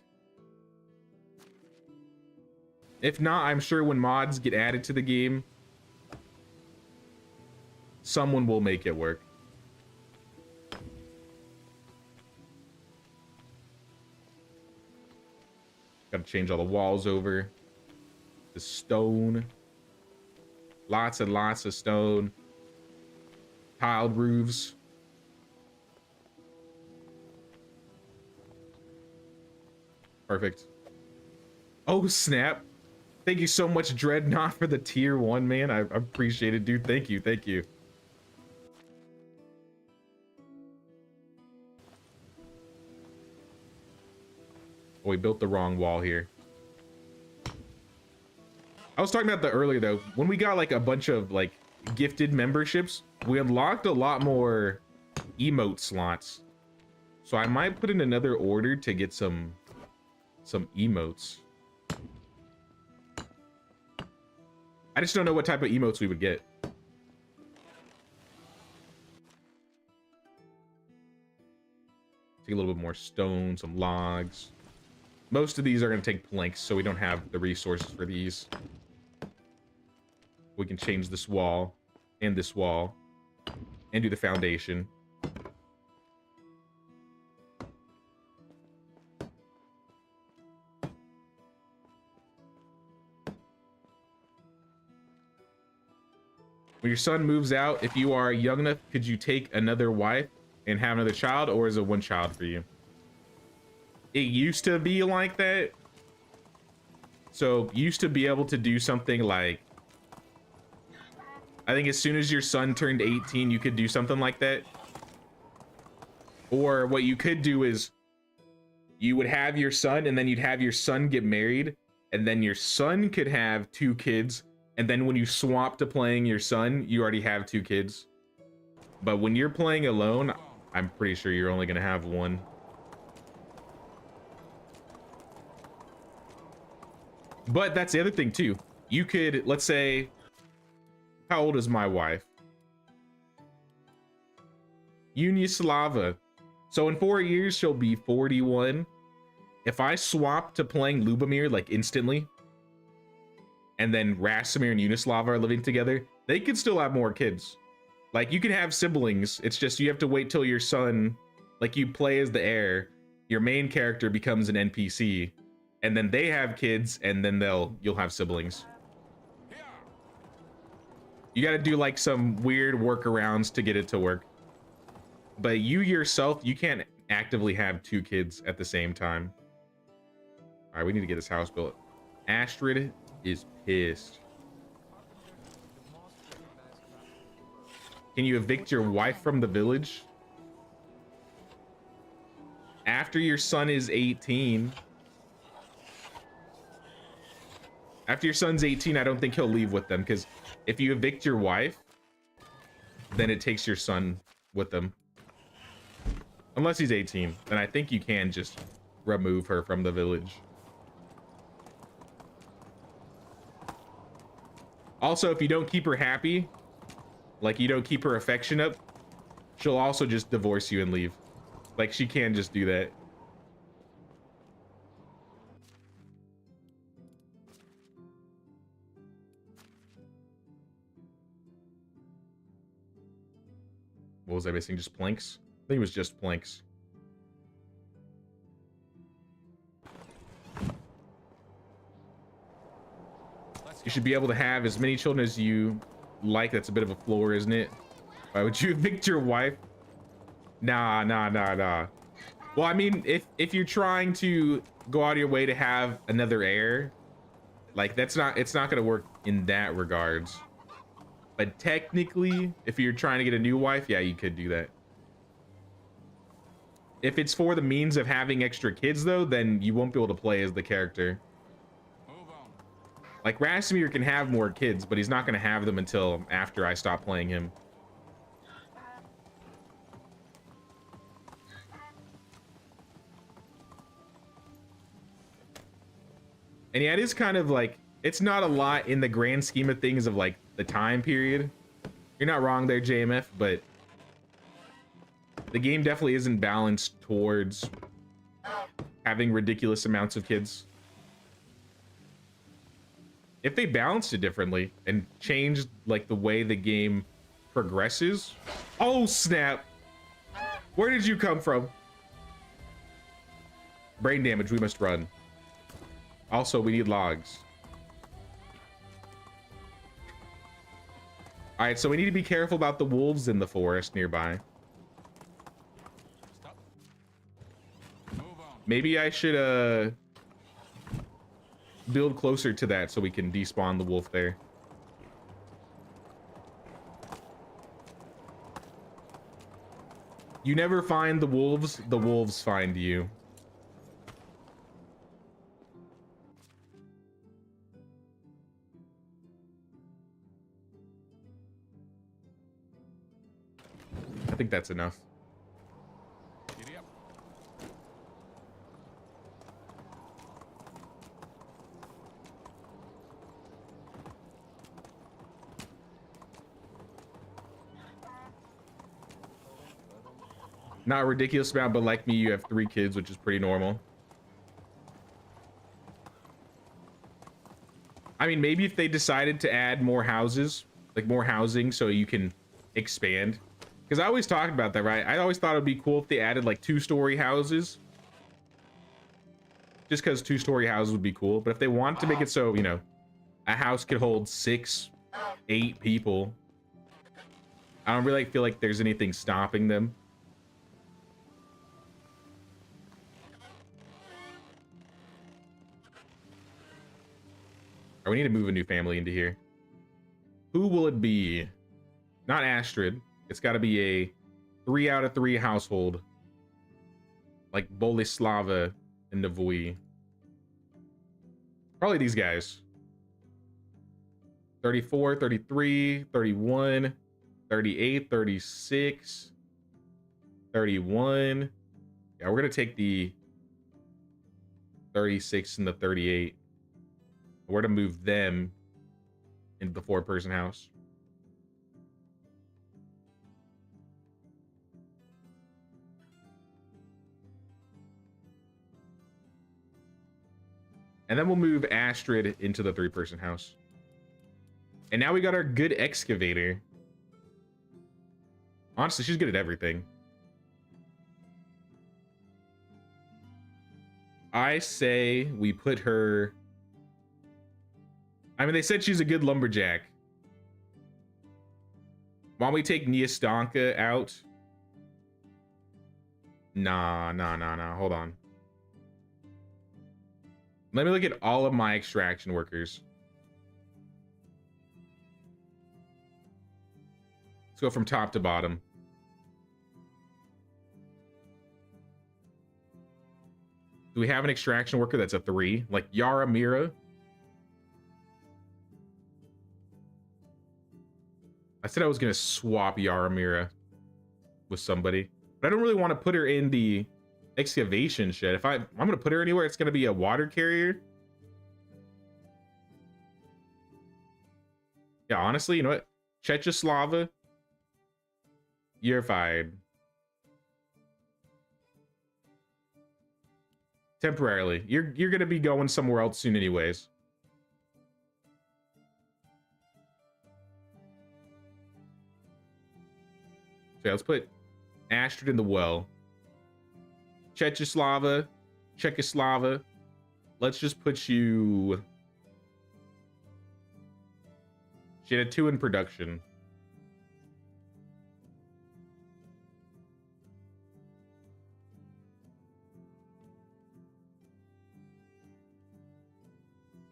If not, I'm sure when mods get added to the game, someone will make it work. Gotta change all the walls over. The stone. Lots and lots of stone. Tiled roofs. Perfect. Oh, snap. Thank you so much, Dreadnought, for the tier 1, man. I appreciate it, dude. Thank you. Thank you. Oh, we built the wrong wall here. I was talking about that earlier, though. When we got, like, a bunch of, like, gifted memberships, we unlocked a lot more emote slots. So I might put in another order to get some emotes. I just don't know what type of emotes we would get. Take a little bit more stone, some logs. Most of these are going to take planks, so we don't have the resources for these. We can change this wall and do the foundation. When your son moves out, if you are young enough, could you take another wife and have another child, or is it one child for you? It used to be like that. So you used to be able to do something like, I think as soon as your son turned 18, you could do something like that. Or what you could do is you would have your son, and then you'd have your son get married, and then your son could have 2 kids. And then when you swap to playing your son, you already have 2 kids. But when you're playing alone, I'm pretty sure you're only going to have 1. But that's the other thing too. You could, let's say, how old is my wife? Unislava. So in 4 years, she'll be 41. If I swap to playing Lubomir, like instantly, and then Rasimir and Unislava are living together, they could still have more kids. Like, you can have siblings. It's just you have to wait till your son, like, you play as the heir, your main character becomes an NPC, and then they have kids, and then you'll have siblings. You got to do like some weird workarounds to get it to work. But you yourself, you can't actively have 2 kids at the same time. All right, we need to get this house built. Astrid is pissed. Can you evict your wife from the village? After your son is 18. After your son's 18, I don't think he'll leave with them, because if you evict your wife, then it takes your son with them. Unless he's 18, then I think you can just remove her from the village. Also, if you don't keep her happy, like you don't keep her affection up, she'll also just divorce you and leave. Like, she can just do that. What was I missing? Just planks? I think it was just planks. You should be able to have as many children as you like. That's a bit of a floor, isn't it? Why would you evict your wife? Nah. Well, I mean, if you're trying to go out of your way to have another heir, like it's not gonna work in that regards. But technically, if you're trying to get a new wife, yeah, you could do that. If it's for the means of having extra kids, though, then you won't be able to play as the character. Like, Rasimir can have more kids, but he's not going to have them until after I stop playing him. And yeah, it is kind of like, it's not a lot in the grand scheme of things of like the time period. You're not wrong there, JMF, but The game definitely isn't balanced towards having ridiculous amounts of kids. If they balanced it differently and changed like the way the game progresses. Oh snap! Where did you come from? Brain damage, we must run. Also, we need logs. All right, so we need to be careful about the wolves in the forest nearby. Stop. Move on. Maybe I should build closer to that so we can despawn the wolf there. You never find the wolves find you. I think that's enough. Giddy up. Not a ridiculous amount, but like me, you have 3 kids, which is pretty normal. I mean, maybe if they decided to add more houses, like more housing, so you can expand. Because I always talked about that, right? I always thought it'd be cool if they added like 2-story houses. Just because 2-story houses would be cool. But if they want to make it so, you know, a house could hold 6, 8 people, I don't really feel like there's anything stopping them. We need to move a new family into here. Who will it be? Not Astrid. It's got to be a 3 out of 3 household. Like Boleslava and Navui. Probably these guys. 34, 33, 31, 38, 36, 31. Yeah, we're going to take the 36 and the 38. We're to move them into the 4-person house. And then we'll move Astrid into the 3-person house. And now we got our good excavator. Honestly, she's good at everything. I say we put her... I mean, they said she's a good lumberjack. Why don't we take Niastanka out? Nah. Hold on. Let me look at all of my extraction workers. Let's go from top to bottom. Do we have an extraction worker that's a 3? Like Yara Mira? I said I was going to swap Yaramira with somebody, but I don't really want to put her in the excavation shed. If I'm going to put her anywhere, it's going to be a water carrier. Yeah, honestly, you know what? Chechoslava, you're fired. Temporarily. You're going to be going somewhere else soon anyways. So yeah, let's put Astrid in the well. Czechoslovakia. Let's just put you... She had a 2 in production.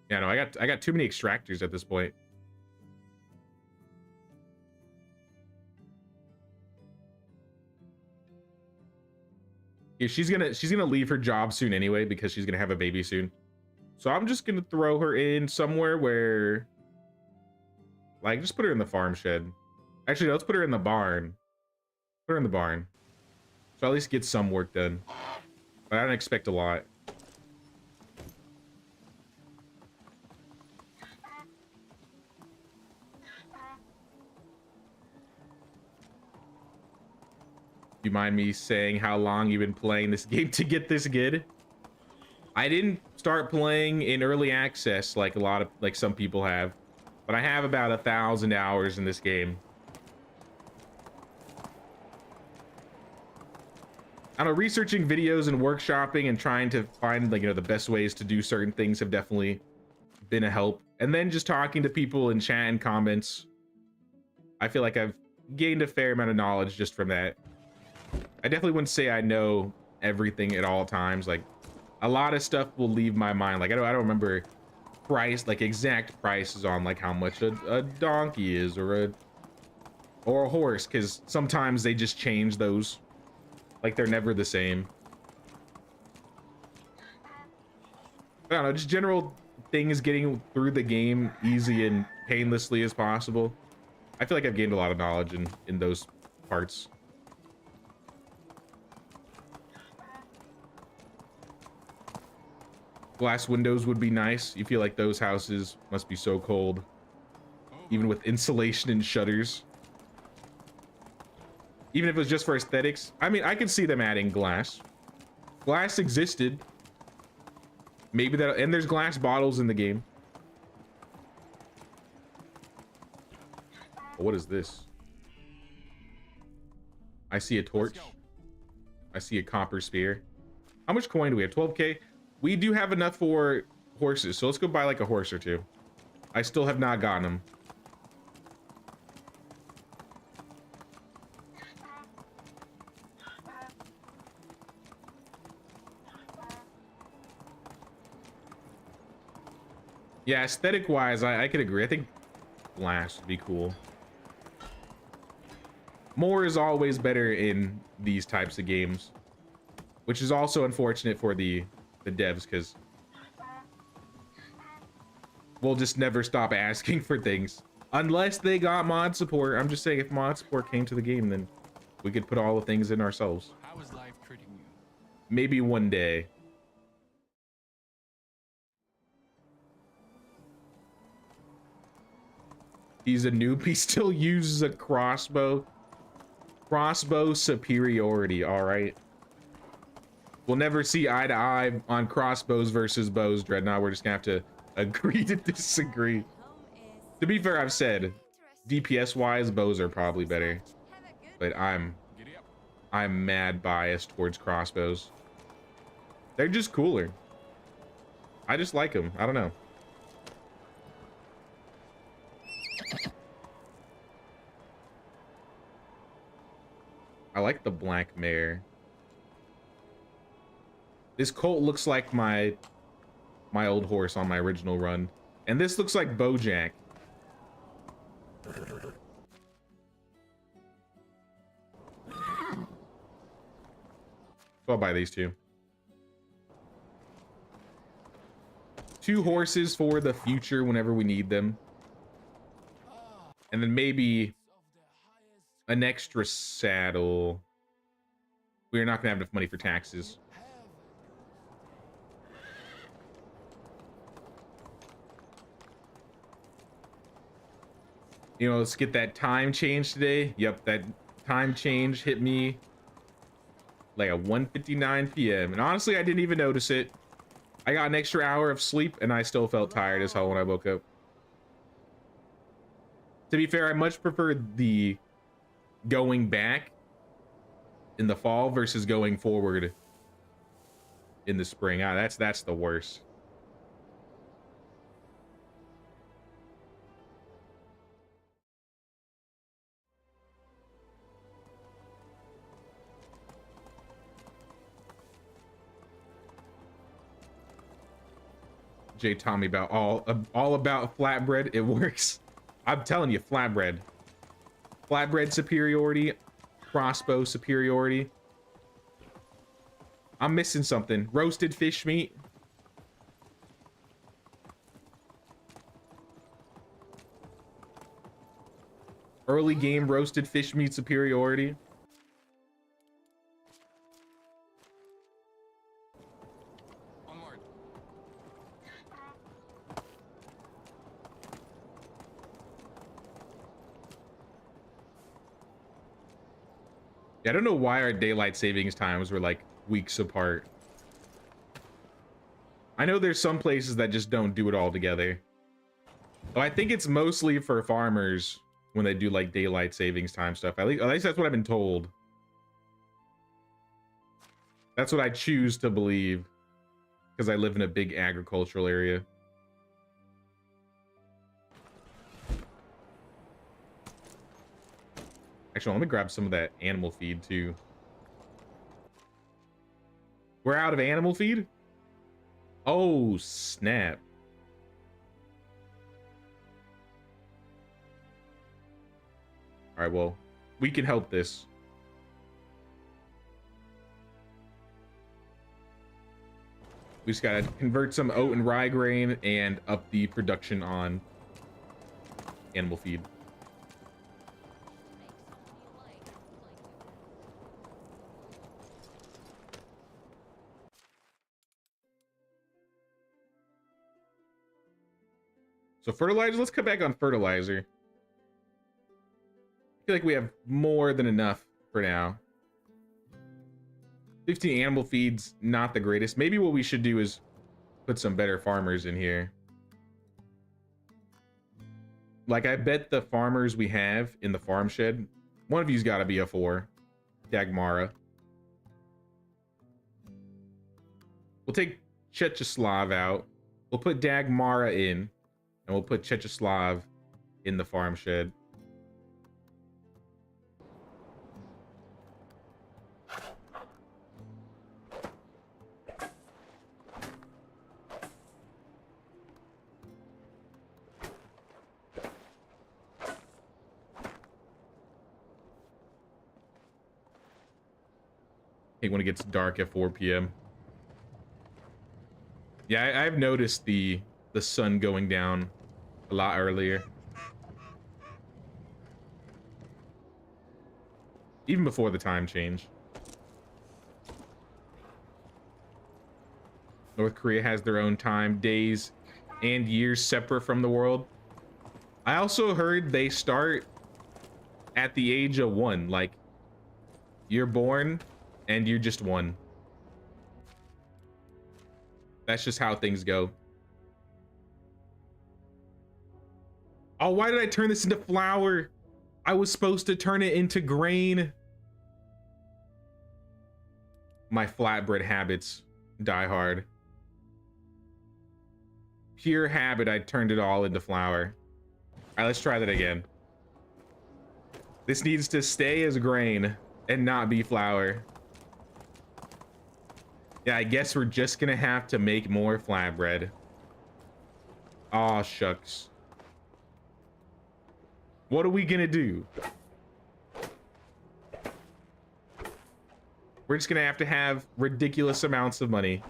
Yeah, no, I got too many extractors at this point. Yeah, she's gonna leave her job soon anyway because she's gonna have a baby soon. So I'm just gonna throw her in somewhere where, like, just put her in the farm shed. Actually, let's put her in the barn. Put her in the barn. So at least get some work done. But I don't expect a lot. you mind me saying how long you've been playing this game to get this good? I didn't start playing in early access like some people have, but I have about 1,000 hours in this game. I don't know, researching videos and workshopping and trying to find like, you know, the best ways to do certain things have definitely been a help. And then just talking to people in chat and comments, I feel like I've gained a fair amount of knowledge just from that. I definitely wouldn't say I know everything at all times. Like, a lot of stuff will leave my mind. Like, I don't remember price, like exact prices on like how much a donkey is or a horse, because sometimes they just change those. Like, they're never the same. I don't know, just general things getting through the game easy and painlessly as possible. I feel like I've gained a lot of knowledge in those parts. Glass windows would be nice. You feel like those houses must be so cold, even with insulation and shutters. Even if it was just for aesthetics. I mean, I could see them adding glass. Glass existed. Maybe that, and there's glass bottles in the game. What is this? I see a torch. I see a copper spear. How much coin do we have? 12K? We do have enough for horses, so let's go buy like a horse or two. I still have not gotten them. Yeah, aesthetic wise, I could agree. I think glass would be cool. More is always better in these types of games, which is also unfortunate for the devs, because we'll just never stop asking for things unless they got mod support. I'm just saying, if mod support came to the game, then we could put all the things in ourselves. How is life treating you? Maybe one day. He's a noob. He still uses a crossbow. Crossbow superiority, all right. We'll never see eye to eye on crossbows versus bows, Dreadnought. We're just gonna have to agree to disagree. To be fair, I've said DPS-wise, bows are probably better, but I'm mad biased towards crossbows. They're just cooler. I just like them. I don't know. I like the black mare. This colt looks like my old horse on my original run. And this looks like Bojack. So I'll buy these two. 2 horses for the future whenever we need them. And then maybe an extra saddle. We're not gonna have enough money for taxes. You know, let's get that time change today. Yep, that time change hit me like at 1:59 p.m. And honestly, I didn't even notice it. I got an extra hour of sleep and I still felt tired as hell when I woke up. To be fair, I much prefer the going back in the fall versus going forward in the spring. Ah, that's the worst. Jay Tommy about all about flatbread. It works. I'm telling you, flatbread. Flatbread superiority, crossbow superiority. I'm missing something. Roasted fish meat. Early game roasted fish meat superiority. Onward. Yeah, I don't know why our daylight savings times were like weeks apart. I know there's some places that just don't do it all together. Oh, I think it's mostly for farmers when they do like daylight savings time stuff. At least that's what I've been told. That's what I choose to believe because I live in a big agricultural area. Actually, let me grab some of that animal feed too. We're out of animal feed? Oh, snap. All right, well, we can help this. We just gotta convert some oat and rye grain and up the production on animal feed. So fertilizer, let's cut back on fertilizer. I feel like we have more than enough for now. 15 animal feeds, not the greatest. Maybe what we should do is put some better farmers in here. Like, I bet the farmers we have in the farm shed, one of you's got to be a 4. Dagmara. We'll take Checheslav out. We'll put Dagmara in. And we'll put Checheslav in the farm shed. Hate when it gets dark at 4 p.m. Yeah, I've noticed the sun going down a lot earlier. Even before the time change. North Korea has their own time, days and years separate from the world. I also heard they start at the age of 1. Like, you're born and you're just 1. That's just how things go. Oh, why did I turn this into flour? I was supposed to turn it into grain. My flatbread habits die hard. Pure habit, I turned it all into flour. All right, let's try that again. This needs to stay as grain and not be flour. Yeah, I guess we're just gonna have to make more flatbread. Aw, shucks. What are we gonna do? We're just gonna have to have ridiculous amounts of money.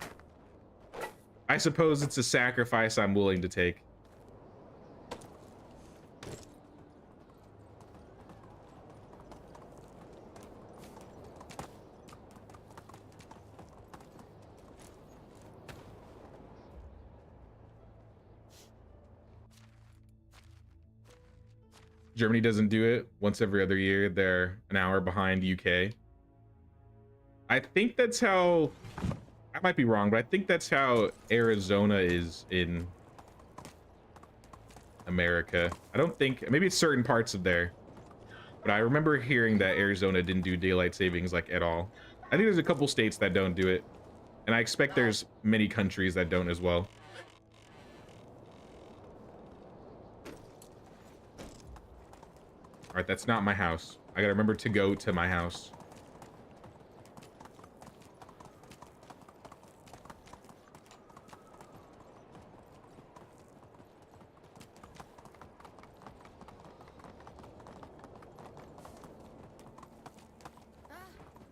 I suppose it's a sacrifice I'm willing to take. Germany doesn't do it once every other year. They're an hour behind UK. I think that's how, I might be wrong, but I think that's how Arizona is in America. I don't think, maybe it's certain parts of there, but I remember hearing that Arizona didn't do daylight savings like at all. I think there's a couple states that don't do it, and I expect there's many countries that don't as well. All right, that's not my house. I gotta remember to go to my house.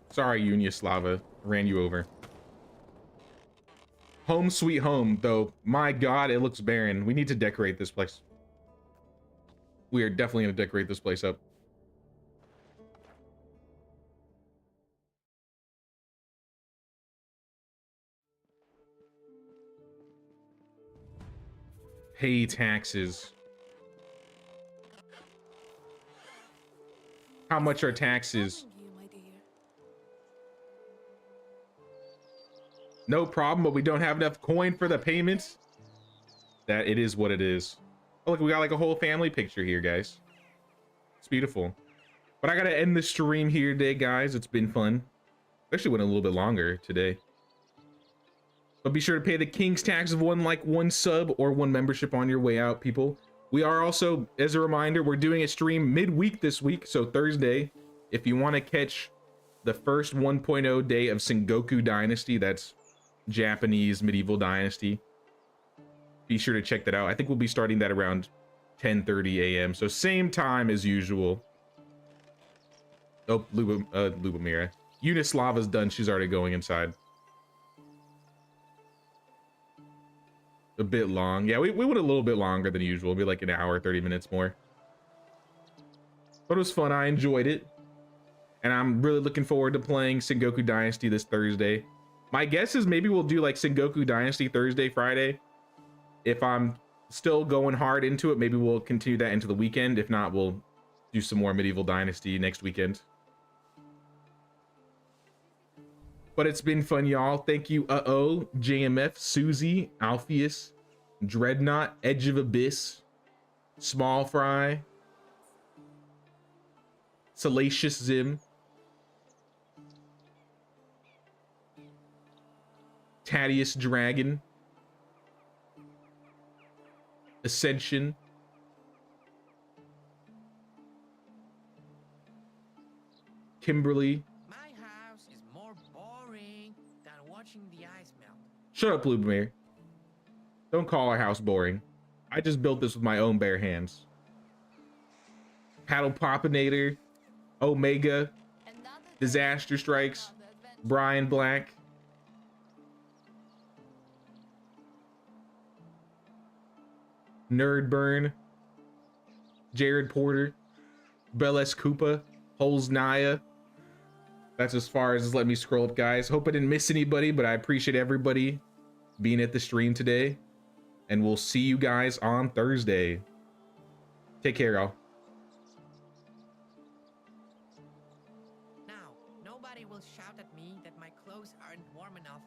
Sorry, Unislava. Ran you over. Home sweet home, though. My God, it looks barren. We need to decorate this place. We are definitely going to decorate this place up. Pay taxes. How much are taxes? You, my dear. No problem, but we don't have enough coin for the payments. That it is what it is. Oh, look, we got like a whole family picture here, guys. It's beautiful. But I gotta end the stream here today, guys. It's been fun. Actually went a little bit longer today. But be sure to pay the king's tax of one sub or one membership on your way out, people. We are also, as a reminder, we're doing a stream midweek this week, so Thursday. If you want to catch the first 1.0 day of Sengoku Dynasty, that's Japanese medieval dynasty, be sure to check that out. I think we'll be starting that around 10:30 a.m. So same time as usual. Oh, Lubomira. Unislava's done. She's already going inside. A bit long. Yeah, we went a little bit longer than usual. Maybe like an hour, 30 minutes more. But it was fun. I enjoyed it. And I'm really looking forward to playing Sengoku Dynasty this Thursday. My guess is maybe we'll do like Sengoku Dynasty Thursday, Friday. If I'm still going hard into it, maybe we'll continue that into the weekend. If not, we'll do some more Medieval Dynasty next weekend. But it's been fun, y'all. Thank you, JMF, Susie, Alpheus, Dreadnought, Edge of Abyss, Small Fry, Salacious Zim, Tadius Dragon, Ascension, Kimberly. Shut up, Blueberry. Don't call our house boring. I just built this with my own bare hands. Paddle Popinator, Omega, Disaster Strikes, Brian Black, Nerdburn, Jared Porter, Bell S. Koopa, Holes Naya. That's as far as let me scroll up, guys. Hope I didn't miss anybody, but I appreciate everybody being at the stream today. And we'll see you guys on Thursday. Take care, y'all. Now, nobody will shout at me that my clothes aren't warm enough